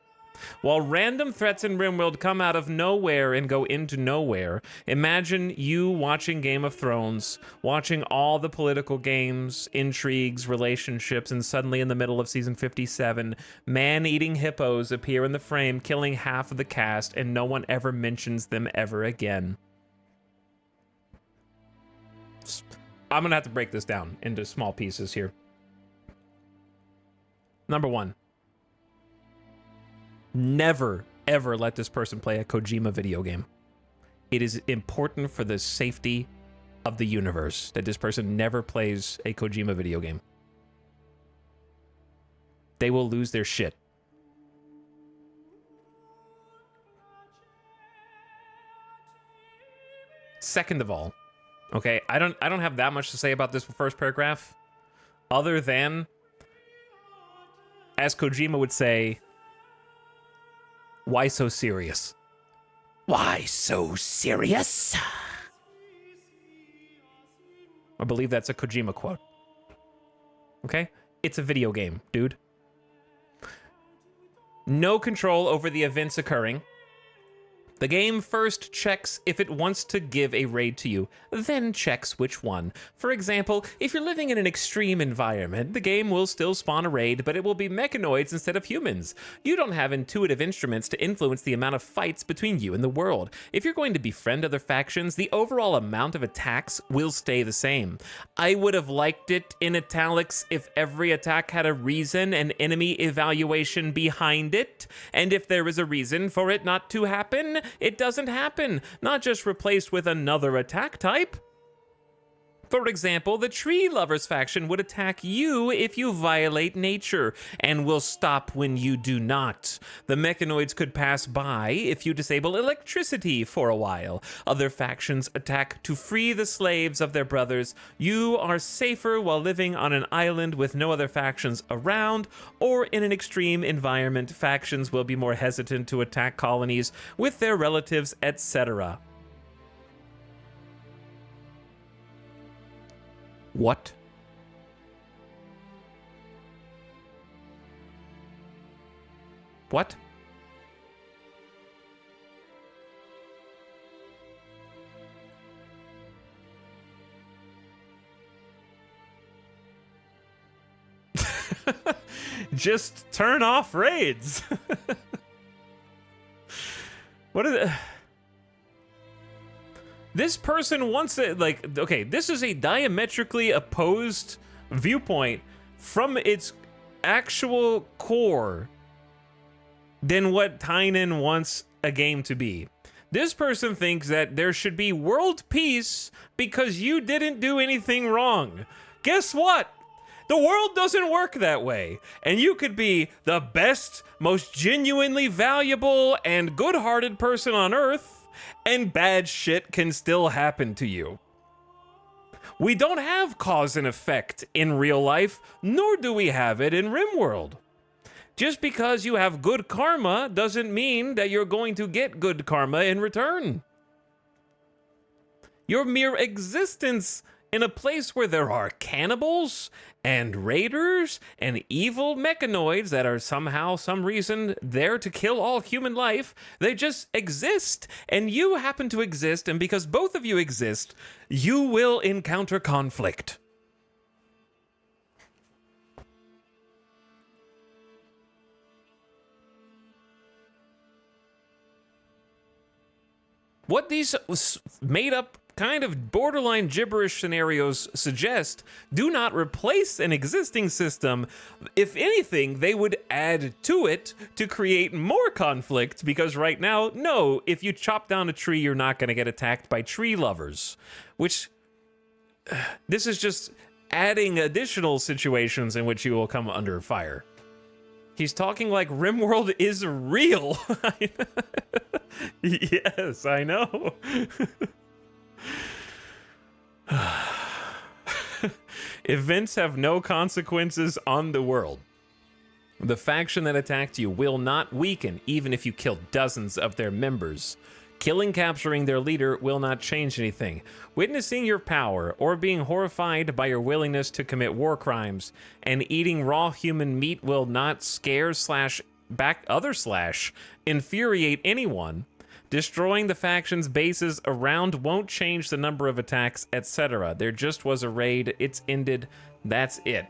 While random threats in RimWorld come out of nowhere and go into nowhere, imagine you watching Game of Thrones, watching all the political games, intrigues, relationships, and suddenly in the middle of season 57, man-eating hippos appear in the frame, killing half of the cast, and no one ever mentions them ever again. I'm gonna have to break this down into small pieces here. Number one. Never, ever let this person play a Kojima video game. It is important for the safety of the universe that this person never plays a Kojima video game. They will lose their shit. Second of all, okay, I don't have that much to say about this first paragraph, other than, as Kojima would say, why so serious? Why so serious? I believe that's a Kojima quote. Okay? It's a video game, dude. No control over the events occurring. The game first checks if it wants to give a raid to you, then checks which one. For example, if you're living in an extreme environment, the game will still spawn a raid, but it will be mechanoids instead of humans. You don't have intuitive instruments to influence the amount of fights between you and the world. If you're going to befriend other factions, the overall amount of attacks will stay the same. I would have liked it in italics if every attack had a reason and enemy evaluation behind it, and if there is a reason for it not to happen, it doesn't happen, not just replaced with another attack type. For example, the Tree Lovers faction would attack you if you violate nature, and will stop when you do not. The mechanoids could pass by if you disable electricity for a while. Other factions attack to free the slaves of their brothers. You are safer while living on an island with no other factions around, or in an extreme environment, factions will be more hesitant to attack colonies with their relatives, etc. What? What? Just turn off raids. What are the... This person wants it, like, okay, this is a diametrically opposed viewpoint from its actual core than what Tynan wants a game to be. This person thinks that there should be world peace because you didn't do anything wrong. Guess what? The world doesn't work that way. And you could be the best, most genuinely valuable and good-hearted person on Earth, and bad shit can still happen to you. We don't have cause and effect in real life, nor do we have it in RimWorld. Just because you have good karma doesn't mean that you're going to get good karma in return. Your mere existence in a place where there are cannibals and raiders and evil mechanoids that are somehow, some reason, there to kill all human life, they just exist, and you happen to exist, and because both of you exist, you will encounter conflict. What these made-up kind of borderline gibberish scenarios suggest do not replace an existing system. If anything, they would add to it to create more conflict, because right now, no, if you chop down a tree, you're not going to get attacked by tree lovers, which this is just adding additional situations in which you will come under fire. He's talking like RimWorld is real. Yes, I know. Events have no consequences on the world. The faction that attacked you will not weaken, even if you kill dozens of their members. Capturing their leader will not change anything. Witnessing your power, or being horrified by your willingness to commit war crimes, and eating raw human meat will not infuriate anyone. Destroying the faction's bases around won't change the number of attacks, etc. There just was a raid, it's ended, that's it.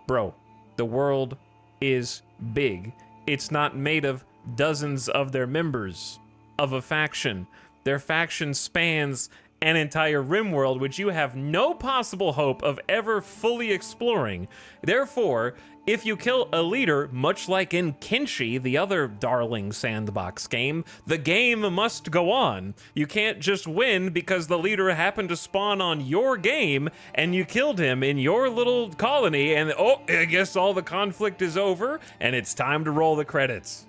Bro, the world is big. It's not made of dozens of their members of a faction. Their faction spans an entire RimWorld, which you have no possible hope of ever fully exploring. Therefore, if you kill a leader, much like in Kenshi, the other darling sandbox game, the game must go on. You can't just win because the leader happened to spawn on your game and you killed him in your little colony and, oh, I guess all the conflict is over and it's time to roll the credits.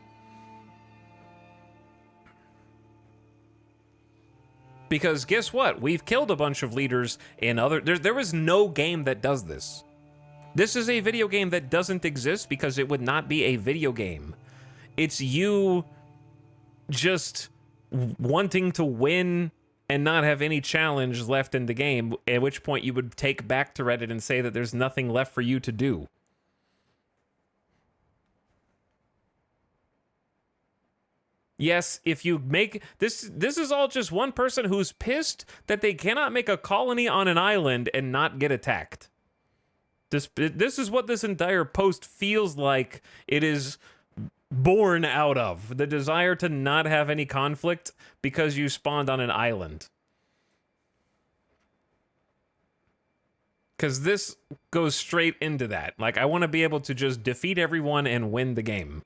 Because guess what? We've killed a bunch of leaders in other... There is no game that does this. This is a video game that doesn't exist because it would not be a video game. It's you just wanting to win and not have any challenge left in the game, at which point you would take back to Reddit and say that there's nothing left for you to do. Yes, if you make this is all just one person who's pissed that they cannot make a colony on an island and not get attacked. This is what this entire post feels like it is born out of. The desire to not have any conflict because you spawned on an island. Because this goes straight into that. Like, I want to be able to just defeat everyone and win the game.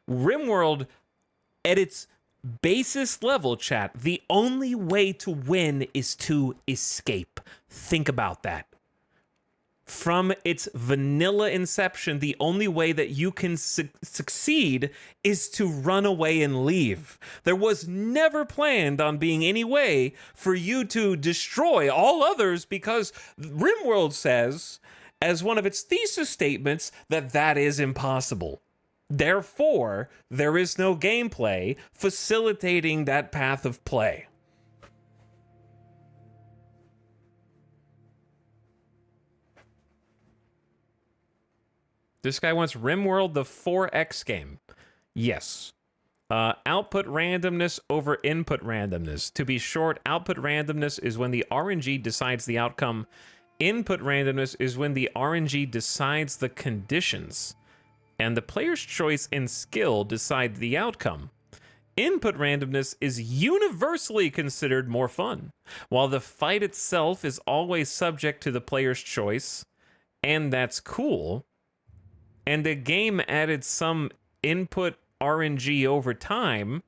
RimWorld, at its basis level, chat, the only way to win is to escape. Think about that. From its vanilla inception, the only way that you can succeed is to run away and leave. There was never planned on being any way for you to destroy all others, because RimWorld says, as one of its thesis statements, that that is impossible. Therefore, there is no gameplay facilitating that path of play. This guy wants RimWorld the 4X game. Yes. Output randomness over input randomness. To be short, output randomness is when the RNG decides the outcome. Input randomness is when the RNG decides the conditions. And the player's choice and skill decide the outcome. Input randomness is universally considered more fun, while the fight itself is always subject to the player's choice, and that's cool. And the game added some input RNG over time,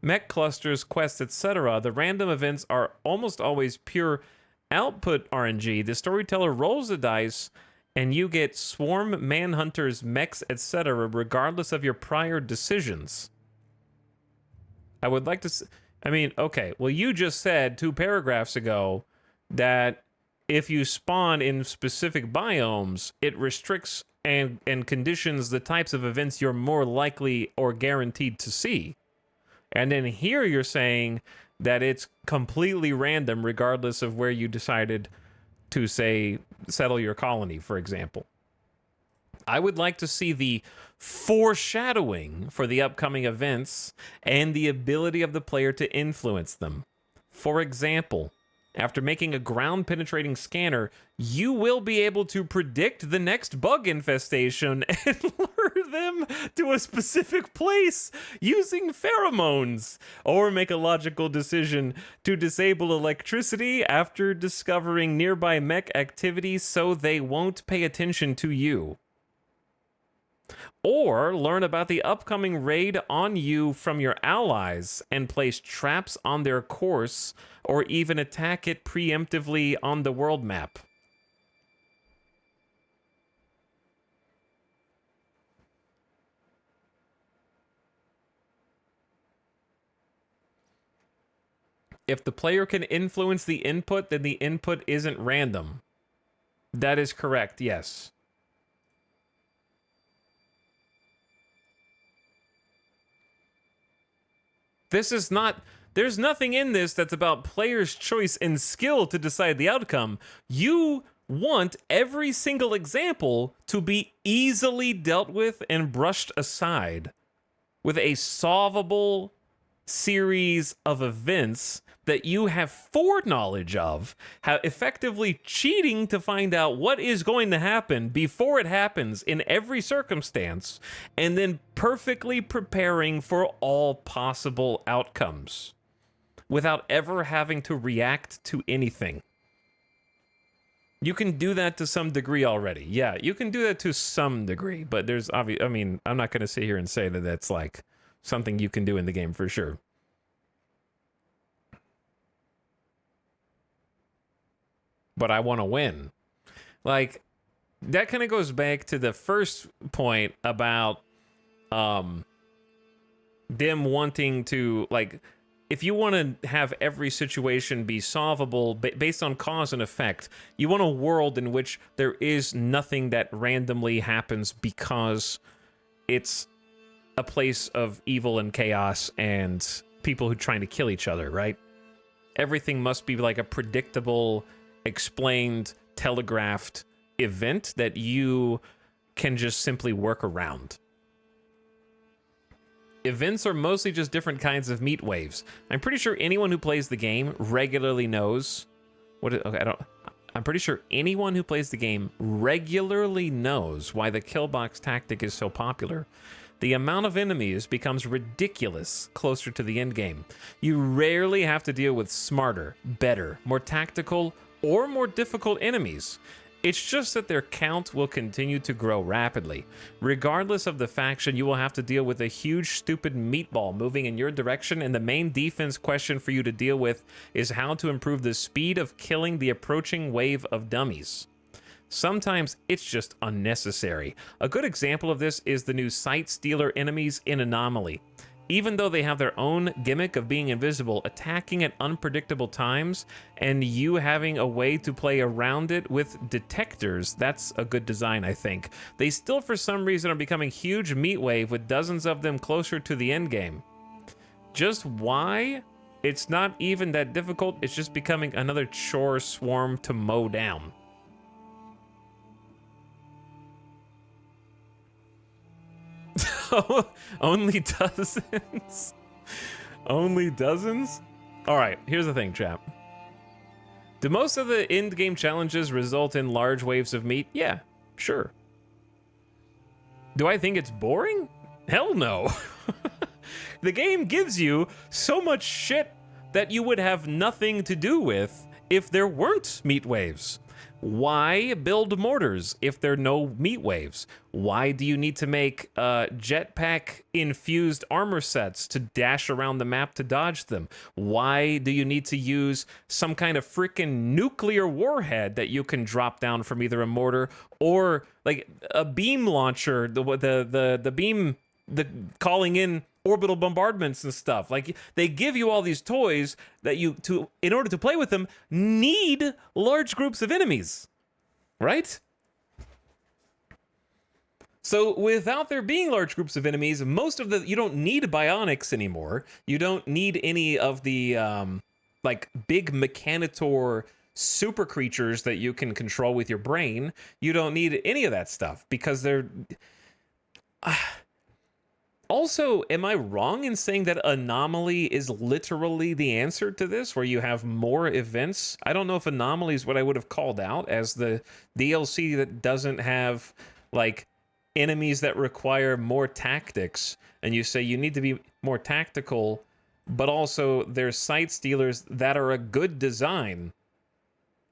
mech clusters, quests, etc., the random events are almost always pure output RNG. The storyteller rolls the dice, and you get swarm, manhunters, mechs, etc., regardless of your prior decisions. I would like to... I mean, okay, well, you just said 2 paragraphs ago that if you spawn in specific biomes, it restricts and conditions the types of events you're more likely or guaranteed to see. And then here you're saying that it's completely random regardless of where you decided to, say, settle your colony, for example. I would like to see the foreshadowing for the upcoming events and the ability of the player to influence them. For example, after making a ground-penetrating scanner, you will be able to predict the next bug infestation and lure them to a specific place using pheromones, or make a logical decision to disable electricity after discovering nearby mech activity so they won't pay attention to you. Or learn about the upcoming raid on you from your allies and place traps on their course, or even attack it preemptively on the world map. If the player can influence the input, then the input isn't random. That is correct, yes. This is not... There's nothing in this that's about player's choice and skill to decide the outcome. You want every single example to be easily dealt with and brushed aside with a solvable series of events that you have foreknowledge of, effectively cheating to find out what is going to happen before it happens in every circumstance, and then perfectly preparing for all possible outcomes without ever having to react to anything. You can do that to some degree already. Yeah, you can do that to some degree, but there's obvious... I mean, I'm not going to sit here and say that that's like something you can do in the game for sure. But I want to win. Like, that kind of goes back to the first point about them wanting to, like, if you want to have every situation be solvable based on cause and effect, you want a world in which there is nothing that randomly happens because it's a place of evil and chaos and people who are trying to kill each other, right? Everything must be like a predictable, explained, telegraphed event that you can just simply work around. Events are mostly just different kinds of meat waves. I'm pretty sure anyone who plays the game regularly knows I'm pretty sure anyone who plays the game regularly knows why the kill box tactic is so popular. The amount of enemies becomes ridiculous closer to the end game. You rarely have to deal with smarter, better, more tactical, or more difficult enemies. It's just that their count will continue to grow rapidly. Regardless of the faction, you will have to deal with a huge stupid meatball moving in your direction, and the main defense question for you to deal with is how to improve the speed of killing the approaching wave of dummies. Sometimes it's just unnecessary. A good example of this is the new Sight Stealer enemies in Anomaly. Even though they have their own gimmick of being invisible, attacking at unpredictable times, and you having a way to play around it with detectors, that's a good design, I think. They still, for some reason, are becoming huge meat wave with dozens of them closer to the end game. Just why? It's not even that difficult, it's just becoming another chore swarm to mow down. Only dozens? Only dozens? Alright, here's the thing, chap. Do most of the end-game challenges result in large waves of meat? Yeah, sure. Do I think it's boring? Hell no. The game gives you so much shit that you would have nothing to do with if there weren't meat waves. Why build mortars if there are no meat waves? Why do you need to make jetpack infused armor sets to dash around the map to dodge them? Why do you need to use some kind of freaking nuclear warhead that you can drop down from either a mortar or like a beam launcher, the beam, the calling in orbital bombardments and stuff? Like, they give you all these toys that you, to in order to play with them, need large groups of enemies, right? So without there being large groups of enemies, you don't need bionics anymore. You don't need any of the like big Mechanitor super creatures that you can control with your brain. You don't need any of that stuff because they're also, am I wrong in saying that Anomaly is literally the answer to this, where you have more events? I don't know if Anomaly is what I would have called out as the DLC that doesn't have, like, enemies that require more tactics. And you say you need to be more tactical, but also there's sight stealers that are a good design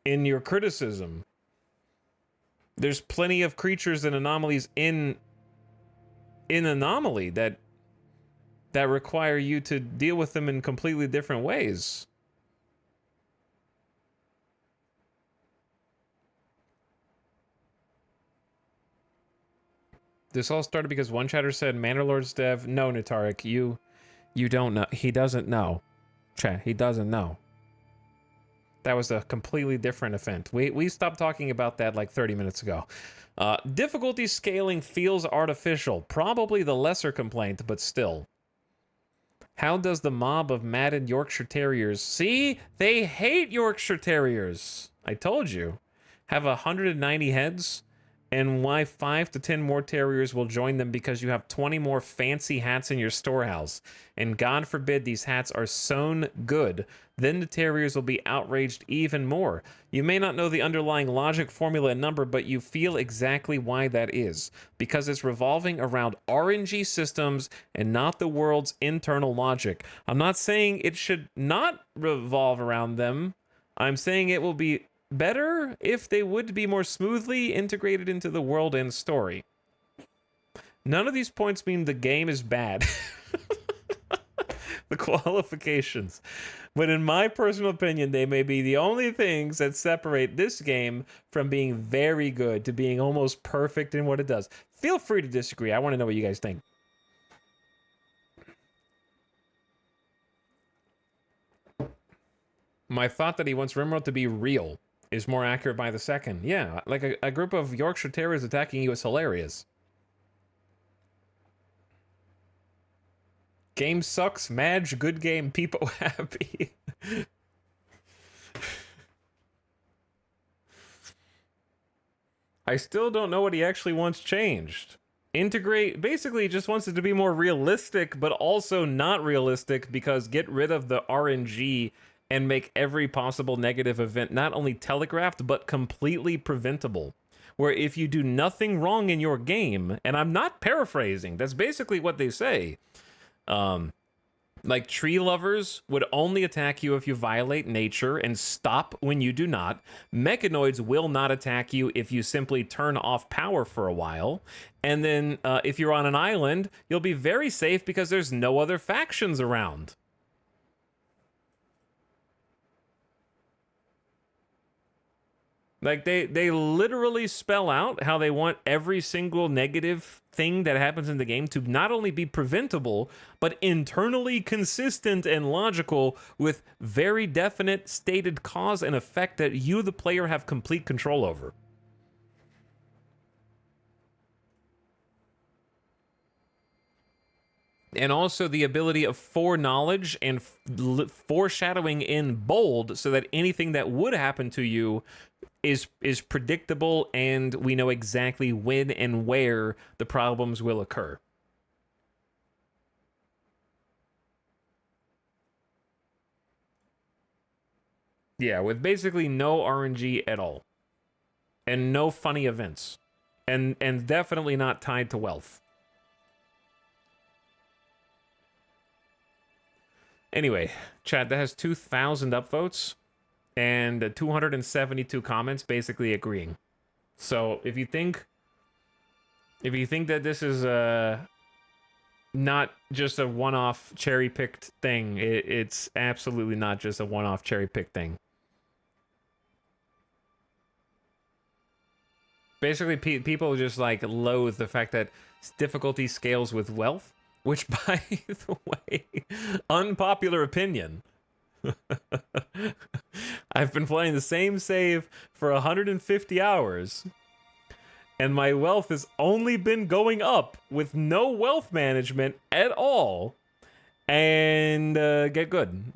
in your criticism. There's plenty of creatures and anomalies in Anomaly that require you to deal with them in completely different ways. This all started because one chatter said Manorlord's dev. No, Natarik, you don't know. He doesn't know. Chat, he doesn't know. That was a completely different event. We stopped talking about that like 30 minutes ago. Difficulty scaling feels artificial. Probably the lesser complaint, but still. How does the mob of maddened Yorkshire Terriers... See? They hate Yorkshire Terriers. I told you. Have 190 heads? And why 5 to 10 more terriers will join them because you have 20 more fancy hats in your storehouse. And God forbid these hats are sewn good. Then the terriers will be outraged even more. You may not know the underlying logic, formula, and number, but you feel exactly why that is. Because it's revolving around RNG systems and not the world's internal logic. I'm not saying it should not revolve around them. I'm saying it will be better if they would be more smoothly integrated into the world and story. None of these points mean the game is bad. The qualifications. But in my personal opinion, they may be the only things that separate this game from being very good to being almost perfect in what it does. Feel free to disagree. I want to know what you guys think. My thought that he wants Rimworld to be real is more accurate by the second. Yeah, like a group of Yorkshire Terriers attacking you is hilarious. Game sucks, Madge, good game, people happy. I still don't know what he actually wants changed. Integrate, basically just wants it to be more realistic, but also not realistic because get rid of the RNG and make every possible negative event not only telegraphed, but completely preventable. Where if you do nothing wrong in your game, and I'm not paraphrasing, that's basically what they say. Like tree lovers would only attack you if you violate nature and stop when you do not. Mechanoids will not attack you if you simply turn off power for a while. And then if you're on an island, you'll be very safe because there's no other factions around. Like, they literally spell out how they want every single negative thing that happens in the game to not only be preventable, but internally consistent and logical with very definite stated cause and effect that you, the player, have complete control over. And also the ability of foreknowledge and foreshadowing in bold so that anything that would happen to you is predictable and we know exactly when and where the problems will occur. Yeah, with basically no RNG at all. And no funny events. And definitely not tied to wealth. Anyway, chat, that has 2,000 upvotes. and 272 comments basically agreeing. So if you think that this is not just a one-off cherry-picked thing, it's absolutely not just a one-off cherry-picked thing. Basically, people just like loathe the fact that difficulty scales with wealth, which, by the way, unpopular opinion. I've been playing the same save for 150 hours, and my wealth has only been going up with no wealth management at all, and get good.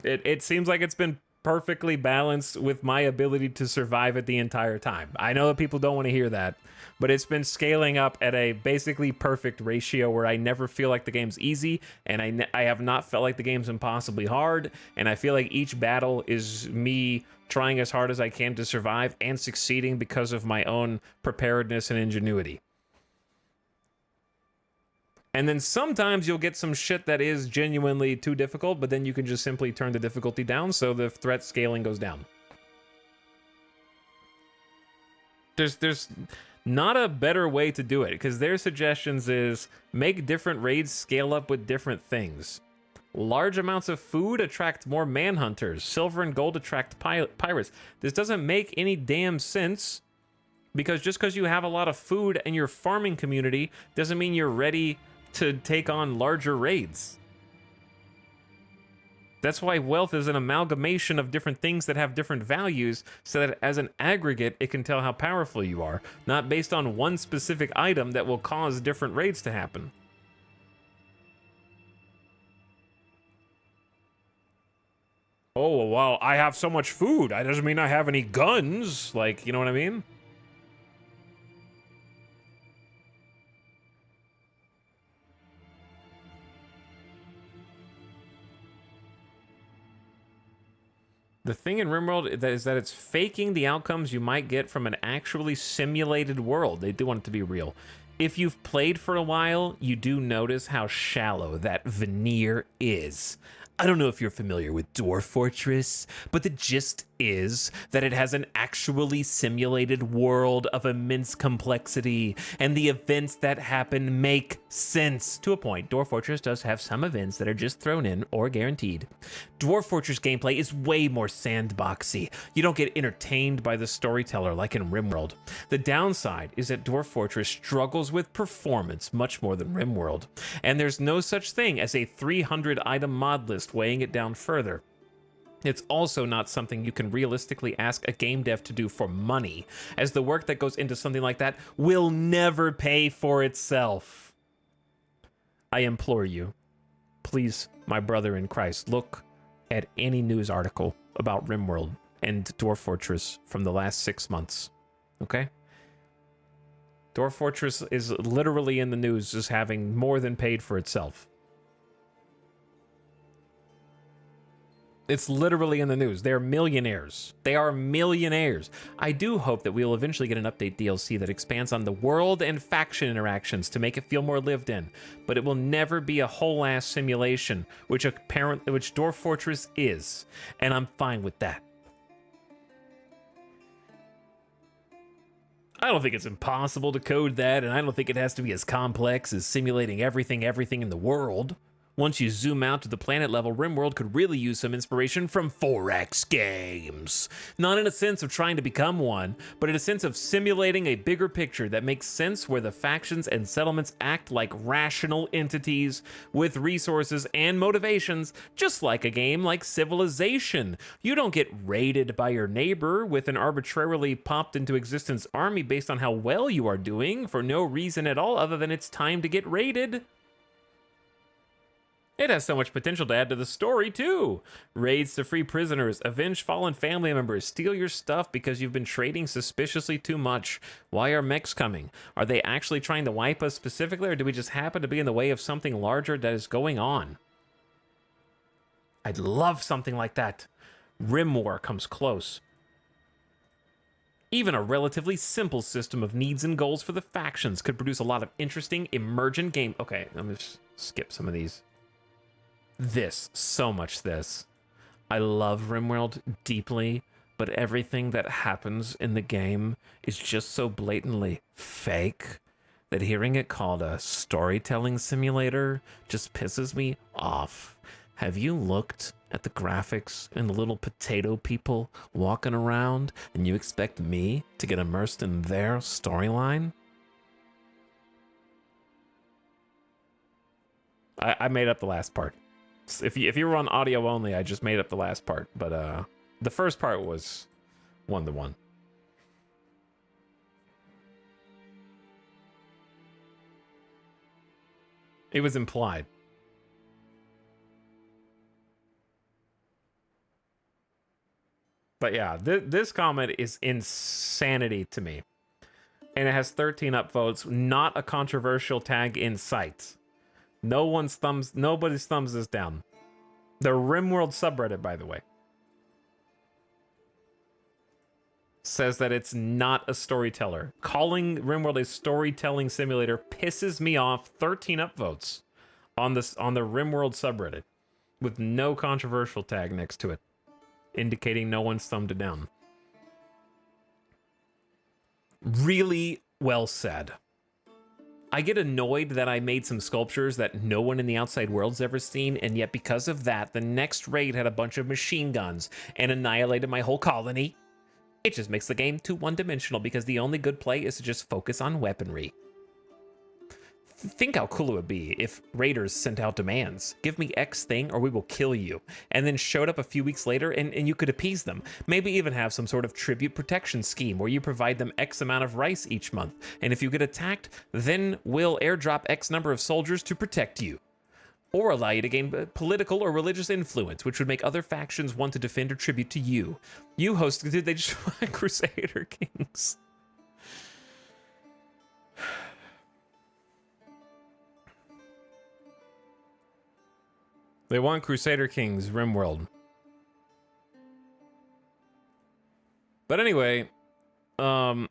It seems like it's been perfectly balanced with my ability to survive it the entire time. I know that people don't want to hear that, but it's been scaling up at a basically perfect ratio where I never feel like the game's easy, and I have not felt like the game's impossibly hard, and I feel like each battle is me trying as hard as I can to survive and succeeding because of my own preparedness and ingenuity. And then sometimes you'll get some shit that is genuinely too difficult, but then you can just simply turn the difficulty down so the threat scaling goes down. There's not a better way to do it, because their suggestions is make different raids scale up with different things. Large amounts of food attract more manhunters. Silver and gold attract pirates. This doesn't make any damn sense, because just because you have a lot of food and your farming community doesn't mean you're ready to take on larger raids. That's why wealth is an amalgamation of different things that have different values, so that as an aggregate, it can tell how powerful you are, not based on one specific item that will cause different raids to happen. Oh, well, I have so much food. That doesn't mean I have any guns. Like, you know what I mean? The thing in RimWorld is that it's faking the outcomes you might get from an actually simulated world. They do want it to be real. If you've played for a while, you do notice how shallow that veneer is. I don't know if you're familiar with Dwarf Fortress, but the gist is that it has an actually simulated world of immense complexity, and the events that happen make sense. To a point, Dwarf Fortress does have some events that are just thrown in or guaranteed. Dwarf Fortress gameplay is way more sandboxy. You don't get entertained by the storyteller like in RimWorld. The downside is that Dwarf Fortress struggles with performance much more than RimWorld, and there's no such thing as a 300 item mod list weighing it down further. It's also not something you can realistically ask a game dev to do for money, as the work that goes into something like that will never pay for itself. I implore you, please, my brother in Christ, look at any news article about RimWorld and Dwarf Fortress from the last 6 months, okay? Dwarf Fortress is literally in the news as having more than paid for itself. It's literally in the news. They're millionaires. They are millionaires. I do hope that we'll eventually get an update DLC that expands on the world and faction interactions to make it feel more lived in, but it will never be a whole-ass simulation, which Dwarf Fortress is, and I'm fine with that. I don't think it's impossible to code that, and I don't think it has to be as complex as simulating everything in the world. Once you zoom out to the planet level, RimWorld could really use some inspiration from 4X games. Not in a sense of trying to become one, but in a sense of simulating a bigger picture that makes sense, where the factions and settlements act like rational entities with resources and motivations, just like a game like Civilization. You don't get raided by your neighbor with an arbitrarily popped into existence army based on how well you are doing for no reason at all other than it's time to get raided. It has so much potential to add to the story, too. Raids to free prisoners, avenge fallen family members, steal your stuff because you've been trading suspiciously too much. Why are mechs coming? Are they actually trying to wipe us specifically, or do we just happen to be in the way of something larger that is going on? I'd love something like that. RimWar comes close. Even a relatively simple system of needs and goals for the factions could produce a lot of interesting, emergent game. Okay, let me just skip some of these. So much this. I love RimWorld deeply, but everything that happens in the game is just so blatantly fake that hearing it called a storytelling simulator just pisses me off. Have you looked at the graphics and the little potato people walking around and you expect me to get immersed in their storyline? I made up the last part. If you were on audio only, I just made up the last part, but the first part was 1-to-1. It was implied. But yeah, this comment is insanity to me. And it has 13 upvotes, not a controversial tag in sight. Nobody's thumbs this down. The RimWorld subreddit, by the way, says that it's not a storyteller. Calling RimWorld a storytelling simulator pisses me off. 13 upvotes on the RimWorld subreddit with no controversial tag next to it, indicating no one's thumbed it down. Really well said. I get annoyed that I made some sculptures that no one in the outside world's ever seen, and yet because of that, the next raid had a bunch of machine guns and annihilated my whole colony. It just makes the game too one-dimensional because the only good play is to just focus on weaponry. Think how cool it would be if raiders sent out demands. Give me X thing or we will kill you. And then showed up a few weeks later and you could appease them. Maybe even have some sort of tribute protection scheme where you provide them X amount of rice each month. And if you get attacked, then we'll airdrop X number of soldiers to protect you. Or allow you to gain political or religious influence, which would make other factions want to defend or tribute to you. You host, dude, they just want Crusader Kings. They want Crusader Kings, RimWorld. But anyway, that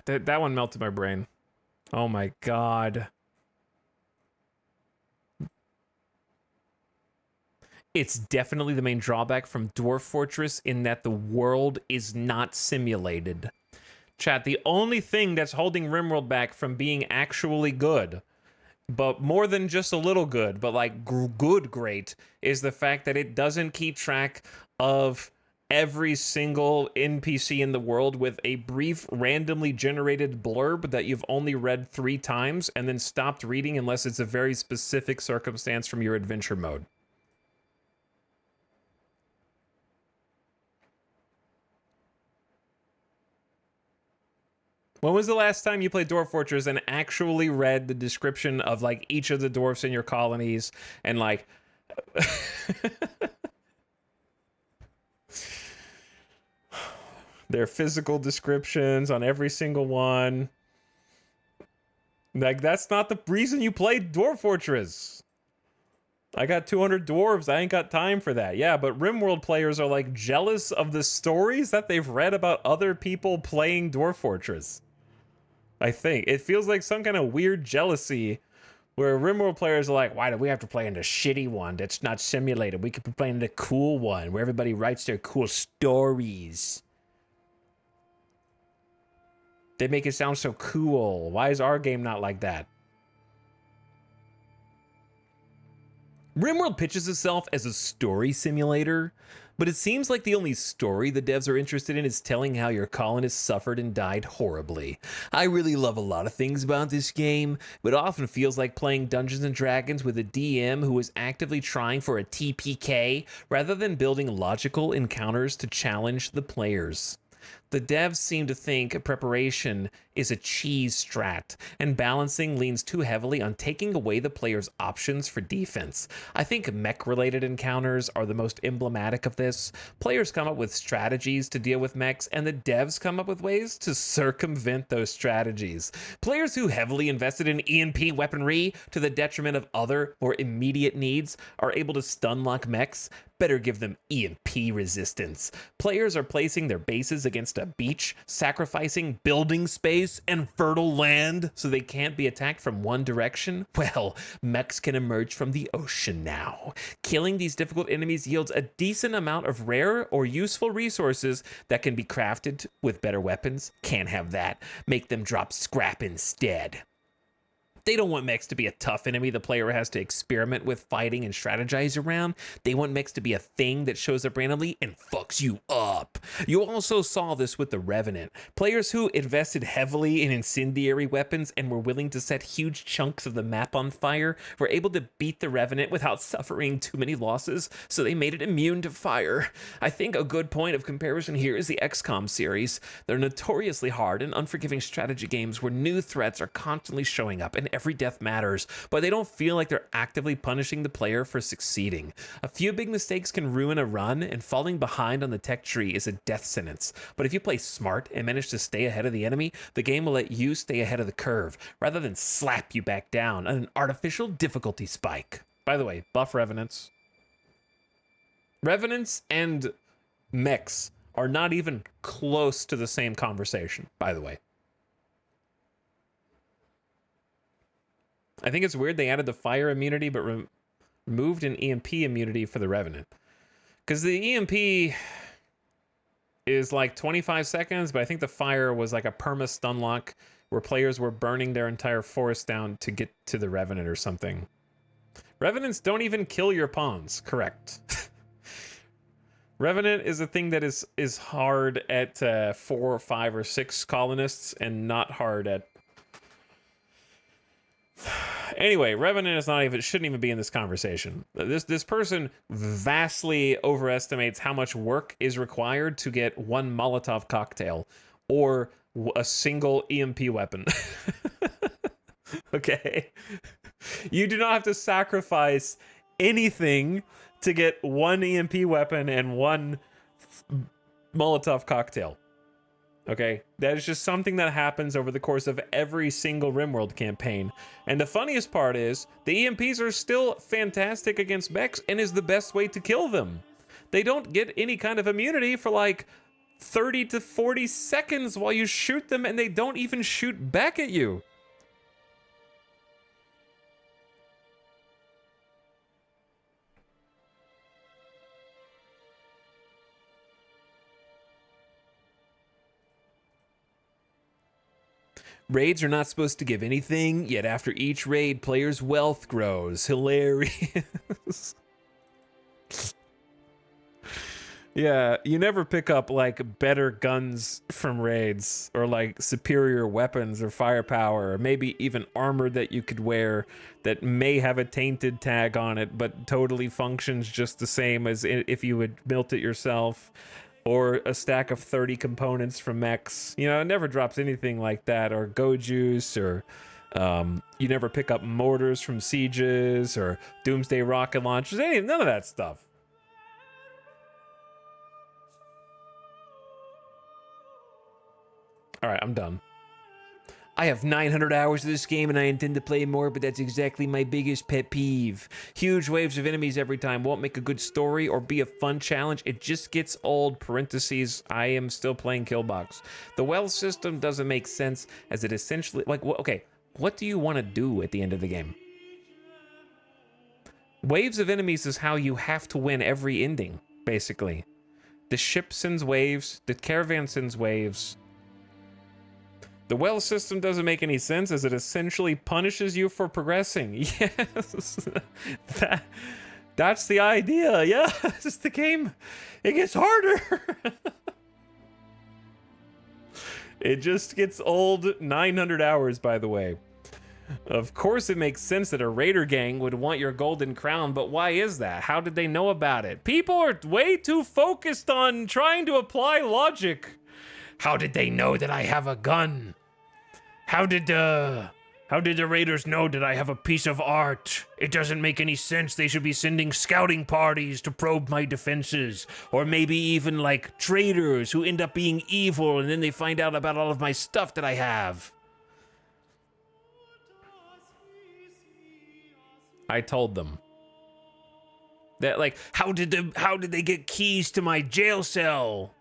one melted my brain. Oh my god. It's definitely the main drawback from Dwarf Fortress in that the world is not simulated. Chat, the only thing that's holding RimWorld back from being actually good, but more than just a little good, but like good great, is the fact that it doesn't keep track of every single NPC in the world with a brief randomly generated blurb that you've only read 3 times and then stopped reading unless it's a very specific circumstance from your adventure mode. When was the last time you played Dwarf Fortress and actually read the description of like each of the dwarfs in your colonies and like their physical descriptions on every single one? Like, that's not the reason you played Dwarf Fortress. I got 200 dwarves. I ain't got time for that. Yeah, but RimWorld players are like jealous of the stories that they've read about other people playing Dwarf Fortress. I think it feels like some kind of weird jealousy where RimWorld players are like, why do we have to play in the shitty one that's not simulated? We could be playing the cool one where everybody writes their cool stories. They make it sound so cool. Why is our game not like that? RimWorld pitches itself as a story simulator, but it seems like the only story the devs are interested in is telling how your colonists suffered and died horribly. I really love a lot of things about this game, but it often feels like playing Dungeons & Dragons with a DM who is actively trying for a TPK rather than building logical encounters to challenge the players. The devs seem to think preparation is a cheese strat, and balancing leans too heavily on taking away the player's options for defense. I think mech-related encounters are the most emblematic of this. Players come up with strategies to deal with mechs, and the devs come up with ways to circumvent those strategies. Players who heavily invested in EMP weaponry to the detriment of other, more immediate needs are able to stun-lock mechs. Better give them EMP resistance. Players are placing their bases against a beach, sacrificing building space nice and fertile land so they can't be attacked from one direction? Well, mechs can emerge from the ocean now. Killing these difficult enemies yields a decent amount of rare or useful resources that can be crafted with better weapons. Can't have that. Make them drop scrap instead. They don't want mechs to be a tough enemy the player has to experiment with fighting and strategize around. They want mechs to be a thing that shows up randomly and fucks you up. You also saw this with the Revenant. Players who invested heavily in incendiary weapons and were willing to set huge chunks of the map on fire were able to beat the Revenant without suffering too many losses, so they made it immune to fire. I think a good point of comparison here is the XCOM series. They're notoriously hard and unforgiving strategy games where new threats are constantly showing up and every death matters, but they don't feel like they're actively punishing the player for succeeding. A few big mistakes can ruin a run, and falling behind on the tech tree is a death sentence. But if you play smart and manage to stay ahead of the enemy, the game will let you stay ahead of the curve, rather than slap you back down on an artificial difficulty spike. By the way, buff Revenants. Revenants and mechs are not even close to the same conversation, by the way. I think it's weird they added the fire immunity but removed an EMP immunity for the Revenant. Because the EMP is like 25 seconds, but I think the fire was like a perma stun lock where players were burning their entire forest down to get to the Revenant or something. Revenants don't even kill your pawns, correct. Revenant is a thing that is hard at 4 or 5 or 6 colonists and not hard at... Anyway, Revenant is not even, shouldn't even be in this conversation. This person vastly overestimates how much work is required to get one Molotov cocktail or a single EMP weapon. Okay? You do not have to sacrifice anything to get one EMP weapon and one Molotov cocktail. Okay, that is just something that happens over the course of every single RimWorld campaign. And the funniest part is, the EMPs are still fantastic against mechs and is the best way to kill them. They don't get any kind of immunity for like 30 to 40 seconds while you shoot them, and they don't even shoot back at you. Raids are not supposed to give anything, yet after each raid, players' wealth grows. Hilarious. Yeah, you never pick up, like, better guns from raids, or, like, superior weapons or firepower, or maybe even armor that you could wear that may have a tainted tag on it, but totally functions just the same as if you would built it yourself. Or a stack of 30 components from mechs. You know, it never drops anything like that. Or Go Juice, or you never pick up mortars from sieges, or Doomsday rocket launchers. None of that stuff. All right, I'm done. I have 900 hours of this game and I intend to play more, but that's exactly my biggest pet peeve. Huge waves of enemies every time won't make a good story or be a fun challenge. It just gets old, parentheses, I am still playing Killbox. The well system doesn't make sense as it essentially, like, okay, what do you want to do at the end of the game? Waves of enemies is how you have to win every ending, basically. The ship sends waves, the caravan sends waves. The well system doesn't make any sense as it essentially punishes you for progressing. Yes, that's the idea. Yeah, it's just the game. It gets harder. It just gets old. 900 hours, by the way. Of course, it makes sense that a raider gang would want your golden crown, but why is that? How did they know about it? People are way too focused on trying to apply logic. How did they know that I have a gun? How did the raiders know that I have a piece of art? It doesn't make any sense. They should be sending scouting parties to probe my defenses. Or maybe even like traders who end up being evil and then they find out about all of my stuff that I have. I told them. That, like, how did they get keys to my jail cell?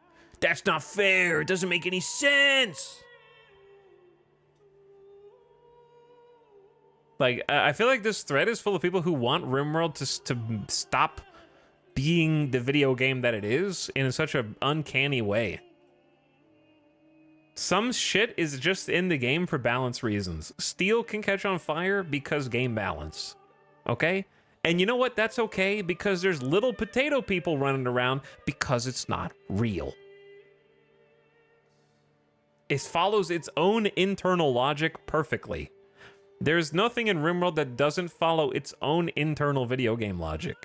That's not fair. It doesn't make any sense. Like, I feel like this thread is full of people who want RimWorld to stop being the video game that it is in such an uncanny way. Some shit is just in the game for balance reasons. Steel can catch on fire because game balance. Okay? And you know what? That's okay because there's little potato people running around because it's not real. It follows its own internal logic perfectly. There's nothing in RimWorld that doesn't follow its own internal video game logic.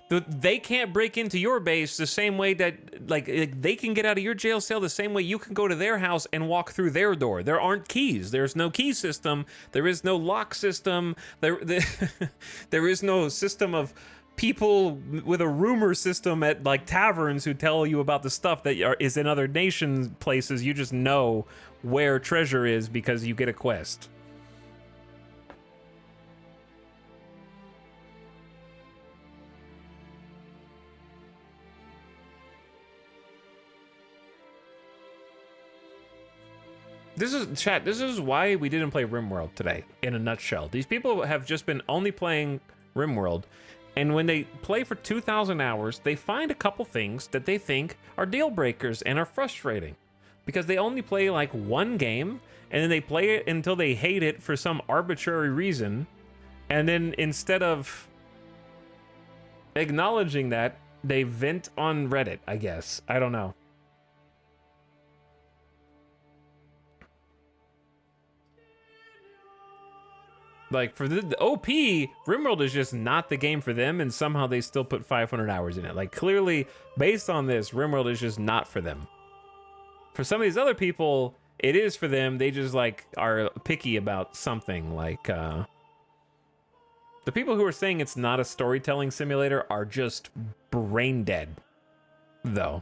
They can't break into your base the same way that, like, they can get out of your jail cell the same way you can go to their house and walk through their door. There aren't keys. There's no key system. There is no lock system. There is no system of people with a rumor system at, like, taverns who tell you about the stuff that is in other nation places. You just know where treasure is because you get a quest. This is why we didn't play RimWorld today, in a nutshell. These people have just been only playing RimWorld, and when they play for 2,000 hours, they find a couple things that they think are deal breakers and are frustrating. Because they only play like one game, and then they play it until they hate it for some arbitrary reason, and then instead of acknowledging that, they vent on Reddit, I guess. I don't know. Like, for the OP, RimWorld is just not the game for them, and somehow they still put 500 hours in it. Like, clearly, based on this, RimWorld is just not for them. For some of these other people, it is for them. They just, like, are picky about something. Like, the people who are saying it's not a storytelling simulator are just brain dead, though.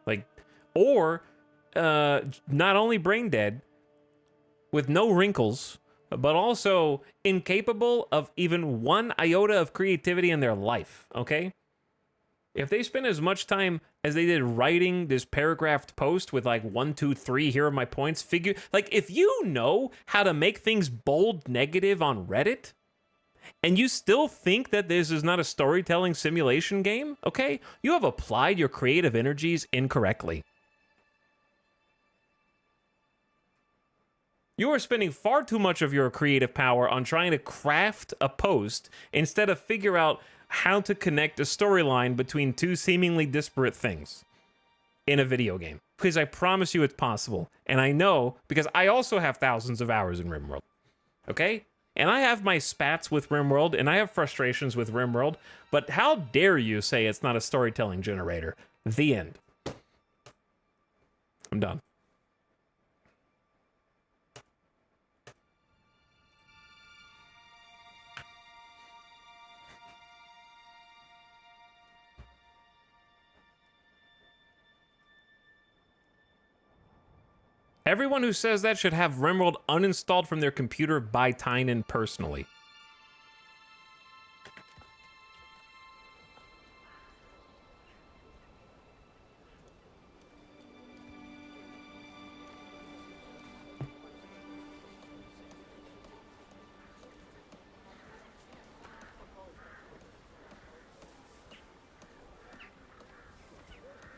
Like, or, not only brain dead, with no wrinkles, but also incapable of even one iota of creativity in their life, okay? If they spend as much time as they did writing this paragraphed post with like 1, 2, 3, here are my points, like, if you know how to make things bold negative on Reddit, and you still think that this is not a storytelling simulation game, okay? You have applied your creative energies incorrectly. You are spending far too much of your creative power on trying to craft a post instead of figure out how to connect a storyline between two seemingly disparate things in a video game. Because I promise you it's possible. And I know because I also have thousands of hours in RimWorld. Okay? And I have my spats with RimWorld, and I have frustrations with RimWorld, but how dare you say it's not a storytelling generator? The end. I'm done. Everyone who says that should have RimWorld uninstalled from their computer by Tynan personally.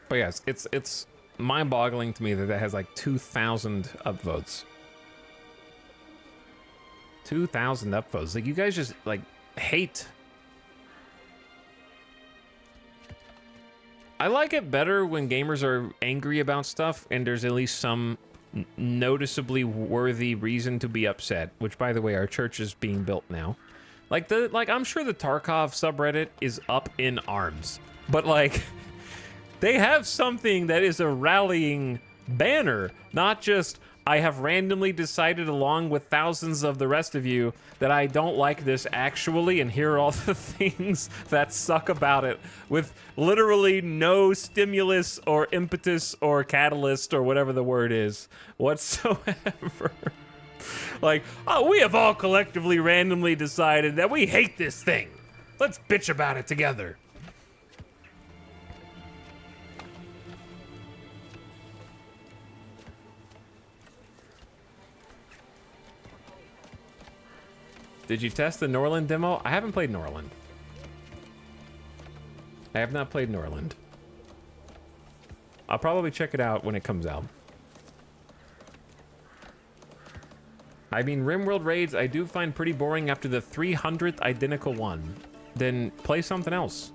But yes, it's mind-boggling to me that has like 2,000 upvotes. 2,000 upvotes. Like, you guys just like hate. I like it better when gamers are angry about stuff and there's at least some noticeably worthy reason to be upset. Which, by the way, our church is being built now. Like I'm sure the Tarkov subreddit is up in arms, but like, they have something that is a rallying banner, not just, I have randomly decided along with thousands of the rest of you that I don't like this actually, and here are all the things that suck about it, with literally no stimulus or impetus or catalyst or whatever the word is whatsoever. Like, oh, we have all collectively randomly decided that we hate this thing. Let's bitch about it together. Did you test the Norland demo? I haven't played Norland. I have not played Norland. I'll probably check it out when it comes out. I mean, RimWorld raids I do find pretty boring after the 300th identical one. Then play something else.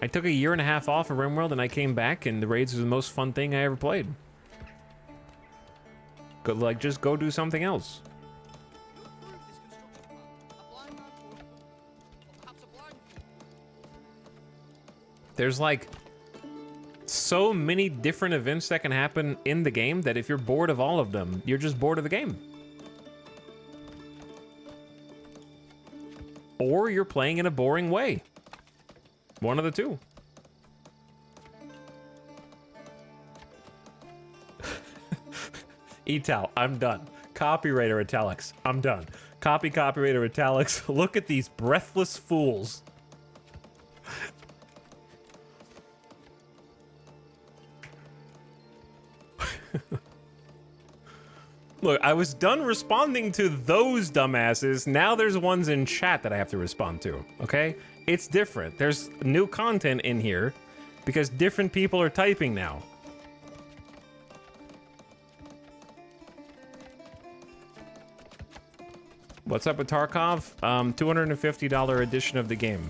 I took a year and a half off of RimWorld and I came back and the raids was the most fun thing I ever played. Go, like, just go do something else. There's like so many different events that can happen in the game that if you're bored of all of them, you're just bored of the game. Or you're playing in a boring way. One of the two. Etal, I'm done. Copywriter italics, I'm done. Copywriter italics, look at these breathless fools. Look, I was done responding to those dumbasses. Now there's ones in chat that I have to respond to, okay? It's different. There's new content in here because different people are typing now. What's up with Tarkov? $250 edition of the game.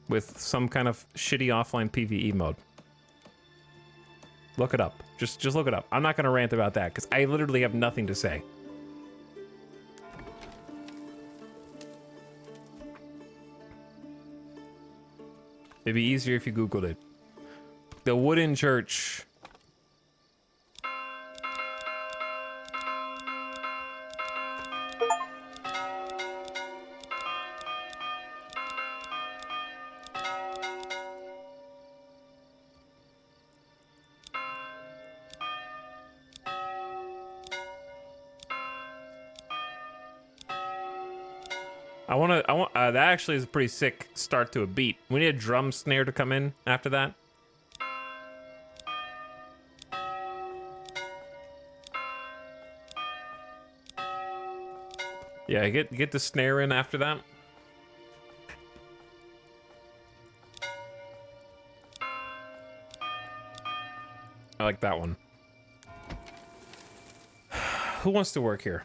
With some kind of shitty offline PvE mode. Look it up. Just look it up. I'm not gonna rant about that because I literally have nothing to say. It'd be easier if you Googled it. The wooden church. That actually is a pretty sick start to a beat. We need a drum snare to come in after that. Yeah, get the snare in after that. I like that one. Who wants to work here?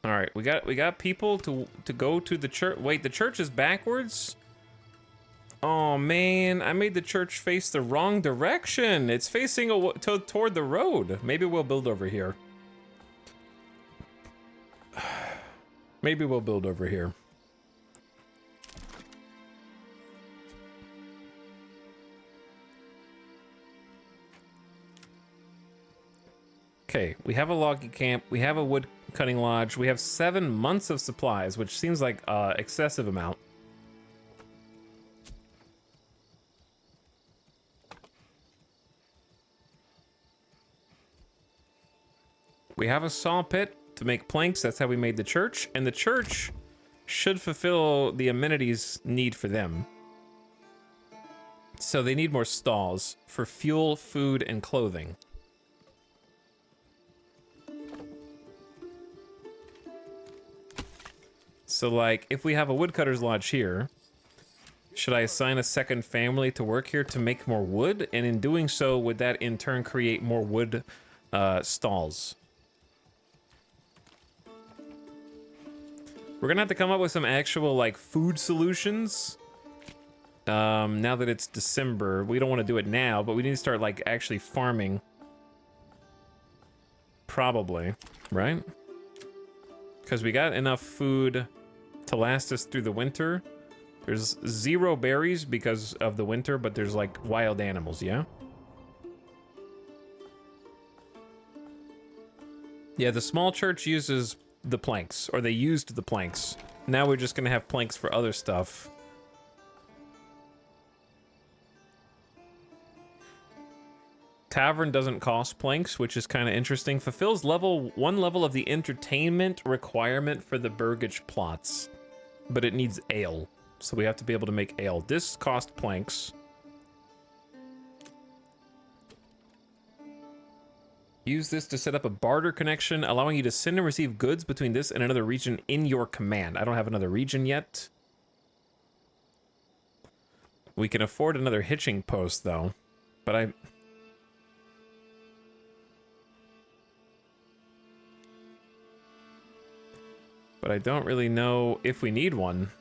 All right, we got people to go to the church. Wait, the church is backwards? Oh man, I made the church face the wrong direction. It's facing toward the road. Maybe we'll build over here. Maybe we'll build over here. Okay, we have a logging camp, we have a wood cutting lodge, we have 7 months of supplies, which seems like excessive amount. We have a saw pit to make planks, that's how we made the church, and the church should fulfill the amenities need for them. So they need more stalls for fuel, food, and clothing. So, like, if we have a woodcutter's lodge here, should I assign a second family to work here to make more wood? And in doing so, would that in turn create more wood stalls? We're gonna have to come up with some actual, like, food solutions. Now that it's December, we don't want to do it now, but we need to start, like, actually farming. Probably, right? Because we got enough food to last us through the winter. There's 0 berries because of the winter, but there's like wild animals, yeah? Yeah, the small church uses the planks, or they used the planks. Now we're just gonna have planks for other stuff. Tavern doesn't cost planks, which is kind of interesting. Fulfills one level of the entertainment requirement for the burgage plots, but it needs ale, so we have to be able to make ale. This cost planks. Use this to set up a barter connection, allowing you to send and receive goods between this and another region in your command. I don't have another region yet. We can afford another hitching post, though. But I don't really know if we need one.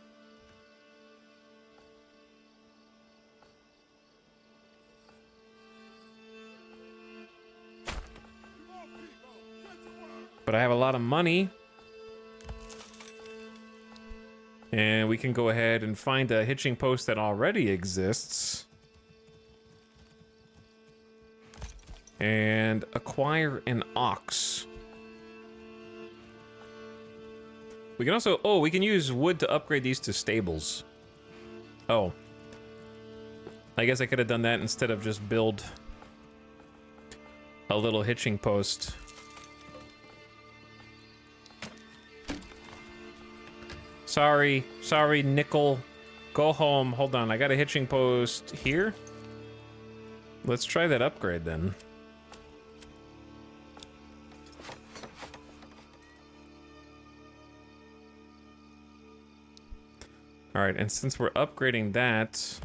But I have a lot of money. And we can go ahead and find a hitching post that already exists. And acquire an ox. We can also, oh, we can use wood to upgrade these to stables. Oh. I guess I could have done that instead of just build a little hitching post. Sorry, nickel. Go home. Hold on, I got a hitching post here. Let's try that upgrade then. All right, and since we're upgrading that,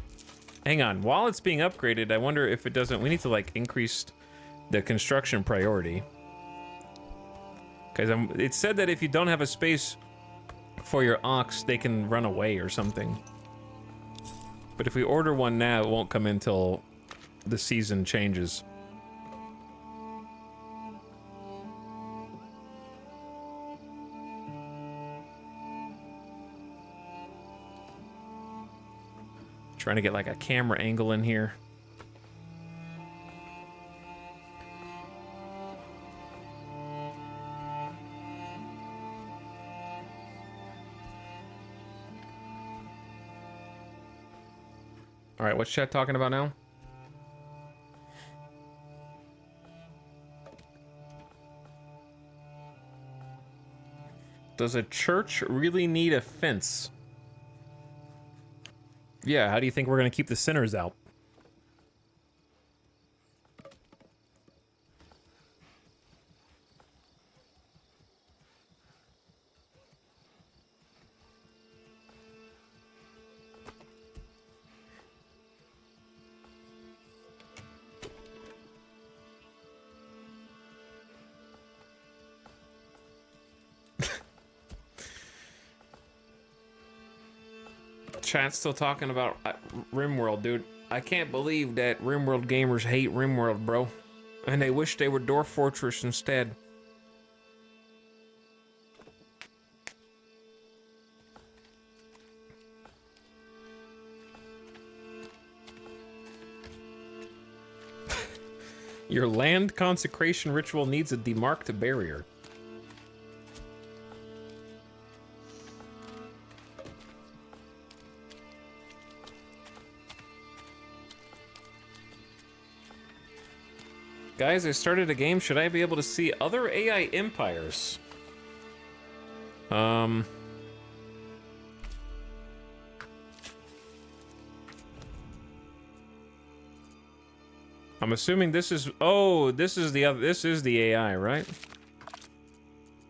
hang on. While it's being upgraded, I wonder if it doesn't. We need to like increase the construction priority, because it said that if you don't have a space for your ox, they can run away or something. But if we order one now, it won't come in till the season changes. Trying to get like a camera angle in here. All right, what's chat talking about now? Does a church really need a fence? Yeah, how do you think we're gonna keep the sinners out? Chat's still talking about RimWorld, dude. I can't believe that RimWorld gamers hate RimWorld, bro. And they wish they were Dwarf Fortress instead. Your land consecration ritual needs a demarked barrier. Guys, I started a game. Should I be able to see other AI empires? I'm assuming this is, oh, this is the other, this is the AI, right?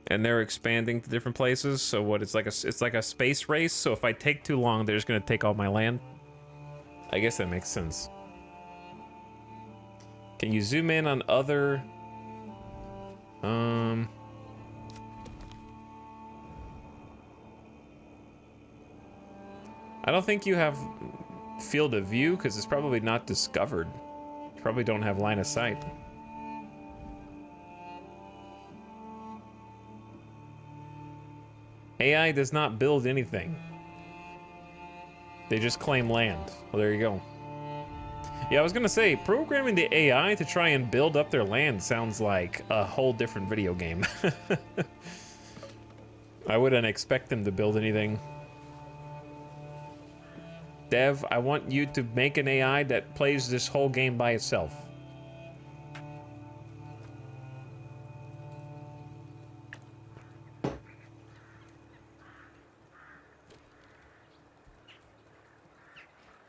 And they're expanding to different places. So what, it's like a space race. So if I take too long, they're just gonna take all my land. I guess that makes sense. Can you zoom in on other? I don't think you have field of view because it's probably not discovered. You probably don't have line of sight. AI does not build anything. They just claim land. Well, there you go. Yeah, I was gonna say, programming the AI to try and build up their land sounds like a whole different video game. I wouldn't expect them to build anything. Dev, I want you to make an AI that plays this whole game by itself.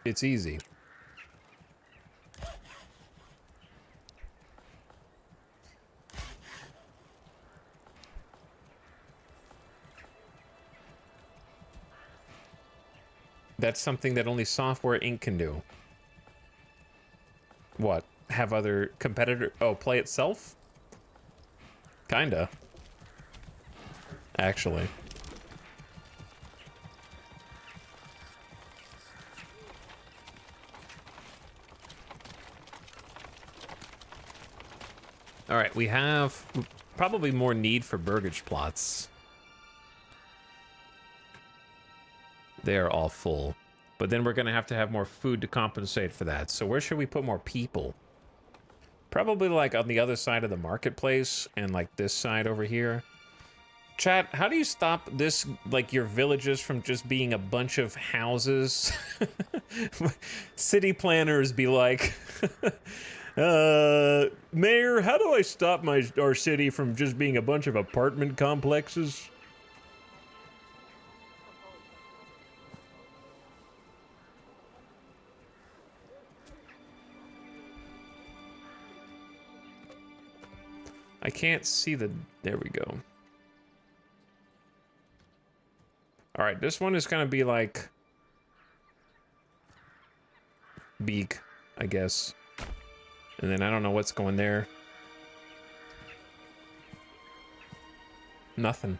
It's easy. That's something that only Software Inc. can do. What? Have other competitor... Oh, play itself? Kinda. Actually. Alright, we have probably more need for burgage plots. They are all full. But then we're going to have more food to compensate for that. So where should we put more people? Probably like on the other side of the marketplace and like this side over here. Chat, how do you stop this, like your villages from just being a bunch of houses? City planners be like, Mayor, how do I stop our city from just being a bunch of apartment complexes? I can't see the... There we go. Alright, this one is gonna be like... Beak, I guess. And then I don't know what's going there. Nothing.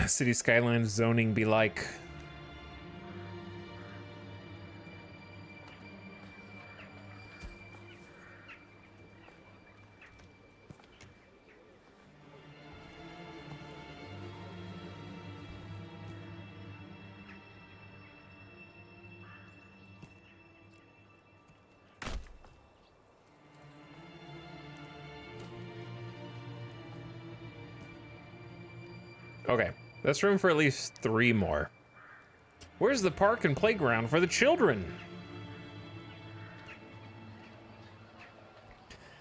City skyline zoning be like... Okay, that's room for at least 3 more. Where's the park and playground for the children?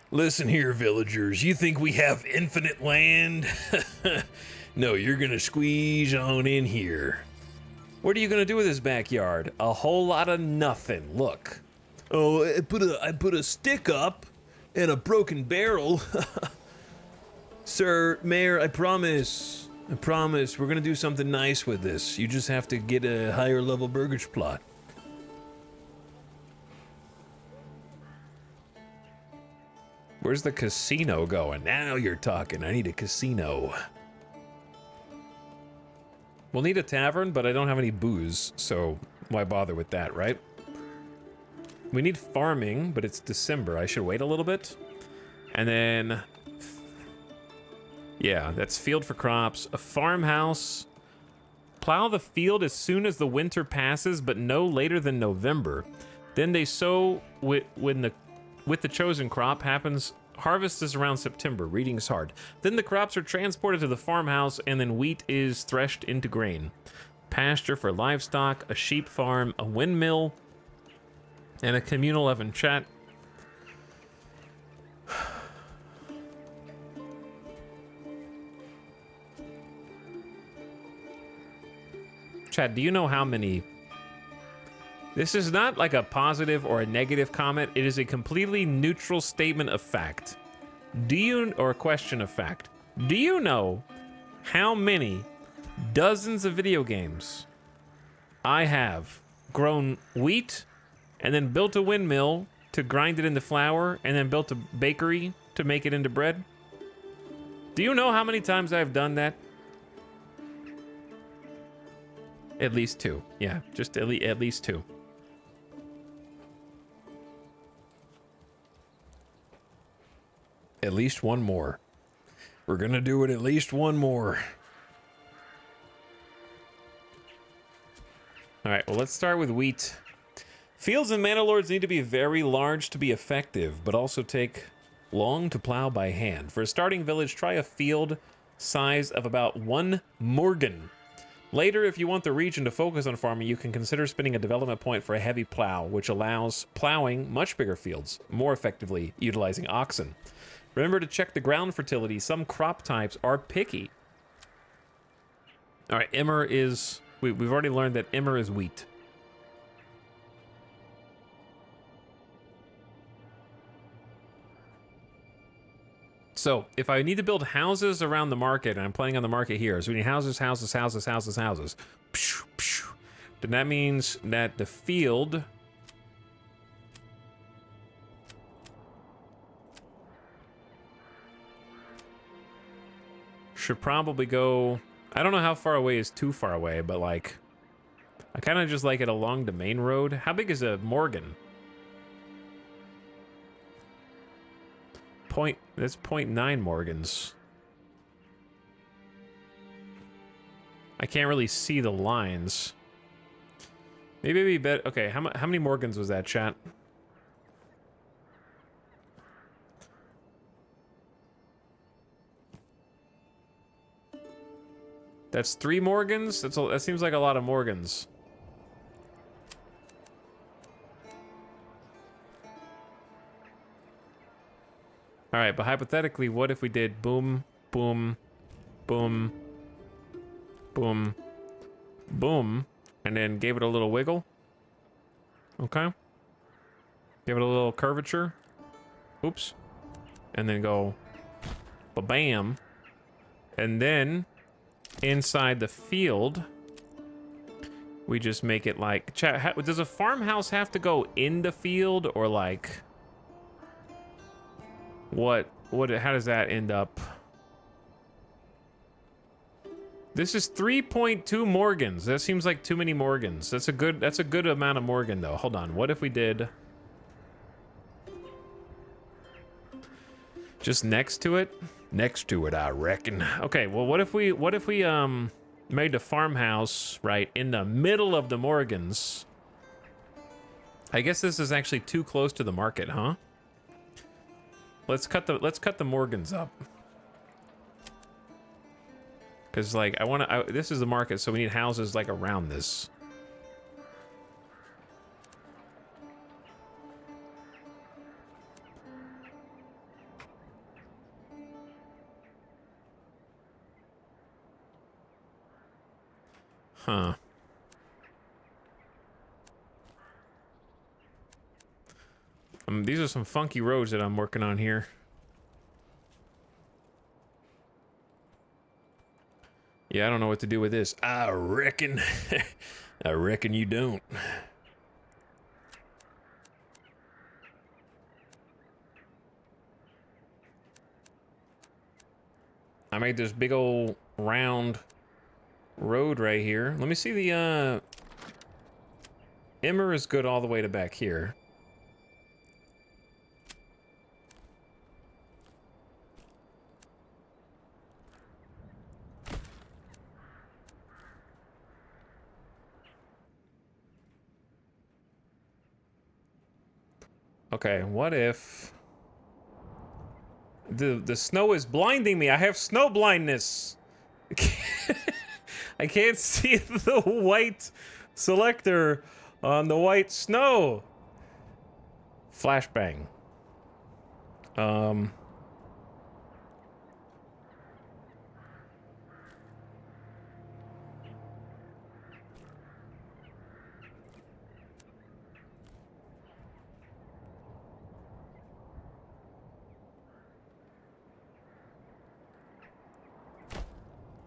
Listen here, villagers. You think we have infinite land? No, you're gonna squeeze on in here. What are you gonna do with this backyard? A whole lot of nothing. Look. Oh, I put a stick up and a broken barrel. Sir, Mayor, I promise, we're gonna do something nice with this. You just have to get a higher level burgage plot. Where's the casino going? Now you're talking. I need a casino. We'll need a tavern, but I don't have any booze, so why bother with that, right? We need farming, but it's December. I should wait a little bit. And then... yeah, that's field for crops. A farmhouse. Plow the field as soon as the winter passes, but no later than November. Then they sow with the chosen crop happens. Harvest is around September. Reading's hard. Then the crops are transported to the farmhouse, and then wheat is threshed into grain. Pasture for livestock, a sheep farm, a windmill, and a communal oven. Chat. Chad, do you know how many... This is not like a positive or a negative comment. It is a completely neutral statement of fact. Or a question of fact. Do you know how many dozens of video games I have grown wheat and then built a windmill to grind it into flour and then built a bakery to make it into bread? Do you know how many times I've done that? At least 2. Yeah, just at least 2. At least 1 more. We're gonna do it at least 1 more. Alright, well, let's start with wheat. Fields and Manorlords need to be very large to be effective, but also take long to plow by hand. For a starting village, try a field size of about 1 Morgan. Later, if you want the region to focus on farming, you can consider spending a development point for a heavy plow, which allows plowing much bigger fields, more effectively utilizing oxen. Remember to check the ground fertility. Some crop types are picky. All right, Emmer is... we've already learned that Immer is wheat. So if I need to build houses around the market, and I'm planning on the market here, so we need houses, houses, houses, houses, houses. Then that means that the field should probably go. I don't know how far away is too far away, but like, I kind of just like it along the main road. How big is a Morgan? That's 0.9 Morgans. I can't really see the lines. Maybe it'd be better. Okay, how many Morgans was that, chat? That's 3 Morgans? That seems like a lot of Morgans. All right, but hypothetically, what if we did boom, boom, boom, boom, boom, and then gave it a little wiggle? Okay. Give it a little curvature. Oops. And then go ba-bam. And then inside the field, we just make it like... Chat, does a farmhouse have to go in the field, or like... how does that end up? This is 3.2 Morgans. That seems like too many Morgans. That's a good amount of Morgan though. Hold on. What if we did just next to it? Next to it, I reckon. Okay, well what if we made the farmhouse right in the middle of the Morgans? I guess this is actually too close to the market, huh? Let's cut the Morgans up. Cause like this is the market, so we need houses like around this. Huh. These are some funky roads that I'm working on here. Yeah, I don't know what to do with this. I reckon. I reckon you don't. I made this big old round road right here. Let me see the Immer is good all the way to back here. Okay, what if the snow is blinding me? I have snow blindness. I can't see the white selector on the white snow. Flashbang.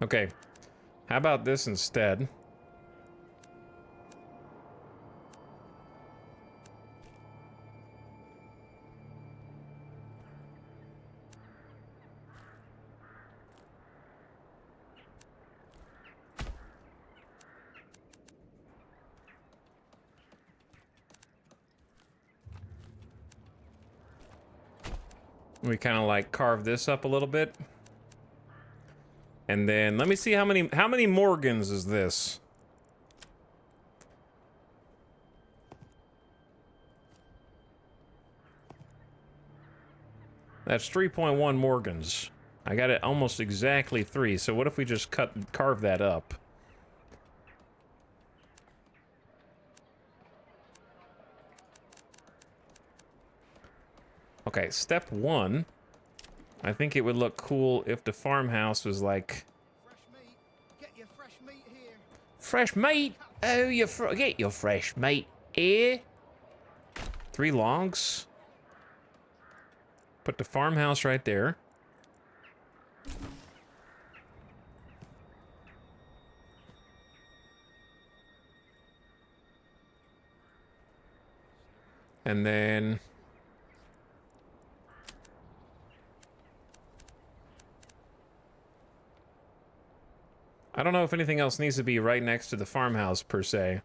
Okay, how about this instead? We kind of like carve this up a little bit. And then let me see how many Morgans is this? That's 3.1 Morgans. I got it almost exactly 3. So what if we just carve that up? Okay, step 1. I think it would look cool if the farmhouse was like... Fresh meat. Get your fresh meat here. Fresh meat? Oh, get your fresh meat here. 3 logs. Put the farmhouse right there. And then... I don't know if anything else needs to be right next to the farmhouse, per se.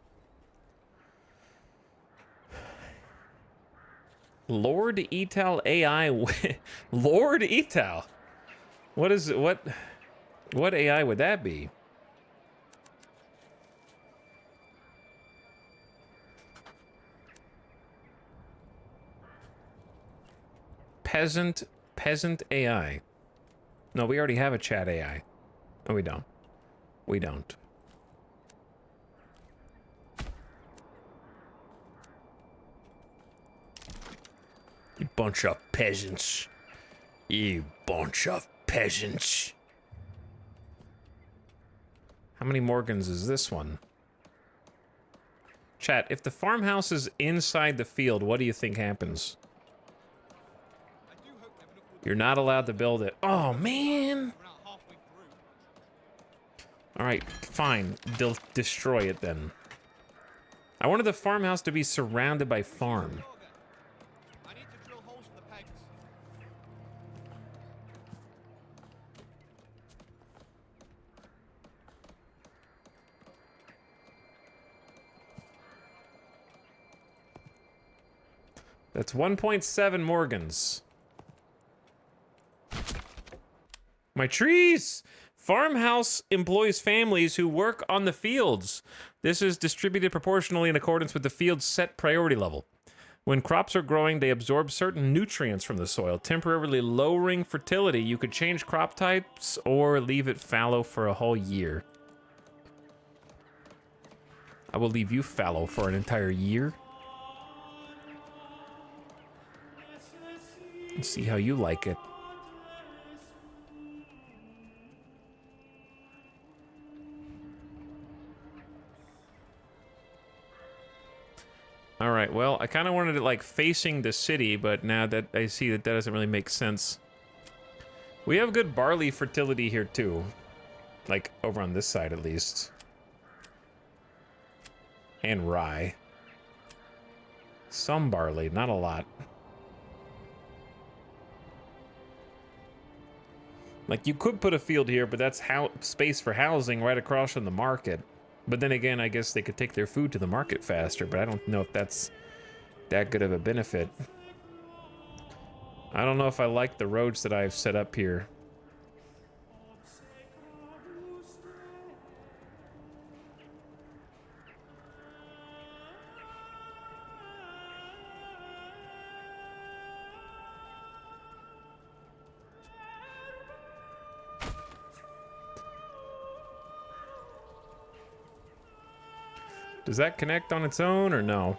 Lord Etal AI... Lord Etal? What is... What AI would that be? Peasant AI. No, we already have a chat AI. No, we don't. We don't. You bunch of peasants. You bunch of peasants. How many Morgans is this one? Chat, if the farmhouse is inside the field, what do you think happens? You're not allowed to build it. Oh, man. All right, fine. Destroy it then. I wanted the farmhouse to be surrounded by farm. I need to drill holes for the pegs. That's 1.7 Morgans. My trees! Farmhouse employs families who work on the fields. This is distributed proportionally in accordance with the field's set priority level. When crops are growing, they absorb certain nutrients from the soil, temporarily lowering fertility. You could change crop types or leave it fallow for a whole year. I will leave you fallow for an entire year. Let's see how you like it. All right, well, I kind of wanted it like facing the city, but now that I see that doesn't really make sense. We have good barley fertility here too. Like over on this side at least. And rye. Some barley, not a lot. Like you could put a field here, but that's space for housing right across from the market. But then again, I guess they could take their food to the market faster, but I don't know if that's that good of a benefit. I don't know if I like the roads that I've set up here. Does that connect on its own or no?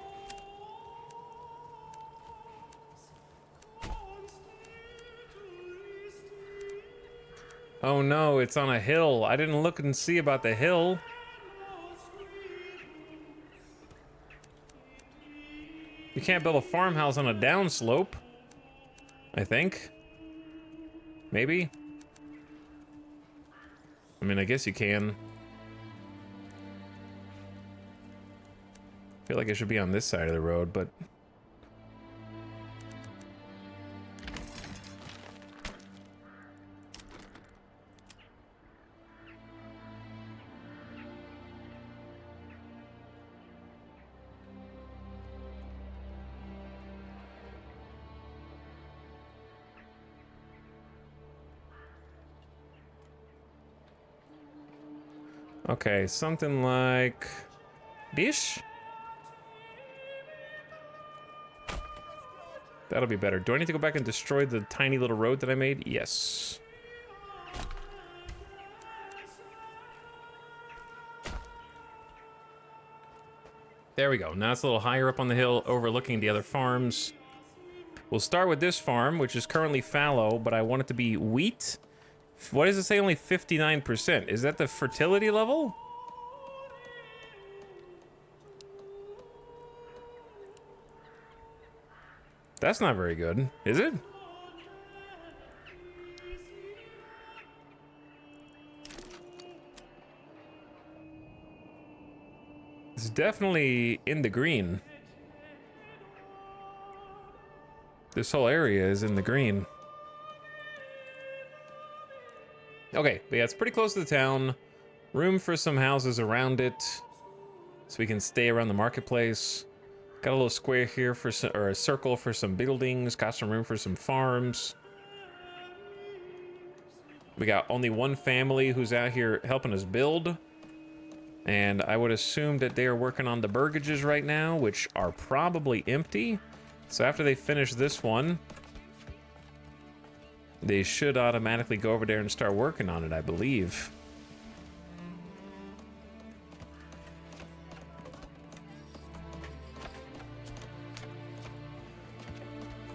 Oh no, it's on a hill. I didn't look and see about the hill. You can't build a farmhouse on a downslope, I think. Maybe? I mean, I guess you can. I feel like it should be on this side of the road, but... Okay, something like... this? That'll be better. Do I need to go back and destroy the tiny little road that I made? Yes. There we go. Now it's a little higher up on the hill, overlooking the other farms. We'll start with this farm, which is currently fallow, but I want it to be wheat. What does it say? Only 59%. Is that the fertility level? That's not very good, is it? It's definitely in the green. This whole area is in the green. Okay, but yeah, it's pretty close to the town. Room for some houses around it, so we can stay around the marketplace. Got a little square here for some, or a circle for some buildings. Got some room for some farms. We got only one family who's out here helping us build. And I would assume that they are working on the burgages right now, which are probably empty. So after they finish this one, they should automatically go over there and start working on it, I believe.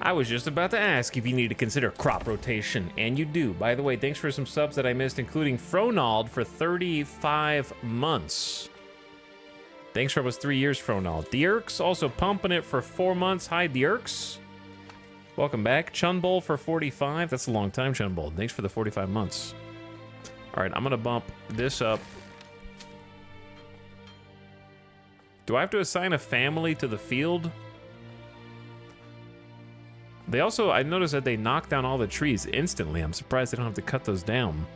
I was just about to ask if you need to consider crop rotation, and you do. By the way, thanks for some subs that I missed, including Fronald for 35 months. Thanks for almost 3 years, Fronald. Dierks also pumping it for 4 months. Hi, Dierks. Welcome back. Chunbol for 45. That's a long time, Chunbol. Thanks for the 45 months. All right, I'm going to bump this up. Do I have to assign a family to the field? They also, I noticed that they knock down all the trees instantly. I'm surprised they don't have to cut those down.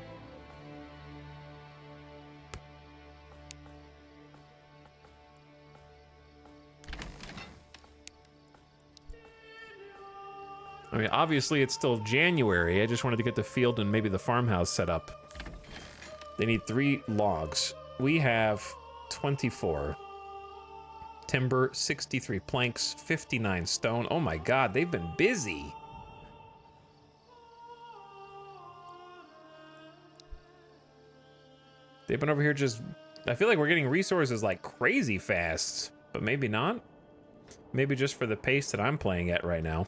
I mean, obviously it's still January. I just wanted to get the field and maybe the farmhouse set up. They need 3 logs. We have 24. Timber, 63 planks, 59 stone. Oh my god, they've been busy. They've been over here just... I feel like we're getting resources like crazy fast, but maybe not. Maybe just for the pace that I'm playing at right now.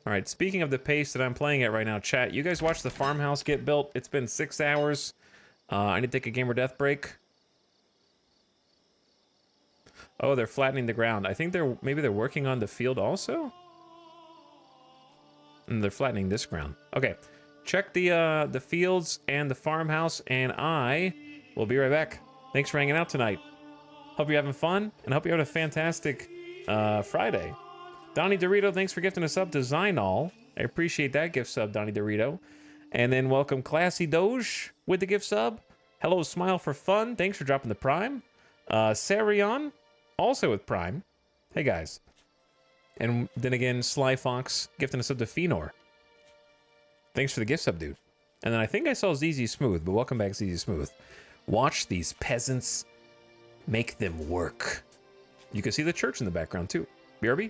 All right, speaking of the pace that I'm playing at right now, chat, you guys watch the farmhouse get built. It's been 6 hours. I need to take a game or death break. Oh, they're flattening the ground. I think maybe they're working on the field also? And they're flattening this ground. Okay, check the fields and the farmhouse, and I will be right back. Thanks for hanging out tonight. Hope you're having fun, and hope you're having a fantastic Friday. Donnie Dorito, thanks for gifting a sub to Zynol. I appreciate that gift sub, Donnie Dorito. And then welcome Classy Doge with the gift sub. Hello, Smile for Fun. Thanks for dropping the Prime. Sarion, also with Prime. Hey, guys. And then again, Sly Fox gifting a sub to Fenor. Thanks for the gift sub, dude. And then I think I saw ZZ Smooth, but welcome back, ZZ Smooth. Watch these peasants make them work. You can see the church in the background, too. BRB?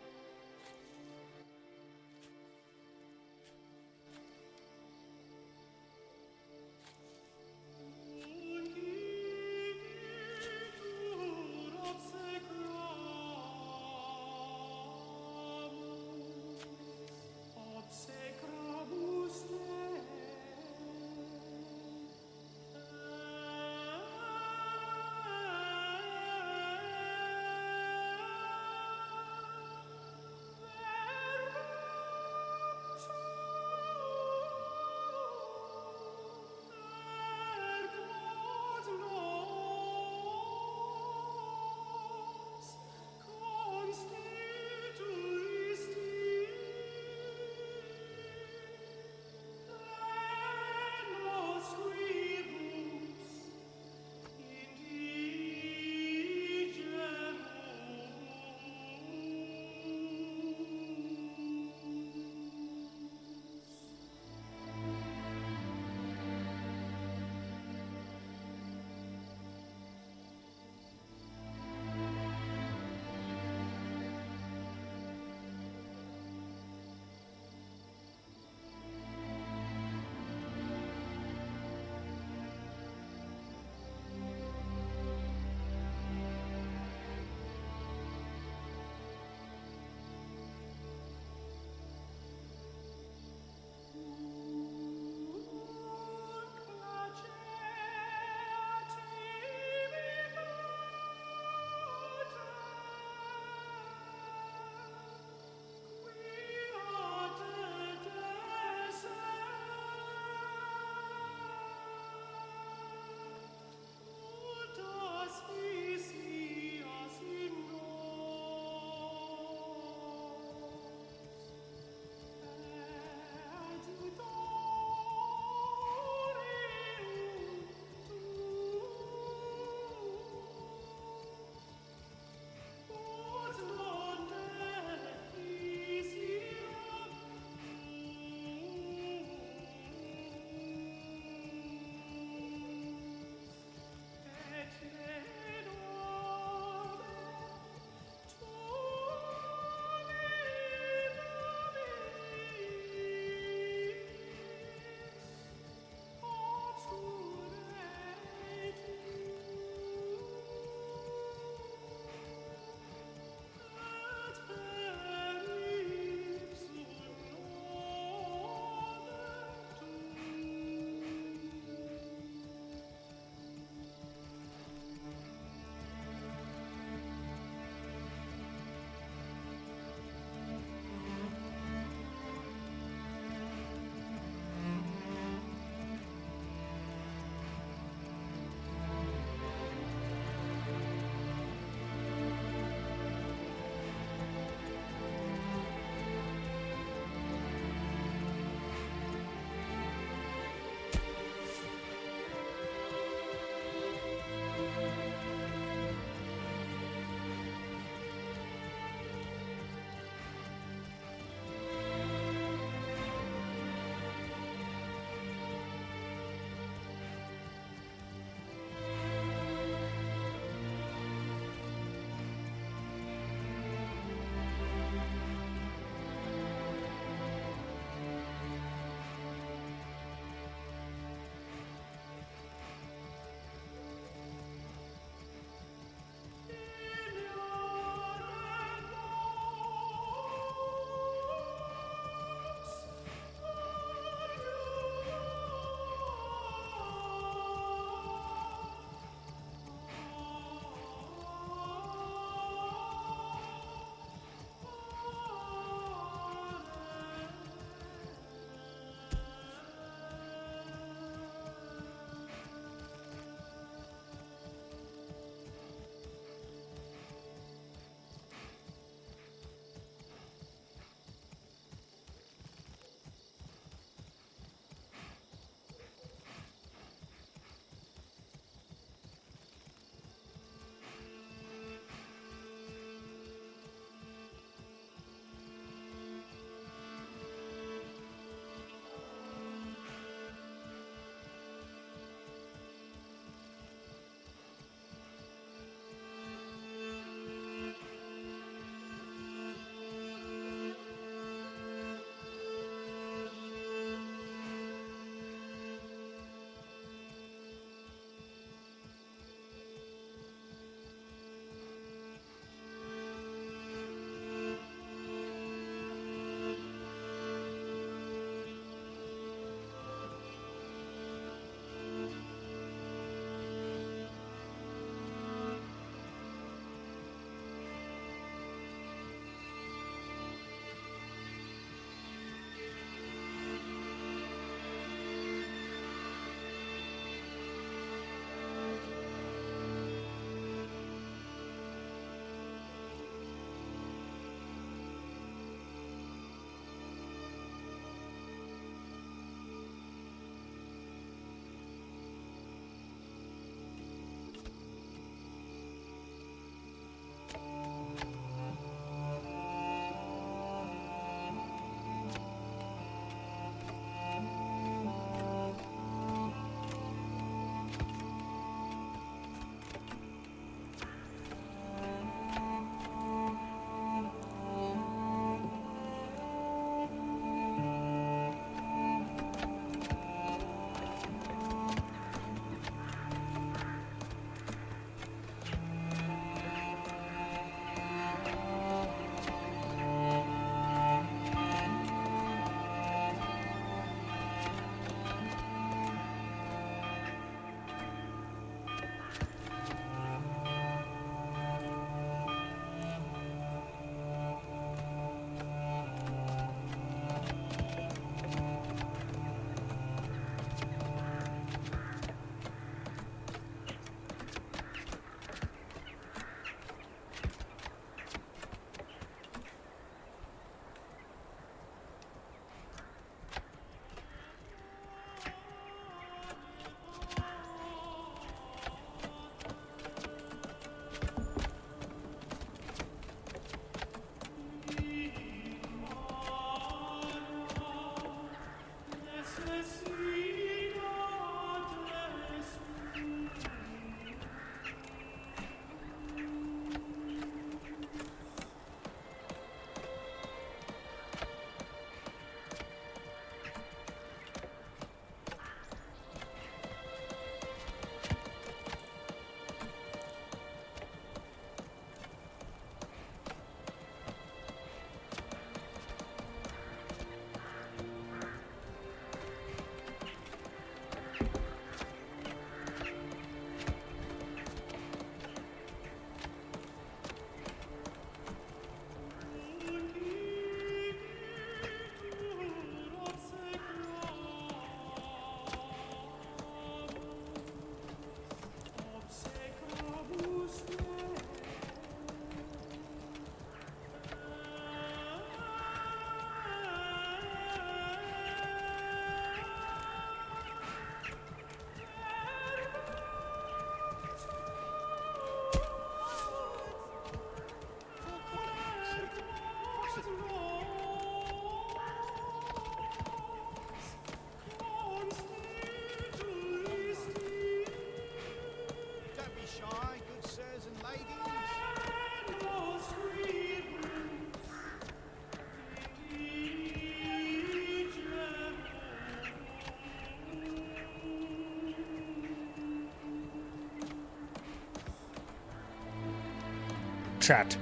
Chat.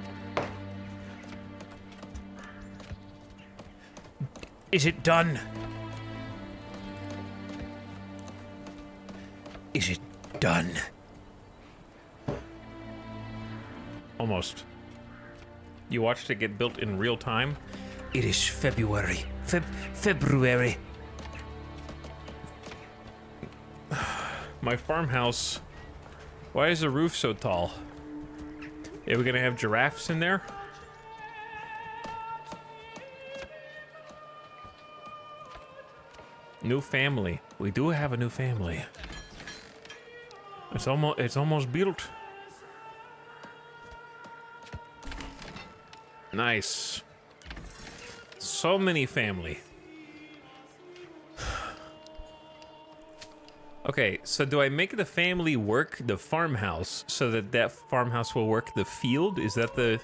Is it done? Is it done? Almost. You watched it get built in real time? It is February. February. My farmhouse. Why is the roof so tall? Are we gonna have giraffes in there? New family. We do have a new family. It's almost built. Nice. So many family. Okay, so do I make the family work the farmhouse so that that farmhouse will work the field? Is that the...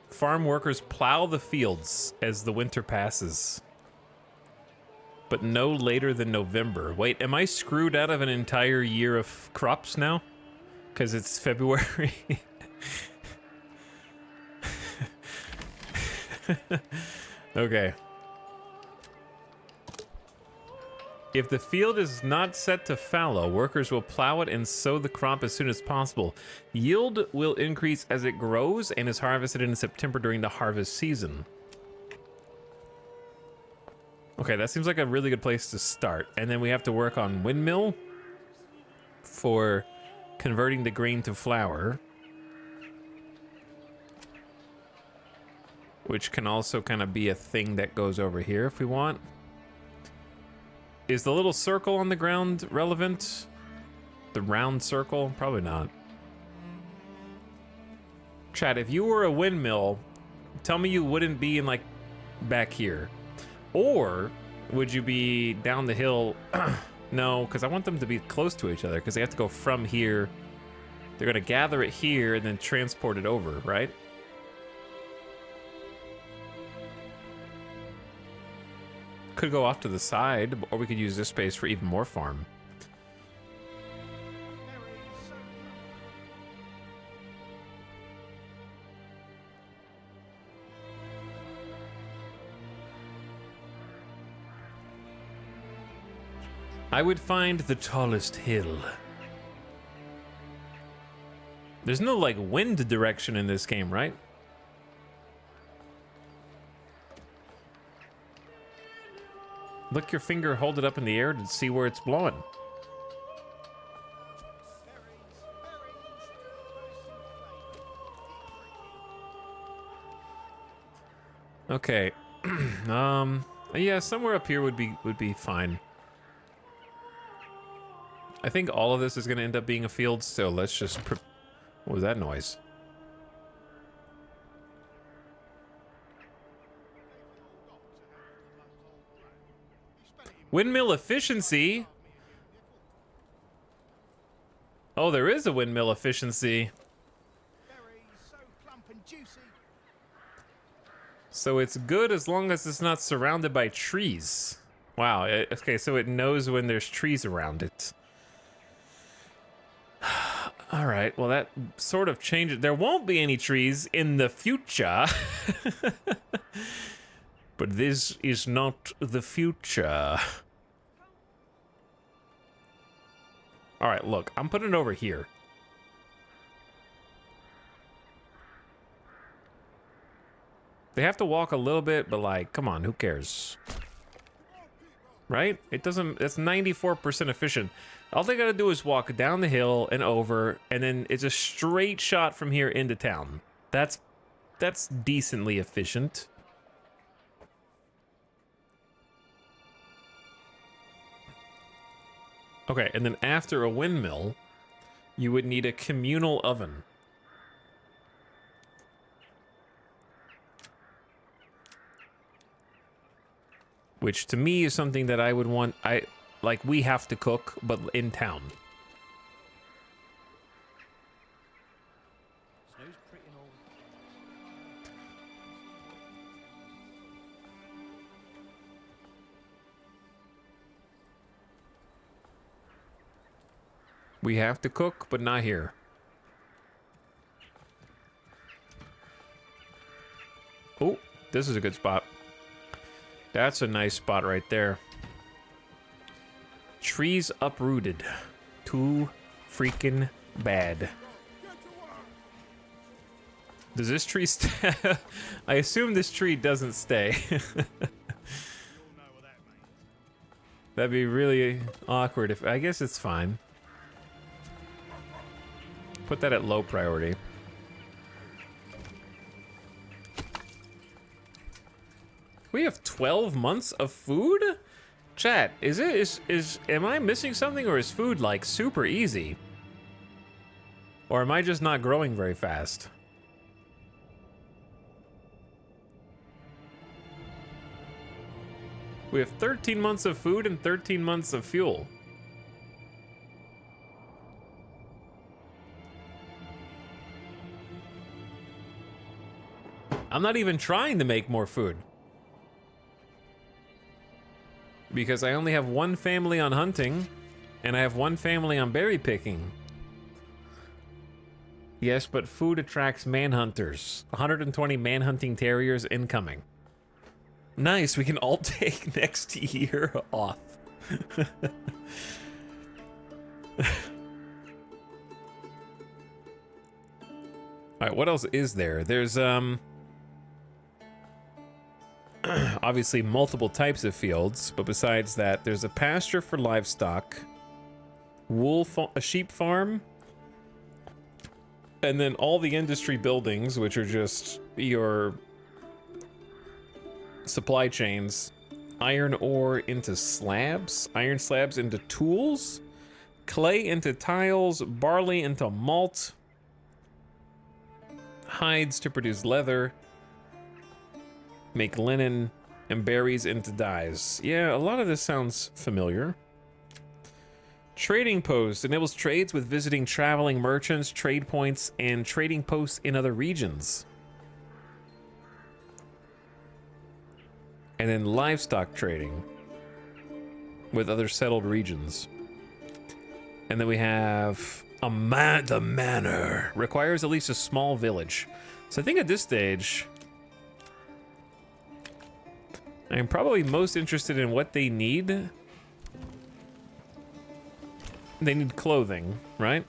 Farm workers plow the fields as the winter passes. But no later than November. Wait, am I screwed out of an entire year of crops now? Because it's February. Okay. If the field is not set to fallow, workers will plow it and sow the crop as soon as possible. Yield will increase as it grows and is harvested in September during the harvest season. Okay, that seems like a really good place to start. And then we have to work on windmill for converting the grain to flour. Which can also kind of be a thing that goes over here if we want. Is the little circle on the ground relevant? The round circle? Probably not. Chat, if you were a windmill, tell me you wouldn't be in, like, back here. Or would you be down the hill? No, because I want them to be close to each other, because they have to go from here. They're going to gather it here and then transport it over, right? Could go off to the side, or we could use this space for even more farm. I would find the tallest hill. There's no, like, wind direction in this game, right? Look your finger, hold it up in the air to see where it's blowing. Okay. Yeah, somewhere up here would be fine. I think all of this is going to end up being a field, so let's just... What was that noise? Windmill efficiency? Oh, there is a windmill efficiency. So it's good as long as it's not surrounded by trees. Wow, okay, so it knows when there's trees around it. All right, well that sort of changes. There won't be any trees in the future. But this is not the future. All right, look, I'm putting it over here. They have to walk a little bit, but like, come on, who cares? Right? It doesn't, it's 94% efficient. All they gotta do is walk down the hill and over, and then it's a straight shot from here into town. That's decently efficient. Okay, and then after a windmill, you would need a communal oven. Which to me is something that I would want, like we have to cook, but in town. Snow's pretty old. We have to cook, but not here. Oh, this is a good spot. That's a nice spot right there. Trees uprooted. Too freaking bad. Does this tree stay? I assume this tree doesn't stay. That'd be really awkward if... I guess it's fine. Put that at low priority. We have 12 months of food? Chat, am I missing something, or is food like super easy? Or am I just not growing very fast? We have 13 months of food and 13 months of fuel. I'm not even trying to make more food. Because I only have one family on hunting, and I have one family on berry picking. Yes, but food attracts manhunters. 120 manhunting terriers incoming. Nice, we can all take next year off. Alright, what else is there? There's, obviously multiple types of fields, but besides that, there's a pasture for livestock, a sheep farm, and then all the industry buildings, which are just your supply chains. Iron ore into slabs, iron slabs into tools, clay into tiles, barley into malt, hides to produce leather, make linen, and berries into dyes. Yeah, a lot of this sounds familiar. Trading post enables trades with visiting traveling merchants, trade points, and trading posts in other regions. And then livestock trading with other settled regions. And then we have the manor. Requires at least a small village. So I think at this stage, I'm probably most interested in what they need. They need clothing, right?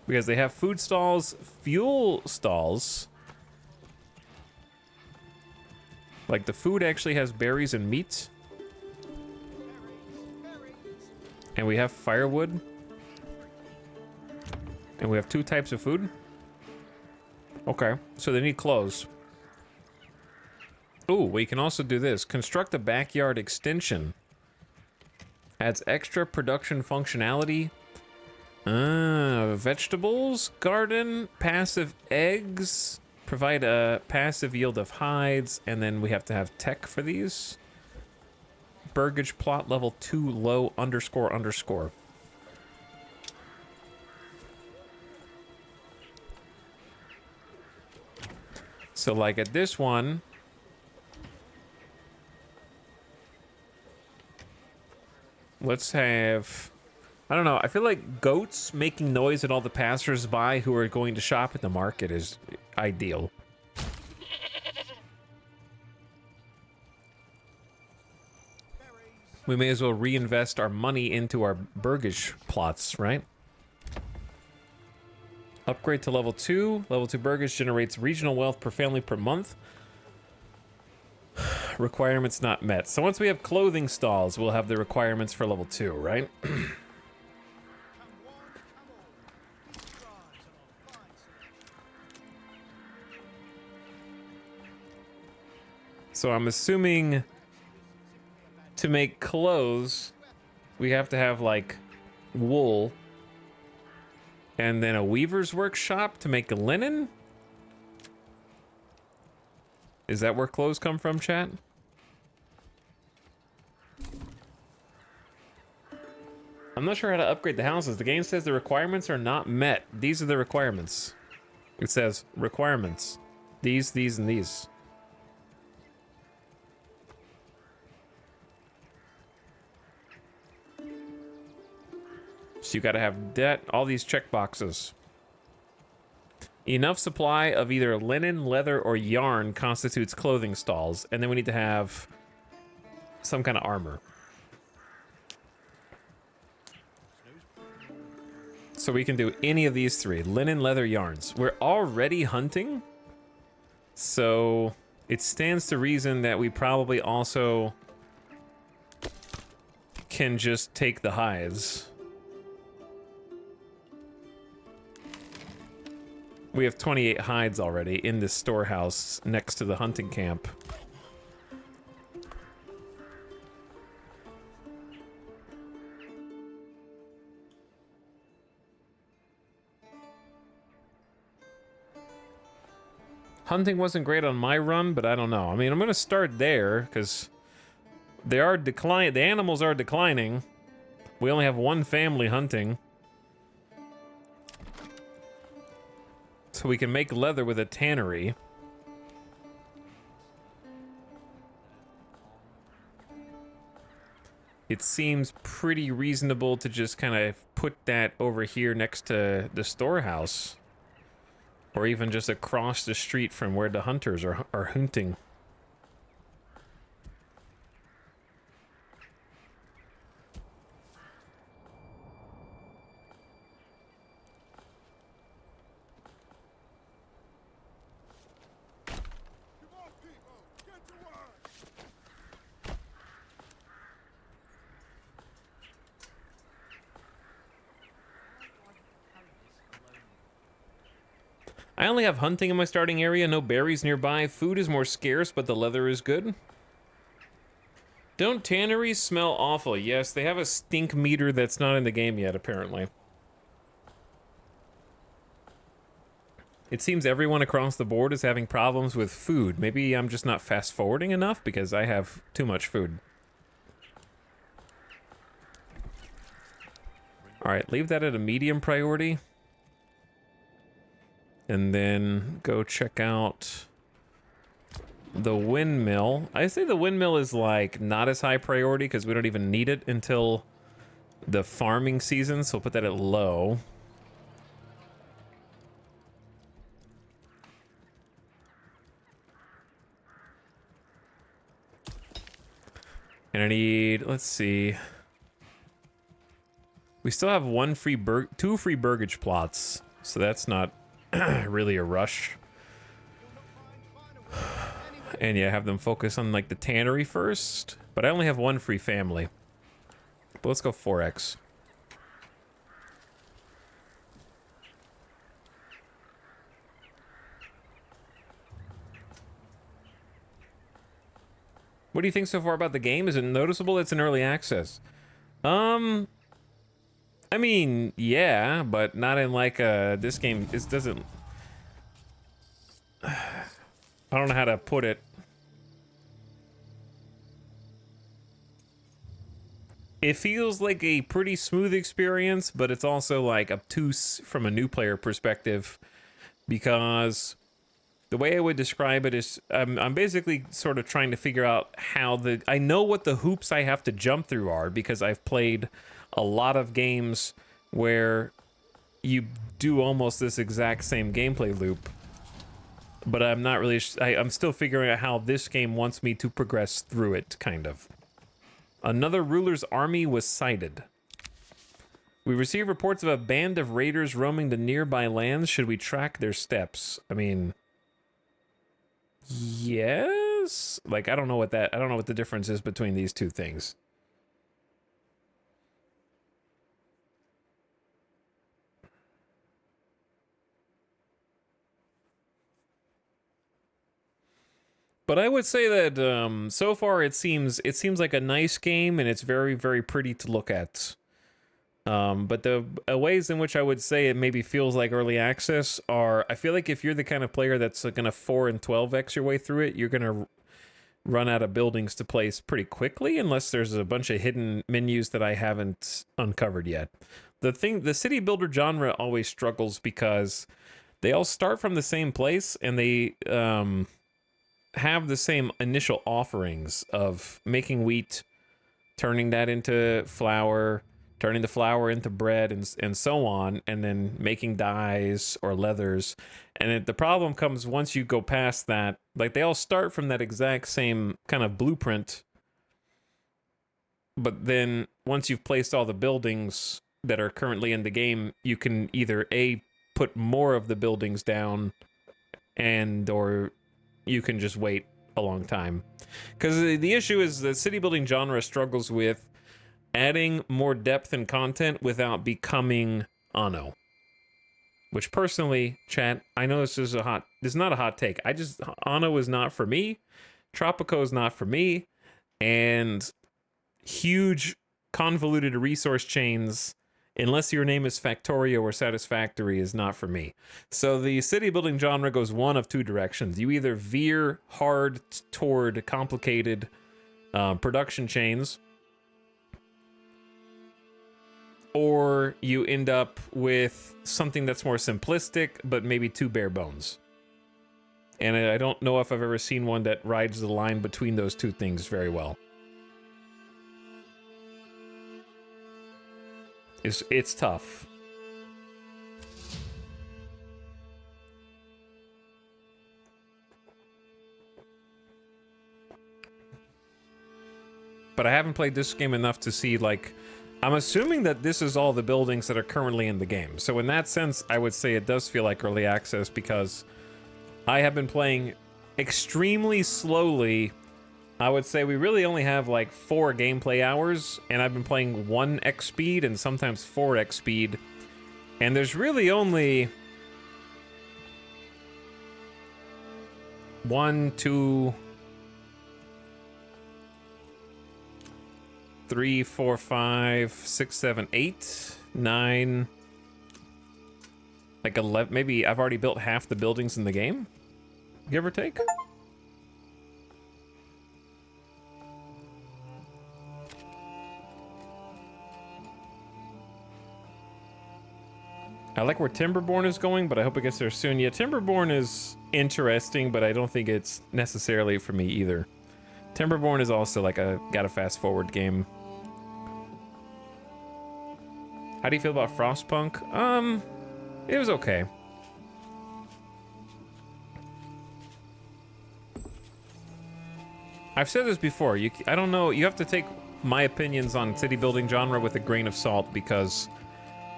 Because they have food stalls, fuel stalls. Like, the food actually has berries and meat. And we have firewood. And we have 2 types of food. Okay, so they need clothes. Ooh, we can also do this. Construct a backyard extension. Adds extra production functionality. Vegetables, garden, passive eggs. Provide a passive yield of hides, and then we have to have tech for these. Burgage plot level 2 low __. So like at this one, let's have, I don't know, I feel like goats making noise at all the passers-by who are going to shop at the market is ideal. We may as well reinvest our money into our burgage plots, right? Upgrade to level 2. Level 2 burgage generates regional wealth per family per month. Requirements not met. So once we have clothing stalls, we'll have the requirements for level 2, right? So I'm assuming to make clothes, we have to have like wool and then a weaver's workshop to make a linen. Is that where clothes come from, chat? I'm not sure how to upgrade the houses. The game says the requirements are not met. These are the requirements. It says requirements. These, and these. So you gotta have that, all these check boxes. Enough supply of either linen, leather, or yarn constitutes clothing stalls, and then we need to have some kind of armor. So we can do any of these three. Linen, leather, yarns. We're already hunting, so it stands to reason that we probably also can just take the hides. We have 28 hides already in this storehouse next to the hunting camp. Hunting wasn't great on my run, but I don't know. I mean, I'm going to start there because they are the animals are declining. We only have one family hunting. So we can make leather with a tannery. It seems pretty reasonable to just kind of put that over here next to the storehouse. Or even just across the street from where the hunters are hunting. Come on, people! Get to work! I only have hunting in my starting area, no berries nearby. Food is more scarce, but the leather is good. Don't tanneries smell awful? Yes, they have a stink meter that's not in the game yet, apparently. It seems everyone across the board is having problems with food. Maybe I'm just not fast-forwarding enough because I have too much food. Alright, leave that at a medium priority. And then go check out the windmill. I say the windmill is like not as high priority because we don't even need it until the farming season, so we'll put that at low. And I need, let's see. We still have two free burgage plots, so that's not really a rush. And yeah, have them focus on like the tannery first. But I only have one free family. But let's go 4x. What do you think so far about the game? Is it noticeable it's in early access? I mean, yeah, but not in like this game. This doesn't. I don't know how to put it. It feels like a pretty smooth experience, but it's also like obtuse from a new player perspective, because the way I would describe it is I'm basically sort of trying to figure out how I know what the hoops I have to jump through are because I've played a lot of games where you do almost this exact same gameplay loop, but I'm not really I'm still figuring out how this game wants me to progress through it, kind of. Another ruler's army was sighted. We received reports of a band of raiders roaming the nearby lands. Should we track their steps? I mean, yes. Like, I don't know what the difference is between these two things. But I would say that so far it seems like a nice game, and it's very, very pretty to look at. But the ways in which I would say it maybe feels like early access are, I feel like if you're the kind of player that's going to 4 and 12x your way through it, you're going to run out of buildings to place pretty quickly, unless there's a bunch of hidden menus that I haven't uncovered yet. The city builder genre always struggles because they all start from the same place, and they have the same initial offerings of making wheat, turning that into flour, turning the flour into bread and so on, and then making dyes or leathers. And the problem comes once you go past that. Like, they all start from that exact same kind of blueprint, but then once you've placed all the buildings that are currently in the game, you can either A, put more of the buildings down, or you can just wait a long time. Because the issue is the city building genre struggles with adding more depth and content without becoming Anno. Which personally, chat, I know this is not a hot take. Anno is not for me. Tropico is not for me. And huge convoluted resource chains, unless your name is Factorio or Satisfactory, is not for me. So the city building genre goes one of two directions. You either veer hard toward complicated production chains, or you end up with something that's more simplistic, but maybe too bare bones. And I don't know if I've ever seen one that rides the line between those two things very well. It's tough. But I haven't played this game enough to see, like, I'm assuming that this is all the buildings that are currently in the game. So in that sense, I would say it does feel like early access, because I have been playing extremely slowly. I would say we really only have like 4 gameplay hours, and I've been playing 1x speed and sometimes 4x speed. And there's really only 1, 2, 3, 4, 5, 6, 7, 8, 9, like 11. Maybe I've already built half the buildings in the game, give or take. I like where Timberborn is going, but I hope it gets there soon. Yeah, Timberborn is interesting, but I don't think it's necessarily for me either. Timberborn is also like got a fast forward game. How do you feel about Frostpunk? It was okay. I've said this before. I don't know. You have to take my opinions on city building genre with a grain of salt, because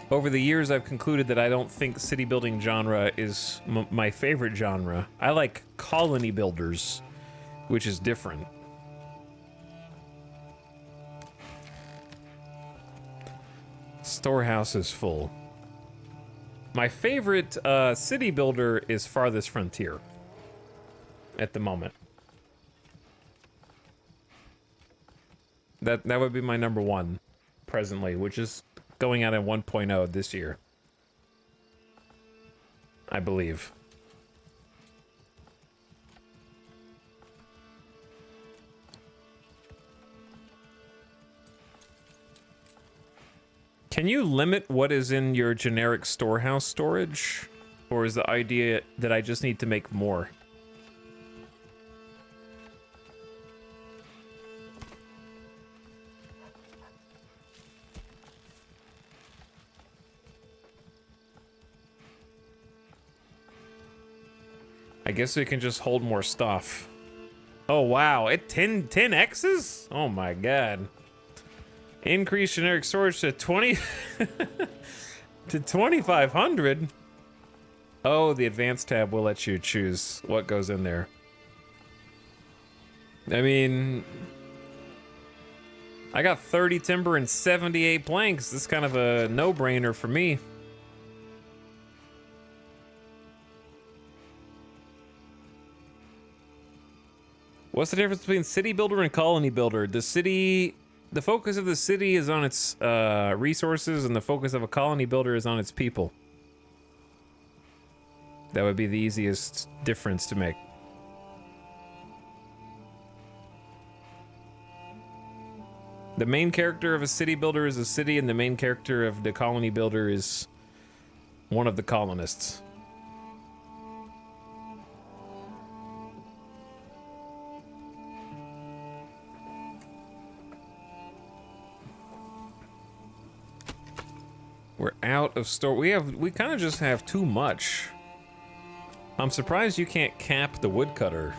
over the years I've concluded that I don't think city building genre is my favorite genre. I like colony builders, which is different. Storehouse is full. My favorite city builder is Farthest Frontier at the moment. That would be my number one presently, which is going out in 1.0 this year, I believe. Can you limit what is in your generic storehouse storage? Or is the idea that I just need to make more? I guess we can just hold more stuff. Oh wow, 10 X's? Oh my god. Increase generic storage to 20 to 2500. Oh, the advanced tab will let you choose what goes in there. I mean, I got 30 timber and 78 planks. This is kind of a no-brainer for me. What's the difference between city builder and colony builder? The focus of the city is on its resources, and the focus of a colony builder is on its people. That would be the easiest difference to make. The main character of a city builder is a city, and the main character of the colony builder is one of the colonists. We're out of store. We kind of just have too much. I'm surprised you can't cap the woodcutter.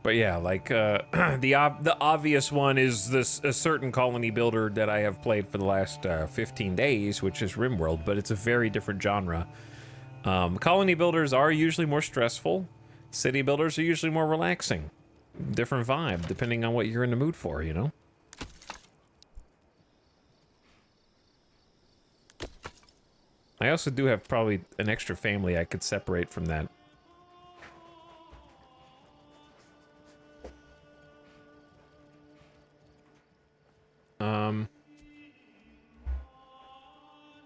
But yeah, like the obvious one is a certain colony builder that I have played for the last 15 days, which is RimWorld, but it's a very different genre. Colony builders are usually more stressful. City builders are usually more relaxing. Different vibe, depending on what you're in the mood for, you know? I also do have probably an extra family I could separate from that.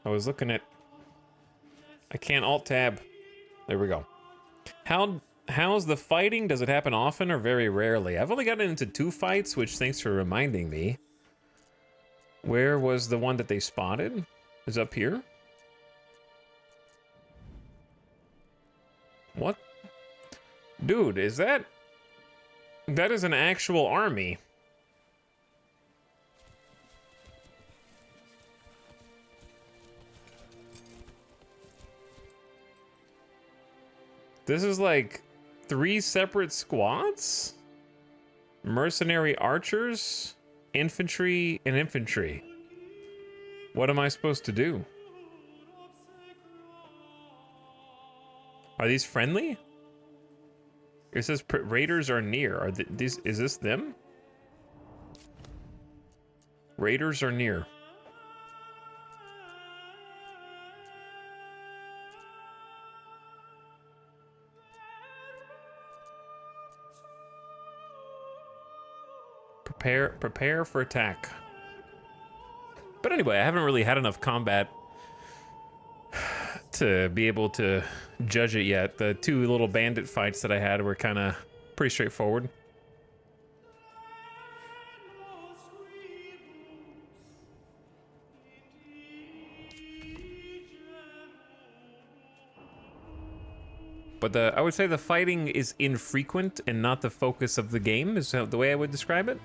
I was looking at... I can't Alt-Tab. There we go. How's the fighting? Does it happen often or very rarely? I've only gotten into 2 fights, which thanks for reminding me. Where was the one that they spotted? Is up here? What? Dude, is that... That is an actual army. This is like 3 separate squads? Mercenary archers, infantry, and infantry. What am I supposed to do? Are these friendly? It says raiders are near. Are these? Is this them? Raiders are near. Prepare for attack. But anyway, I haven't really had enough combat to be able to judge it yet. The 2 little bandit fights that I had were kind of pretty straightforward. But I would say the fighting is infrequent and not the focus of the game, is the way I would describe it.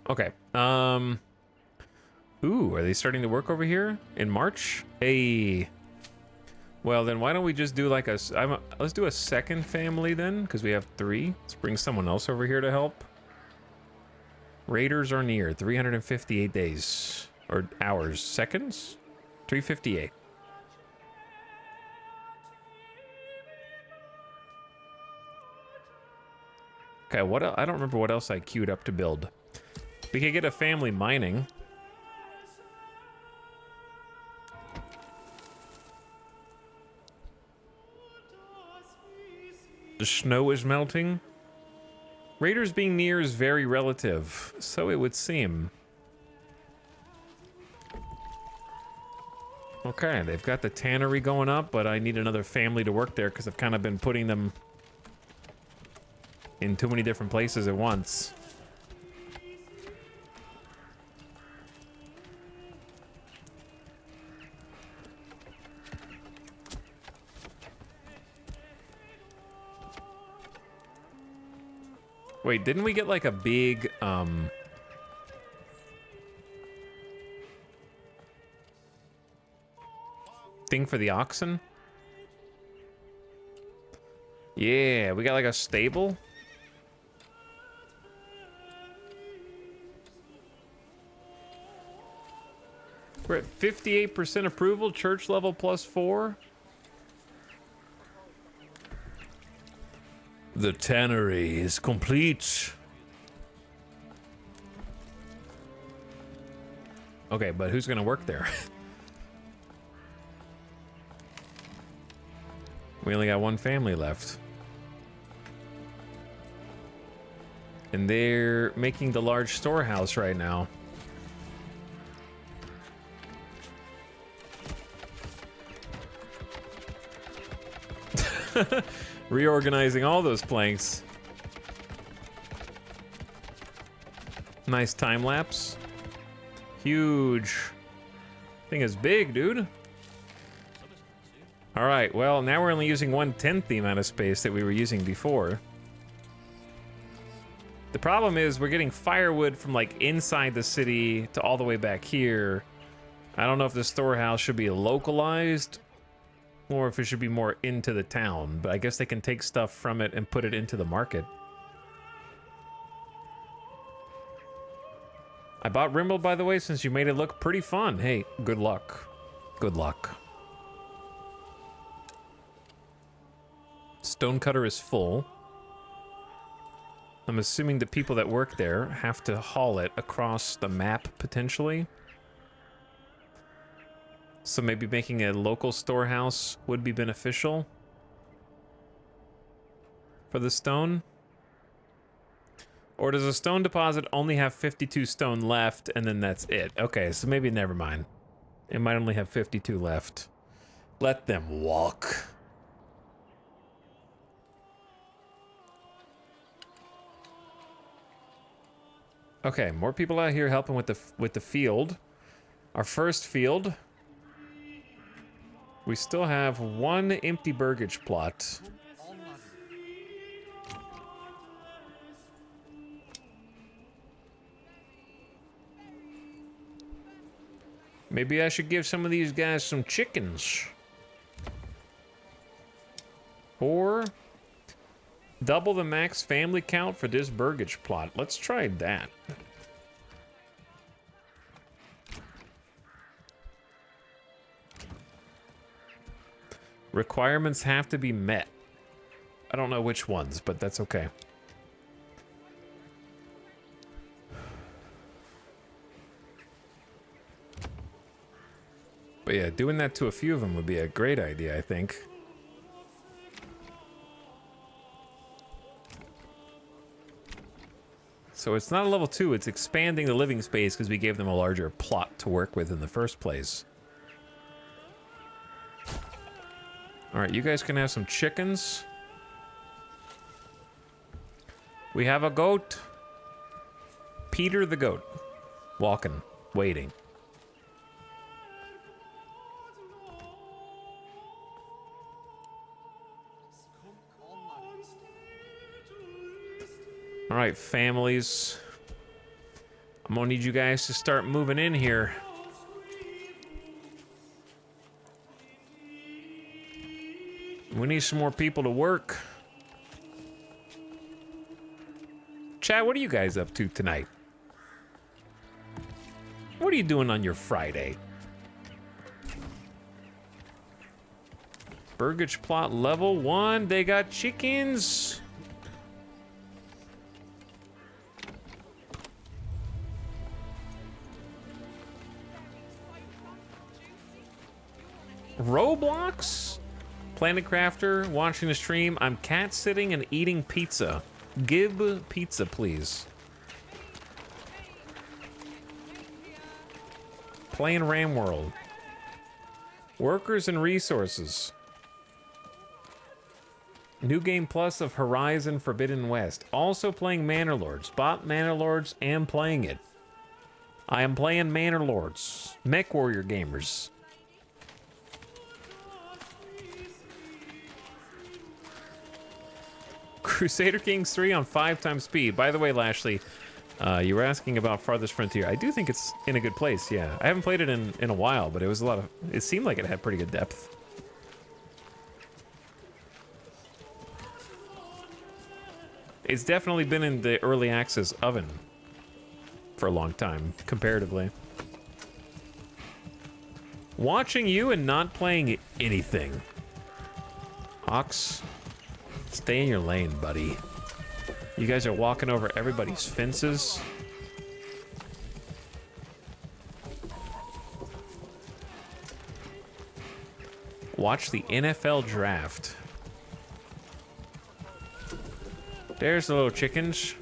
Okay. Ooh, are they starting to work over here in March? Hey. Well, then why don't we just do like let's do a second family then, because we have 3. Let's bring someone else over here to help. Raiders are near. 358 days. Or hours. Seconds? 358. Okay, what I don't remember what else I queued up to build. We could get a family mining. The snow is melting. Raiders being near is very relative, so it would seem. Okay, they've got the tannery going up, but I need another family to work there because I've kind of been putting them in too many different places at once. Wait, didn't we get like a big, thing for the oxen? Yeah, we got like a stable. We're at 58% approval, church level +4. The tannery is complete. Okay, but who's gonna work there? We only got 1 family left. And they're making the large storehouse right now. Reorganizing all those planks. Nice time lapse. Huge. Thing is big, dude. All right, well, now we're only using 1/10 the amount of space that we were using before. The problem is we're getting firewood from like inside the city to all the way back here. I don't know if the storehouse should be localized or if it should be more into the town, but I guess they can take stuff from it and put it into the market. I bought Rimble, by the way, since you made it look pretty fun. Hey, good luck. Good luck. Stonecutter is full. I'm assuming the people that work there have to haul it across the map, potentially. So maybe making a local storehouse would be beneficial for the stone. Or does a stone deposit only have 52 stone left and then that's it? Okay, so maybe never mind. It might only have 52 left. Let them walk. Okay, more people out here helping with the field. Our first field. We still have one empty burgage plot. Maybe I should give some of these guys some chickens. Or double the max family count for this burgage plot. Let's try that. Requirements have to be met. I don't know which ones, but that's okay. But yeah, doing that to a few of them would be a great idea, I think. So it's not a level 2, it's expanding the living space because we gave them a larger plot to work with in the first place. Alright, you guys can have some chickens. We have a goat. Peter the goat. Walking, waiting. All right, families. I'm gonna need you guys to start moving in here. We need some more people to work. Chat, what are you guys up to tonight? What are you doing on your Friday? Burgage plot level 1. They got chickens. Roblox? Planet Crafter, watching the stream. I'm cat sitting and eating pizza. Give pizza, please. Playing Ram World. Workers and resources. New Game Plus of Horizon Forbidden West. Also playing Manorlords. Bought Manorlords and playing it. I am playing Manorlords. Mech Warrior gamers. Crusader Kings 3 on 5 times speed. By the way, Lashley, you were asking about Farthest Frontier. I do think it's in a good place, yeah. I haven't played it in a while, but it was it seemed like it had pretty good depth. It's definitely been in the early access oven for a long time, comparatively. Watching you and not playing anything. Ox. Stay in your lane, buddy. You guys are walking over everybody's fences. Watch the NFL draft. There's the little chickens.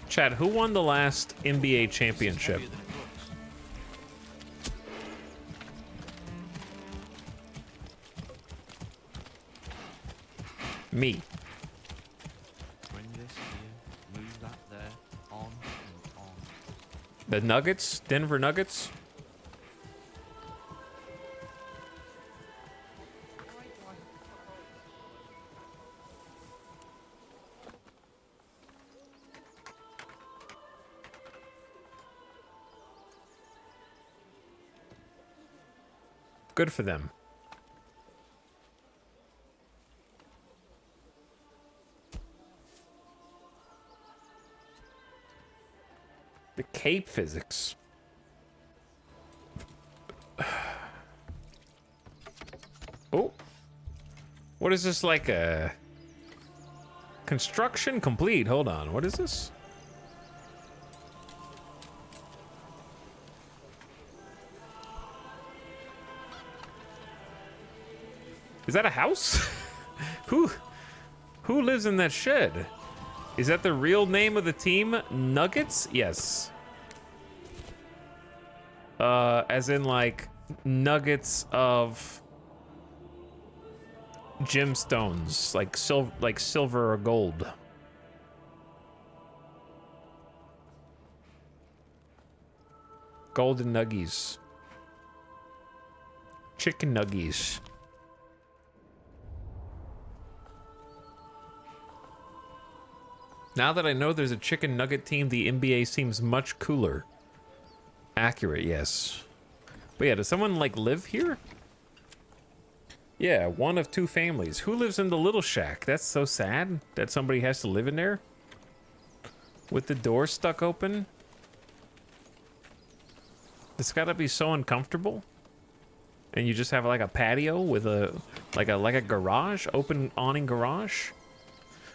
Chad, who won the last NBA championship? Me. Bring this here, move that there, on and on. The Nuggets? Denver Nuggets? Why do I have to cut off? Good for them. The Cape physics. Oh. What is this, like a... Construction complete. Hold on. What is this? Is that a house? Who lives in that shed? Is that the real name of the team? Nuggets? Yes. As in like nuggets of gemstones, like silver or gold. Golden nuggies. Chicken nuggies. Now that I know there's a chicken nugget team, the NBA seems much cooler. Accurate, yes. But yeah, does someone like live here? Yeah, one of two families. Who lives in the little shack? That's so sad that somebody has to live in there. With the door stuck open. It's gotta be so uncomfortable. And you just have like a patio with like a garage, open awning garage.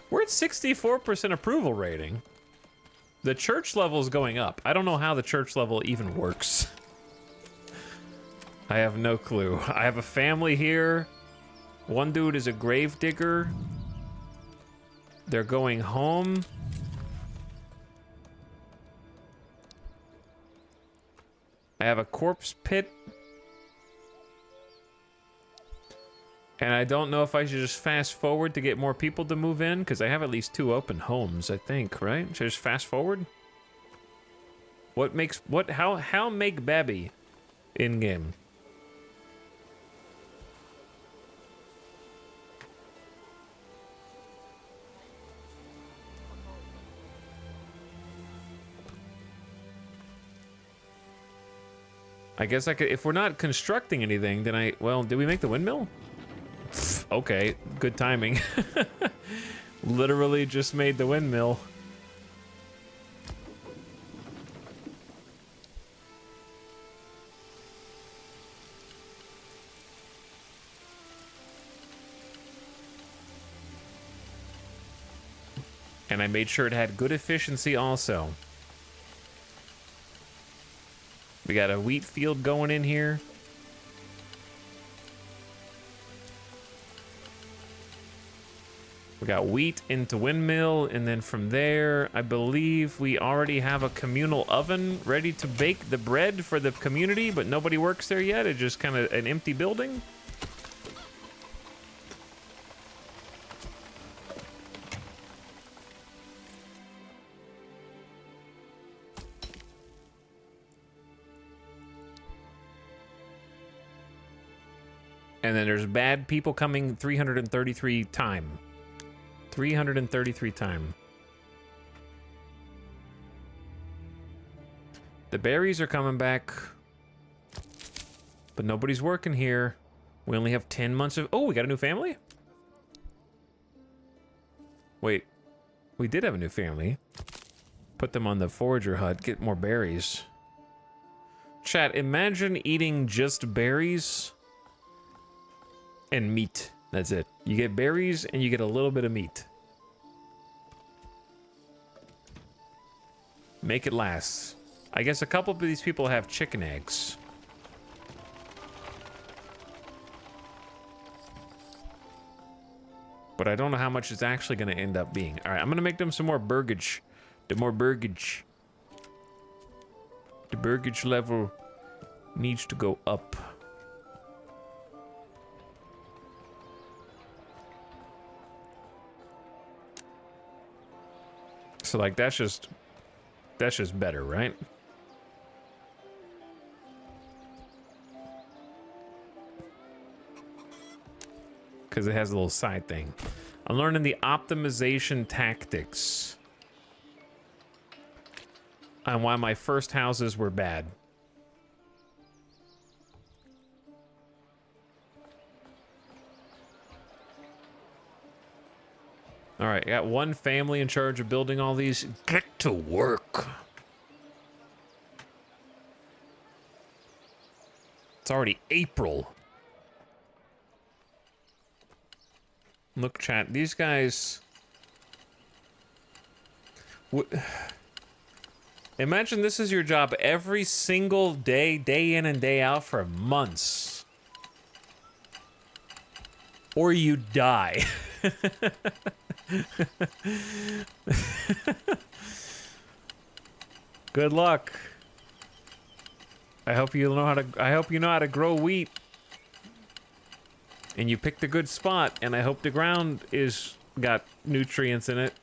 We're at 64% approval rating. The church level is going up. I don't know how the church level even works. I have no clue. I have a family here. One dude is a grave digger. They're going home. I have a corpse pit. And I don't know if I should just fast forward to get more people to move in, because I have at least 2 open homes, I think, right? Should I just fast forward? How make Babby in game? I guess I could, if we're not constructing anything, then well, did we make the windmill? Okay, good timing. Literally just made the windmill. And I made sure it had good efficiency also. We got a wheat field going in here. We got wheat into windmill, and then from there, I believe we already have a communal oven ready to bake the bread for the community, but nobody works there yet. It's just kind of an empty building. And then there's bad people coming 333 time. 333 time. The berries are coming back. But nobody's working here. We only have 10 months of... Oh, we got a new family? Wait. We did have a new family. Put them on the forager hut. Get more berries. Chat, imagine eating just berries and meat. That's it. You get berries and you get a little bit of meat. Make it last. I guess a couple of these people have chicken eggs. But I don't know how much it's actually going to end up being. All right, I'm going to make them some more burgage. The more burgage. The burgage level needs to go up. So like that's just better, right? Because it has a little side thing. I'm learning the optimization tactics on why my first houses were bad. All right, got one family in charge of building all these. Get to work. It's already April. Look, chat, these guys... Imagine this is your job every single day, day in and day out for months. Or you die. Good luck. I hope you know how to grow wheat. And you picked a good spot, and I hope the ground is got nutrients in it.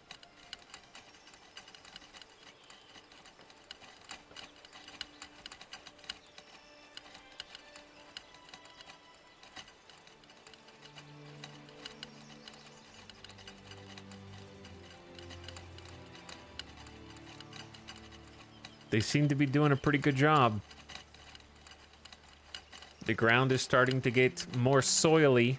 They seem to be doing a pretty good job. The ground is starting to get more soily.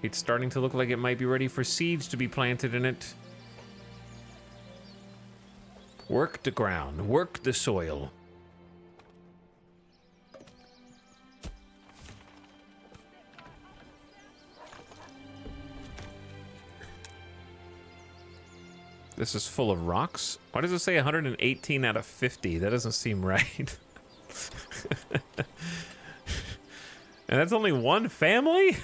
It's starting to look like it might be ready for seeds to be planted in it. Work the ground, work the soil. This is full of rocks. Why does it say 118 out of 50? That doesn't seem right. And that's only one family?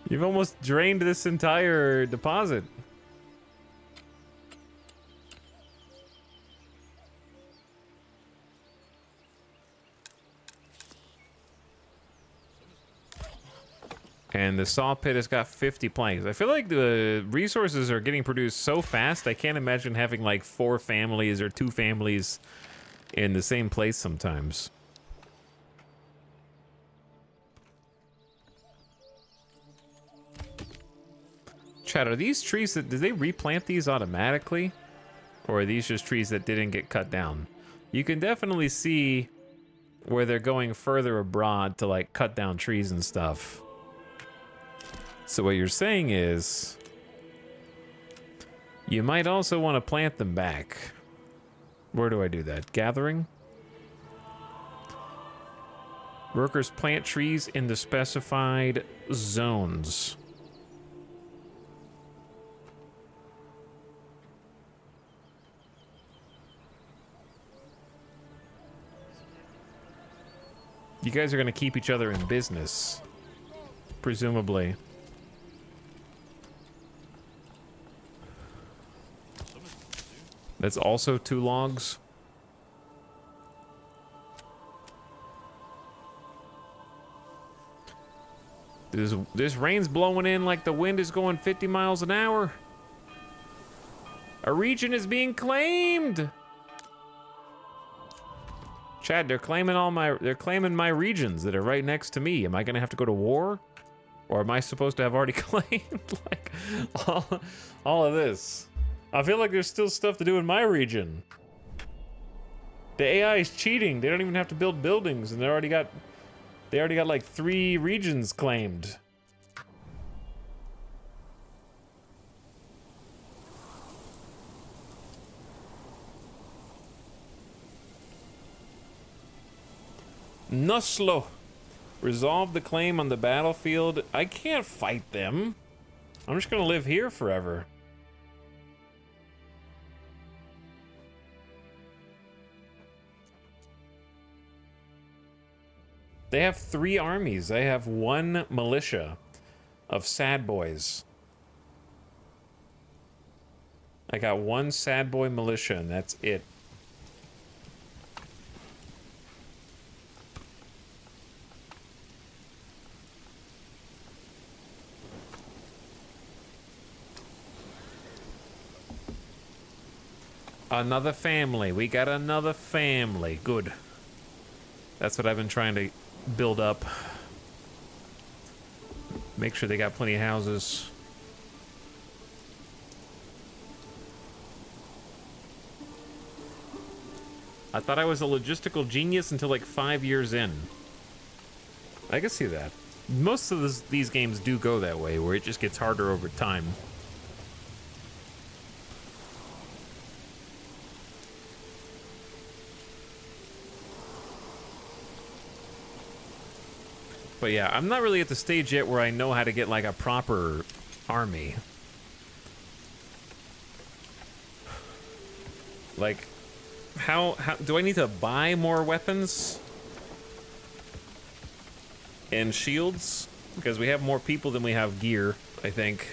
You've almost drained this entire deposit. And the saw pit has got 50 planks. I feel like the resources are getting produced so fast, I can't imagine having like 4 families or 2 families in the same place sometimes. Chad, are these trees that, did they replant these automatically? Or are these just trees that didn't get cut down? You can definitely see where they're going further abroad to like cut down trees and stuff. So what you're saying is, you might also want to plant them back. Where do I do that? Gathering? Workers plant trees in the specified zones. You guys are going to keep each other in business, presumably. That's also 2 logs. This rain's blowing in like the wind is going 50 miles an hour. A region is being claimed. Chad, they're claiming my regions that are right next to me. Am I gonna have to go to war? Or am I supposed to have already claimed like all of this? I feel like there's still stuff to do in my region. The AI is cheating. They don't even have to build buildings, and they already got like 3 regions claimed. Nuslo. Resolve the claim on the battlefield. I can't fight them. I'm just gonna live here forever. They have 3 armies. I have 1 militia of sad boys. I got 1 sad boy militia, and that's it. Another family. We got another family. Good. That's what I've been trying to build up. Make sure they got plenty of houses. I thought I was a logistical genius until like 5 years in. I can see that. Most of these games do go that way, where it just gets harder over time. But yeah, I'm not really at the stage yet where I know how to get like a proper army. Like, how do I need to buy more weapons and shields? Because we have more people than we have gear, I think.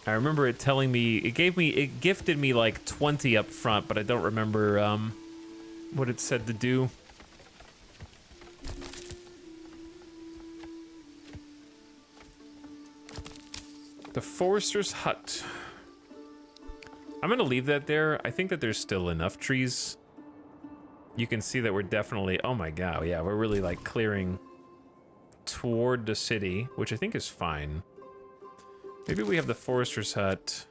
I remember it telling me, it gifted me like 20 up front, but I don't remember what it said to do. The Forester's Hut. I'm gonna leave that there. I think that there's still enough trees. You can see that we're definitely, oh my god, yeah, we're really like clearing toward the city, which I think is fine. Maybe we have the Forester's Hut.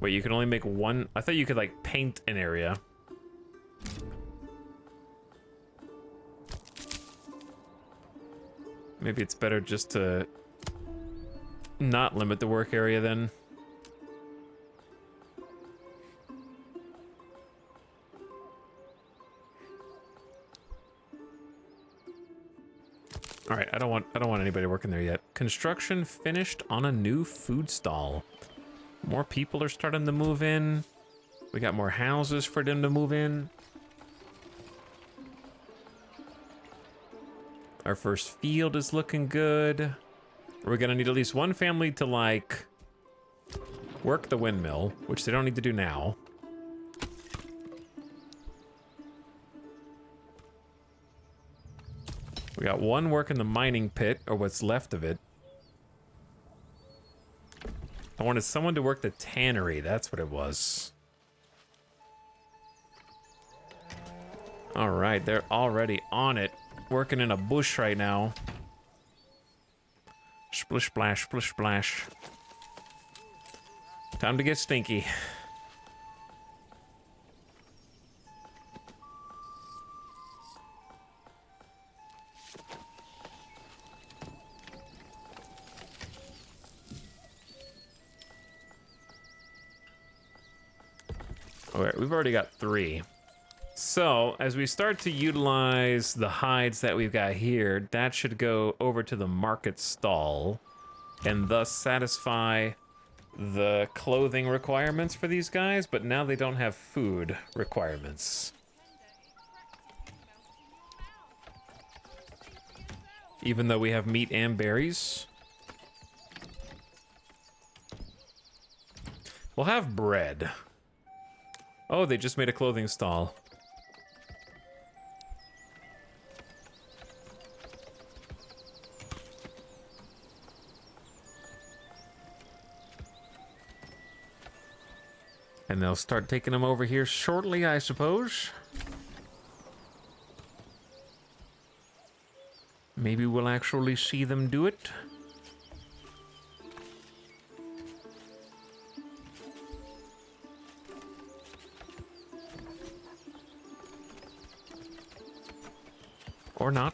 Wait, you can only make one? I thought you could like paint an area. Maybe it's better just to not limit the work area then. All right, I don't want anybody working there yet. Construction finished on a new food stall. More people are starting to move in. We got more houses for them to move in. Our first field is looking good. We're gonna need at least one family to like work the windmill, which they don't need to do now. We got one working the mining pit, or what's left of it. I wanted someone to work the tannery, that's what it was. All right, they're already on it. Working in a bush right now. Splish splash, splish splash. Time to get stinky. Alright, we've already got 3. So, as we start to utilize the hides that we've got here, that should go over to the market stall and thus satisfy the clothing requirements for these guys, but now they don't have food requirements. Even though we have meat and berries. We'll have bread. Oh, they just made a clothing stall. And they'll start taking them over here shortly, I suppose. Maybe we'll actually see them do it. Or not.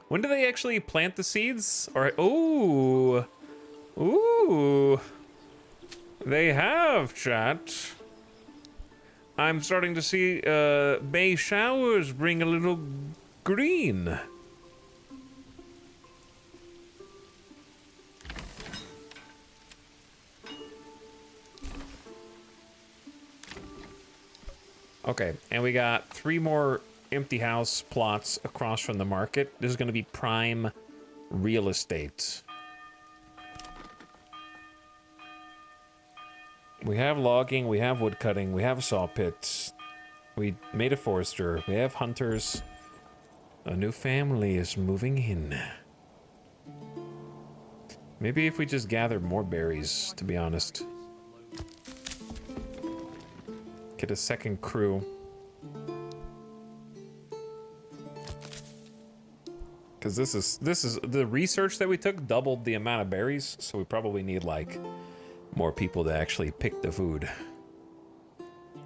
When do they actually plant the seeds? Or ooh. Ooh. They have, chat. I'm starting to see May showers bring a little green. Okay, and we got 3 more empty house plots across from the market. This is going to be prime real estate. We have logging, we have wood cutting, we have saw pits. We made a forester, we have hunters. A new family is moving in. Maybe if we just gathered more berries, to be honest. Get a second crew. Because this is the research that we took doubled the amount of berries, so we probably need like more people to actually pick the food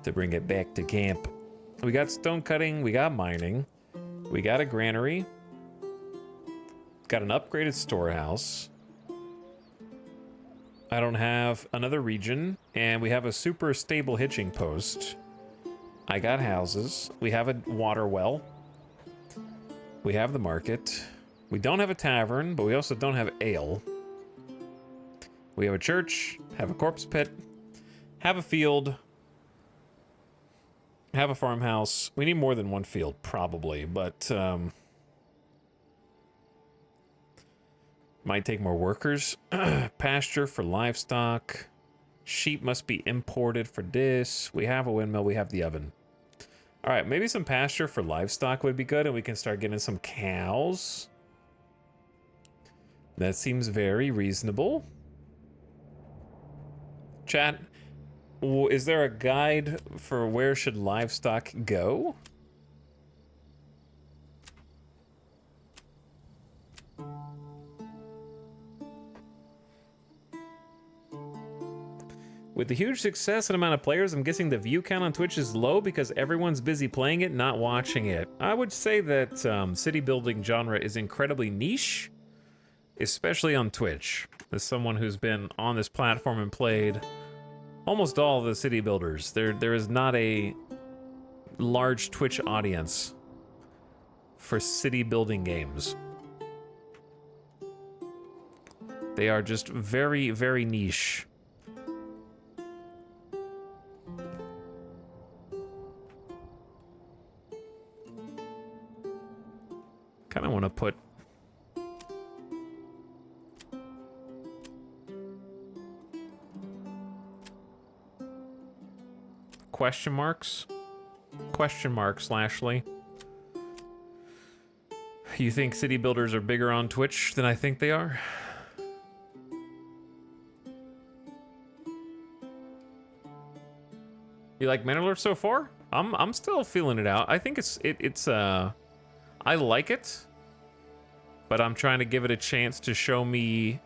to bring it back to camp. We got stone cutting, we got mining, we got a granary, got an upgraded storehouse. I don't have another region, and we have a super stable hitching post. I got houses. We have a water well. We have the market. We don't have a tavern, but we also don't have ale. We have a church, have a corpse pit, have a field, have a farmhouse. We need more than one field, probably, but might take more workers. Pasture for livestock. Sheep must be imported for this. We have a windmill, we have the oven. All right, maybe some pasture for livestock would be good, and we can start getting some cows. That seems very reasonable. Chat, is there a guide for where should livestock go? With the huge success and amount of players, I'm guessing the view count on Twitch is low because everyone's busy playing it, not watching it. I would say that city building genre is incredibly niche, especially on Twitch. As someone who's been on this platform and played almost all of the city builders, there is not a large Twitch audience for city building games. They are just very, very niche. Kind of want to put question marks? Question marks, Lashley. You think city builders are bigger on Twitch than I think they are? You like Manorlord so far? I'm still feeling it out. I think it's I like it, but I'm trying to give it a chance to show me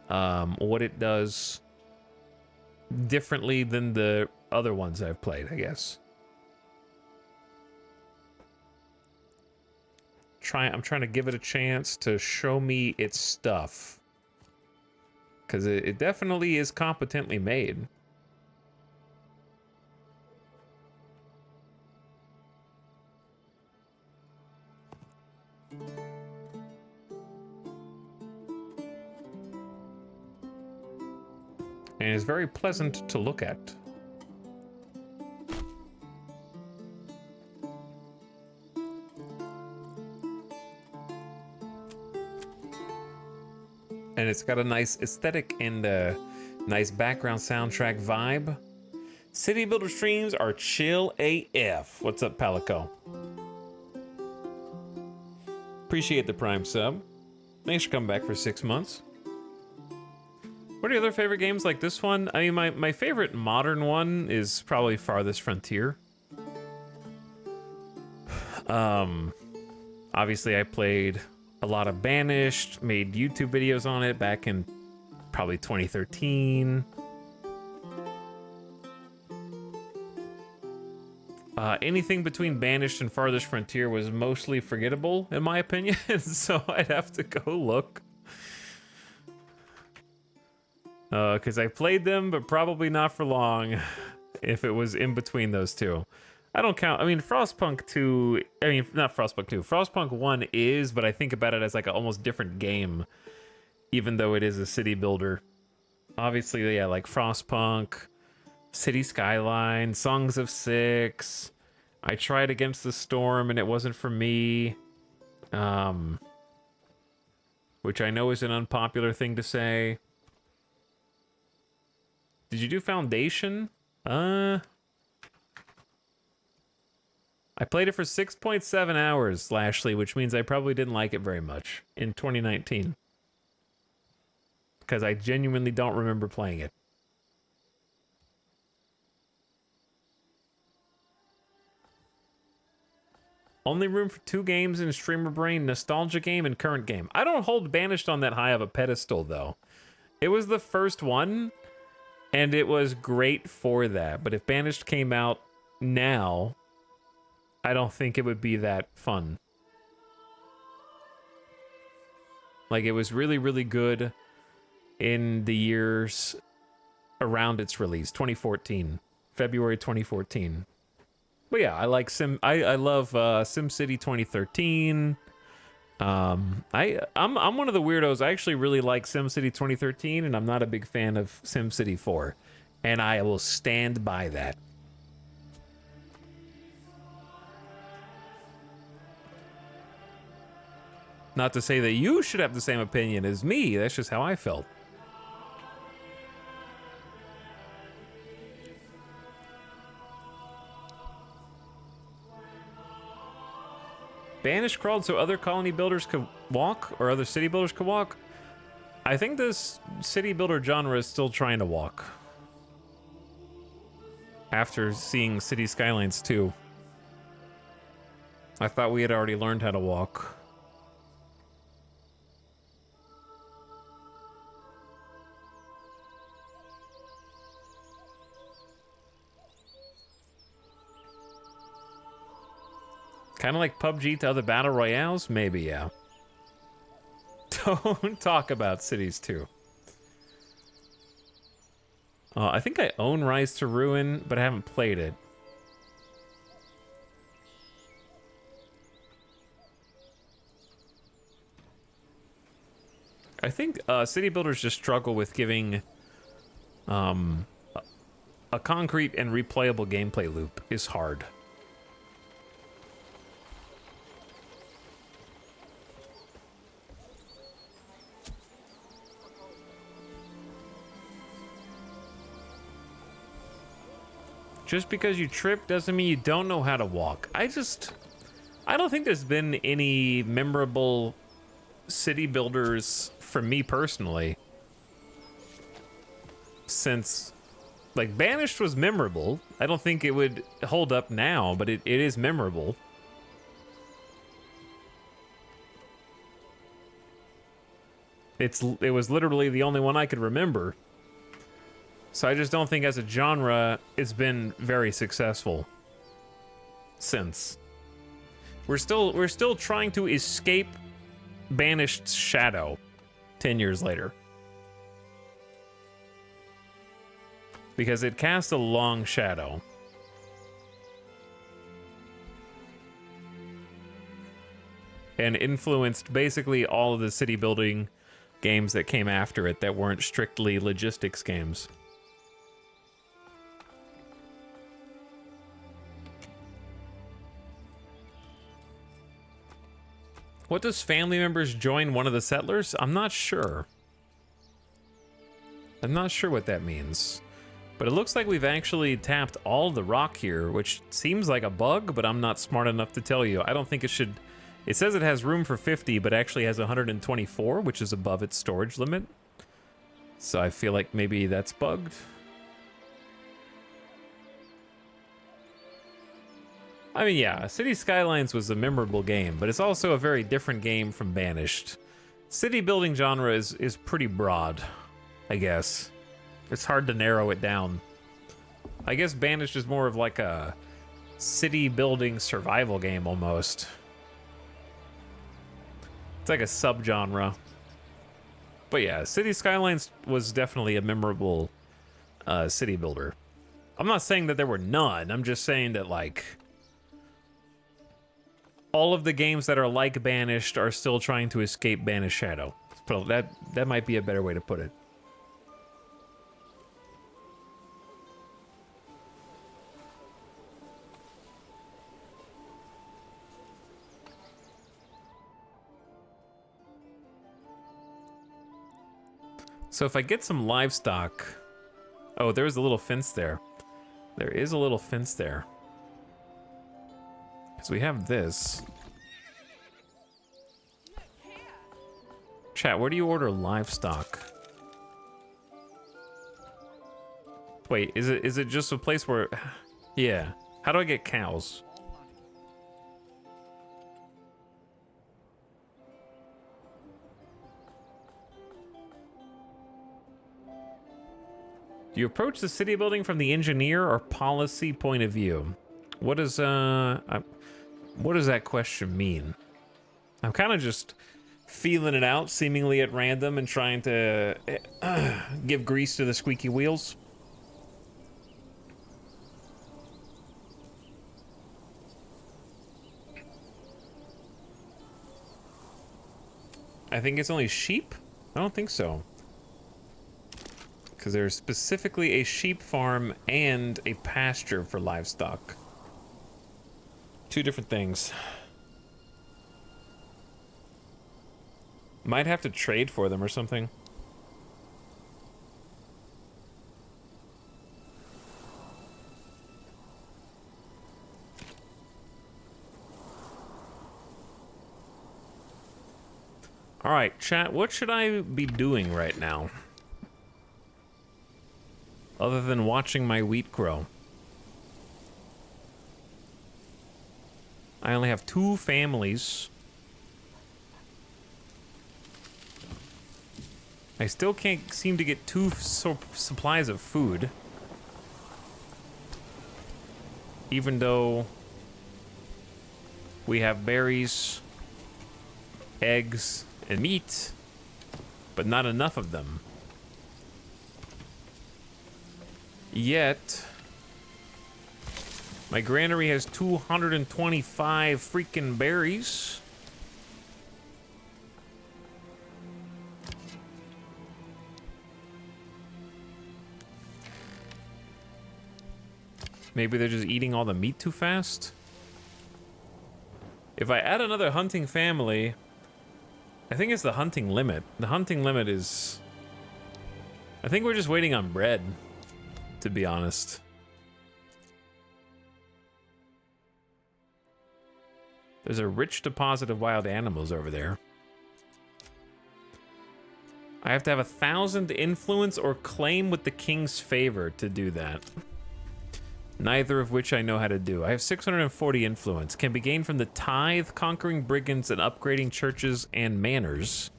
what it does differently than the other ones I've played, I guess. I'm trying to give it a chance to show me its stuff, because it definitely is competently made. And is very pleasant to look at. And it's got a nice aesthetic and a nice background soundtrack vibe. City Builder streams are chill AF. What's up, Palico? Appreciate the Prime sub. Thanks for coming back for 6 months. What are your other favorite games like this one? I mean, my favorite modern one is probably Farthest Frontier. Obviously, I played a lot of Banished, made YouTube videos on it back in probably 2013. Anything between Banished and Farthest Frontier was mostly forgettable, in my opinion, so I'd have to go look. Because I played them, but probably not for long if it was in between those two. I don't count. I mean, Frostpunk 2, I mean, not Frostpunk 2. Frostpunk 1 is, but I think about it as like an almost different game, even though it is a city builder. Obviously, yeah, like Frostpunk, City Skyline, Songs of Six. I tried Against the Storm and it wasn't for me. Which I know is an unpopular thing to say. Did you do Foundation? I played it for 6.7 hours, Lashley, which means I probably didn't like it very much in 2019. Because I genuinely don't remember playing it. Only room for 2 games in Streamer Brain, nostalgia game and current game. I don't hold Banished on that high of a pedestal, though. It was the first one, and it was great for that. But if Banished came out now, I don't think it would be that fun. Like, it was really, really good in the years around its release, 2014, February 2014. But yeah, I like I love SimCity 2013. I'm one of the weirdos. I actually really like SimCity 2013, and I'm not a big fan of SimCity 4, and I will stand by that. Not to say that you should have the same opinion as me. That's just how I felt. Banish crawled so other colony builders could walk, or other city builders could walk. I think this city builder genre is still trying to walk. After seeing City Skylines 2. I thought we had already learned how to walk. Kind of like PUBG to other battle royales? Maybe, yeah. Don't talk about Cities 2. I think I own Rise to Ruin, but I haven't played it. I think city builders just struggle with giving a concrete and replayable gameplay loop is hard. Just because you trip doesn't mean you don't know how to walk. I don't think there's been any memorable city builders for me personally since, like, Banished was memorable. I don't think it would hold up now, but it is memorable. It was literally the only one I could remember. So I just don't think as a genre it's been very successful since. We're still trying to escape Banished's shadow 10 years later. Because it cast a long shadow. And influenced basically all of the city building games that came after it that weren't strictly logistics games. What does family members join one of the settlers? I'm not sure. I'm not sure what that means. But it looks like we've actually tapped all the rock here, which seems like a bug, but I'm not smart enough to tell you. I don't think it should... It says it has room for 50, but actually has 124, which is above its storage limit. So I feel like maybe that's bugged. I mean, yeah, City Skylines was a memorable game, but it's also a very different game from Banished. City building genre is pretty broad, I guess. It's hard to narrow it down. I guess Banished is more of like a city building survival game almost. It's like a subgenre. But yeah, City Skylines was definitely a memorable city builder. I'm not saying that there were none. I'm just saying that, like, all of the games that are like Banished are still trying to escape Banished Shadow. So that might be a better way to put it. So if I get some livestock, Oh, there's a little fence there. There is a little fence there. Because we have this. Chat, where do you order livestock? Wait, is it just a place where... Yeah. How do I get cows? Do you approach the city building from the engineer or policy point of view? What does that question mean? I'm kind of just feeling it out, seemingly at random, and trying to give grease to the squeaky wheels. I think it's only sheep? I don't think so. Because there's specifically a sheep farm and a pasture for livestock. Two different things. Might have to trade for them or something. Alright, chat, what should I be doing right now? Other than watching my wheat grow. I only have 2 families. I still can't seem to get 2 supplies of food. Even though we have berries, eggs, and meat, but not enough of them. Yet, my granary has 225 freaking berries. Maybe they're just eating all the meat too fast? If I add another hunting family, I think it's the hunting limit. The hunting limit is... I think we're just waiting on bread, to be honest. There's a rich deposit of wild animals over there. I have to have 1,000 influence or claim with the king's favor to do that. Neither of which I know how to do. I have 640 influence. Can be gained from the tithe, conquering brigands, and upgrading churches and manors.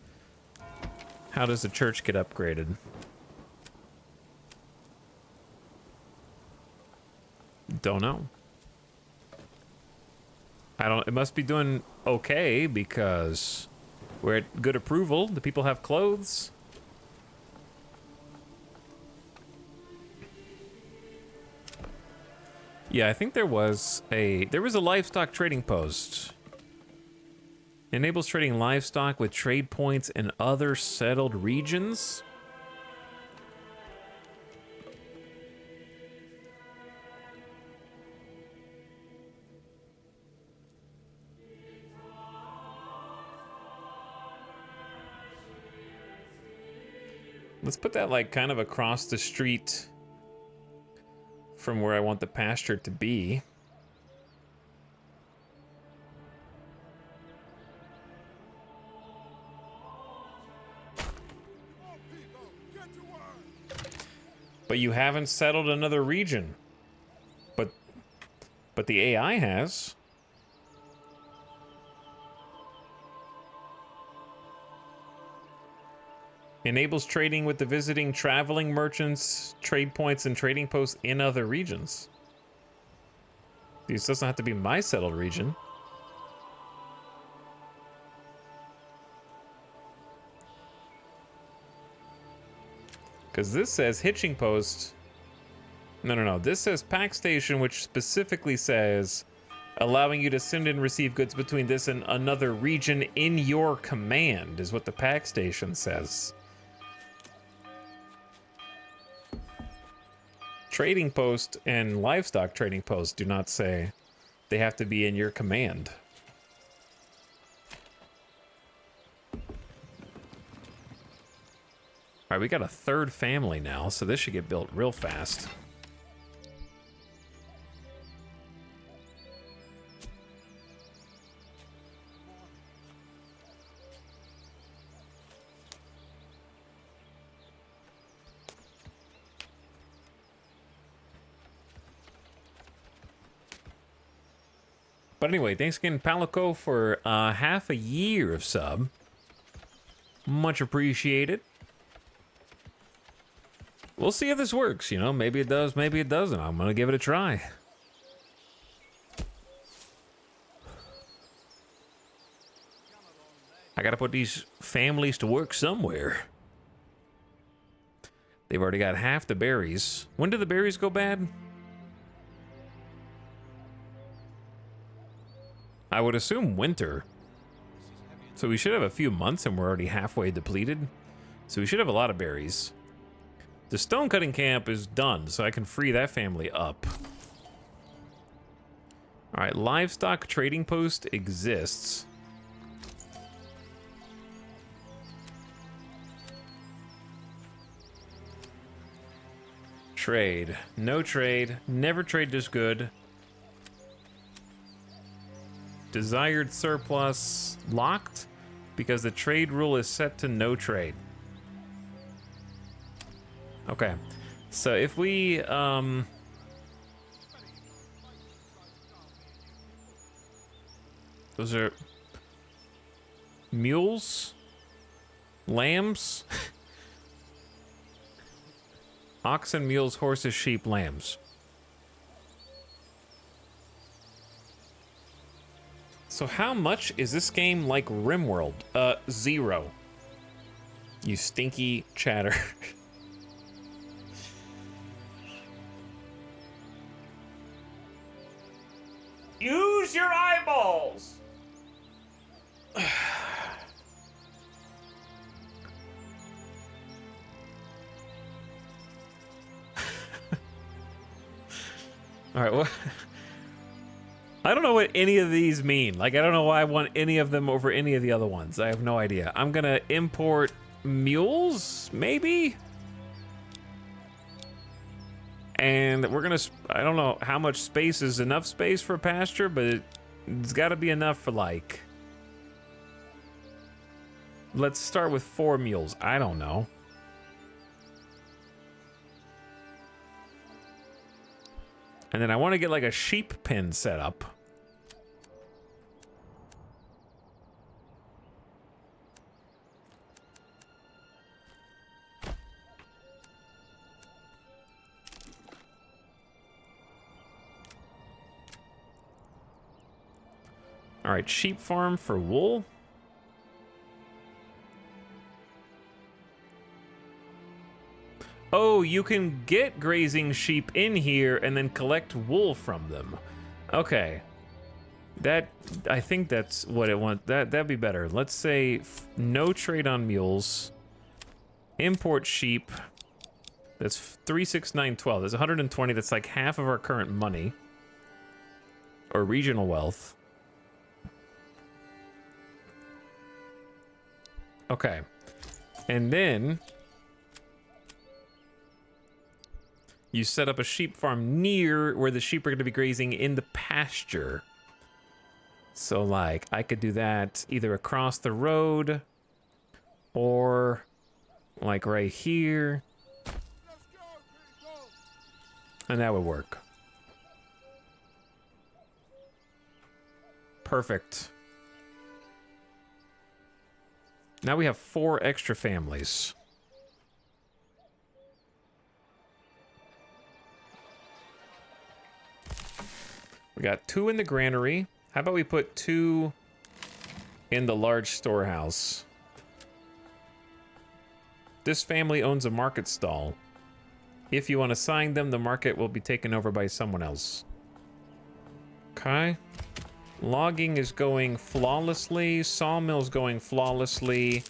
How does the church get upgraded? Don't know. It must be doing okay because we're at good approval. The people have clothes. Yeah, I think there was a livestock trading post. Enables trading livestock with trade points in other settled regions. Let's put that like kind of across the street from where I want the pasture to be. But you haven't settled another region. But the AI has. Enables trading with the visiting traveling merchants, trade points, and trading posts in other regions. This doesn't have to be my settled region. Because this says hitching post. No. This says pack station, which specifically says allowing you to send and receive goods between this and another region in your command is what the pack station says. Trading post and livestock trading post do not say they have to be in your command. right, we got a third family now, so this should get built real fast. But anyway, thanks again, Palico, for half a year of sub. Much appreciated. We'll see if this works, you know. Maybe it does, maybe it doesn't. I'm gonna give it a try. I gotta put these families to work somewhere. They've already got half the berries. When do the berries go bad? I would assume winter. So we should have a few months and we're already halfway depleted. So we should have a lot of berries. The stone cutting camp is done, so I can free that family up. Alright, livestock trading post exists. Trade. No trade. Never trade this good. Desired surplus locked because the trade rule is set to no trade. Okay, so if we those are mules, lambs, oxen, mules, horses, sheep, lambs. So how much is this game like RimWorld? 0. You stinky chatter. Use your eyeballs! Alright, well... I don't know what any of these mean. Like, I don't know why I want any of them over any of the other ones. I have no idea. I'm gonna import mules, maybe? And we're gonna... I don't know how much space is enough space for pasture, but it's gotta be enough for, like... Let's start with 4 mules. I don't know. And then I want to get, like, a sheep pen set up. All right, sheep farm for wool. Oh, you can get grazing sheep in here and then collect wool from them. Okay. That, I think that's what it wants. That'd be better. Let's say no trade on mules. Import sheep. That's 36912. That's 120. That's like half of our current money. Or regional wealth. Okay. And then you set up a sheep farm near where the sheep are going to be grazing in the pasture. So, like, I could do that either across the road or, like, right here. And that would work. Perfect. Now we have 4 extra families. We got 2 in the granary. How about we put 2 in the large storehouse? This family owns a market stall. If you want to sign them, the market will be taken over by someone else. Okay. Logging is going flawlessly. Sawmill's going flawlessly.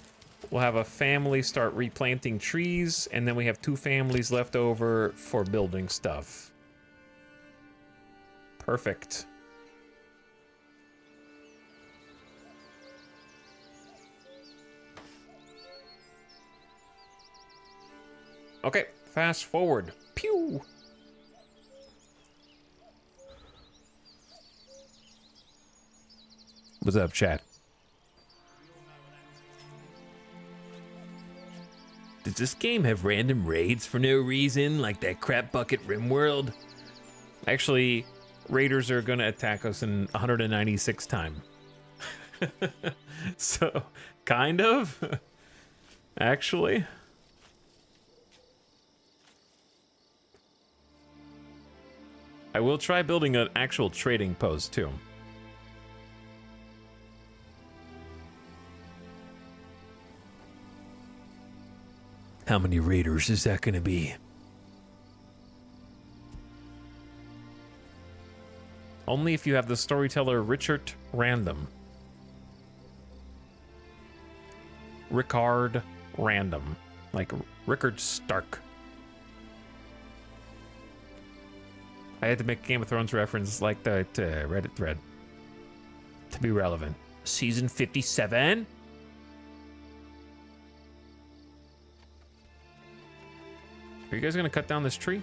We'll have a family start replanting trees, and then we have 2 families left over for building stuff. Perfect. Okay, fast forward. Pew! What's up, chat? Does this game have random raids for no reason, like that crap bucket RimWorld? Actually, raiders are gonna attack us in 196 time. So, kind of. Actually. I will try building an actual trading post too. How many raiders is that gonna be? Only if you have the storyteller Richard Random. Rickard Random. Like Rickard Stark. I had to make a Game of Thrones reference like that Reddit thread to be relevant. Season 57? Are you guys gonna cut down this tree?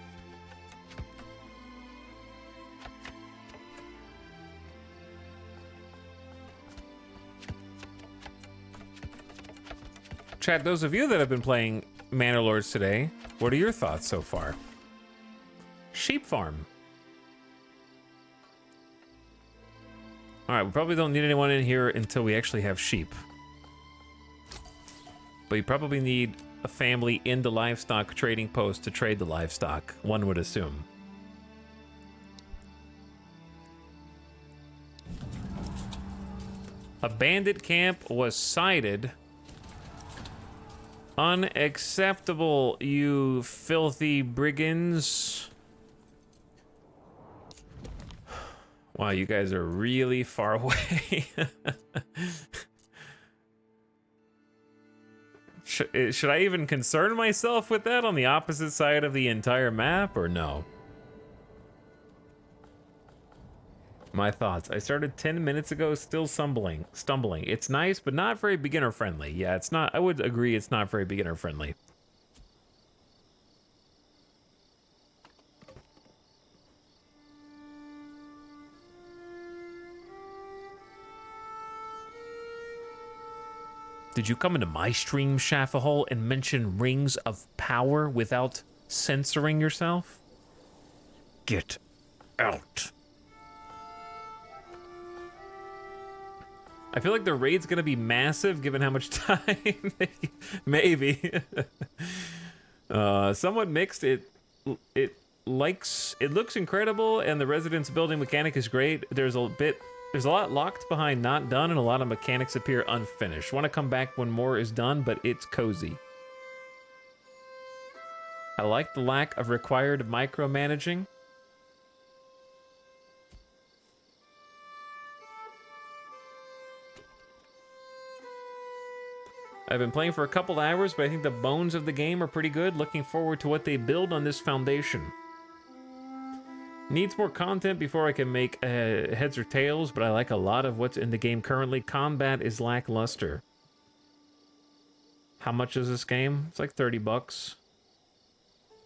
Chat, those of you that have been playing Manorlords today, what are your thoughts so far? Sheep farm. Alright, we probably don't need anyone in here until we actually have sheep. But you probably need a family in the livestock trading post to trade the livestock, one would assume. A bandit camp was sighted. Unacceptable, you filthy brigands. Wow, you guys are really far away. Should I even concern myself with that on the opposite side of the entire map, or no? My thoughts. I started 10 minutes ago, still stumbling. It's nice, but not very beginner friendly. Yeah, it's not. I would agree it's not very beginner friendly. Did you come into my stream, Shaffahole, and mention Rings of Power without censoring yourself? Get out. I feel like the raid's gonna be massive given how much time. Maybe. Somewhat mixed. It looks incredible, and the residence building mechanic is great. There's a lot locked behind not done, and a lot of mechanics appear unfinished. Want to come back when more is done, but it's cozy. I like the lack of required micromanaging. I've been playing for a couple hours, but I think the bones of the game are pretty good. Looking forward to what they build on this foundation. Needs more content before I can make heads or tails, but I like a lot of what's in the game currently. Combat is lackluster. How much is this game? It's like 30 bucks.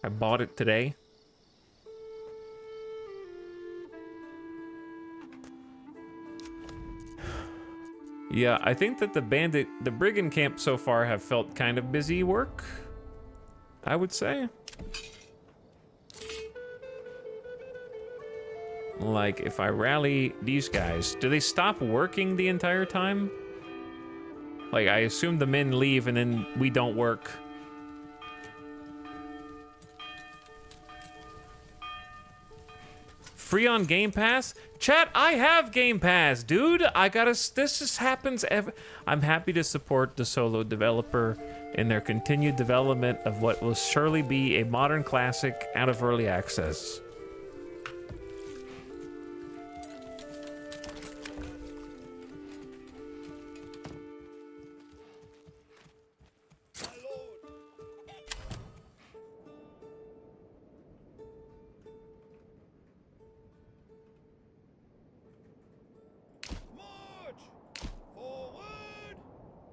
I bought it today. Yeah, I think that the brigand camp so far have felt kind of busy work, I would say. Like, if I rally these guys, do they stop working the entire time? Like, I assume the men leave and then we don't work. Free on Game Pass? Chat, I have Game Pass, dude. This just happens I'm happy to support the solo developer in their continued development of what will surely be a modern classic out of early access.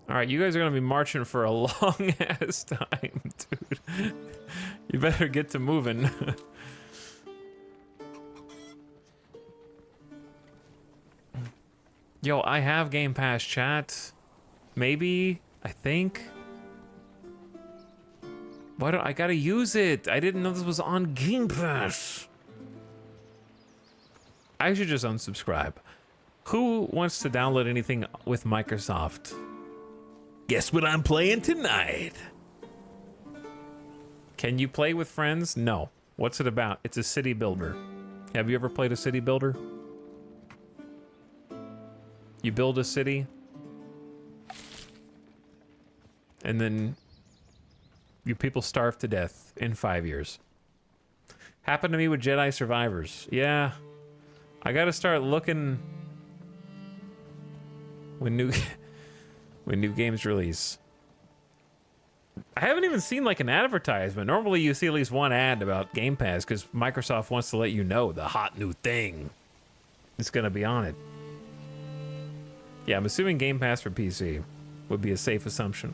All right, you guys are gonna be marching for a long ass time, dude. You better get to moving. Yo, I have Game Pass, chat. Maybe, I think. Why don't I gotta use it? I didn't know this was on Game Pass. I should just unsubscribe. Who wants to download anything with Microsoft? Guess what I'm playing tonight? Can you play with friends? No. What's it about? It's a city builder. Have you ever played a city builder? You build a city, and then your people starve to death in 5 years. Happened to me with Jedi Survivors. Yeah. I gotta start looking when new games release. I haven't even seen like an advertisement. Normally you see at least one ad about Game Pass because Microsoft wants to let you know the hot new thing is gonna be on it. Yeah, I'm assuming Game Pass for PC would be a safe assumption.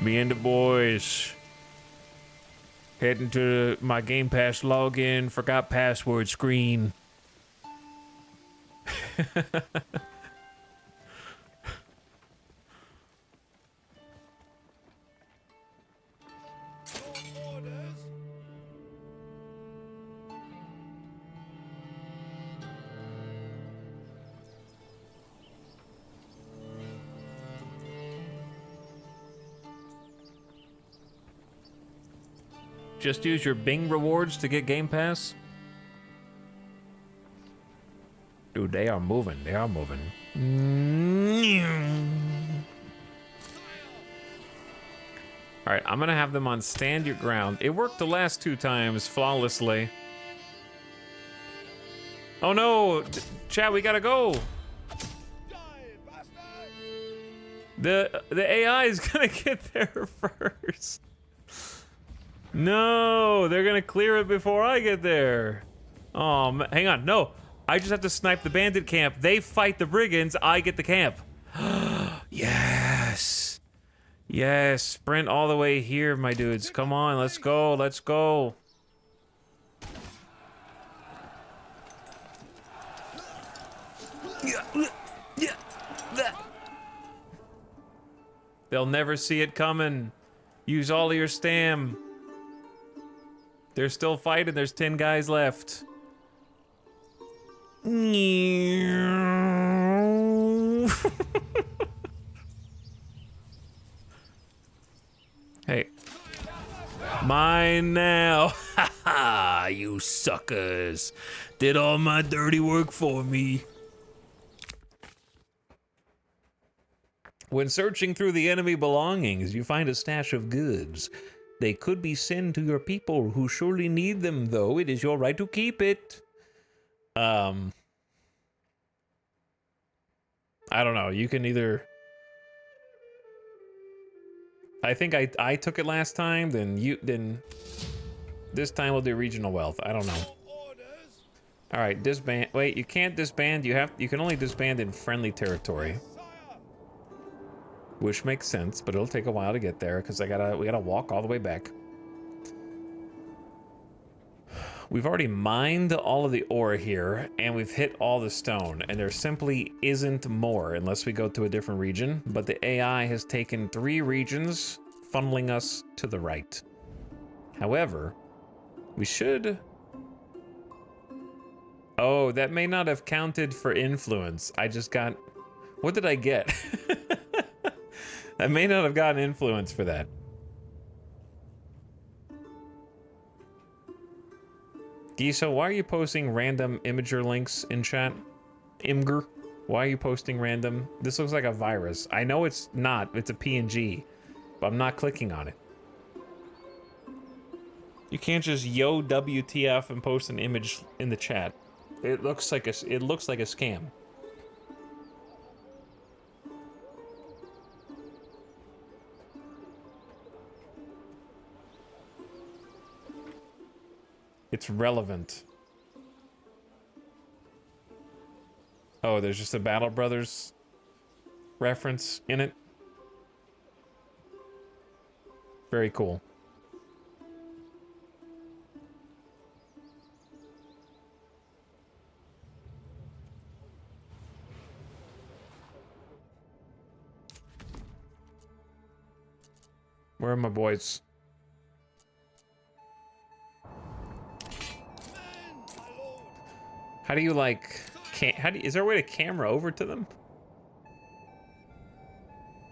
Me and the boys heading to my Game Pass login, forgot password screen. Just use your Bing rewards to get Game Pass? Dude, they are moving. They are moving. All right, I'm gonna have them on stand your ground. It worked the last 2 times flawlessly. Oh no, chat, we gotta go. The AI is gonna get there first. No, they're gonna clear it before I get there. Oh, hang on, no. I just have to snipe the bandit camp. They fight the brigands, I get the camp. Yes. Yes, sprint all the way here, my dudes. Come on, let's go, let's go. They'll never see it coming. Use all of your stam. They're still fighting, there's 10 guys left. Hey. Mine now. Ha ha, you suckers. Did all my dirty work for me. When searching through the enemy belongings, you find a stash of goods. They could be sent to your people who surely need them, though it is your right to keep it. I don't know. You can either... I think I took it last time, then this time we'll do regional wealth. I don't know. All right, disband. Wait, you can't disband. You can only disband in friendly territory. Which makes sense, but it'll take a while to get there because we gotta walk all the way back. We've already mined all of the ore here, and we've hit all the stone, and there simply isn't more unless we go to a different region, but the AI has taken 3 regions, funneling us to the right. However, we should... Oh, that may not have counted for influence. I just got... What did I get? I may not have gotten influence for that. Giso, why are you posting random imager links in chat? Imgur, why are you posting random? This looks like a virus. I know it's not, it's a PNG, but I'm not clicking on it. You can't just yo WTF and post an image in the chat. It looks like a scam. It's relevant. Oh, there's just a Battle Brothers reference in it. Very cool. Where are my boys? How do you like? Is there a way to camera over to them?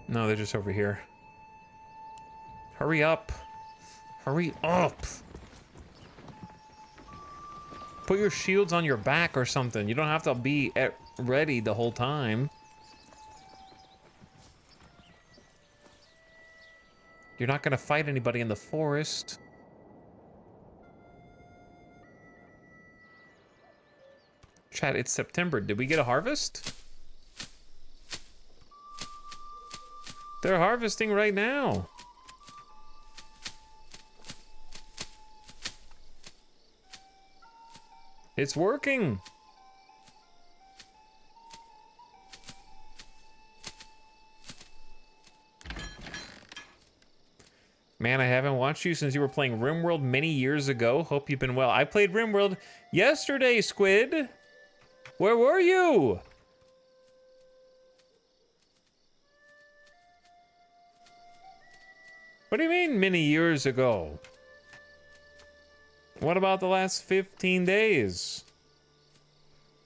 No, they're just over here. Hurry up! Hurry up! Put your shields on your back or something. You don't have to be ready the whole time. You're not gonna fight anybody in the forest. Chat, it's September. Did we get a harvest? They're harvesting right now. It's working. Man, I haven't watched you since you were playing RimWorld many years ago. Hope you've been well. I played RimWorld yesterday, Squid. Where were you? What do you mean many years ago? What about the last 15 days?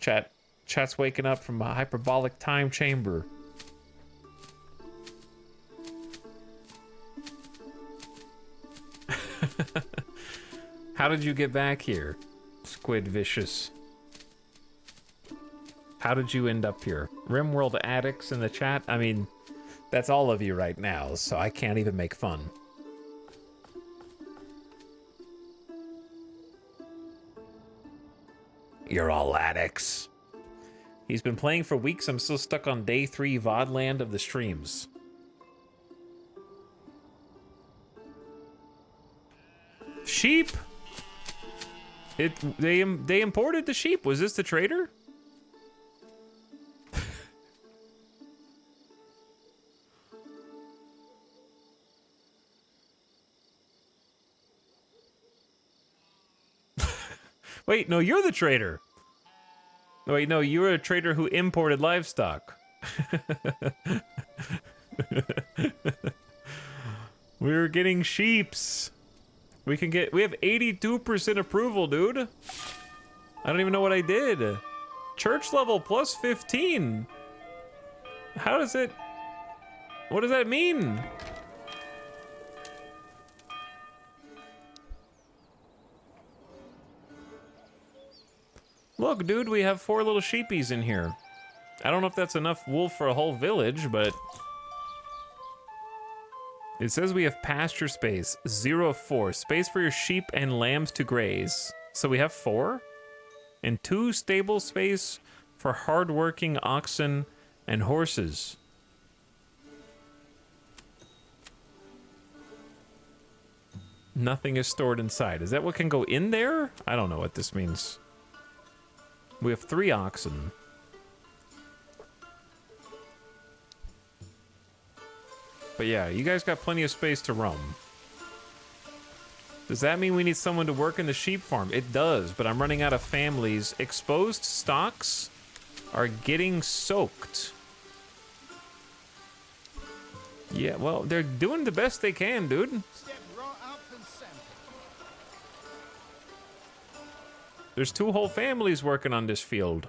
Chat's waking up from a hyperbolic time chamber. How did you get back here, Squid Vicious? How did you end up here? RimWorld addicts in the chat? I mean, that's all of you right now, so I can't even make fun. You're all addicts. He's been playing for weeks. I'm still stuck on day 3 VOD land of the streams. Sheep? They imported the sheep. Was this the trader? Wait, no, you're the trader. No, wait, no, you were a trader who imported livestock. We're getting sheeps. We have 82% approval, dude. I don't even know what I did. Church level plus 15. How does it... What does that mean? Look, dude, we have 4 little sheepies in here. I don't know if that's enough wool for a whole village, but... It says we have pasture space, 0 of 4. Space for your sheep and lambs to graze. So we have 4? And 2 stable space for hardworking oxen and horses. Nothing is stored inside. Is that what can go in there? I don't know what this means. We have 3 oxen. But yeah, you guys got plenty of space to roam. Does that mean we need someone to work in the sheep farm? It does, but I'm running out of families. Exposed stocks are getting soaked. Yeah, well, they're doing the best they can, dude. There's 2 whole families working on this field.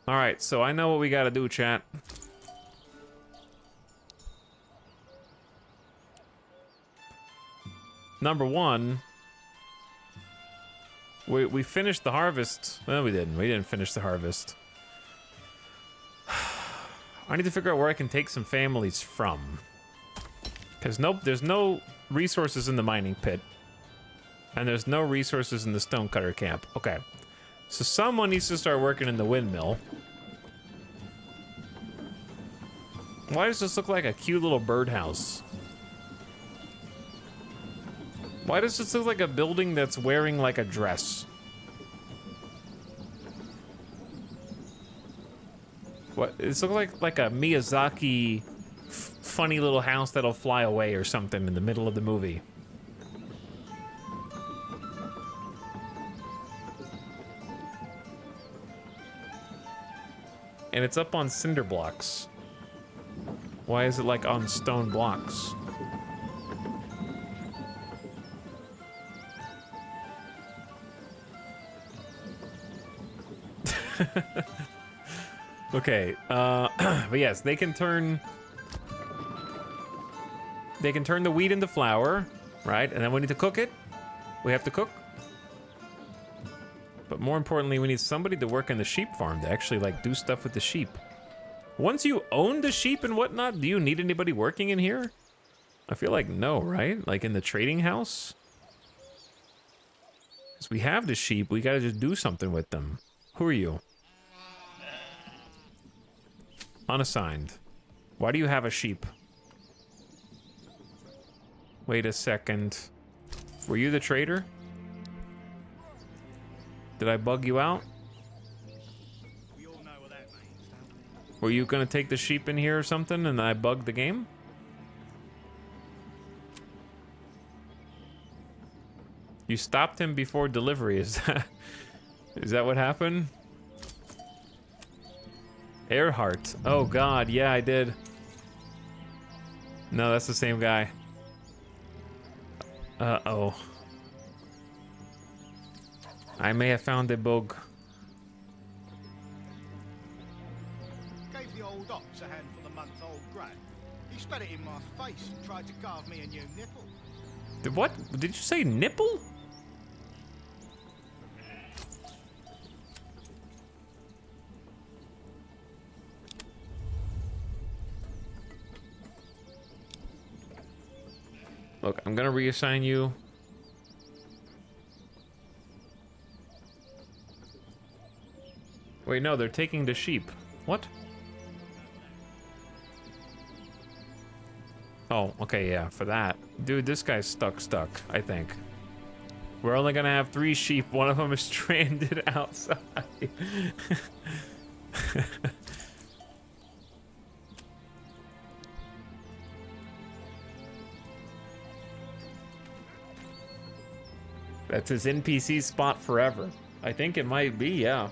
All right, so I know what we gotta do, chat. Number 1, we finished the harvest. No, we didn't. We didn't finish the harvest. I need to figure out where I can take some families from. Because there's no resources in the mining pit. And there's no resources in the stonecutter camp. Okay. So someone needs to start working in the windmill. Why does this look like a cute little birdhouse? Why does this look like a building that's wearing like a dress? What? This looks like a Miyazaki funny little house that'll fly away or something in the middle of the movie. And it's up on cinder blocks. Why is it like on stone blocks? Okay, but yes, they can turn the wheat into flour, right? And then we need to cook it. We have to cook. But more importantly, we need somebody to work in the sheep farm to actually like do stuff with the sheep. Once you own the sheep and whatnot, do you need anybody working in here? I feel like no, right? Like in the trading house? Because we have the sheep, we gotta just do something with them. Who are you? Unassigned. Why do you have a sheep? Wait a second. Were you the trader? Did I bug you out? We all know what that means, don't we? Were you gonna take the sheep in here or something and I bugged the game? You stopped him before delivery, is that what happened? Earhart. Oh god, yeah, I did. No, that's the same guy. Uh-oh. I may have found a bug. Gave the old ox a handful of month-old grey. He spat it in my face and tried to carve me a new nipple. What? Did you say nipple? Look, I'm gonna reassign you. Wait, no, they're taking the sheep. What? Oh, okay, yeah, for that. Dude, this guy's stuck, I think. We're only gonna have 3 sheep. One of them is stranded outside. That's his NPC spot forever. I think it might be, yeah.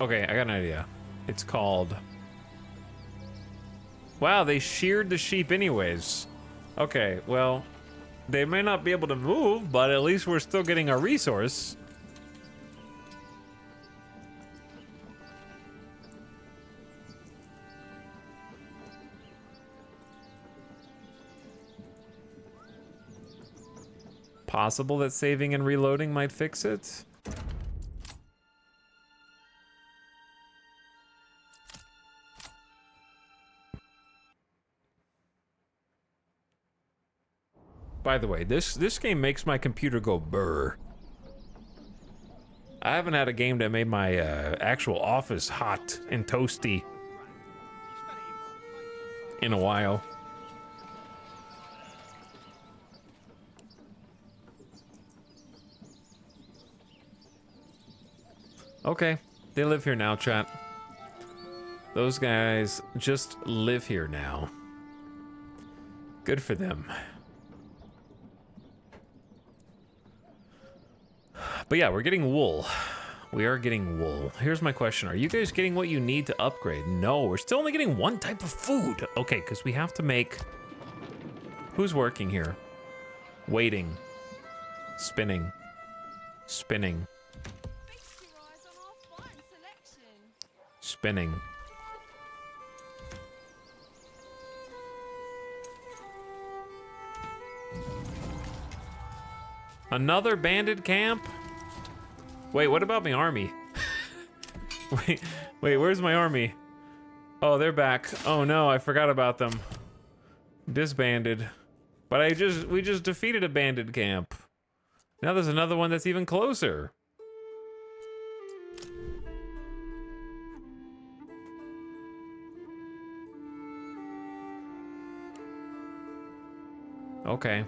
Okay, I got an idea. It's called... Wow, they sheared the sheep anyways. Okay, well, they may not be able to move, but at least we're still getting a resource. Possible that saving and reloading might fix it? By the way, this game makes my computer go burr. I haven't had a game that made my actual office hot and toasty in a while. Okay, they live here now, chat. Those guys just live here now. Good for them. But yeah, we're getting wool. We are getting wool. Here's my question. Are you guys getting what you need to upgrade? No, we're still only getting 1 type of food. Okay, because we have to make... Who's working here? Waiting. Spinning. Spinning. Spinning. Another bandit camp? Wait, what about my army? wait, where's my army? Oh, they're back. Oh no, I forgot about them. Disbanded. But we just defeated a bandit camp. Now there's another one that's even closer. Okay.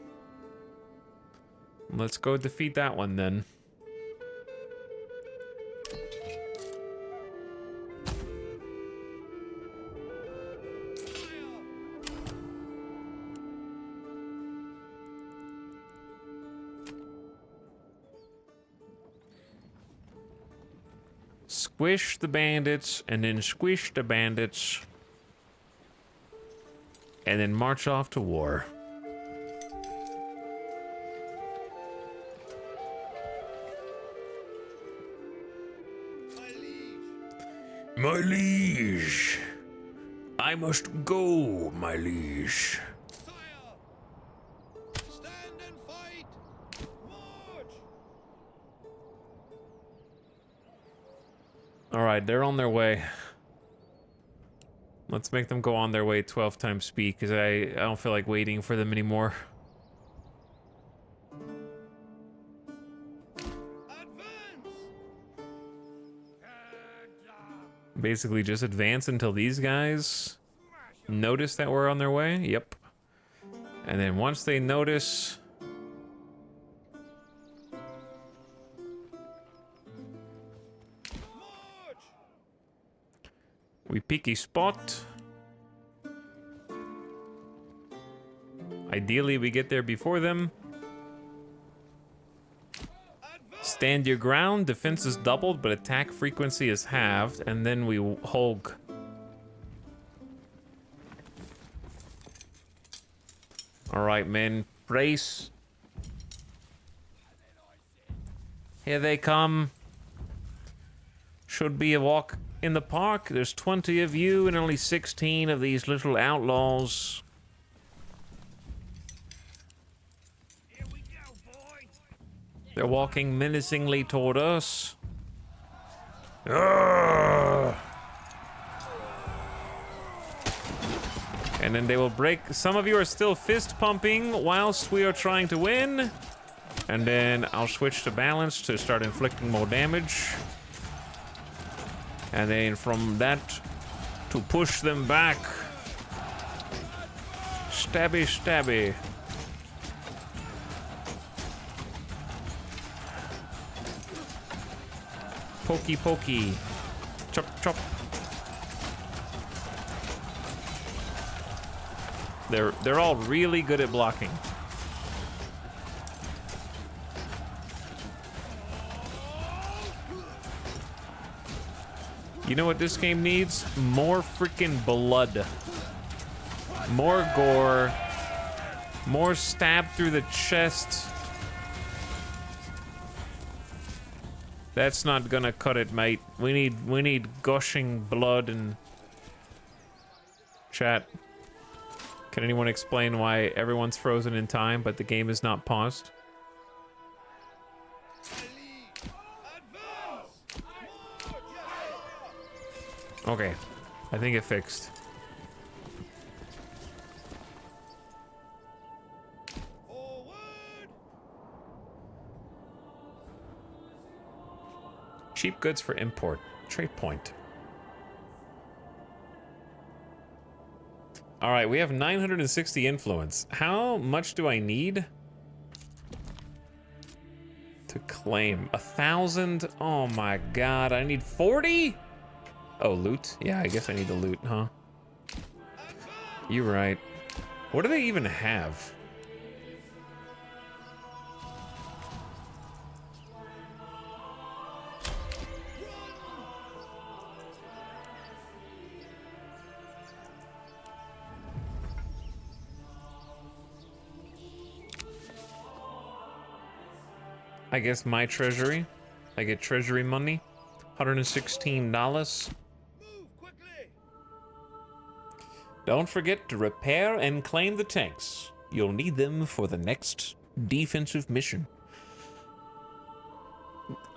Let's go defeat that one then. Squish the bandits, and then squish the bandits, and then march off to war. My liege, I must go, my liege. Sire! Stand and fight! March! All right, they're on their way. Let's make them go on their way 12 times speed, because I don't feel like waiting for them anymore. Advance! Basically just advance until these guys notice that we're on their way. Yep. And then once they notice, March! we pick a spot. Ideally, we get there before them. Stand your ground. Defense is doubled, but attack frequency is halved. And then we hog. All right, men. Brace. Here they come. Should be a walk in the park. There's 20 of you and only 16 of these little outlaws. Here we go, boys! They're walking menacingly toward us. Arrgh! And then they will break. Some of you are still fist pumping whilst we are trying to win. And then I'll switch to balance to start inflicting more damage. And then from that to push them back. Stabby, stabby. Pokey, pokey. Chop, chop. They're all really good at blocking. You know what this game needs? More freaking blood. More gore. More stab through the chest. That's not gonna cut it, mate. We need gushing blood and chat. Can anyone explain why everyone's frozen in time, but the game is not paused? Okay, I think it fixed. Forward! Cheap goods for import. Trade point. All right, we have 960 influence. How much do I need to claim? 1,000? Oh my god, I need 40? Oh, loot? Yeah, I guess I need to loot, huh? You're right. What do they even have? I guess my treasury. I get treasury money. $116. Move quickly! Don't forget to repair and claim the tanks. You'll need them for the next defensive mission.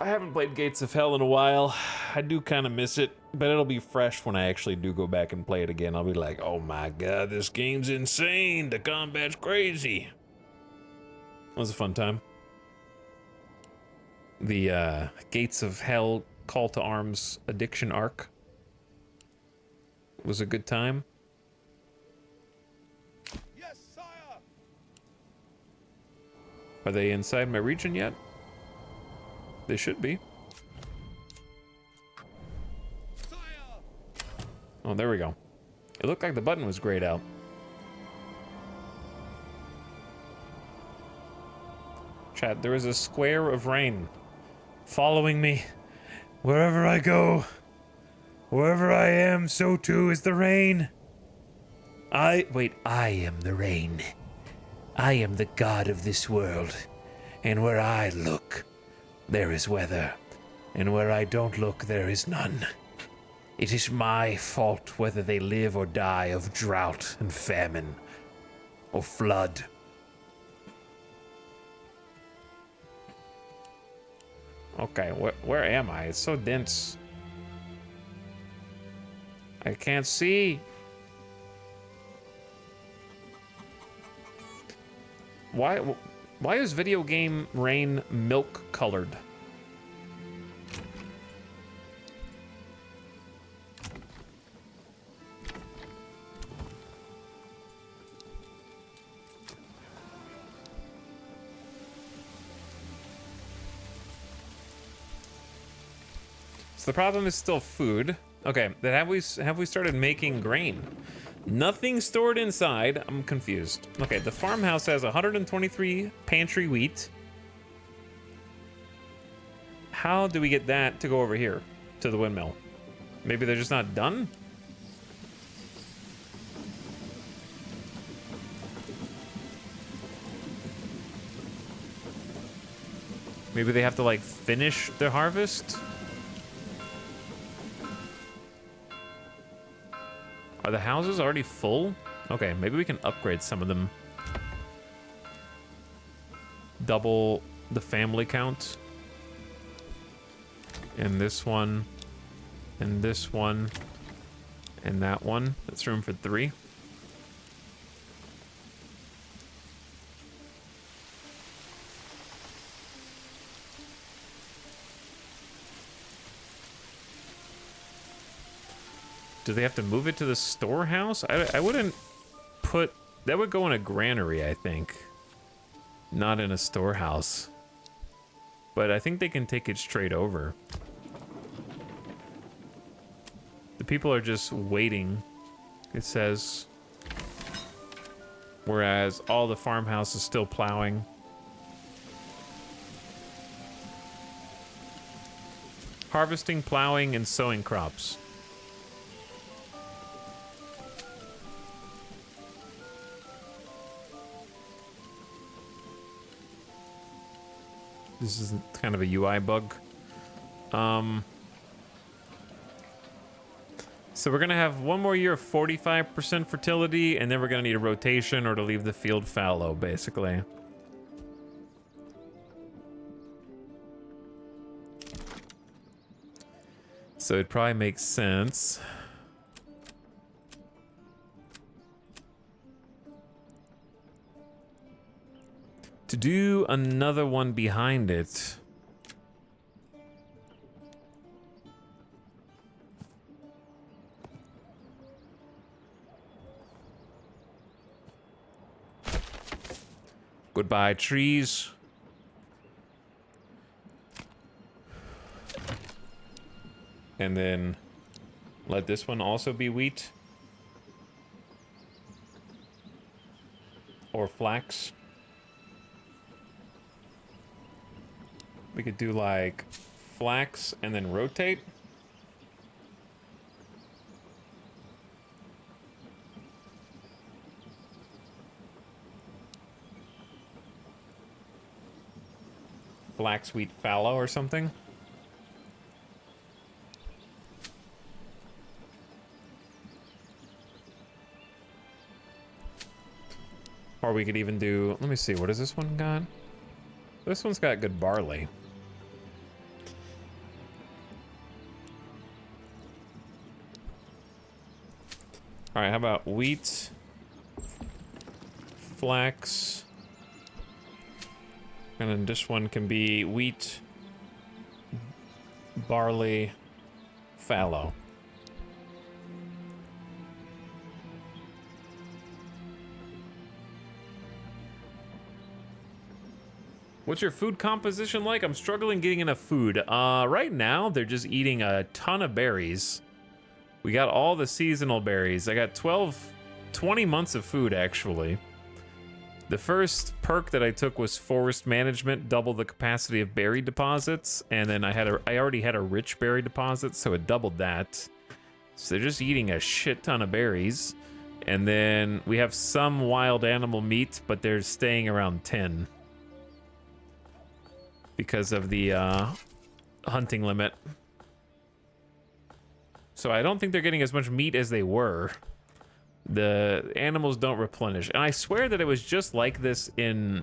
I haven't played Gates of Hell in a while. I do kind of miss it, but it'll be fresh when I actually do go back and play it again. I'll be like, oh my god, this game's insane. The combat's crazy. It was a fun time. The Gates of Hell Call to Arms addiction arc was a good time. Yes, sire! Are they inside my region yet? They should be. Oh, there we go. It looked like the button was grayed out. Chat, there is a square of rain following me wherever I go. Wherever I am, so too is the rain. I am the rain. I am the god of this world. And where I look, there is weather. And where I don't look, there is none. It is my fault whether they live or die of drought and famine or flood. Okay, where am I? It's so dense. I can't see. Why is video game rain milk colored? So the problem is still food. Okay, then have we started making grain? Nothing stored inside. I'm confused. Okay, the farmhouse has 123 pantry wheat. How do we get that to go over here to the windmill? Maybe they're just not done? Maybe they have to like finish the harvest? Are the houses already full? Okay, maybe we can upgrade some of them. Double the family count. And this one. And this one. And that one. That's room for 3. Do they have to move it to the storehouse? I wouldn't put... That would go in a granary, I think. Not in a storehouse. But I think they can take it straight over. The people are just waiting, it says. Whereas all the farmhouse is still plowing. Harvesting, plowing, and sowing crops. This is kind of a UI bug. So we're gonna have one more year of 45% fertility, and then we're gonna need a rotation or to leave the field fallow, basically. So it probably makes sense. To do another one behind it. Goodbye, trees. And then let this one also be wheat. Or flax. We could do like flax and then rotate. Flax, wheat, fallow or something. Or we could even do, let me see, what does this one got? This one's got good barley. All right, how about wheat, flax, and then this one can be wheat, barley, fallow. What's your food composition like? I'm struggling getting enough food. Right now, they're just eating a ton of berries. We got all the seasonal berries. I got 20 months of food, actually. The first perk that I took was forest management, double the capacity of berry deposits, and then I already had a rich berry deposit, so it doubled that. So they're just eating a shit ton of berries. And then we have some wild animal meat, but they're staying around 10 because of the hunting limit. So I don't think they're getting as much meat as they were. The animals don't replenish. And I swear that it was just like this in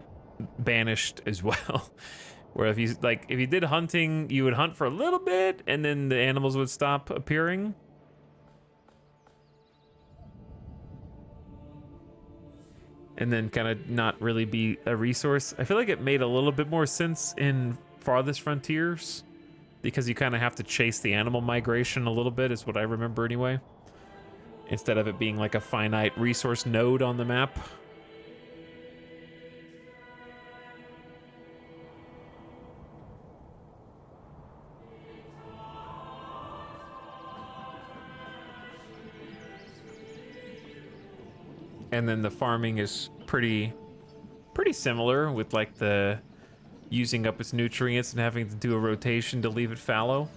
Banished as well. Where if you did hunting, you would hunt for a little bit and then the animals would stop appearing. And then kind of not really be a resource. I feel like it made a little bit more sense in Farthest Frontiers because you kind of have to chase the animal migration a little bit, is what I remember anyway. Instead of it being like a finite resource node on the map. And then the farming is pretty similar with like the using up its nutrients and having to do a rotation to leave it fallow.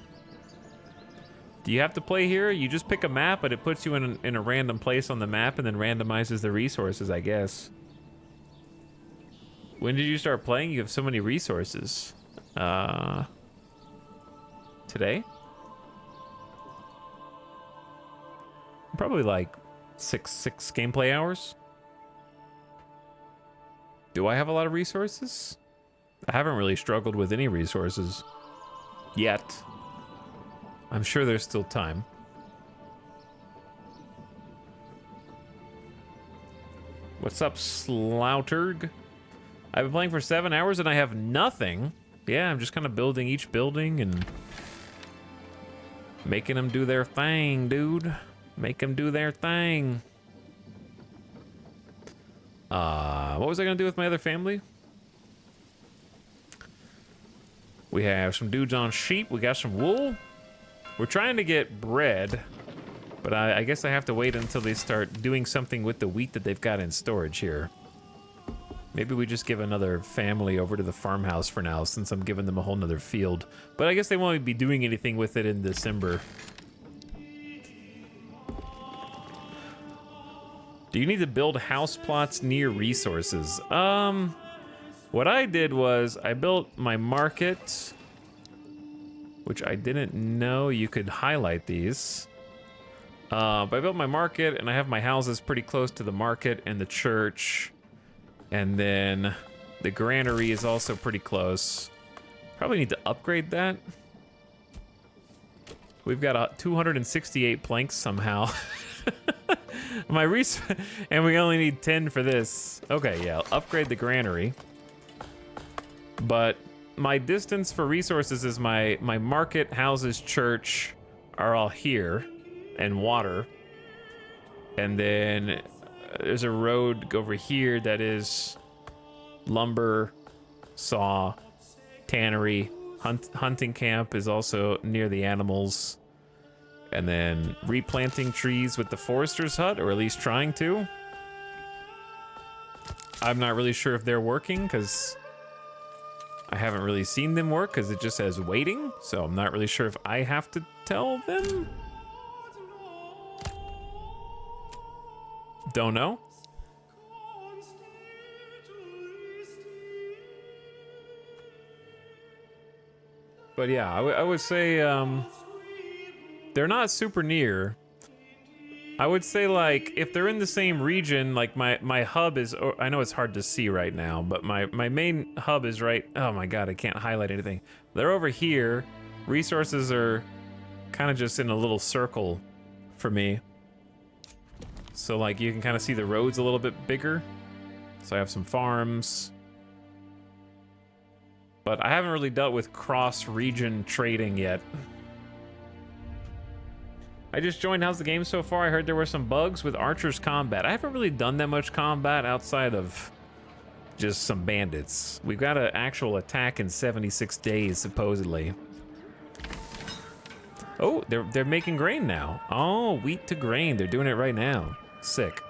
Do you have to play here? You just pick a map, but it puts you in a random place on the map and then randomizes the resources, I guess. When did you start playing? You have so many resources. Today? Probably like six gameplay hours. Do I have a lot of resources? I haven't really struggled with any resources yet. I'm sure there's still time. What's up, Slauterg? I've been playing for 7 hours and I have nothing. Yeah, I'm just kind of building each building and making them do their thing, dude. Make them do their thing. What was I gonna do with my other family? We have some dudes on sheep. We got some wool. We're trying to get bread, but I guess I have to wait until they start doing something with the wheat that they've got in storage here. Maybe we just give another family over to the farmhouse for now, since I'm giving them a whole nother field. But I guess they won't be doing anything with it in December. Do you need to build house plots near resources? What I did was I built my market, which I didn't know you could highlight these. But I built my market and I have my houses pretty close to the market and the church. And then the granary is also pretty close. Probably need to upgrade that. We've got 268 planks somehow. And we only need 10 for this. Okay, yeah, I'll upgrade the granary. But my distance for resources is my market, houses, church are all here, and water. And then there's a road over here that is lumber, saw, tannery, hunting camp is also near the animals. And then replanting trees with the forester's hut, or at least trying to. I'm not really sure if they're working because I haven't really seen them work because it just says waiting. So I'm not really sure if I have to tell them. Don't know. But yeah, I would say they're not super near. I would say, like, if they're in the same region, like my hub is, I know it's hard to see right now, but my main hub is right, oh my god, I can't highlight anything. They're over here. Resources are kind of just in a little circle for me. So, like, you can kind of see the roads a little bit bigger. So I have some farms. But I haven't really dealt with cross-region trading yet. I just joined. How's the game so far? I heard there were some bugs with Archer's combat. I haven't really done that much combat outside of just some bandits. We've got an actual attack in 76 days, supposedly. Oh, they're making grain now. Oh, wheat to grain. They're doing it right now. Sick.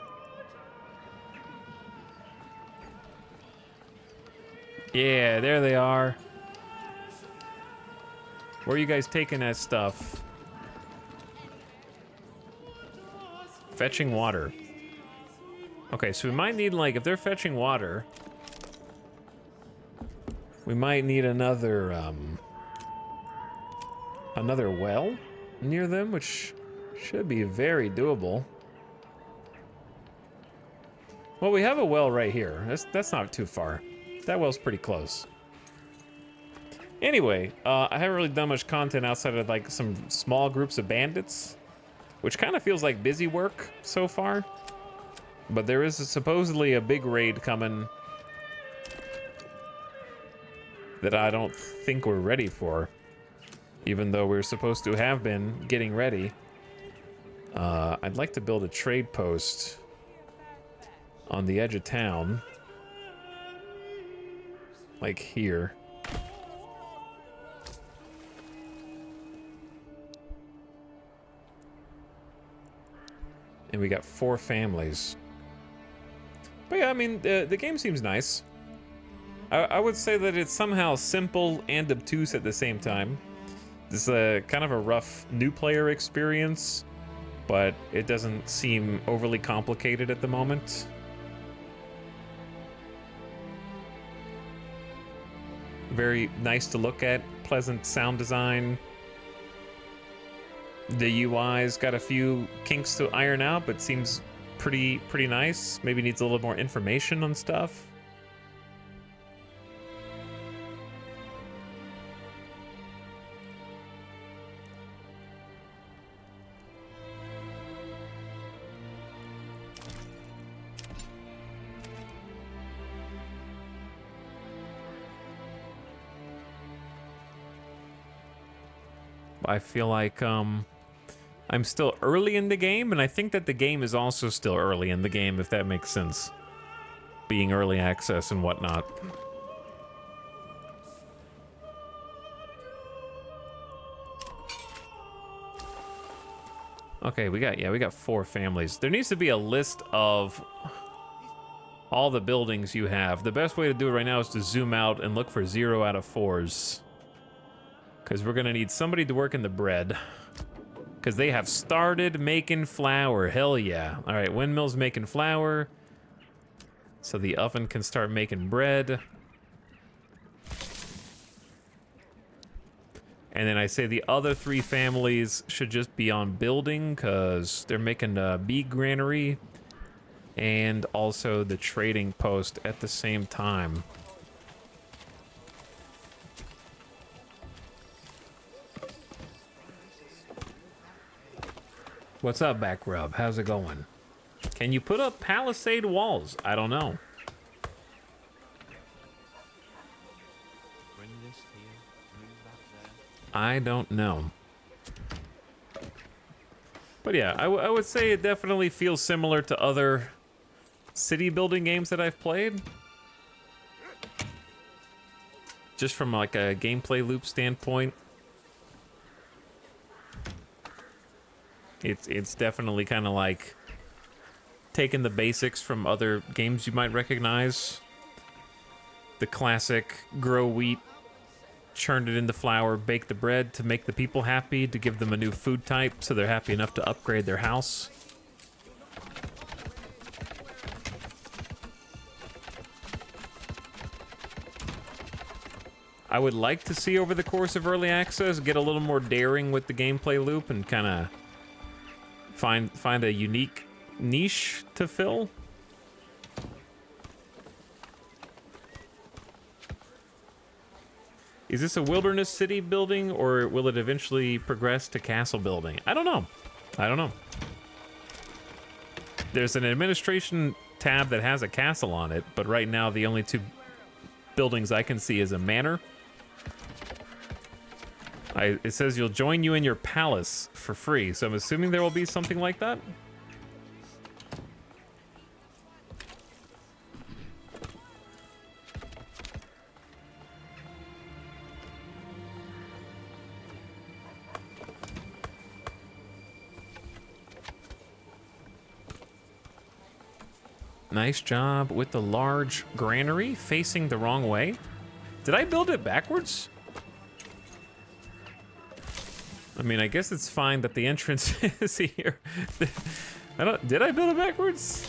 Yeah, there they are. Where are you guys taking that stuff? Fetching water. Okay, so we might need, like, if they're fetching water, we might need another well near them, which should be very doable. Well, we have a well right here. That's not too far. That well's pretty close. Anyway, I haven't really done much content outside of like some small groups of bandits, which kind of feels like busy work so far. But there is supposedly a big raid coming that I don't think we're ready for, even though we're supposed to have been getting ready. I'd like to build a trade post on the edge of town, like here. And we got 4 families. But yeah, I mean, the game seems nice. I would say that it's somehow simple and obtuse at the same time. This is kind of a rough new player experience, but it doesn't seem overly complicated at the moment. Very nice to look at, pleasant sound design. The UI's got a few kinks to iron out, but seems pretty nice. Maybe needs a little more information on stuff. I feel like I'm still early in the game, and I think that the game is also still early in the game, if that makes sense. Being early access and whatnot. Okay, we got 4 families. There needs to be a list of all the buildings you have. The best way to do it right now is to zoom out and look for 0 out of 4s. Because we're going to need somebody to work in the bread. Because they have started making flour. Hell yeah. All right, windmill's making flour. So the oven can start making bread. And then I say the other 3 families should just be on building, because they're making a bee granary and also the trading post at the same time. What's up, Back Rub? How's it going? Can you put up palisade walls? I don't know. Bring this here, move that there. I don't know. But yeah, I would say it definitely feels similar to other city building games that I've played. Just from like a gameplay loop standpoint. It's definitely kind of like taking the basics from other games you might recognize. The classic grow wheat, churn it into flour, bake the bread to make the people happy, to give them a new food type so they're happy enough to upgrade their house. I would like to see over the course of early access get a little more daring with the gameplay loop and kind of find a unique niche to fill. Is this a wilderness city building, or will it eventually progress to castle building? I don't know. I don't know. There's an administration tab that has a castle on it, but right now the only 2 buildings I can see is a manor. It says you'll join you in your palace for free, so I'm assuming there will be something like that. Nice job with the large granary facing the wrong way. Did I build it backwards? I mean, I guess it's fine that the entrance is here. Did I build it backwards?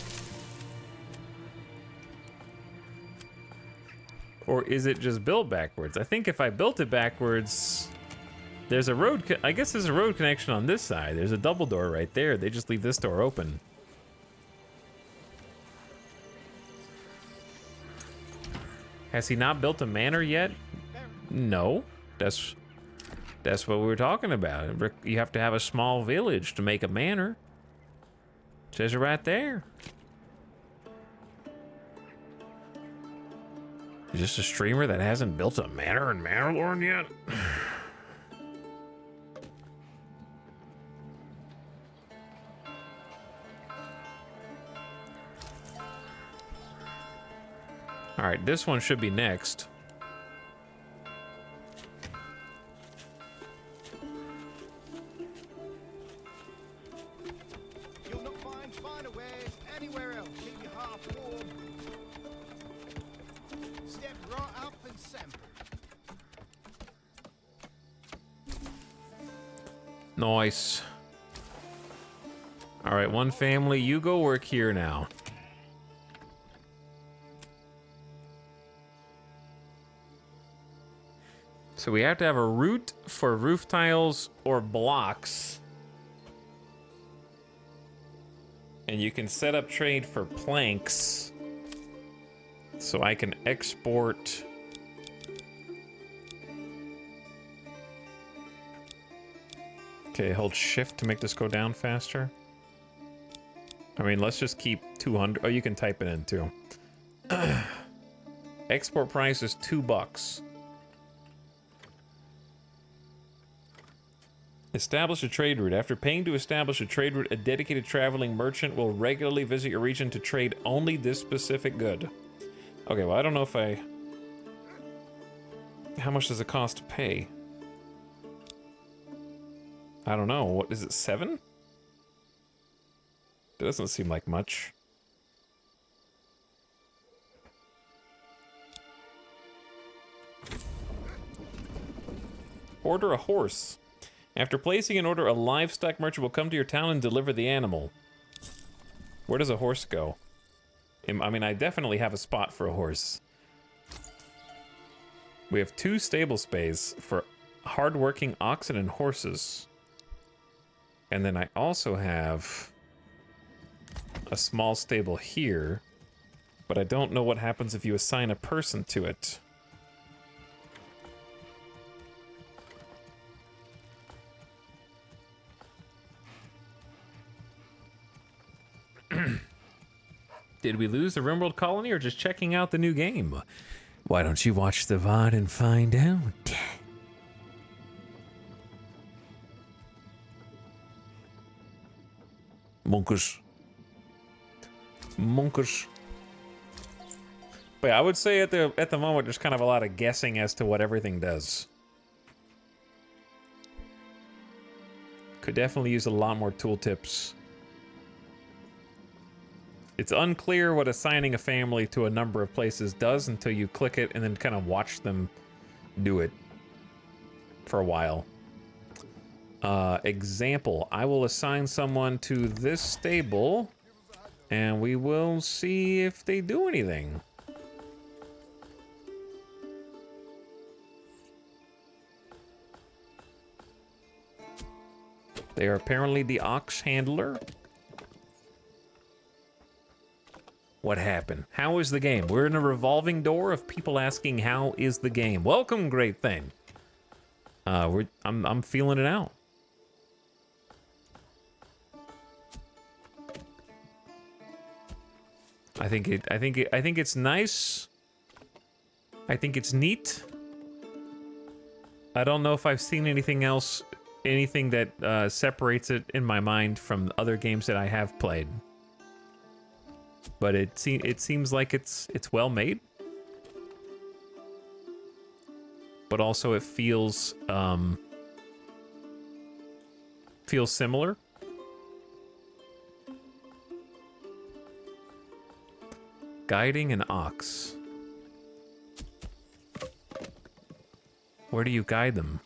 Or is it just built backwards? I think if I built it backwards, there's a road, I guess there's a road connection on this side. There's a double door right there. They just leave this door open. Has he not built a manor yet? No, that's what we were talking about. You have to have a small village to make a manor. Says it right there. Is this a streamer that hasn't built a manor in Manorlord yet? All right, this one should be next. You'll not find finer wares anywhere else. Keep your heart warm. Step right up and sample. Nice. All right, one family, you go work here now. So we have to have a route for roof tiles or blocks. And you can set up trade for planks. So I can export. Okay, hold shift to make this go down faster. I mean, let's just keep 200. Oh, you can type it in too. Export price is $2. Establish a trade route. After paying to establish a trade route, a dedicated traveling merchant will regularly visit your region to trade only this specific good. Okay, well, I don't know if I... How much does it cost to pay? I don't know. What is it, 7? It doesn't seem like much. Order a horse. After placing an order, a livestock merchant will come to your town and deliver the animal. Where does a horse go? I mean, I definitely have a spot for a horse. We have 2 stable space for hardworking oxen and horses. And then I also have a small stable here, but I don't know what happens if you assign a person to it. Did we lose the Rimworld colony or just checking out the new game? Why don't you watch the VOD and find out? Monkers. Monkers. But yeah, I would say at the moment there's kind of a lot of guessing as to what everything does. Could definitely use a lot more tooltips. It's unclear what assigning a family to a number of places does until you click it and then kind of watch them do it for a while. Example, I will assign someone to this stable and we will see if they do anything. They are apparently the ox handler. What happened? How is the game? We're in a revolving door of people asking how is the game. Welcome, great thing. I'm feeling it out. I think it's nice. I think it's neat. I don't know if I've seen anything else, anything that separates it in my mind from other games that I have played. But it seems like it's well made. But also it feels similar. Guiding an ox. Where do you guide them?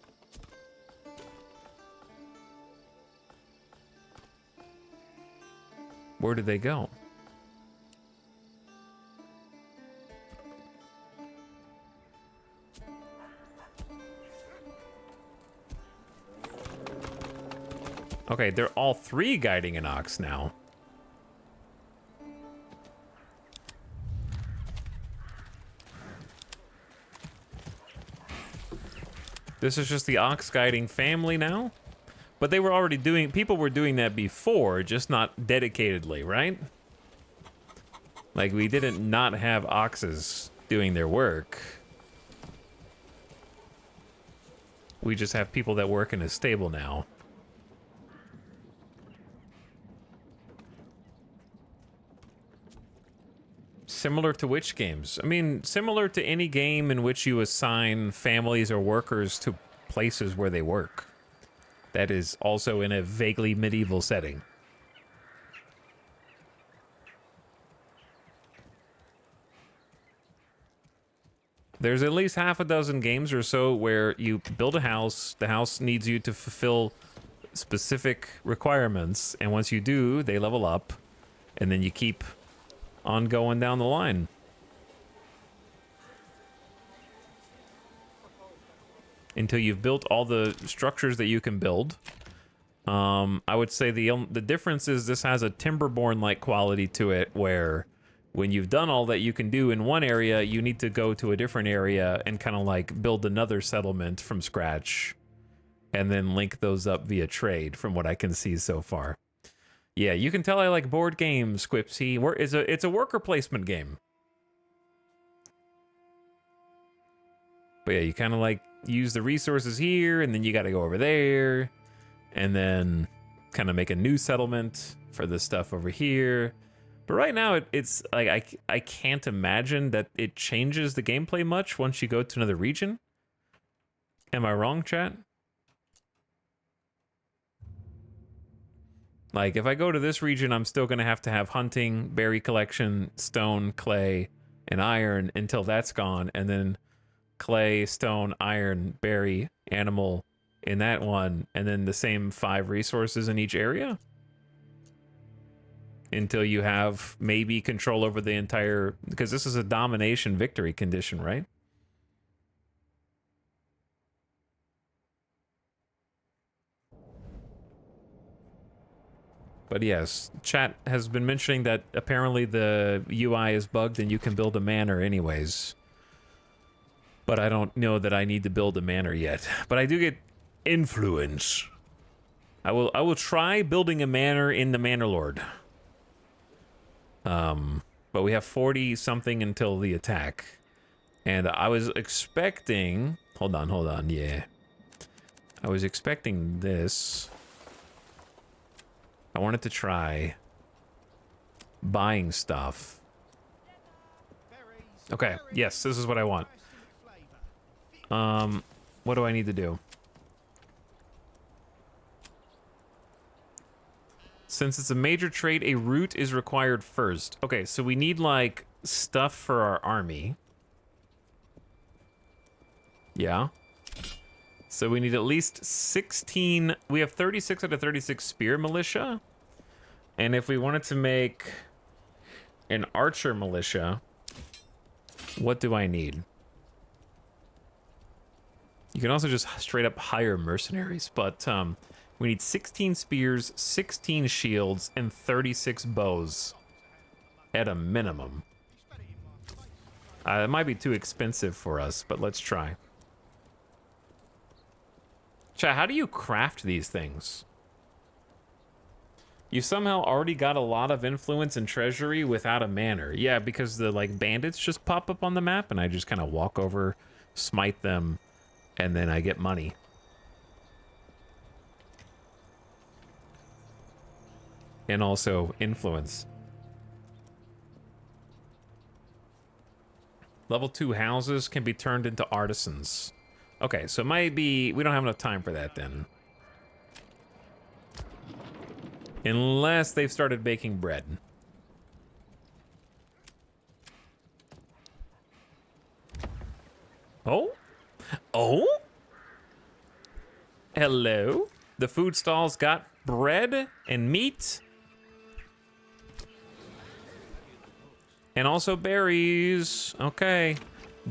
Where do they go? Okay, they're all three guiding an ox now. This is just the ox guiding family now? But they were already doing, people were doing that before, just not dedicatedly, right? Like, we didn't not have oxes doing their work. We just have people that work in a stable now. Similar to which games? I mean, similar to any game in which you assign families or workers to places where they work. That is also in a vaguely medieval setting. There's at least half a dozen games or so where you build a house, the house needs you to fulfill specific requirements, and once you do, they level up, and then you keep on going down the line. Until you've built all the structures that you can build. I would say the difference is this has a Timberborn-like quality to it, where when you've done all that you can do in one area, you need to go to a different area and kind of like build another settlement from scratch, and then link those up via trade, from what I can see so far. Yeah, you can tell I like board games, Squipsy. It's a worker placement game. But yeah, you kind of like use the resources here, and then you got to go over there, and then kind of make a new settlement for this stuff over here. But right now, it's like I can't imagine that it changes the gameplay much once you go to another region. Am I wrong, chat? Like, if I go to this region, I'm still going to have hunting, berry collection, stone, clay, and iron until that's gone. And then clay, stone, iron, berry, animal in that one. And then the same 5 resources in each area. Until you have maybe control over the entire... Because this is a domination victory condition, right? But yes, chat has been mentioning that apparently the UI is bugged and you can build a manor anyways. But I don't know that I need to build a manor yet. But I do get influence. I will try building a manor in the Manorlord. But we have 40 something until the attack. And I was expecting... Hold on, yeah. I was expecting this. I wanted to try buying stuff. Okay, yes, this is what I want. What do I need to do? Since it's a major trade, a route is required first. Okay, so we need, like, stuff for our army. Yeah. So we need at least 16... We have 36 out of 36 spear militia. And if we wanted to make an archer militia, what do I need? You can also just straight up hire mercenaries, but we need 16 spears, 16 shields, and 36 bows at a minimum. It might be too expensive for us, but let's try. Chat, how do you craft these things? You somehow already got a lot of influence and treasury without a manor. Yeah, because the like bandits just pop up on the map and I just kind of walk over, smite them, and then I get money. And also influence. Level 2 houses can be turned into artisans. Okay, so maybe we don't have enough time for that then. Unless they've started baking bread. Hello. The food stalls got bread and meat. And also berries. Okay.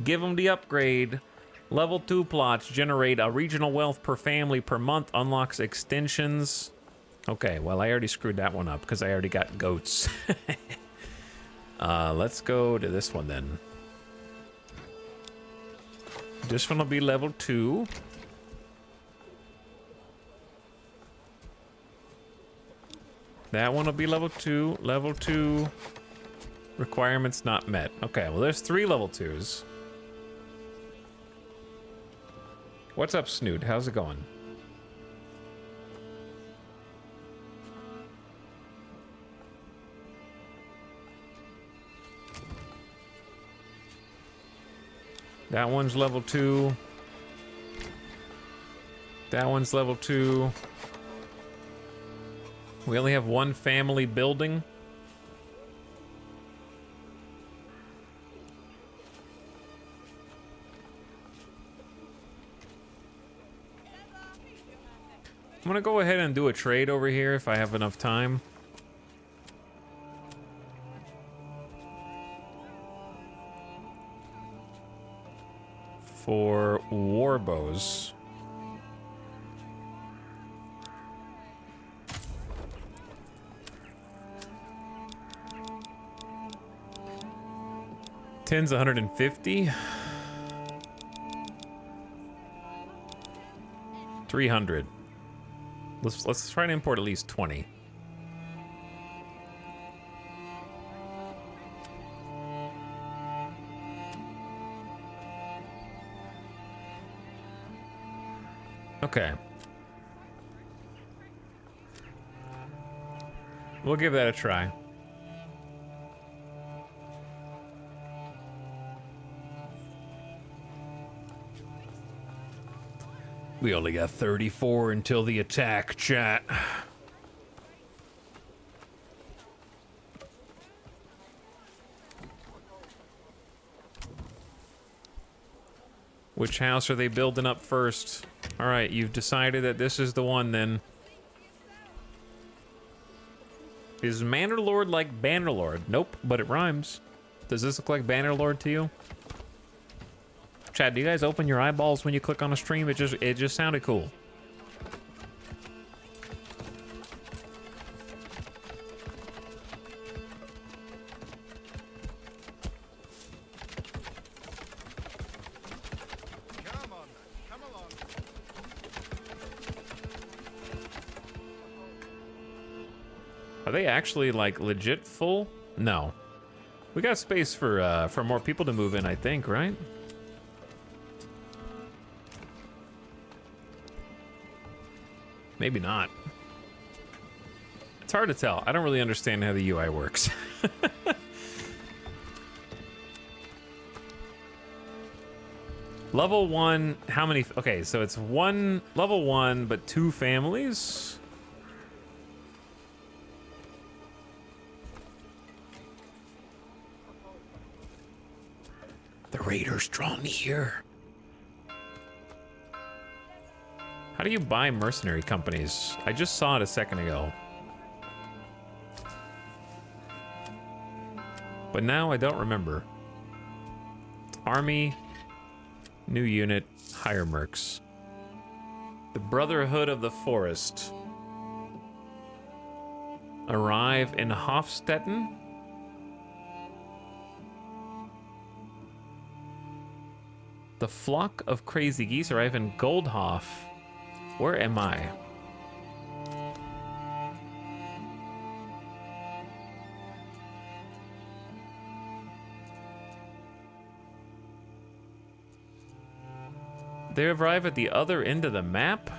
Give them the upgrade. Level 2 plots generate a regional wealth per family per month. Unlocks extensions. Okay, well, I already screwed that one up because I already got goats. Let's go to this one then. This one will be level 2. That one will be level 2. Level 2. Requirements not met. Okay, well, there's 3 level 2s. What's up, Snoot? How's it going? That one's level 2. That one's level 2. We only have 1 family building. I'm gonna go ahead and do a trade over here if I have enough time. For warbows. Tin's 150. 300. Let's try to import at least 20. Okay. We'll give that a try. We only got 34 until the attack, chat. Which house are they building up first? All right, you've decided that this is the one then. Is Manorlord like Bannerlord? Nope, but it rhymes. Does this look like Bannerlord to you? Chad, do you guys open your eyeballs when you click on a stream? It just sounded cool. Come on, come along. Are they actually like legit full? No. We got space for more people to move in, I think, right? Maybe not. It's hard to tell. I don't really understand how the UI works. Level 1, how many? Okay, so it's level 1, but 2 families. The raiders draw near. How do you buy mercenary companies? I just saw it a second ago. But now I don't remember. Army, new unit, hire mercs. The Brotherhood of the Forest. Arrive in Hofstetten. The flock of crazy geese arrive in Goldhof. Where am I? They arrive at the other end of the map?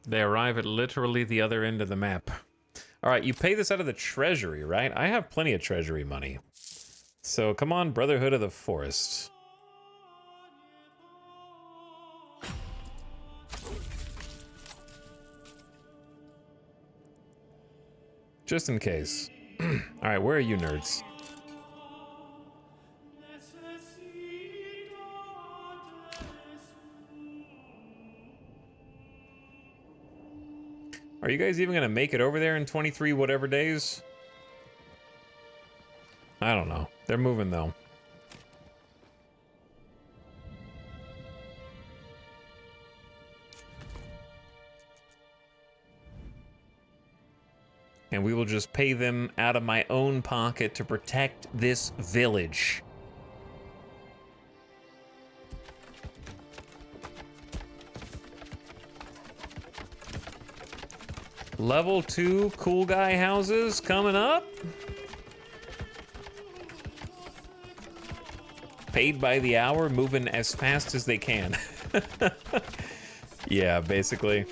They arrive at literally the other end of the map. All right, you pay this out of the treasury, right? I have plenty of treasury money. So come on, Brotherhood of the Forest. Just in case. All right, where are you nerds? Are you guys even gonna make it over there in 23 whatever days? I don't know. They're moving though. And we will just pay them out of my own pocket to protect this village. Level 2 cool guy houses coming up. Paid by the hour, moving as fast as they can. Yeah, basically.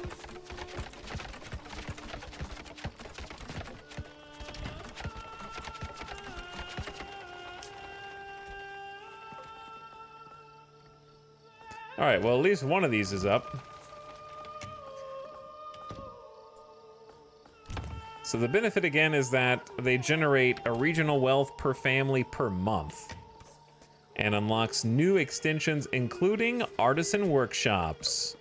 All right, well, at least one of these is up. So the benefit again is that they generate a regional wealth per family per month and unlocks new extensions, including artisan workshops.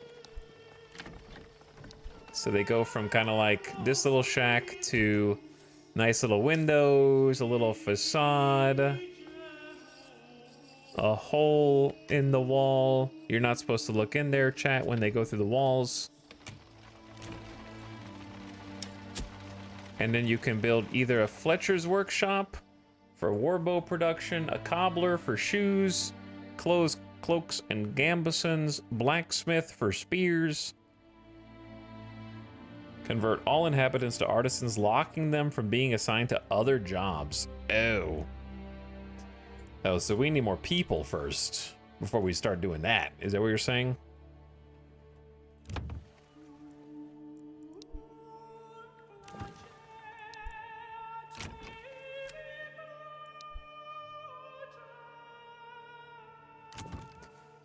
So they go from kind of like this little shack to nice little windows, a little facade, a hole in the wall. You're not supposed to look in there, chat, when they go through the walls. And then you can build either a Fletcher's workshop for warbow production, a cobbler for shoes, cloaks and gambesons, blacksmith for spears. Convert all inhabitants to artisans, locking them from being assigned to other jobs. Oh, so we need more people first before we start doing that. Is that what you're saying?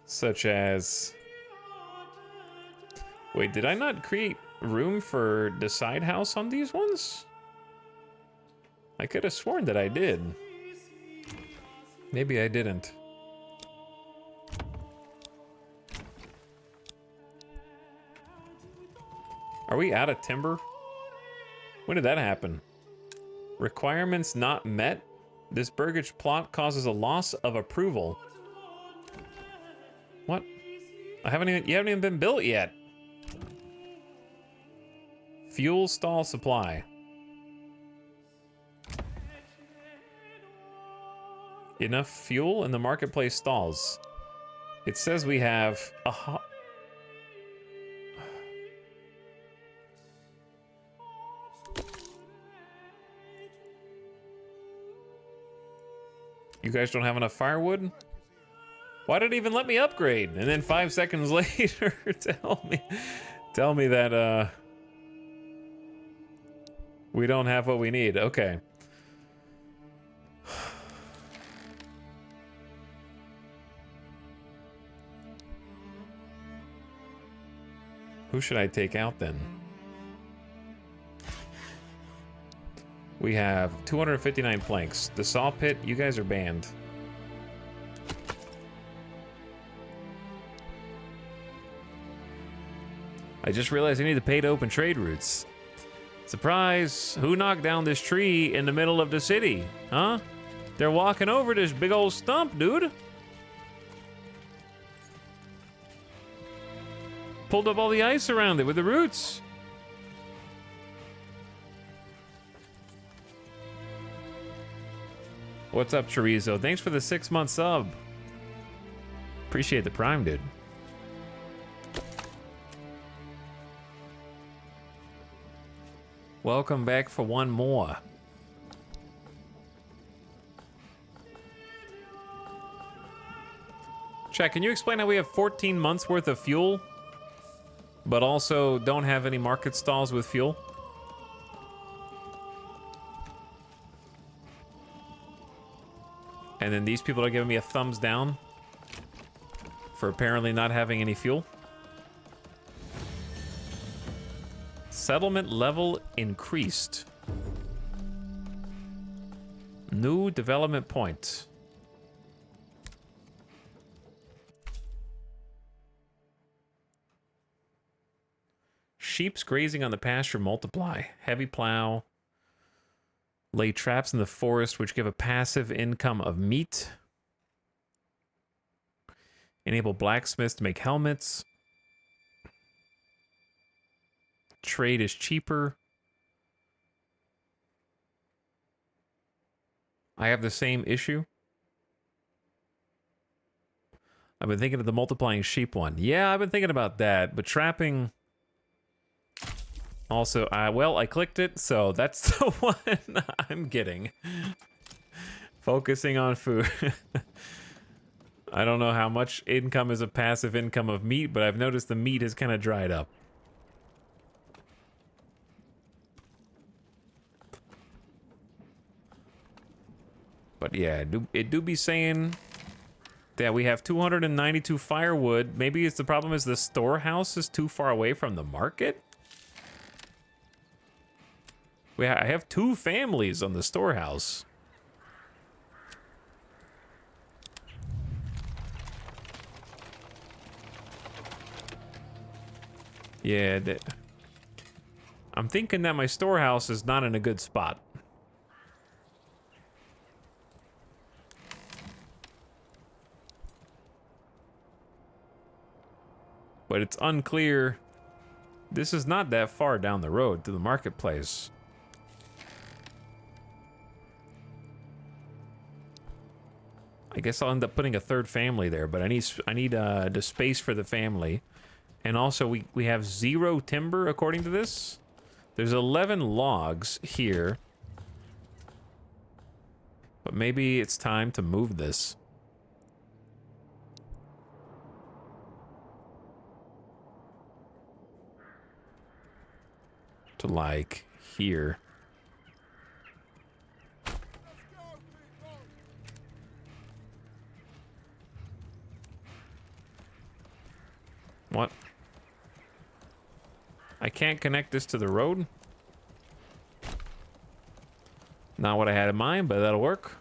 Such as... Wait, did I not create room for the side house on these ones? I could have sworn that I did. Maybe I didn't. Are we out of timber? When did that happen? Requirements not met? This burgage plot causes a loss of approval. What? You haven't even been built yet. Fuel stall supply. Enough fuel in the marketplace stalls. It says we have a You guys don't have enough firewood? Why did it even let me upgrade? And then 5 seconds later tell me that we don't have what we need. Okay. Who should I take out then? We have 259 planks. The saw pit, you guys are banned. I just realized I need to pay to open trade routes. Surprise! Who knocked down this tree in the middle of the city? Huh? They're walking over this big old stump, dude. Pulled up all the ice around it with the roots. What's up, Chorizo? Thanks for the 6-month sub. Appreciate the prime, dude. Welcome back for one more. Chat, can you explain how we have 14 months worth of fuel, but also don't have any market stalls with fuel? And then these people are giving me a thumbs down for apparently not having any fuel. Settlement level increased. New development point. Sheep's grazing on the pasture multiply. Heavy plow. Lay traps in the forest, which give a passive income of meat. Enable blacksmiths to make helmets. Trade is cheaper. I have the same issue. I've been thinking of the multiplying sheep one. Yeah, I've been thinking about that, but trapping... Also, well, I clicked it, so that's the one I'm getting. Focusing on food. I don't know how much income is a passive income of meat, but I've noticed the meat has kind of dried up. But yeah, it do be saying that we have 292 firewood. Maybe it's the problem is the storehouse is too far away from the market? I have 2 families on the storehouse. Yeah, I'm thinking that my storehouse is not in a good spot. But it's unclear. This is not that far down the road to the marketplace. I guess I'll end up putting a 3rd family there, but I need the space for the family. And also we have 0 timber according to this. There's 11 logs here. But maybe it's time to move this. To like here. What? I can't connect this to the road? Not what I had in mind, but that'll work.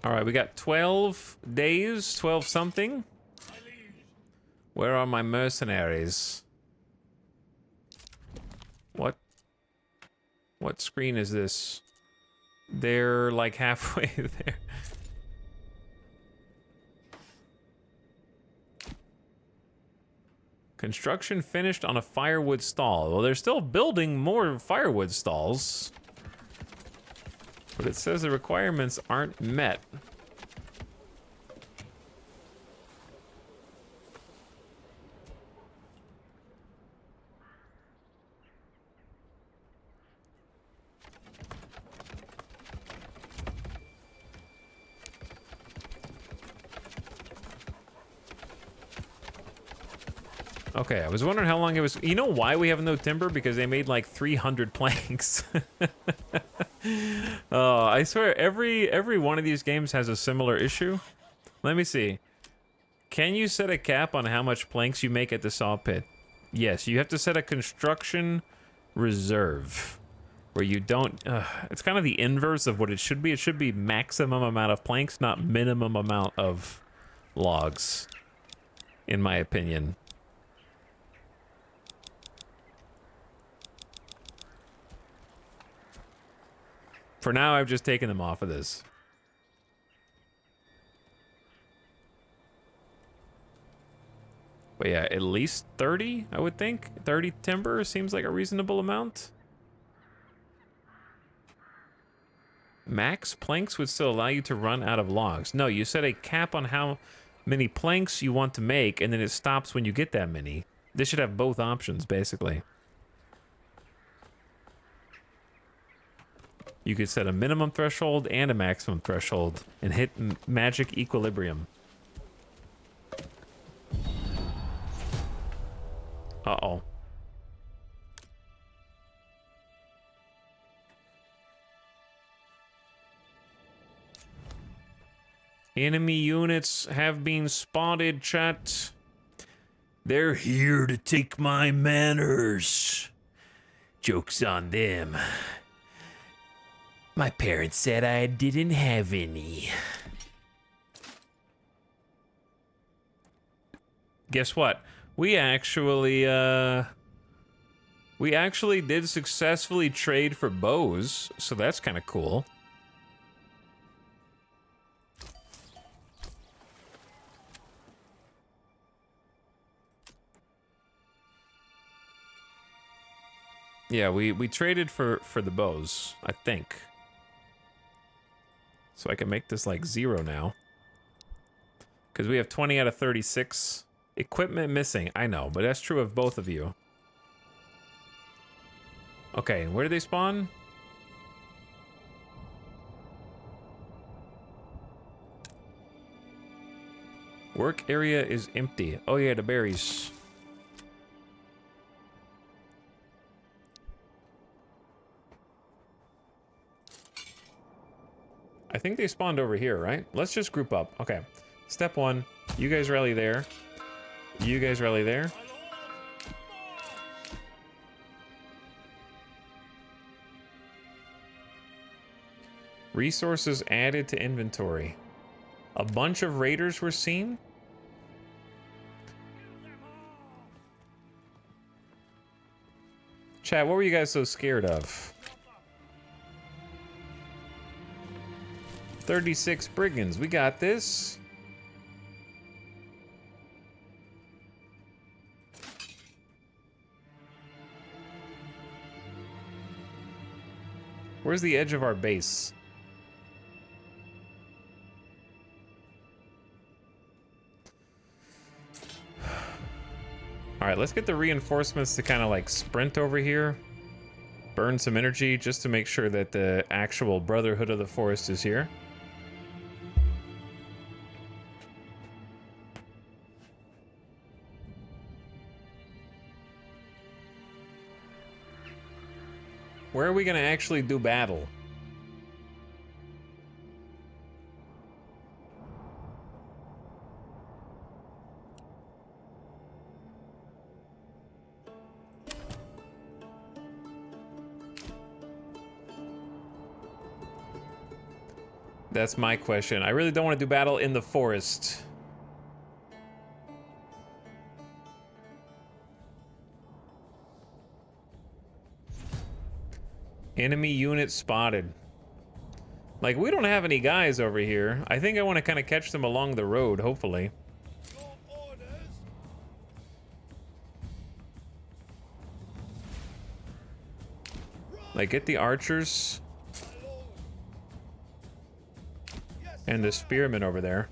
All right, we got 12 days, 12 something. Where are my mercenaries? What screen is this? They're like halfway there. Construction finished on a firewood stall. Well, they're still building more firewood stalls. But it says the requirements aren't met. Okay, I was wondering how long it was. You know why we have no timber? Because they made like 300 planks. Oh, I swear every one of these games has a similar issue. Let me see. Can you set a cap on how much planks you make at the saw pit? Yes, you have to set a construction reserve where you don't. It's kind of the inverse of what it should be. It should be maximum amount of planks, not minimum amount of logs, in my opinion. For now, I've just taken them off of this. But yeah, at least 30, I would think. 30 timber seems like a reasonable amount. Max planks would still allow you to run out of logs. No, you set a cap on how many planks you want to make, and then it stops when you get that many. This should have both options, basically. You could set a minimum threshold and a maximum threshold and hit magic equilibrium. Uh-oh. Enemy units have been spotted, chat. They're here to take my manners. Joke's on them. My parents said I didn't have any. Guess what? We actually did successfully trade for bows, so that's kind of cool. Yeah, we traded for the bows, I think. So I can make this like 0 now. Because we have 20 out of 36. Equipment missing, I know, but that's true of both of you. Okay, where do they spawn? Work area is empty. Oh yeah, the berries. I think they spawned over here, right? Let's just group up. Okay. Step 1, you guys rally there. You guys rally there. Resources added to inventory. A bunch of raiders were seen. Chat, what were you guys so scared of? 36 brigands, we got this. Where's the edge of our base? All right, let's get the reinforcements to kind of like sprint over here. Burn some energy just to make sure that the actual Brotherhood of the Forest is here. Where are we gonna actually do battle? That's my question. I really don't want to do battle in the forest. Enemy unit spotted. Like, we don't have any guys over here. I think I want to kind of catch them along the road, hopefully. Like, get the archers. And the spearmen over there.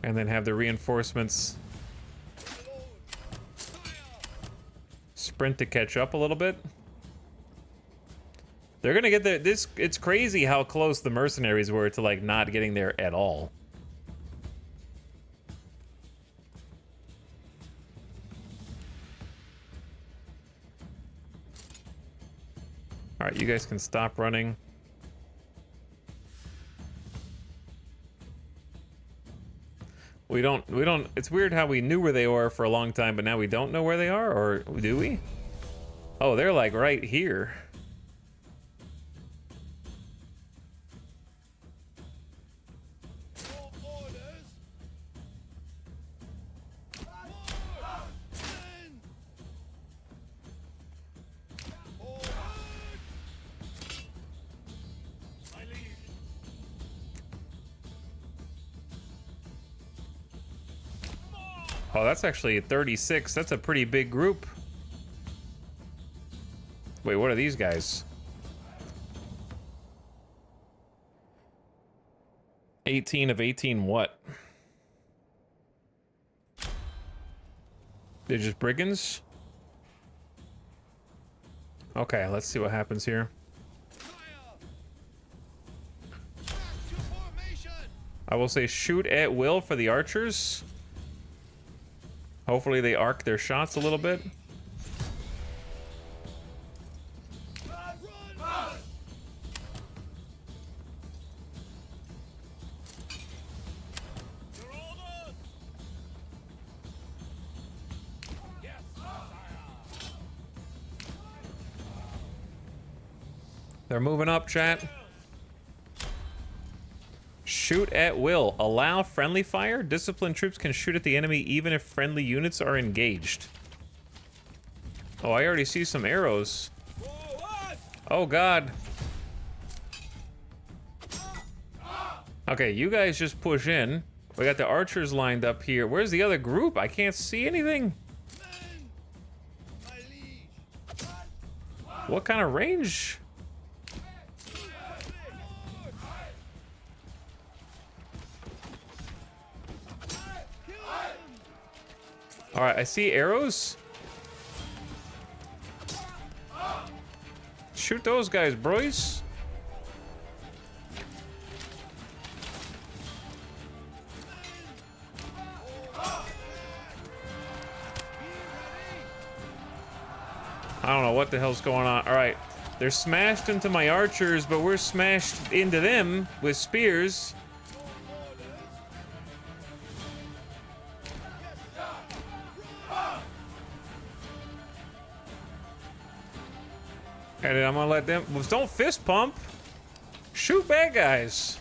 And then have the reinforcements sprint to catch up a little bit. They're gonna get there. It's crazy how close the mercenaries were to like not getting there at all. All right, you guys can stop running. We don't, it's weird how we knew where they were for a long time, but now we don't know where they are, or do we? Oh, they're like right here. Oh, that's actually 36. That's a pretty big group. Wait, what are these guys? 18 of 18 what? They're just brigands? Okay, let's see what happens here. I will say shoot at will for the archers. Hopefully they arc their shots a little bit. They're moving up, chat. Shoot at will. Allow friendly fire. Disciplined troops can shoot at the enemy even if friendly units are engaged. Oh, I already see some arrows. Oh, God. Okay, you guys just push in. We got the archers lined up here. Where's the other group? I can't see anything. What kind of range? All right, I see arrows. Shoot those guys, boys. I don't know what the hell's going on. All right, they're smashed into my archers, but we're smashed into them with spears. And I'm gonna let them. Don't fist pump. Shoot bad guys.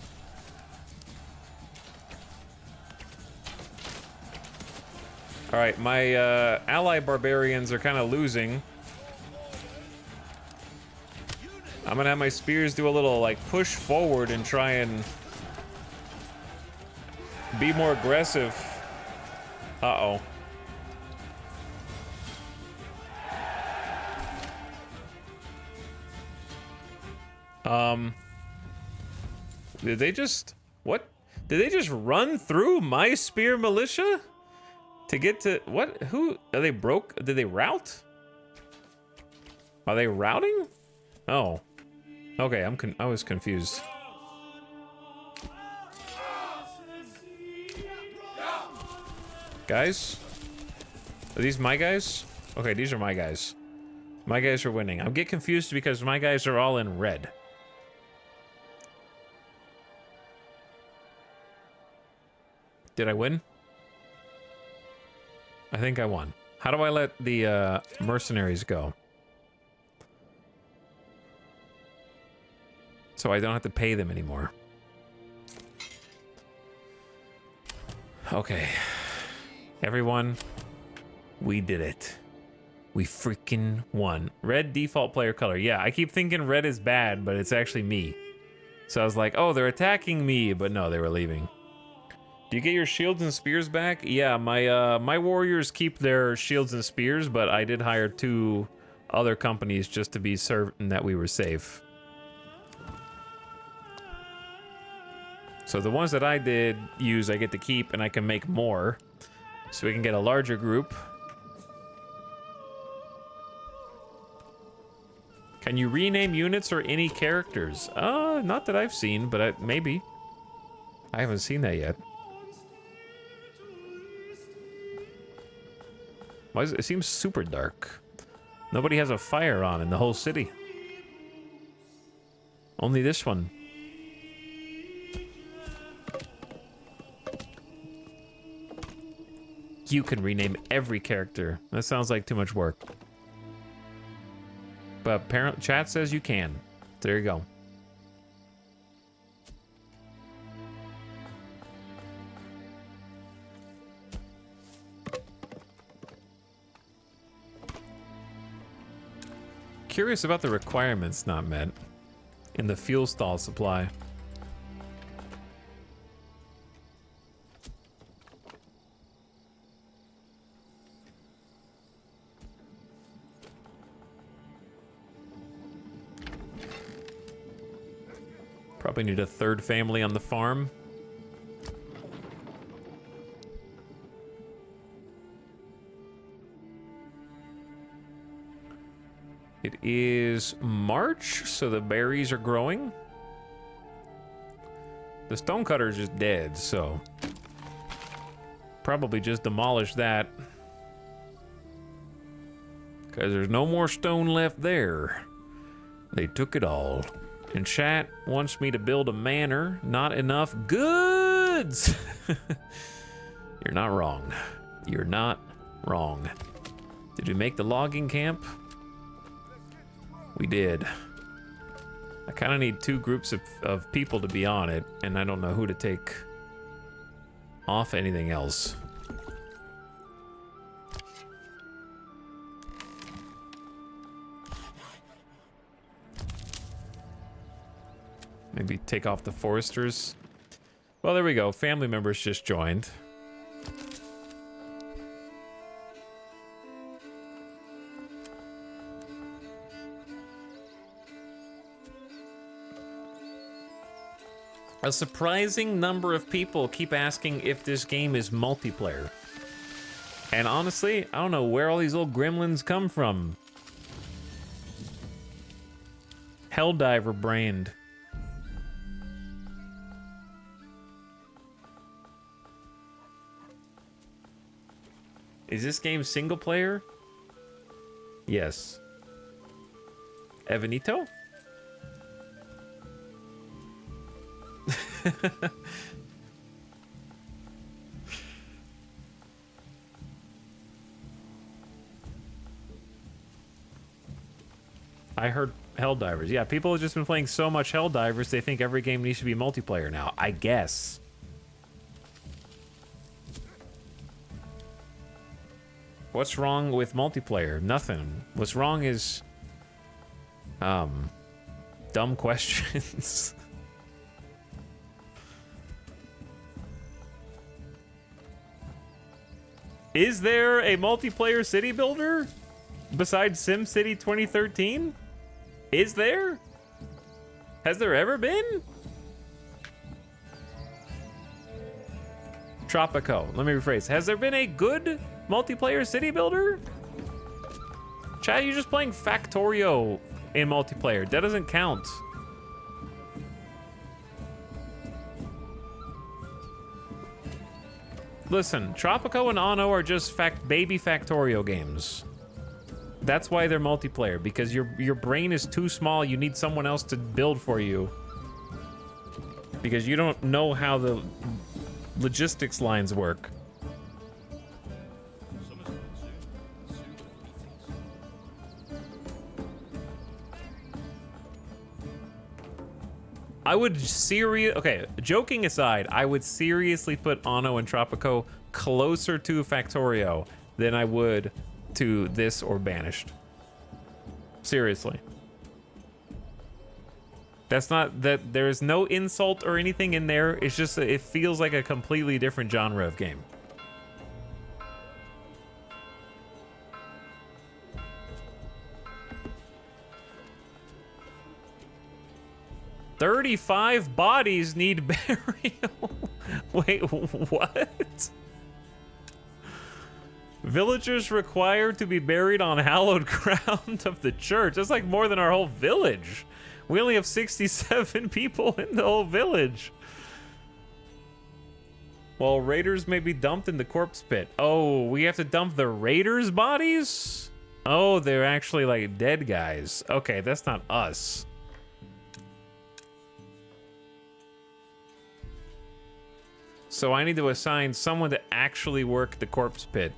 All right, my ally barbarians are kind of losing. I'm gonna have my spears do a little like push forward and try and be more aggressive. Uh-oh. Did they just, what? Did they just run through my spear militia to get to, what? Who, are they broke? Did they rout? Are they routing? Oh. Okay, I was confused. Guys? Are these my guys? Okay, these are my guys. My guys are winning. I get confused because my guys are all in red. Did I win? I think I won. How do I let the mercenaries go? So I don't have to pay them anymore. Okay. Everyone, we did it. We freaking won. Red default player color. Yeah, I keep thinking red is bad, but it's actually me. So I was like, oh, they're attacking me, but no, they were leaving. Do you get your shields and spears back? Yeah, my warriors keep their shields and spears, but I did hire 2 other companies just to be certain that we were safe. So the ones that I did use, I get to keep, and I can make more. So we can get a larger group. Can you rename units or any characters? Not that I've seen, but maybe. I haven't seen that yet. Why it seems super dark. Nobody has a fire on in the whole city. Only this one. You can rename every character. That sounds like too much work. But chat says you can. There you go. Curious about the requirements not met in the fuel stall supply. Probably need a 3rd family on the farm. It is March, so the berries are growing. The stonecutter is just dead, so probably just demolish that. Because there's no more stone left there. They took it all. And chat wants me to build a manor. Not enough goods! You're not wrong. You're not wrong. Did we make the logging camp? We did. I kind of need 2 groups of people to be on it, and I don't know who to take off anything else. Maybe take off the foresters. Well, there we go. Family members just joined. A surprising number of people keep asking if this game is multiplayer. And honestly, I don't know where all these little gremlins come from. Helldiver brand. Is this game single player? Yes. Evanito? I heard Helldivers. Yeah, people have just been playing so much Helldivers, they think every game needs to be multiplayer now. I guess. What's wrong with multiplayer? Nothing. What's wrong is... dumb questions. Is there a multiplayer city builder besides SimCity 2013? Is there? Has there ever been? Tropico. Let me rephrase. Has there been a good multiplayer city builder? Chad, you're just playing Factorio in multiplayer. That doesn't count. Listen, Tropico and Anno are just baby Factorio games. That's why they're multiplayer, because your brain is too small. You need someone else to build for you. Because you don't know how the logistics lines work. I would okay, joking aside, I would seriously put Anno and Tropico closer to Factorio than I would to this or Banished. Seriously. That's not, that there's no insult or anything in there. It's just, it feels like a completely different genre of game. "35 bodies need burial." Wait, what? Villagers required to be buried on hallowed ground of the church. That's like more than our whole village. We only have 67 people in the whole village. Well, raiders may be dumped in the corpse pit. Oh, we have to dump the raiders' bodies? Oh, they're actually like dead guys. Okay, that's not us. So I need to assign someone to actually work the corpse pit.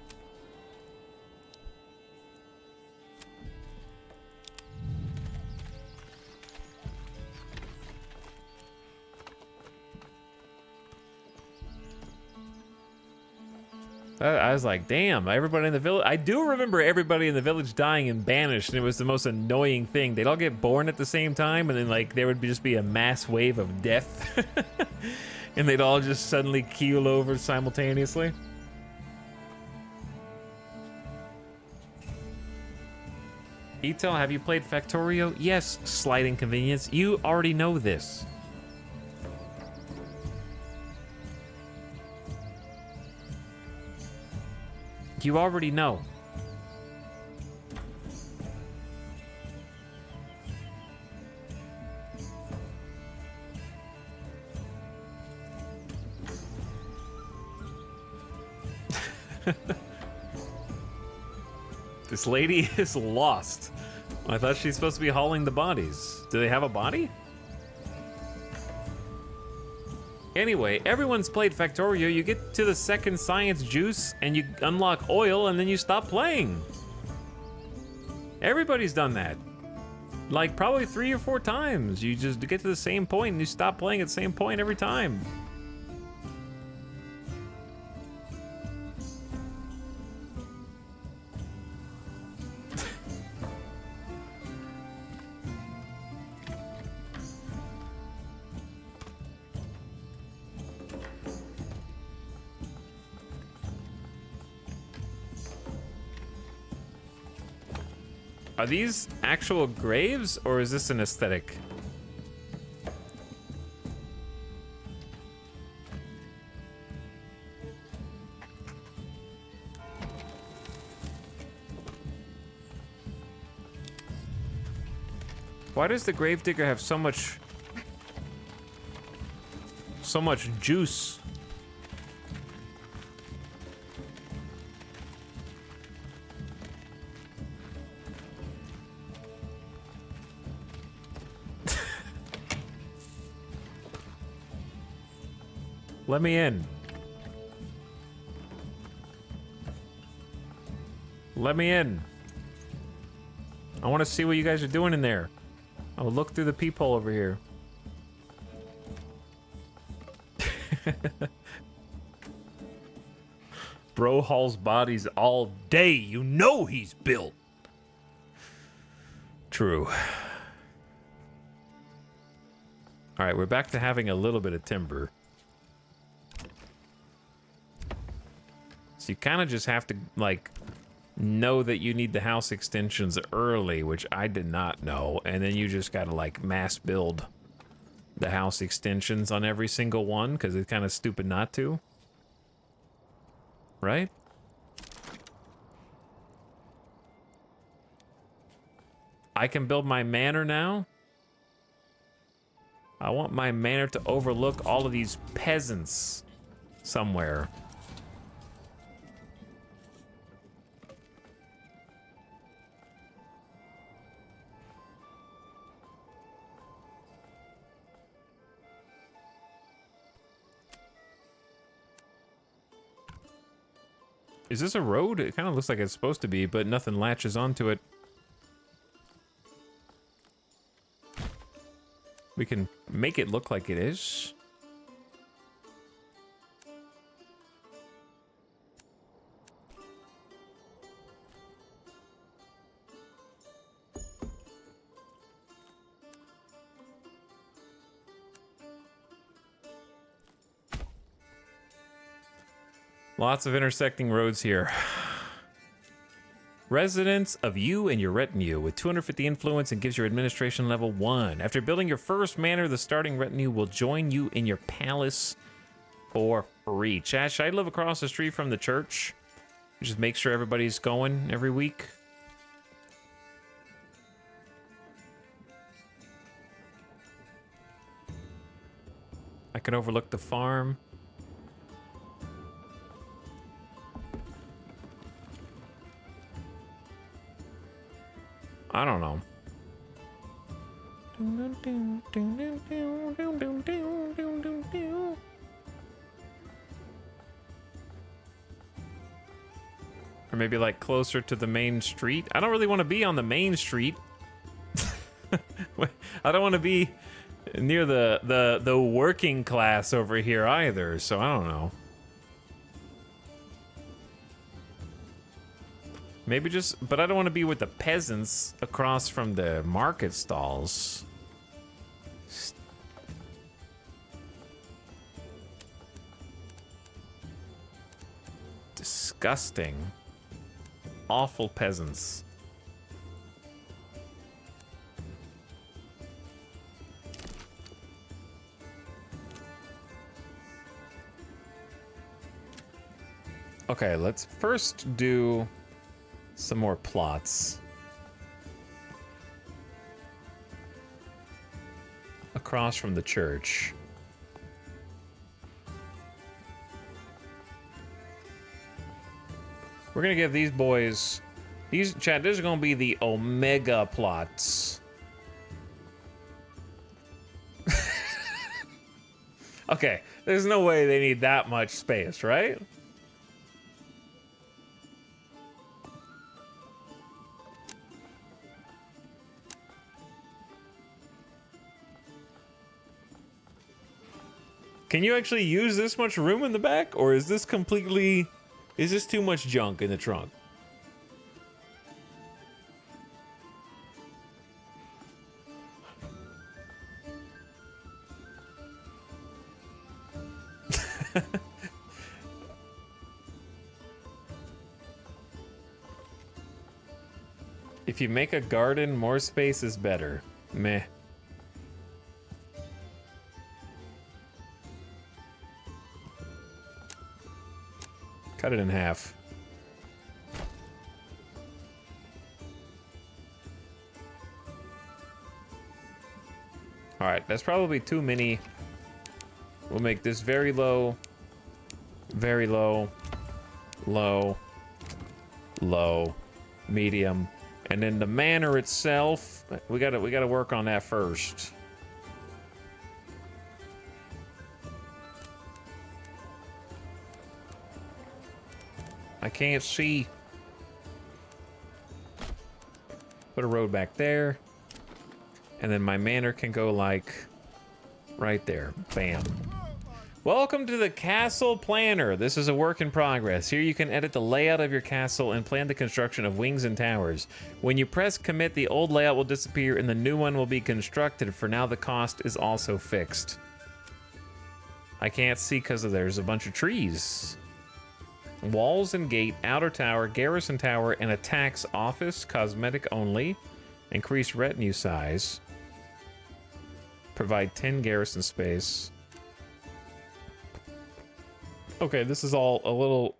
I was like, damn, everybody in the village. I do remember everybody in the village dying and banished, and it was the most annoying thing. They'd all get born at the same time, and then like there would just be a mass wave of death. And they'd all just suddenly keel over simultaneously. Etel, have you played Factorio? Yes, slight inconvenience. You already know this. You already know. This lady is lost. I thought she's supposed to be hauling the bodies. Do they have a body? Anyway, everyone's played Factorio. You get to the second science juice and you unlock oil and then you stop playing. Everybody's done that. like probably 3 or 4 times. You just get to the same point and you stop playing at the same point every time. Are these actual graves, or is this an aesthetic? Why does the gravedigger have so much juice? Let me in. Let me in. I want to see what you guys are doing in there. I'll look through the peephole over here. Bro hauls bodies all day. You know he's built. True. All right, we're back to having a little bit of timber. So you kind of just have to, like, know that you need the house extensions early, which I did not know. And then you just got to, like, mass build the house extensions on every single one, because it's kind of stupid not to. Right? I can build my manor now. I want my manor to overlook all of these peasants somewhere. Is this a road? It kind of looks like it's supposed to be, but nothing latches onto it. We can make it look like it is. Lots of intersecting roads here. Residents of you and your retinue with 250 influence and gives your administration level 1. After building your first manor, the starting retinue will join you in your palace for free. Chat, should I live across the street from the church? Just make sure everybody's going every week. I can overlook the farm. I don't know. Or maybe like closer to the main street. I don't really want to be on the main street. I don't want to be near the working class over here either, so I don't know. Maybe just, but I don't want to be with the peasants across from the market stalls. Disgusting. Awful peasants. Okay, let's first do some more plots across from the church. We're gonna give these boys, chat, this is gonna be the Omega plots. Okay, there's no way they need that much space, right? Can you actually use this much room in the back? Or is this completely... Is this too much junk in the trunk? If you make a garden, more space is better. Meh. Cut it in half. Alright, that's probably too many. We'll make this very low, low, low, medium. And then the manor itself, we gotta work on that first. I can't see. Put a road back there. And then my manor can go like right there. Bam. Welcome to the Castle Planner. This is a work in progress. Here you can edit the layout of your castle and plan the construction of wings and towers. When you press commit, the old layout will disappear and the new one will be constructed. For now, the cost is also fixed. I can't see because there's a bunch of trees. Walls and gate, outer tower, garrison tower, and a tax office, cosmetic only. Increase retinue size. Provide 10 garrison space. Okay, this is all a little...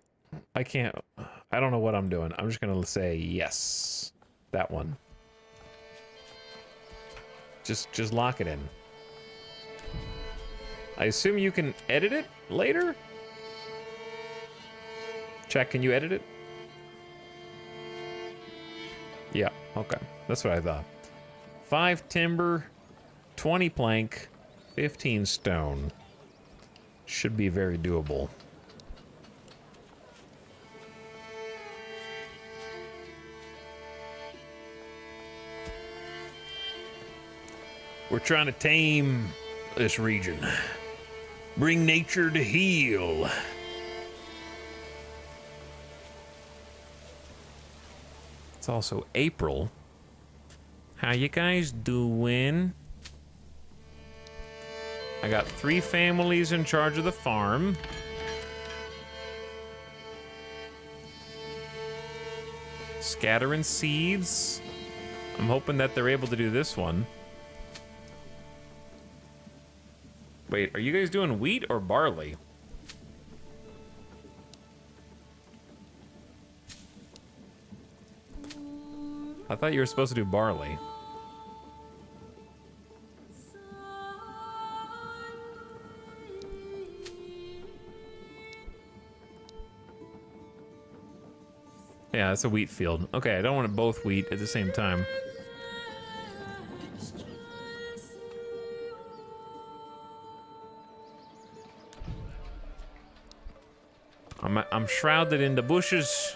I don't know what I'm doing. I'm just gonna say yes. That one. Just lock it in. I assume you can edit it later? Check, can you edit it? Yeah, okay. That's what I thought. 5 timber, 20 plank, 15 stone. Should be very doable. We're trying to tame this region. Bring nature to heal. It's also April. How you guys doing? I got 3 families in charge of the farm. Scattering seeds. I'm hoping that they're able to do this one. Wait, are you guys doing wheat or barley? I thought you were supposed to do barley. Yeah, it's a wheat field. Okay, I don't want it both wheat at the same time. I'm shrouded in the bushes.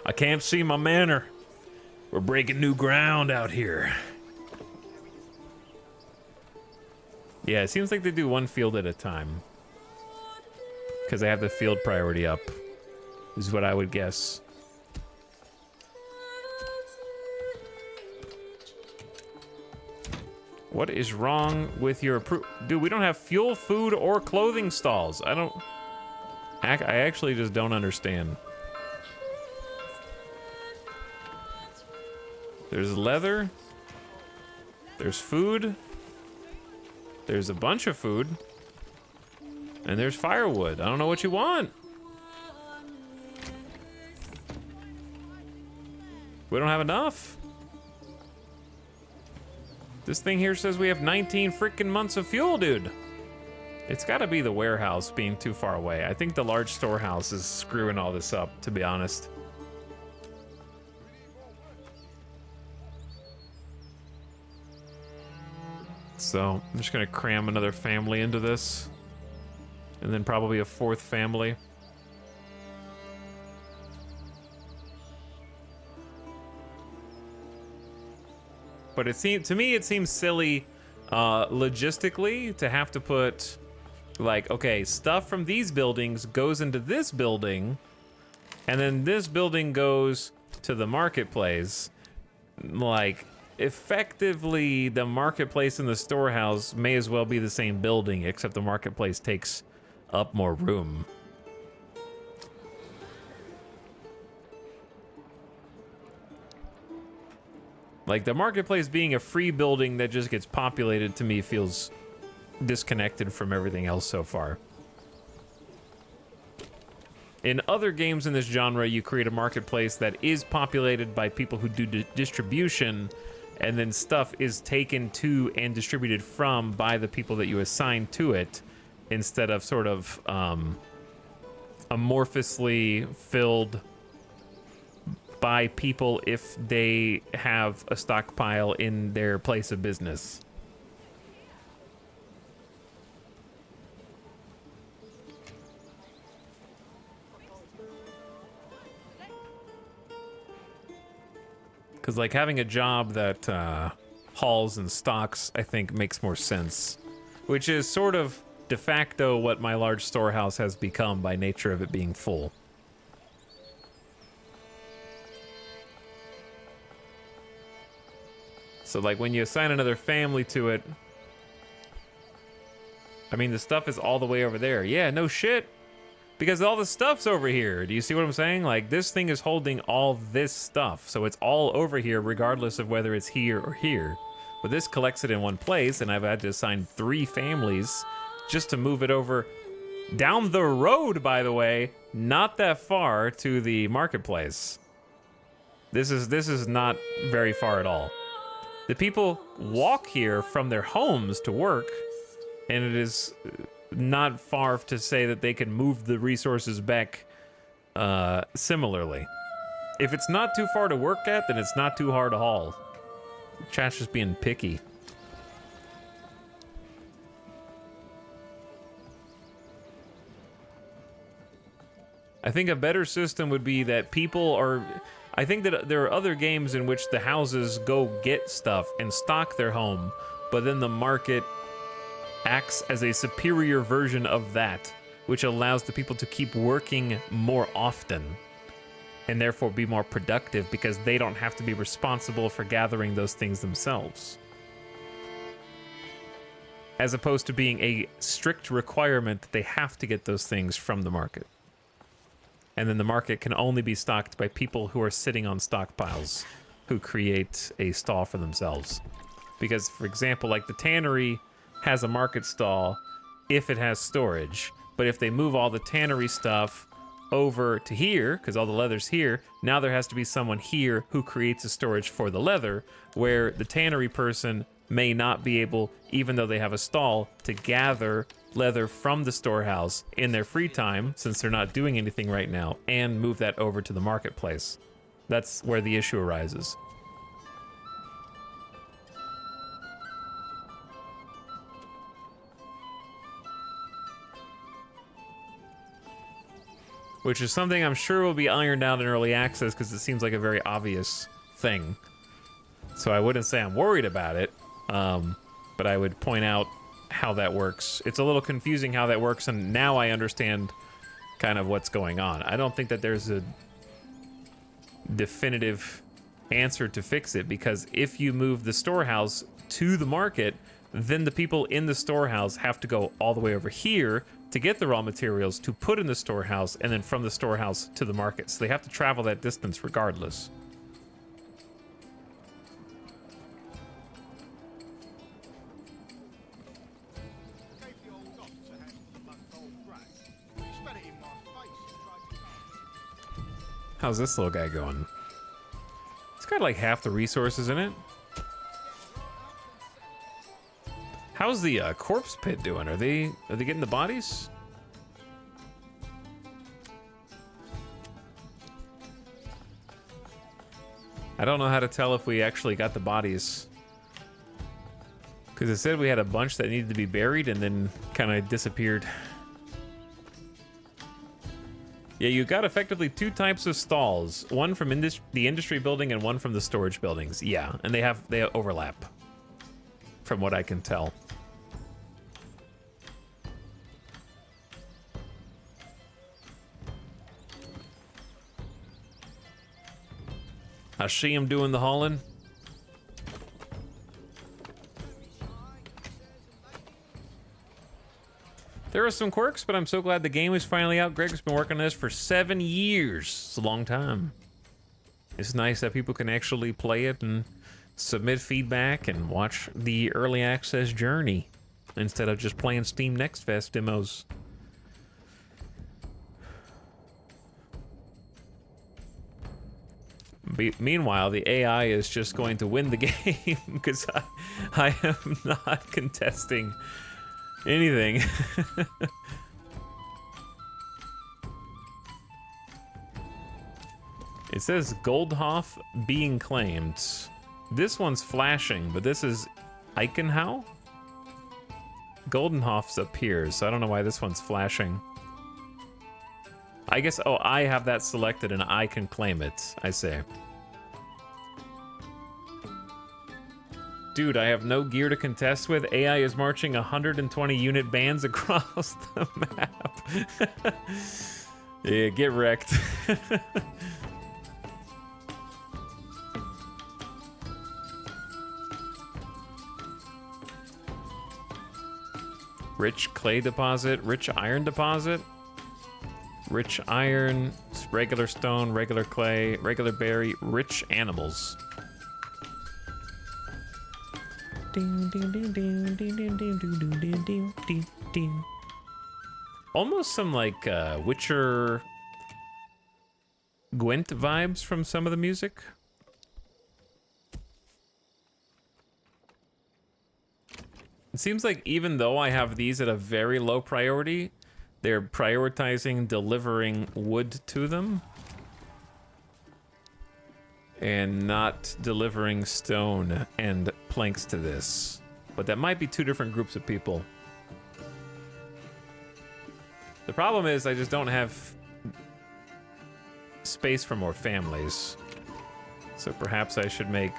I can't see my manor. We're breaking new ground out here. Yeah, it seems like they do one field at a time. Because they have the field priority up. Is what I would guess. What is wrong with your Dude, we don't have fuel, food, or clothing stalls. I actually just don't understand. There's leather. There's food. There's a bunch of food. And there's firewood. I don't know what you want. We don't have enough. This thing here says we have 19 freaking months of fuel, dude. It's gotta be the warehouse being too far away. I think the large storehouse is screwing all this up, to be honest. So, I'm just gonna cram another family into this. And then probably a 4th family. But to me, it seems silly Logistically, to have to put, like, okay, stuff from these buildings goes into this building, and then this building goes to the marketplace. Like, effectively, the marketplace and the storehouse may as well be the same building, except the marketplace takes up more room. Like, the marketplace being a free building that just gets populated to me feels disconnected from everything else so far. In other games in this genre, you create a marketplace that is populated by people who do distribution, and then stuff is taken to and distributed from by the people that you assign to it, instead of sort of amorphously filled by people if they have a stockpile in their place of business. Because, like, having a job that hauls and stocks, I think, makes more sense. Which is sort of de facto what my large storehouse has become by nature of it being full. So, like, when you assign another family to it, I mean, the stuff is all the way over there. Yeah, no shit. Because all the stuff's over here. Do you see what I'm saying? Like, this thing is holding all this stuff. So it's all over here, regardless of whether it's here or here. But this collects it in one place, and I've had to assign 3 families just to move it over down the road, by the way, not that far to the marketplace. This is not very far at all. The people walk here from their homes to work, and it is not far to say that they can move the resources back similarly. If it's not too far to work at, then it's not too hard to haul. Chat's just being picky. I think a better system would be that people are... I think that there are other games in which the houses go get stuff and stock their home, but then the market acts as a superior version of that, which allows the people to keep working more often and therefore be more productive because they don't have to be responsible for gathering those things themselves. As opposed to being a strict requirement that they have to get those things from the market. And then the market can only be stocked by people who are sitting on stockpiles, who create a stall for themselves. Because, for example, like the tannery has a market stall if it has storage. But if they move all the tannery stuff over to here, because all the leather's here, now there has to be someone here who creates a storage for the leather, where the tannery person may not be able, even though they have a stall, to gather leather from the storehouse in their free time, since they're not doing anything right now, and move that over to the marketplace. That's where the issue arises. Which is something I'm sure will be ironed out in early access, because it seems like a very obvious thing. So I wouldn't say I'm worried about it, but I would point out how that works. It's a little confusing how that works, and now I understand kind of what's going on. I don't think that there's a definitive answer to fix it, because if you move the storehouse to the market, then the people in the storehouse have to go all the way over here to get the raw materials to put in the storehouse, and then from the storehouse to the market. So they have to travel that distance regardless. Gave the old ox a handful of month-old grass. He spat it in my face and tried to kill me. How's this little guy going? It's got like half the resources in it. How's the corpse pit doing? Are they getting the bodies? I don't know how to tell if we actually got the bodies. Because it said we had a bunch that needed to be buried and then kind of disappeared. Yeah, you got effectively 2 types of stalls. One from the industry building and one from the storage buildings. Yeah, and they overlap. from what I can tell. I see him doing the hauling. There are some quirks, but I'm so glad the game is finally out. Greg's been working on this for 7 years. It's a long time. It's nice that people can actually play it and submit feedback and watch the early access journey instead of just playing Steam Next Fest demos. Meanwhile, the AI is just going to win the game because I am not contesting anything. It says Goldhoff being claimed. This one's flashing, but this is Eichenhau? Goldenhoff's up here, so I don't know why this one's flashing. I guess, oh, I have that selected and I can claim it, I say. Dude, I have no gear to contest with. AI is marching 120 unit bands across the map. Yeah, get wrecked. Rich clay deposit, rich iron deposit. Rich iron, regular stone, regular clay, regular berry, rich animals. Almost some like Witcher Gwent vibes from some of the music. It seems like even though I have these at a very low priority, they're prioritizing delivering wood to them and not delivering stone and planks to this. But that might be two different groups of people. The problem is I just don't have space for more families. So perhaps I should make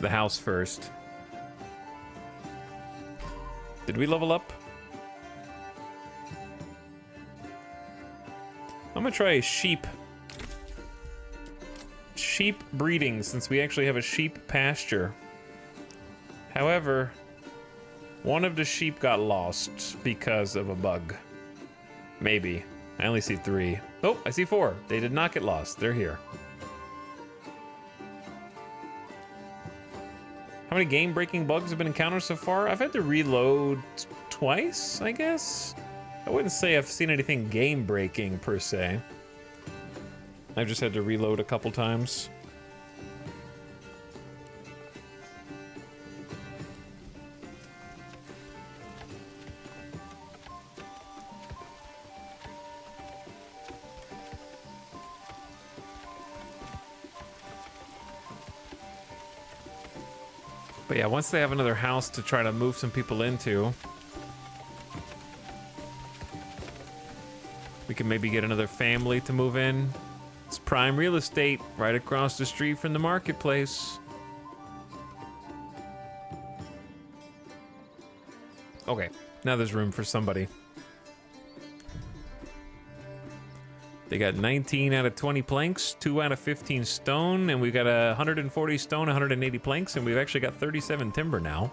the house first. Did we level up? I'm gonna try sheep breeding since we actually have a sheep pasture. However, one of the sheep got lost because of a bug. Maybe. I only see 3. Oh, I see 4. They did not get lost. They're here. How many game-breaking bugs have been encountered so far? I've had to reload twice, I guess? I wouldn't say I've seen anything game-breaking, per se. I've just had to reload a couple times. But yeah, once they have another house to try to move some people into, we can maybe get another family to move in. It's prime real estate right across the street from the marketplace. Okay, now there's room for somebody. They got 19 out of 20 planks, 2 out of 15 stone, and we've got 140 stone, 180 planks, and we've actually got 37 timber now.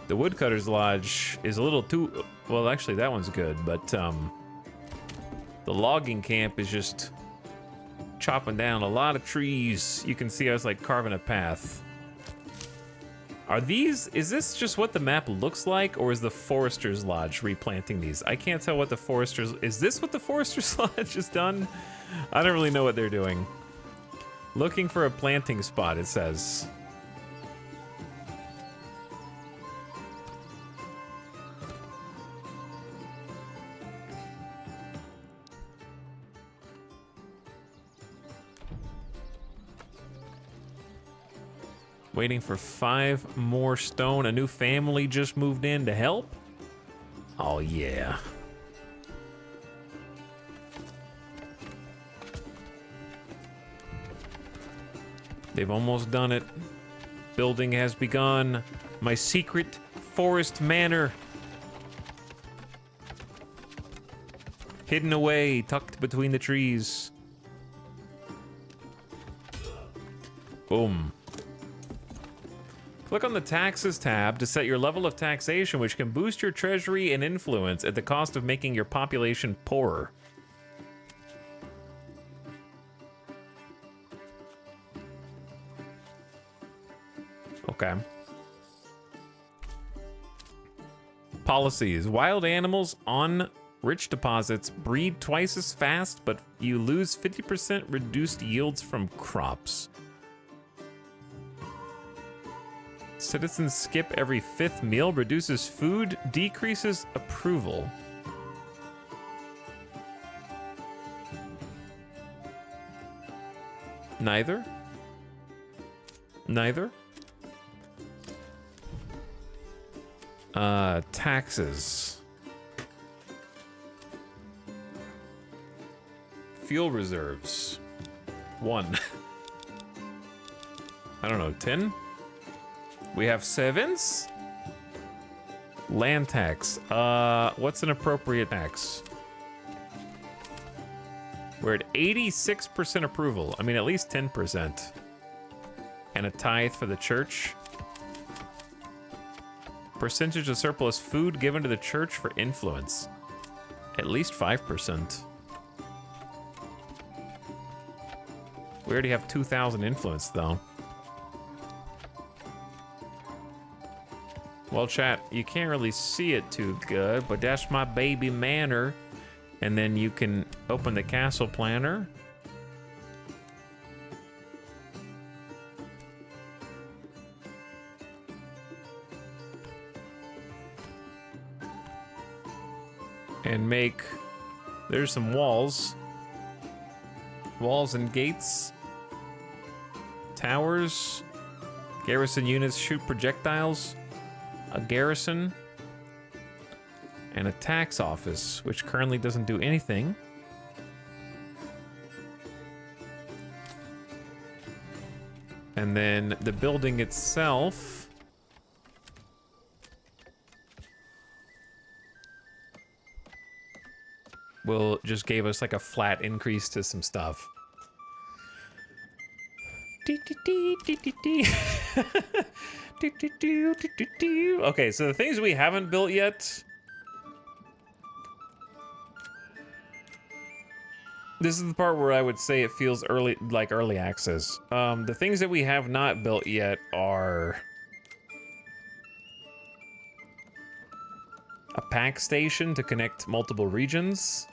The woodcutter's lodge is a little too, well, actually that one's good, but the logging camp is just chopping down a lot of trees. You can see I was like carving a path. Are these, is this just what the map looks like, or is the Forester's Lodge replanting these? I can't tell what the Forester's, is this what the Forester's Lodge has done? I don't really know what they're doing. Looking for a planting spot, it says. Waiting for 5 more stone. A new family just moved in to help. Oh, yeah. They've almost done it. Building has begun. My secret forest manor. Hidden away, tucked between the trees. Boom. Click on the Taxes tab to set your level of taxation, which can boost your treasury and influence at the cost of making your population poorer. Okay. Policies. Wild animals on rich deposits breed twice as fast, but you lose 50% reduced yields from crops. Citizens skip every 5th meal, reduces food, decreases approval. Neither? Neither? Taxes. Fuel reserves. 1. I don't know, 10? We have 7s? Land tax. What's an appropriate tax? We're at 86% approval. I mean, at least 10%. And a tithe for the church. Percentage of surplus food given to the church for influence. At least 5%. We already have 2,000 influence, though. Well, chat, you can't really see it too good, but that's my baby manor. And then you can open the castle planner. And make, there's some walls. Walls and gates. Towers. Garrison units shoot projectiles. A garrison. And a tax office, which currently doesn't do anything. And then the building itself. Will just gave us like a flat increase to some stuff. Okay, so the things we haven't built yet. This is the part where I would say it feels early, like early access. The things that we have not built yet are a pack station to connect multiple regions.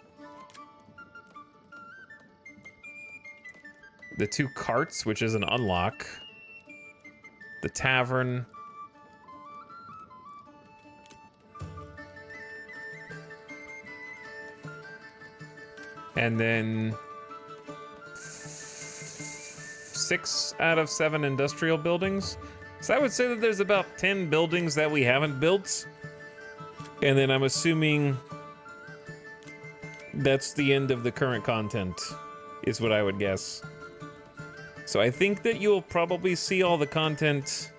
The 2 carts, which is an unlock. The tavern. And then 6 out of 7 industrial buildings. So I would say that there's about 10 buildings that we haven't built. And then I'm assuming that's the end of the current content, is what I would guess. So I think that you'll probably see all the content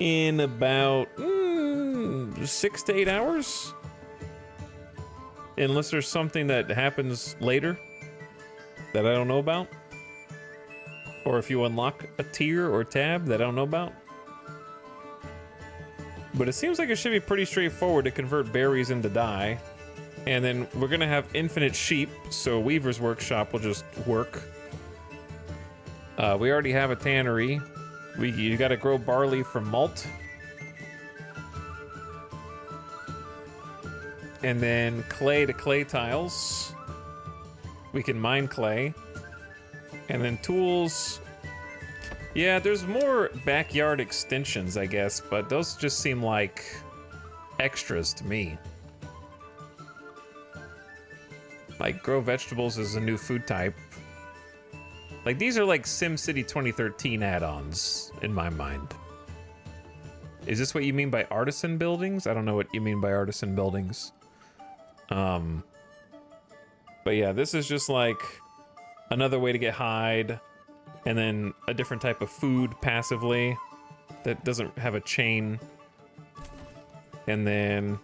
in about 6 to 8 hours. Unless there's something that happens later that I don't know about. Or if you unlock a tier or tab that I don't know about. But it seems like it should be pretty straightforward to convert berries into dye. And then we're gonna have infinite sheep, so Weaver's Workshop will just work. We already have a tannery. You gotta grow barley for malt. And then clay to clay tiles. We can mine clay. And then tools. Yeah, there's more backyard extensions, I guess, but those just seem like extras to me. Like, grow vegetables is a new food type. Like, these are like SimCity 2013 add-ons, in my mind. Is this what you mean by artisan buildings? I don't know what you mean by artisan buildings. But yeah, this is just like another way to get hide. and then a different type of food passively that doesn't have a chain, and then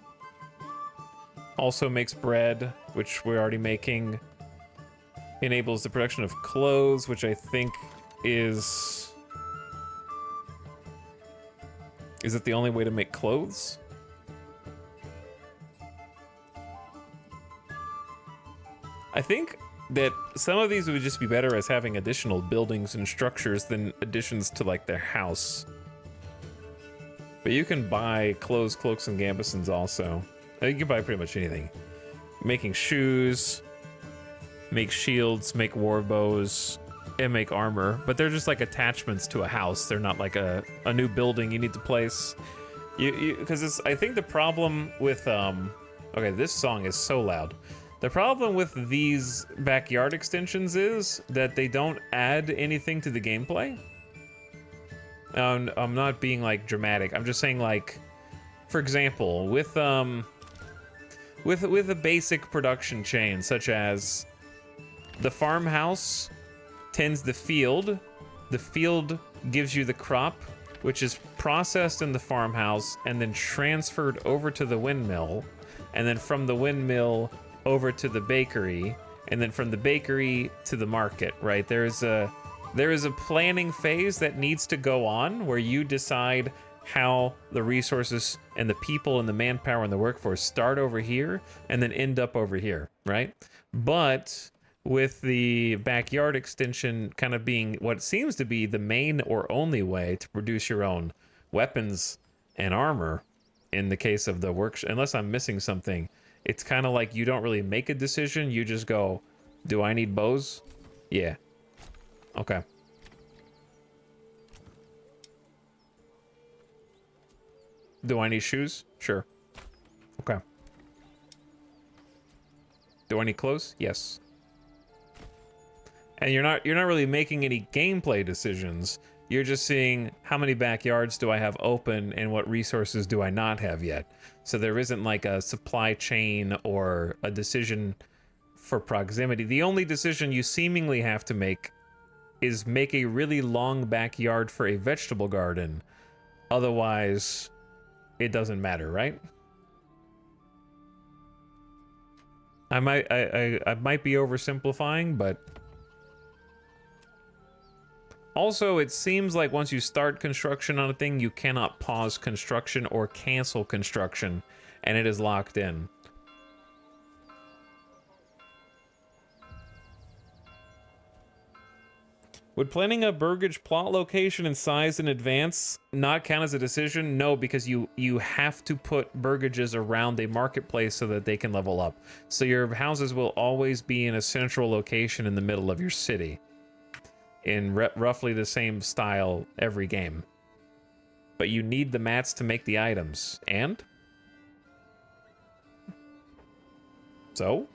also makes bread, which we're already making, enables the production of clothes, which I think is it the only way to make clothes? I think that some of these would just be better as having additional buildings and structures than additions to like their house. But you can buy clothes, cloaks, and gambesons also. You can buy pretty much anything. Making shoes, make shields, make war bows, and make armor. But they're just like attachments to a house. They're not like a new building you need to place. Because I think the problem with okay, this song is so loud. The problem with these backyard extensions is that they don't add anything to the gameplay. I'm not being like dramatic. I'm just saying, like, for example, with a basic production chain such as the farmhouse tends the field gives you the crop, which is processed in the farmhouse and then transferred over to the windmill, and then from the windmill over to the bakery, and then from the bakery to the market, right? There is a planning phase that needs to go on where you decide how the resources and the people and the manpower and the workforce start over here and then end up over here, right? But with the backyard extension kind of being what seems to be the main or only way to produce your own weapons and armor, in the case of the unless I'm missing something, it's kind of like you don't really make a decision. You just go, do I need bows? Yeah. Okay. Do I need shoes? Sure. Okay. Do I need clothes? Yes. And you're not really making any gameplay decisions. You're just seeing how many backyards do I have open and what resources do I not have yet. So there isn't like a supply chain or a decision for proximity. The only decision you seemingly have to make is make a really long backyard for a vegetable garden. Otherwise, it doesn't matter, right? I might be oversimplifying, but also it seems like once you start construction on a thing, you cannot pause construction or cancel construction, and it is locked in. Would planning a burgage plot location and size in advance not count as a decision? No, because you have to put burgages around a marketplace so that they can level up. So your houses will always be in a central location in the middle of your city, in roughly the same style every game. But you need the mats to make the items. And? So?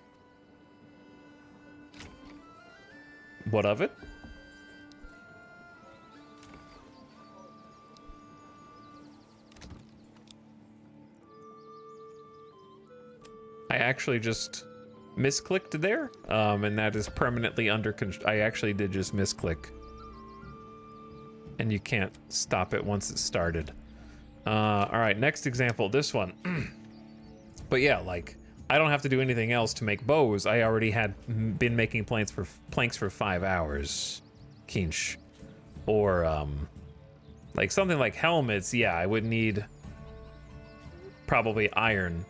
What of it? I actually just misclicked there, and that is permanently under I actually did just misclick. And you can't stop it once it's started. All right, next example, this one. But yeah, like, I don't have to do anything else to make bows. I already had been making planks for 5 hours. Kinch. Or, like something like helmets, yeah, I would need probably iron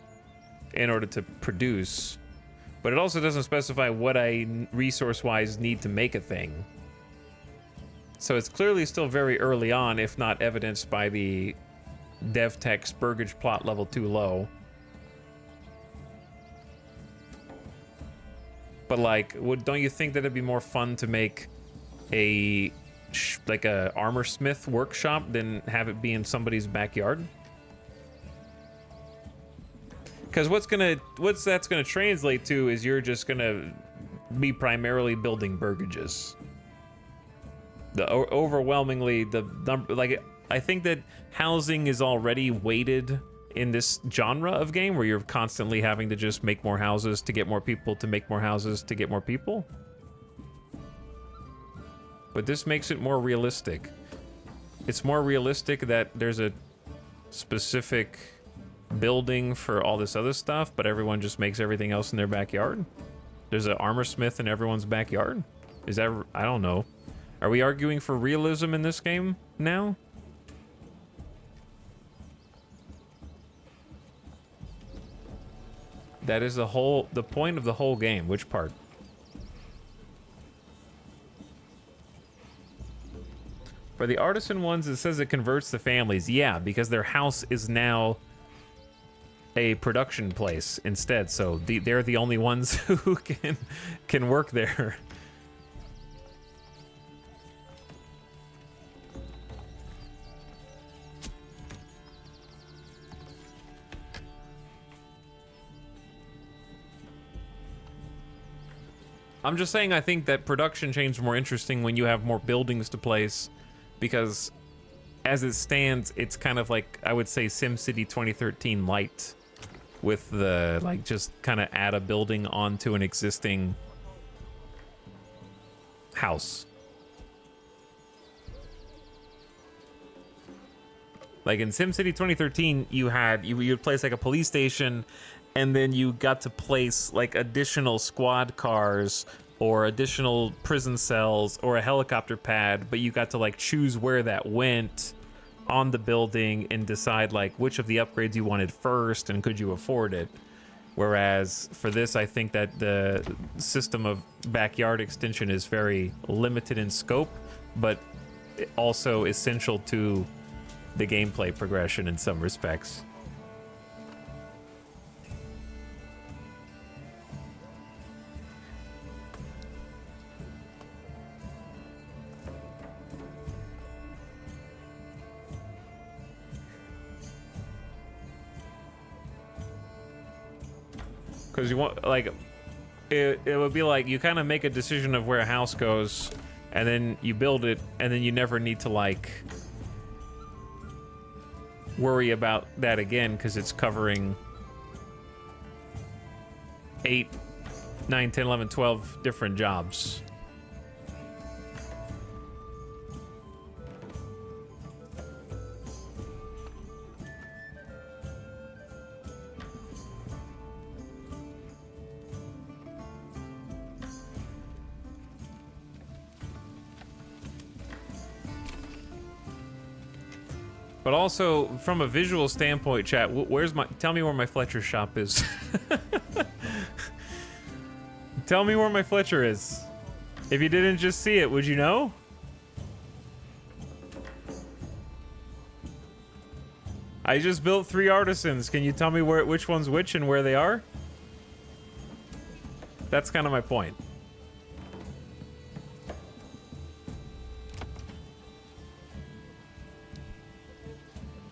in order to produce, but it also doesn't specify what I resource-wise need to make a thing. So it's clearly still very early on, if not evidenced by the dev text burgage plot level too low. But like, don't you think that it'd be more fun to make a armor smith workshop than have it be in somebody's backyard? Because what's that's gonna translate to is you're just gonna be primarily building burgages. Overwhelmingly the number, like, I think that housing is already weighted in this genre of game where you're constantly having to just make more houses to get more people to make more houses to get more people. but this makes it more realistic. It's more realistic that there's a specific building for all this other stuff, but everyone just makes everything else in their backyard. There's an armor smith in everyone's backyard. Is that, I don't know. Are we arguing for realism in this game now? That is the point of the whole game. Which part? For the artisan ones, it says it converts the families. Yeah, because their house is now a production place instead. So they're the only ones who can work there. I'm just saying I think that production change is more interesting when you have more buildings to place, because as it stands, it's kind of like, I would say, SimCity 2013 light, with the, like, just kind of add a building onto an existing house. Like in SimCity 2013, you would place like a police station, and then you got to place like additional squad cars or additional prison cells or a helicopter pad, but you got to like choose where that went on the building and decide like which of the upgrades you wanted first and could you afford it. Whereas for this, I think that the system of backyard extension is very limited in scope, but also essential to the gameplay progression in some respects. Because you want, like, it would be like you kind of make a decision of where a house goes, and then you build it, and then you never need to, like, worry about that again, because it's covering 8, 9, 10, 11, 12 different jobs. But also, from a visual standpoint, chat, tell me where my Fletcher shop is. Tell me where my Fletcher is. If you didn't just see it, would you know? I just built 3 artisans. Can you tell me which one's which and where they are? That's kind of my point.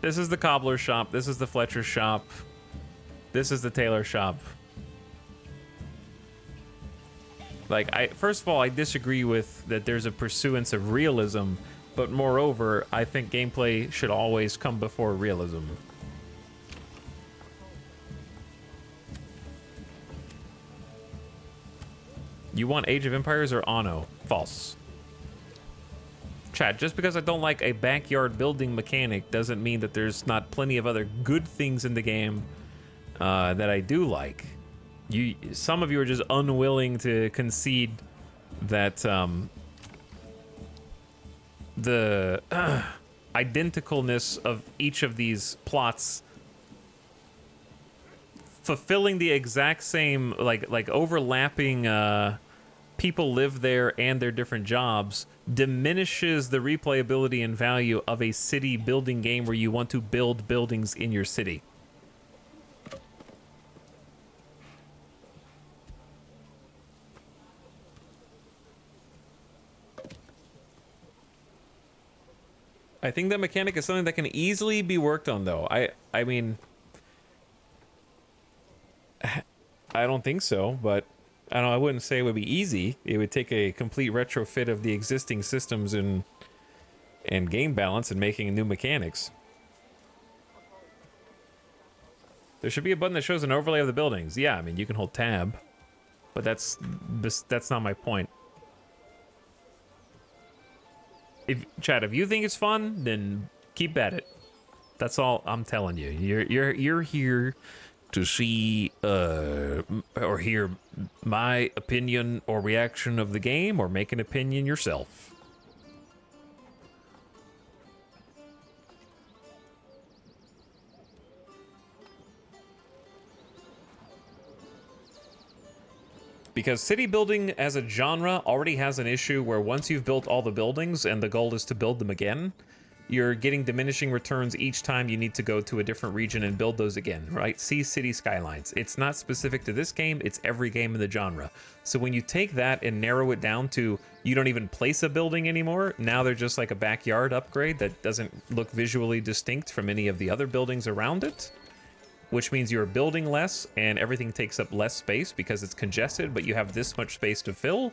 This is the cobbler shop. This is the Fletcher shop. This is the tailor shop. Like, first of all, I disagree with that there's a pursuance of realism, but moreover, I think gameplay should always come before realism. You want Age of Empires or Anno? False. Chat, just because I don't like a backyard building mechanic doesn't mean that there's not plenty of other good things in the game that I do like. Some of you are just unwilling to concede that the identicalness of each of these plots fulfilling the exact same, like overlapping people live there and their different jobs diminishes the replayability and value of a city building game where you want to build buildings in your city. I think that mechanic is something that can easily be worked on, though. I mean, I don't think so, but I don't know, I wouldn't say it would be easy. It would take a complete retrofit of the existing systems and game balance and making new mechanics. There should be a button that shows an overlay of the buildings. Yeah, I mean, you can hold tab, but that's not my point. if Chad, if you think it's fun, then keep at it. That's all I'm telling you. You're here to see or hear my opinion or reaction of the game, or make an opinion yourself. Because city building as a genre already has an issue where once you've built all the buildings and the goal is to build them again, you're getting diminishing returns each time you need to go to a different region and build those again, right? See City Skylines. It's not specific to this game, it's every game in the genre. So when you take that and narrow it down to you don't even place a building anymore, now they're just like a backyard upgrade that doesn't look visually distinct from any of the other buildings around it, which means you're building less and everything takes up less space because it's congested, but you have this much space to fill,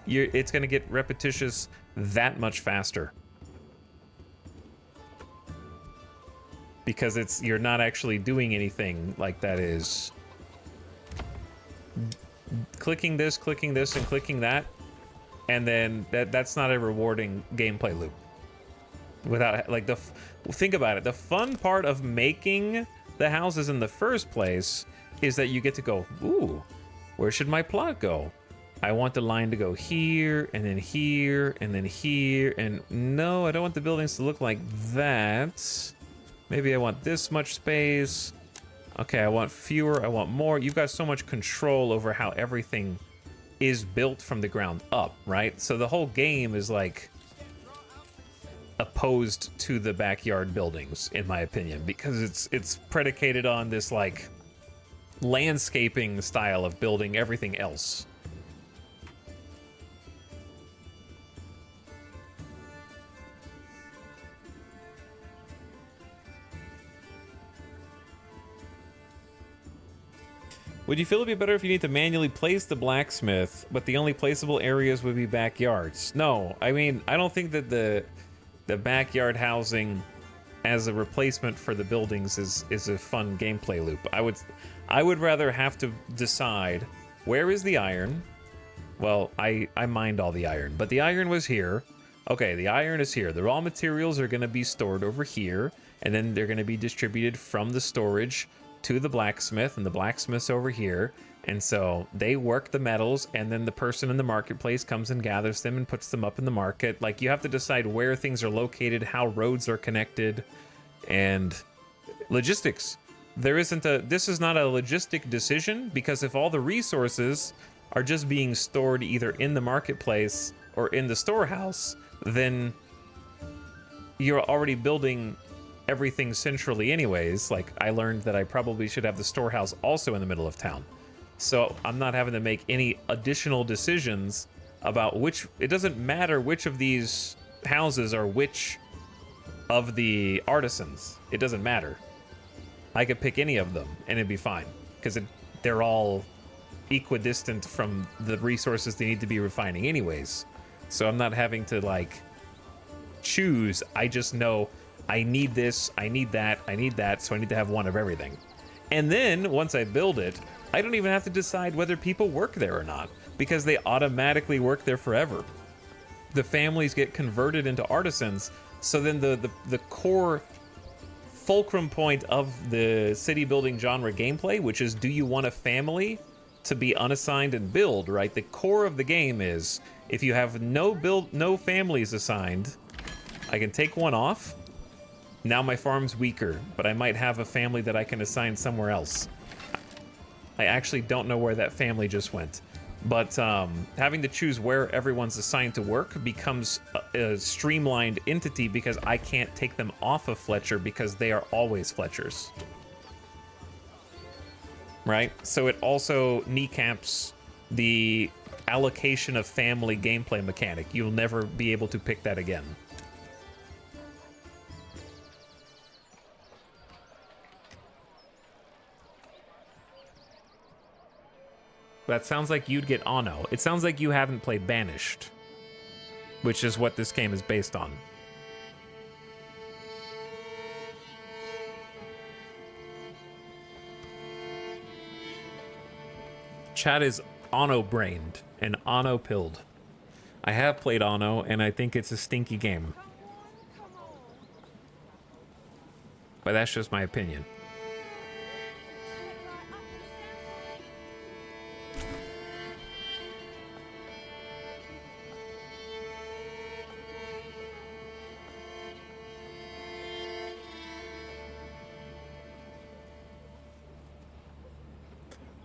it's going to get repetitious that much faster. Because you're not actually doing anything like that is clicking this, and clicking that, and then that's not a rewarding gameplay loop. Without, like, think about it. The fun part of making the houses in the first place is that you get to go, ooh, where should my plot go? I want the line to go here, and then here, and then here, and no, I don't want the buildings to look like that. Maybe I want this much space. Okay, I want fewer, I want more. You've got so much control over how everything is built from the ground up, right? So the whole game is like opposed to the backyard buildings, in my opinion, because it's predicated on this like landscaping style of building everything else. Would you feel it'd be better if you need to manually place the blacksmith, but the only placeable areas would be backyards? No, I mean, I don't think that the backyard housing as a replacement for the buildings is a fun gameplay loop. I would rather have to decide where is the iron. Well, I mined all the iron, but the iron was here. Okay, the iron is here. The raw materials are going to be stored over here, and then they're going to be distributed from the storage to the blacksmith, and the blacksmith's over here. And so they work the metals, and then the person in the marketplace comes and gathers them and puts them up in the market. Like, you have to decide where things are located, how roads are connected, and logistics. This is not a logistic decision, because if all the resources are just being stored either in the marketplace or in the storehouse, then you're already building everything centrally anyways. Like, I learned that I probably should have the storehouse also in the middle of town. So I'm not having to make any additional decisions about it doesn't matter which of these houses are which of the artisans. It doesn't matter. I could pick any of them and it'd be fine, because they're all equidistant from the resources they need to be refining anyways. So I'm not having to like choose. I just know I need this, I need that, I need that, so I need to have one of everything. And then once I build it, I don't even have to decide whether people work there or not, because they automatically work there forever. The families get converted into artisans, so then the core fulcrum point of the city building genre gameplay, which is, do you want a family to be unassigned and build, right? The core of the game is, if you have no families assigned, I can take one off. Now my farm's weaker, but I might have a family that I can assign somewhere else. I actually don't know where that family just went. But having to choose where everyone's assigned to work becomes a streamlined entity, because I can't take them off of Fletcher because they are always Fletchers. Right? So it also kneecaps the allocation of family gameplay mechanic. You'll never be able to pick that again. That sounds like you'd get Anno. It sounds like you haven't played Banished, which is what this game is based on. Chat is Anno-brained and Anno-pilled. I have played Anno, and I think it's a stinky game. But that's just my opinion.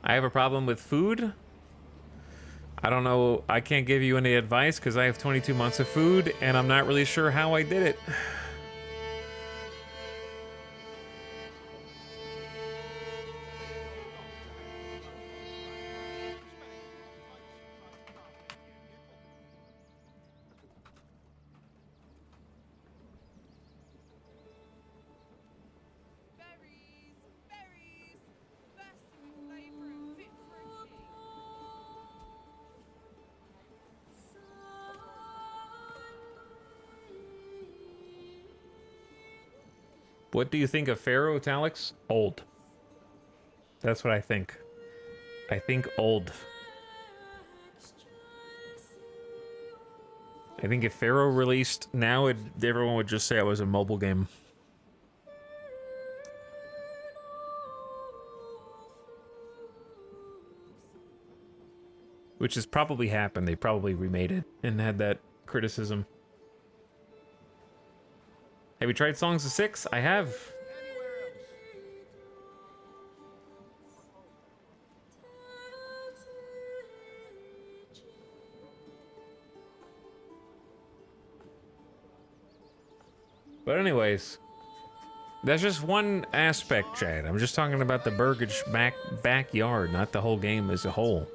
I have a problem with food. I don't know. I can't give you any advice because I have 22 months of food and I'm not really sure how I did it. What do you think of Pharaoh, Alex? Old. That's what I think. I think old. I think if Pharaoh released now, everyone would just say it was a mobile game. Which has probably happened. They probably remade it and had that criticism. Have you tried Songs of Six? I have. But anyways, that's just one aspect, Chad. I'm just talking about the Burgage backyard, not the whole game as a whole.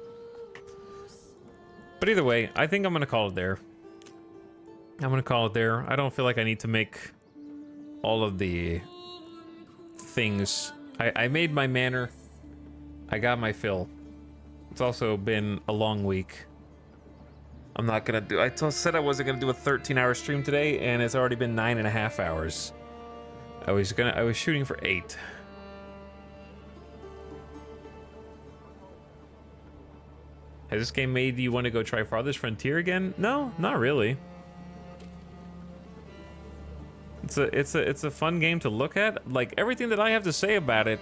But either way, I think I'm going to call it there. I'm going to call it there. I don't feel like I need to make all of the things. I made my manor. I got my fill. It's also been a long week. I'm not gonna do. I said I wasn't gonna do a 13-hour stream today, and it's already been 9.5 hours. I was shooting for 8. Has this game made you want to go try Farthest Frontier again? No, not really. It's a fun game to look at. Like everything that I have to say about it,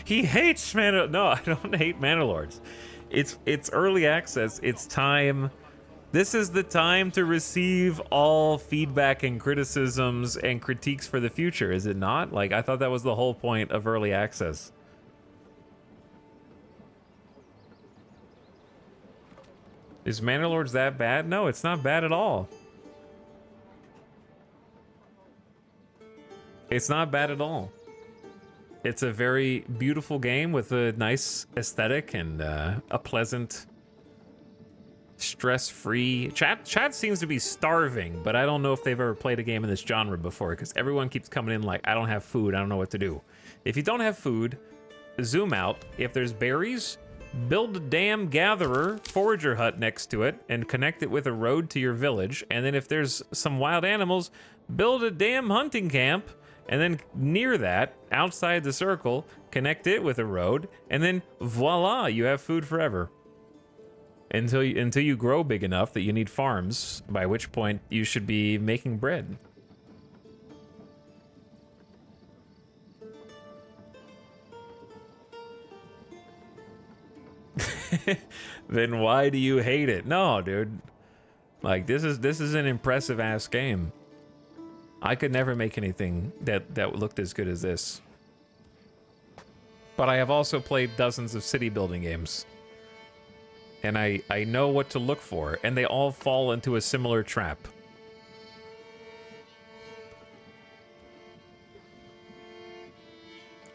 he hates Manorlord. No, I don't hate Manorlords. It's early access. It's time. This is the time to receive all feedback and criticisms and critiques for the future, is it not? Like I thought that was the whole point of early access. Is Manorlords that bad? No, it's not bad at all. It's not bad at all. It's a very beautiful game with a nice aesthetic and a pleasant, stress-free... Chat seems to be starving, but I don't know if they've ever played a game in this genre before, because everyone keeps coming in like, I don't have food, I don't know what to do. If you don't have food, zoom out. If there's berries, build a damn gatherer, forager hut next to it, and connect it with a road to your village. And then if there's some wild animals, build a damn hunting camp. And then near that, outside the circle, connect it with a road, and then voila, you have food forever. Until you grow big enough that you need farms, by which point you should be making bread. Then why do you hate it? No, dude. Like this is an impressive ass game. I could never make anything that looked as good as this. But I have also played dozens of city building games. And I know what to look for, and they all fall into a similar trap.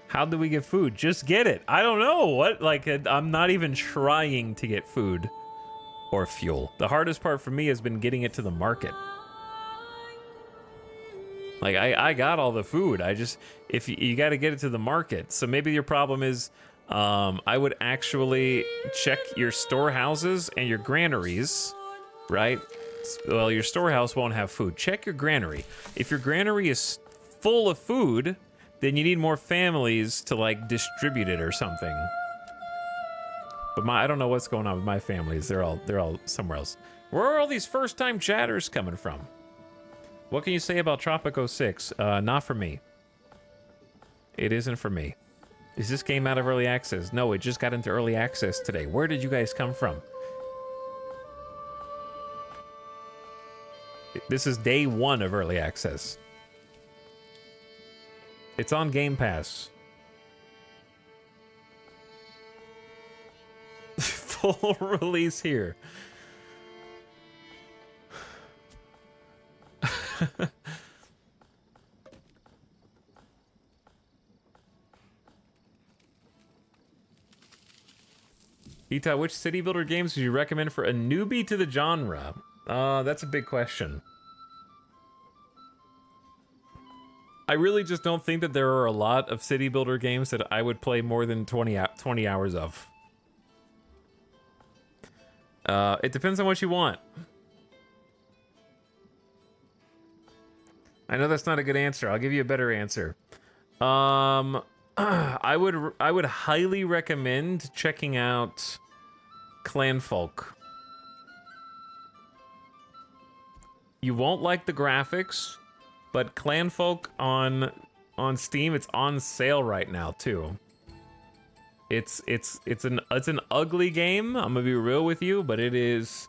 How do we get food? Just get it. I don't know what, like, I'm not even trying to get food or fuel. The hardest part for me has been getting it to the market. Like, I got all the food. I just, if you got to get it to the market. So maybe your problem is, I would actually check your storehouses and your granaries, right? Well, your storehouse won't have food. Check your granary. If your granary is full of food, then you need more families to, like, distribute it or something. But I don't know what's going on with my families. They're all somewhere else. Where are all these first-time chatters coming from? What can you say about Tropico 6? Not for me. It isn't for me. Is this game out of early access? No, it just got into early access today. Where did you guys come from? This is day 1 of early access. It's on Game Pass. Full release here. Ita, which city builder games would you recommend for a newbie to the genre? That's a big question. I really just don't think that there are a lot of city builder games that I would play more than 20 hours of. It depends on what you want. I know that's not a good answer. I'll give you a better answer. I would highly recommend checking out Clanfolk. You won't like the graphics, but Clanfolk on Steam, it's on sale right now too. It's an ugly game. I'm gonna be real with you, but it is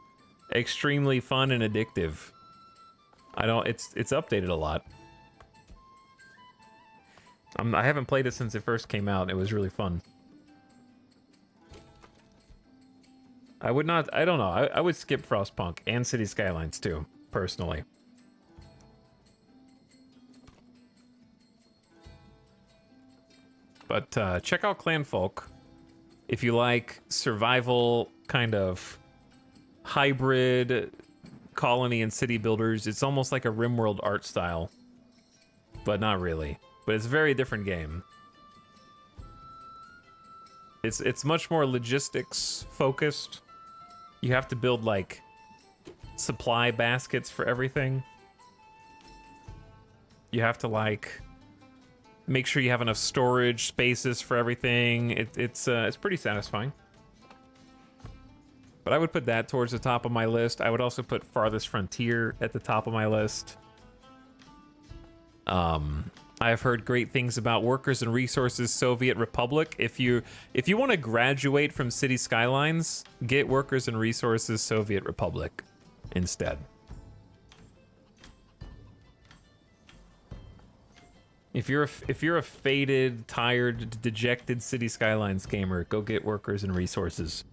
extremely fun and addictive. It's updated a lot. I haven't played it since it first came out. It was really fun. I don't know. I would skip Frostpunk and City Skylines too, personally. But check out Clanfolk if you like survival kind of hybrid colony and city builders. It's almost like a RimWorld art style, but not really. But it's a very different game. It's much more logistics focused. You have to build like supply baskets for everything. You have to like make sure you have enough storage spaces for everything. It's pretty satisfying. But I would put that towards the top of my list. I would also put Farthest Frontier at the top of my list. I've heard great things about Workers and Resources Soviet Republic. If you want to graduate from City Skylines, get Workers and Resources Soviet Republic instead. If you're a faded, tired, dejected City Skylines gamer, go get Workers and Resources.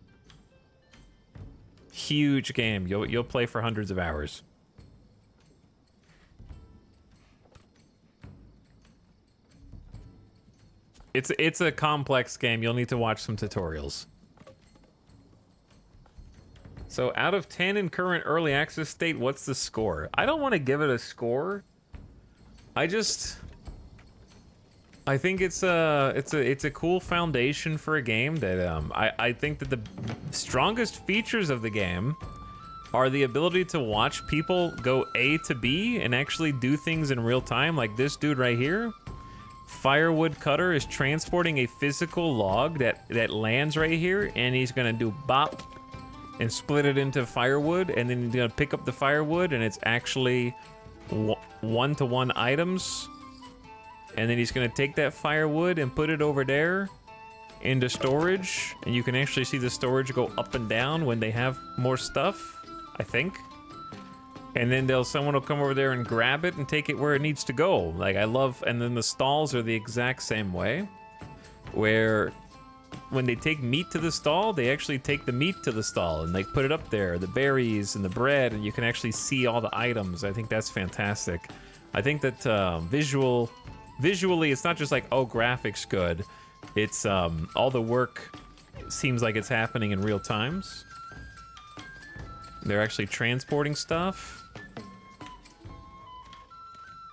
Huge game. You'll play for hundreds of hours. It's a complex game. You'll need to watch some tutorials. So out of 10 in current early access state, what's the score? I don't want to give it a score. I think it's a cool foundation for a game that I think that the strongest features of the game are the ability to watch people go A to B and actually do things in real time, like this dude right here. Firewood cutter is transporting a physical log that lands right here, and he's gonna do bop and split it into firewood, and then he's gonna pick up the firewood, and it's actually one-to-one items. And then he's gonna take that firewood and put it over there into storage, and you can actually see the storage go up and down when they have more stuff, I think. And then someone will come over there and grab it and take it where it needs to go. Like, and then the stalls are the exact same way, where when they take meat to the stall, they actually take the meat to the stall and they put it up there, the berries and the bread, and you can actually see all the items. I think that's fantastic. I think that visually, it's not just like, oh, graphics good. It's all the work seems like it's happening in real times. They're actually transporting stuff,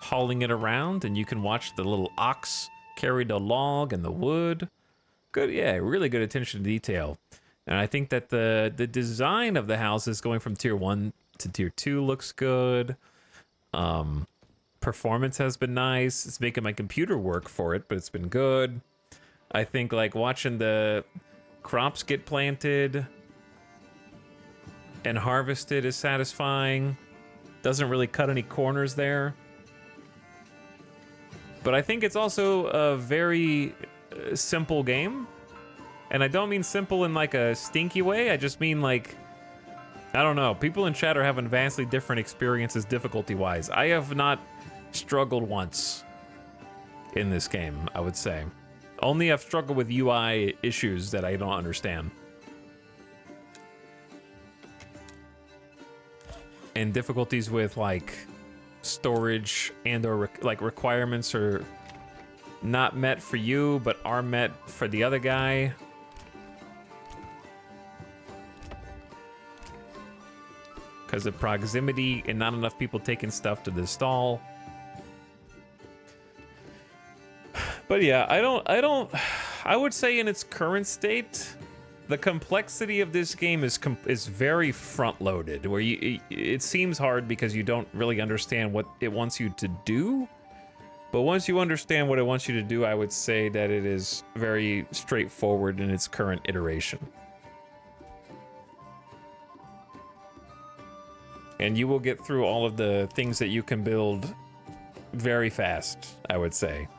hauling it around, and you can watch the little ox carry the log and the wood. Good, yeah, really good attention to detail. And I think that the design of the houses going from tier 1 to tier 2 looks good. Performance has been nice. It's making my computer work for it, but it's been good. I think like watching the crops get planted and harvested is satisfying. Doesn't really cut any corners there. But I think it's also a very simple game. And I don't mean simple in like a stinky way. I just mean like, I don't know. People in chat are having vastly different experiences difficulty-wise. I have not struggled once in this game, I would say. Only I've struggled with UI issues that I don't understand. And difficulties with like storage and or like requirements are not met for you, but are met for the other guy. Because of proximity and not enough people taking stuff to the stall. But yeah, I would say in its current state, the complexity of this game is very front-loaded, where it seems hard because you don't really understand what it wants you to do. But once you understand what it wants you to do, I would say that it is very straightforward in its current iteration. And you will get through all of the things that you can build very fast, I would say.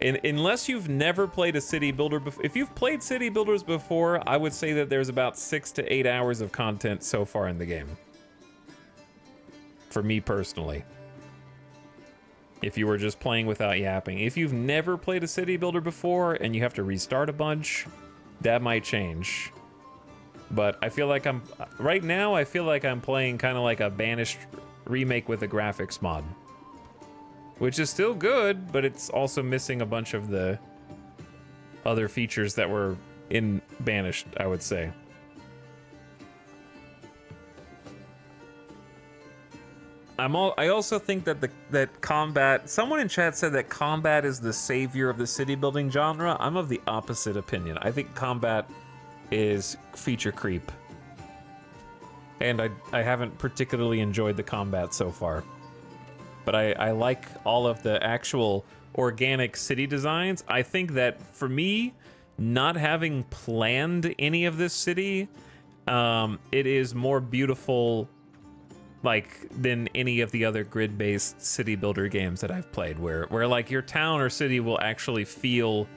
Unless you've never played a city builder before. If you've played city builders before, I would say that there's about 6 to 8 hours of content so far in the game. For me personally. If you were just playing without yapping. If you've never played a city builder before and you have to restart a bunch, that might change. But I feel like right now I feel like I'm playing kind of like a Banished remake with a graphics mod. Which is still good, but it's also missing a bunch of the other features that were in Banished, I would say. I also think that that combat... Someone in chat said that combat is the savior of the city building genre. I'm of the opposite opinion. I think combat is feature creep. And I haven't particularly enjoyed the combat so far. But I like all of the actual organic city designs. I think that for me, not having planned any of this city, it is more beautiful like than any of the other grid-based city builder games that I've played, where like your town or city will actually feel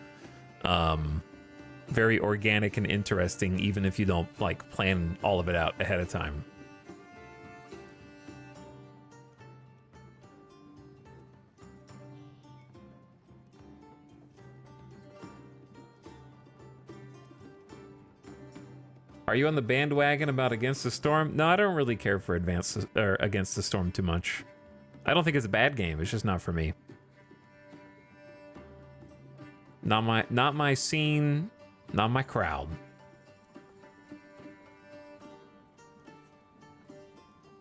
very organic and interesting, even if you don't like plan all of it out ahead of time. Are you on the bandwagon about Against the Storm? No, I don't really care for Against the Storm too much. I don't think it's a bad game. It's just not for me. Not my scene, not my crowd.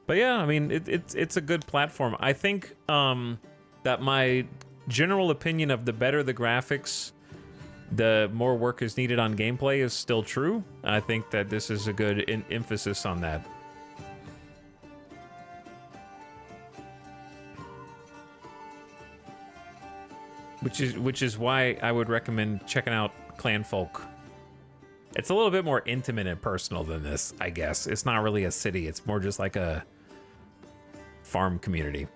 But yeah, I mean, it's a good platform. I think that my general opinion of the better the graphics, the more work is needed on gameplay is still true. I think that this is a good emphasis on that. Which is why I would recommend checking out Clanfolk. It's a little bit more intimate and personal than this, I guess. It's not really a city. It's more just like a farm community.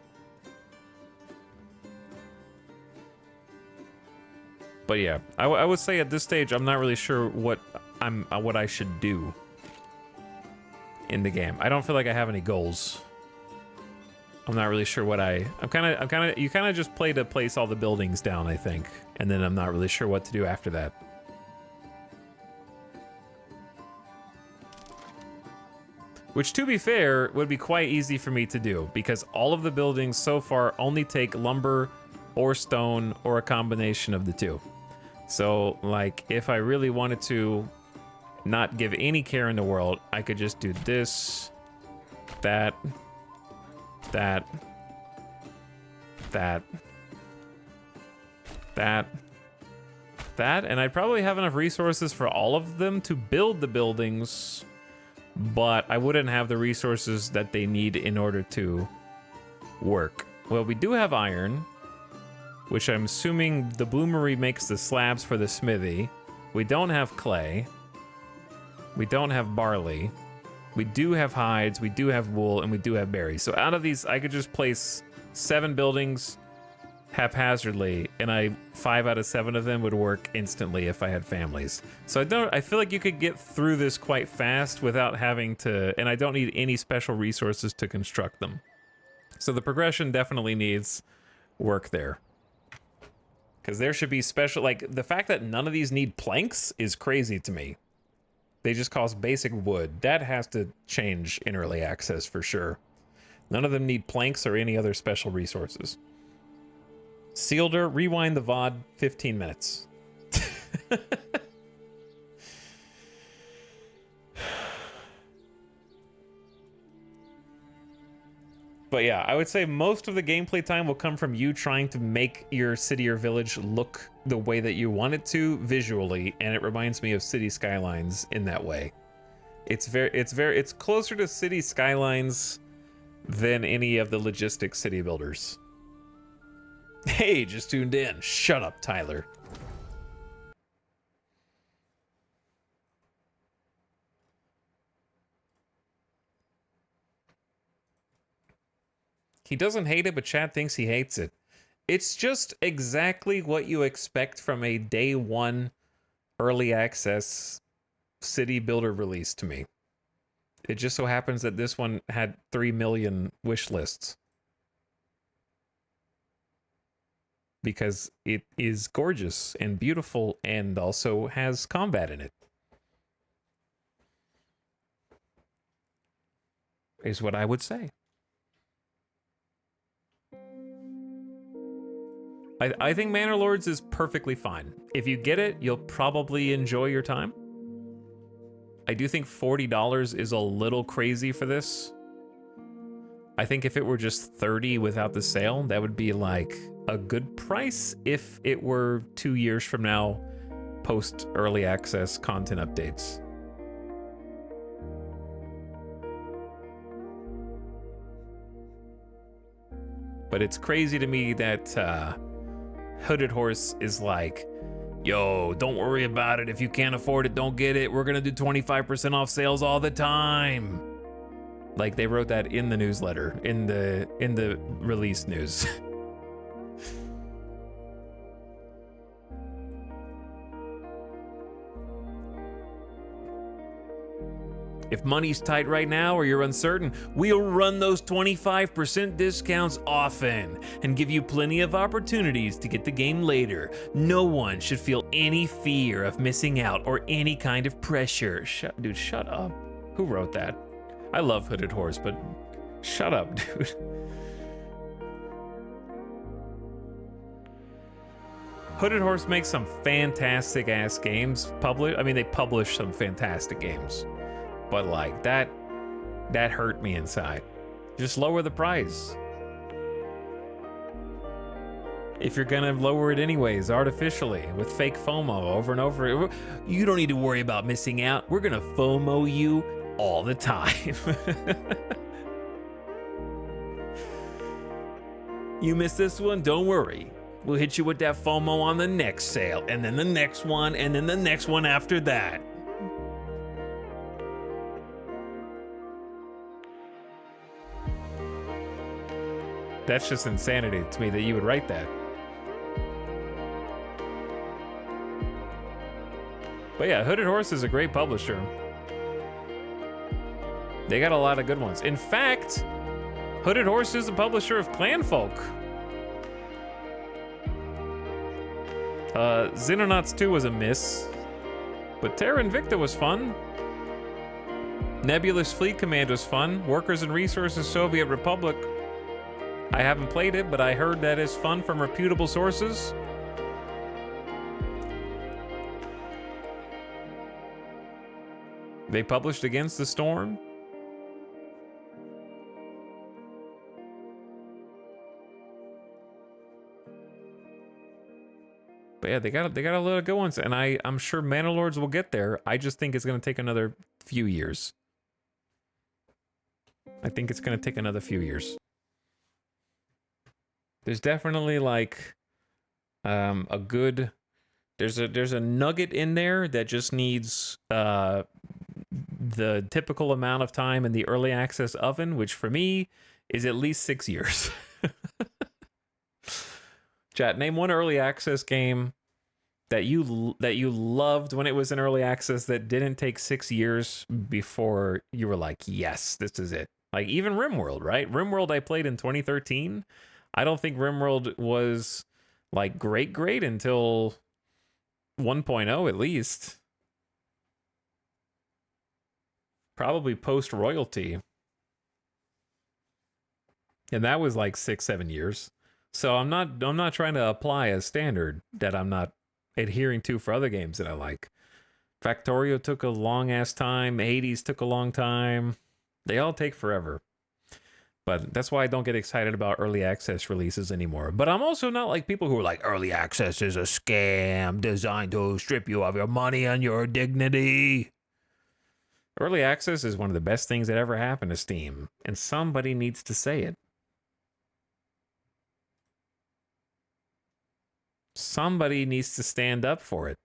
But yeah, I would say at this stage, I'm not really sure what I should do in the game. I don't feel like I have any goals. I'm not really sure what you kind of just play to place all the buildings down, I think. And then I'm not really sure what to do after that. Which, to be fair, would be quite easy for me to do, because all of the buildings so far only take lumber or stone or a combination of the two. So, like, if I really wanted to not give any care in the world, I could just do this, that, and I'd probably have enough resources for all of them to build the buildings, but I wouldn't have the resources that they need in order to work. Well, we do have iron. which I'm assuming the bloomery makes the slabs for the smithy. We don't have clay. We don't have barley. We do have hides, we do have wool, and we do have berries. So out of these, I could just place 7 buildings haphazardly, and 5 out of 7 of them would work instantly if I had families. So I feel like you could get through this quite fast without having to, and I don't need any special resources to construct them. So the progression definitely needs work there. Because there should be special, like, the fact that none of these need planks is crazy to me. They just cost basic wood. That has to change in early access for sure. None of them need planks or any other special resources. Sealder, rewind the VOD 15 minutes. But yeah, I would say most of the gameplay time will come from you trying to make your city or village look the way that you want it to visually, and it reminds me of City Skylines in that way. It's closer to City Skylines than any of the logistic city builders. Hey, just tuned in. Shut up, Tyler. He doesn't hate it, but Chad thinks he hates it. It's just exactly what you expect from a day one early access city builder release to me. It just so happens that this one had 3 million wish lists. Because it is gorgeous and beautiful and also has combat in it. Is what I would say. I think Manorlords is perfectly fine. If you get it, you'll probably enjoy your time. I do think $40 is a little crazy for this. I think if it were just $30 without the sale, that would be like a good price if it were 2 years from now, post early access content updates. But it's crazy to me that Hooded Horse is like, yo, don't worry about it. If you can't afford it, don't get it. We're gonna do 25% off sales all the time. Like they wrote that in the newsletter, in the release news. If money's tight right now or you're uncertain, we'll run those 25% discounts often and give you plenty of opportunities to get the game later. No one should feel any fear of missing out or any kind of pressure. Dude, shut up. Who wrote that? I love Hooded Horse, but shut up, dude. Hooded Horse makes some fantastic ass games. They publish some fantastic games. But like that hurt me inside. Just lower the price. If you're gonna lower it anyways, artificially, with fake FOMO over and over, you don't need to worry about missing out. We're gonna FOMO you all the time. You missed this one, don't worry. We'll hit you with that FOMO on the next sale, and then the next one, and then the next one after that. That's just insanity to me that you would write that. But yeah, Hooded Horse is a great publisher. They got a lot of good ones. In fact, Hooded Horse is the publisher of Clanfolk. Xenonauts 2 was a miss, but Terra Invicta was fun. Nebulous Fleet Command was fun. Workers and Resources Soviet Republic. I haven't played it, but I heard that is fun from reputable sources. They published Against the Storm. But yeah, they got a lot of good ones, and I'm sure Manorlords will get there. I just think it's going to take another few years. I think it's going to take another few years. There's definitely like A good there's a nugget in there that just needs the typical amount of time in the early access oven, which for me is at least 6 years. Chat, name one early access game that you loved when it was in early access that didn't take 6 years before you were like, yes, this is it. Like even RimWorld, right? RimWorld I played in 2013. I don't think RimWorld was like great until 1.0 at least. Probably post royalty. And that was like 6-7 years. So I'm not trying to apply a standard that I'm not adhering to for other games that I like. Factorio took a long ass time. Hades took a long time. They all take forever. But that's why I don't get excited about early access releases anymore. But I'm also not like people who are like, early access is a scam designed to strip you of your money and your dignity. Early access is one of the best things that ever happened to Steam. And somebody needs to say it. Somebody needs to stand up for it.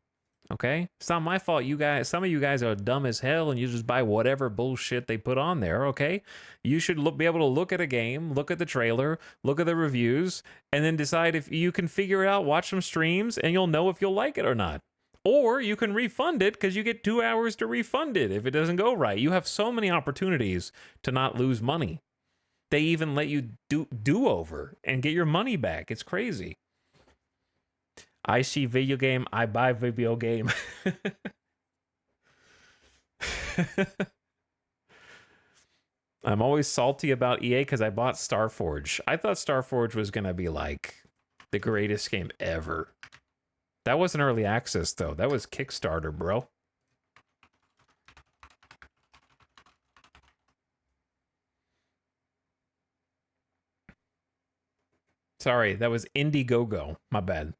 Okay? It's not my fault you guys, some of you guys are dumb as hell and you just buy whatever bullshit they put on there, okay? You should be able to look at a game, look at the trailer, look at the reviews, and then decide if you can figure it out, watch some streams, and you'll know if you'll like it or not. Or you can refund it because you get 2 hours to refund it if it doesn't go right. You have so many opportunities to not lose money. They even let you do over and get your money back. It's crazy. I see video game, I buy video game. I'm always salty about EA because I bought Starforge. I thought Starforge was going to be like the greatest game ever. That wasn't early access, though. That was Kickstarter, bro. Sorry, that was Indiegogo. My bad.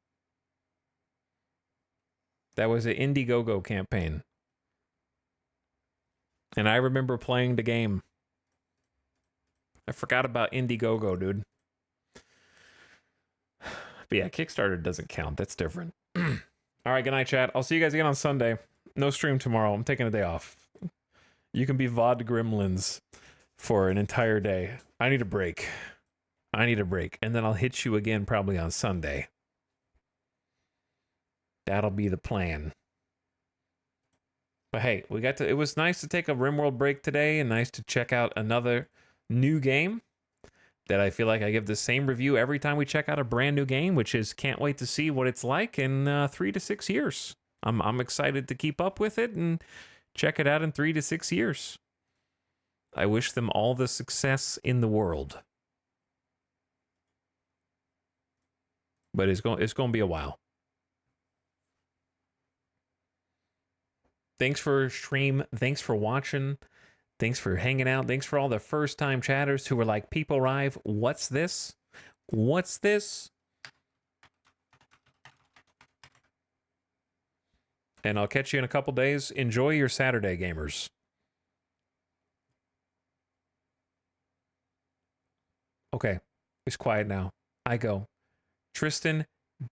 That was an Indiegogo campaign. And I remember playing the game. I forgot about Indiegogo, dude. But yeah, Kickstarter doesn't count. That's different. All right, good night, chat. I'll see you guys again on Sunday. No stream tomorrow. I'm taking a day off. You can be VOD gremlins for an entire day. I need a break. I need a break. And then I'll hit you again probably on Sunday. That'll be the plan. But hey, it was nice to take a RimWorld break today and nice to check out another new game that I feel like I give the same review every time we check out a brand new game, which is can't wait to see what it's like in 3 to 6 years. I'm excited to keep up with it and check it out in 3 to 6 years. I wish them all the success in the world. But it's going to be a while. Thanks for stream. Thanks for watching. Thanks for hanging out. Thanks for all the first-time chatters who were like, People Rive, what's this? What's this? And I'll catch you in a couple days. Enjoy your Saturday, gamers. Okay, it's quiet now. I go. Tristan,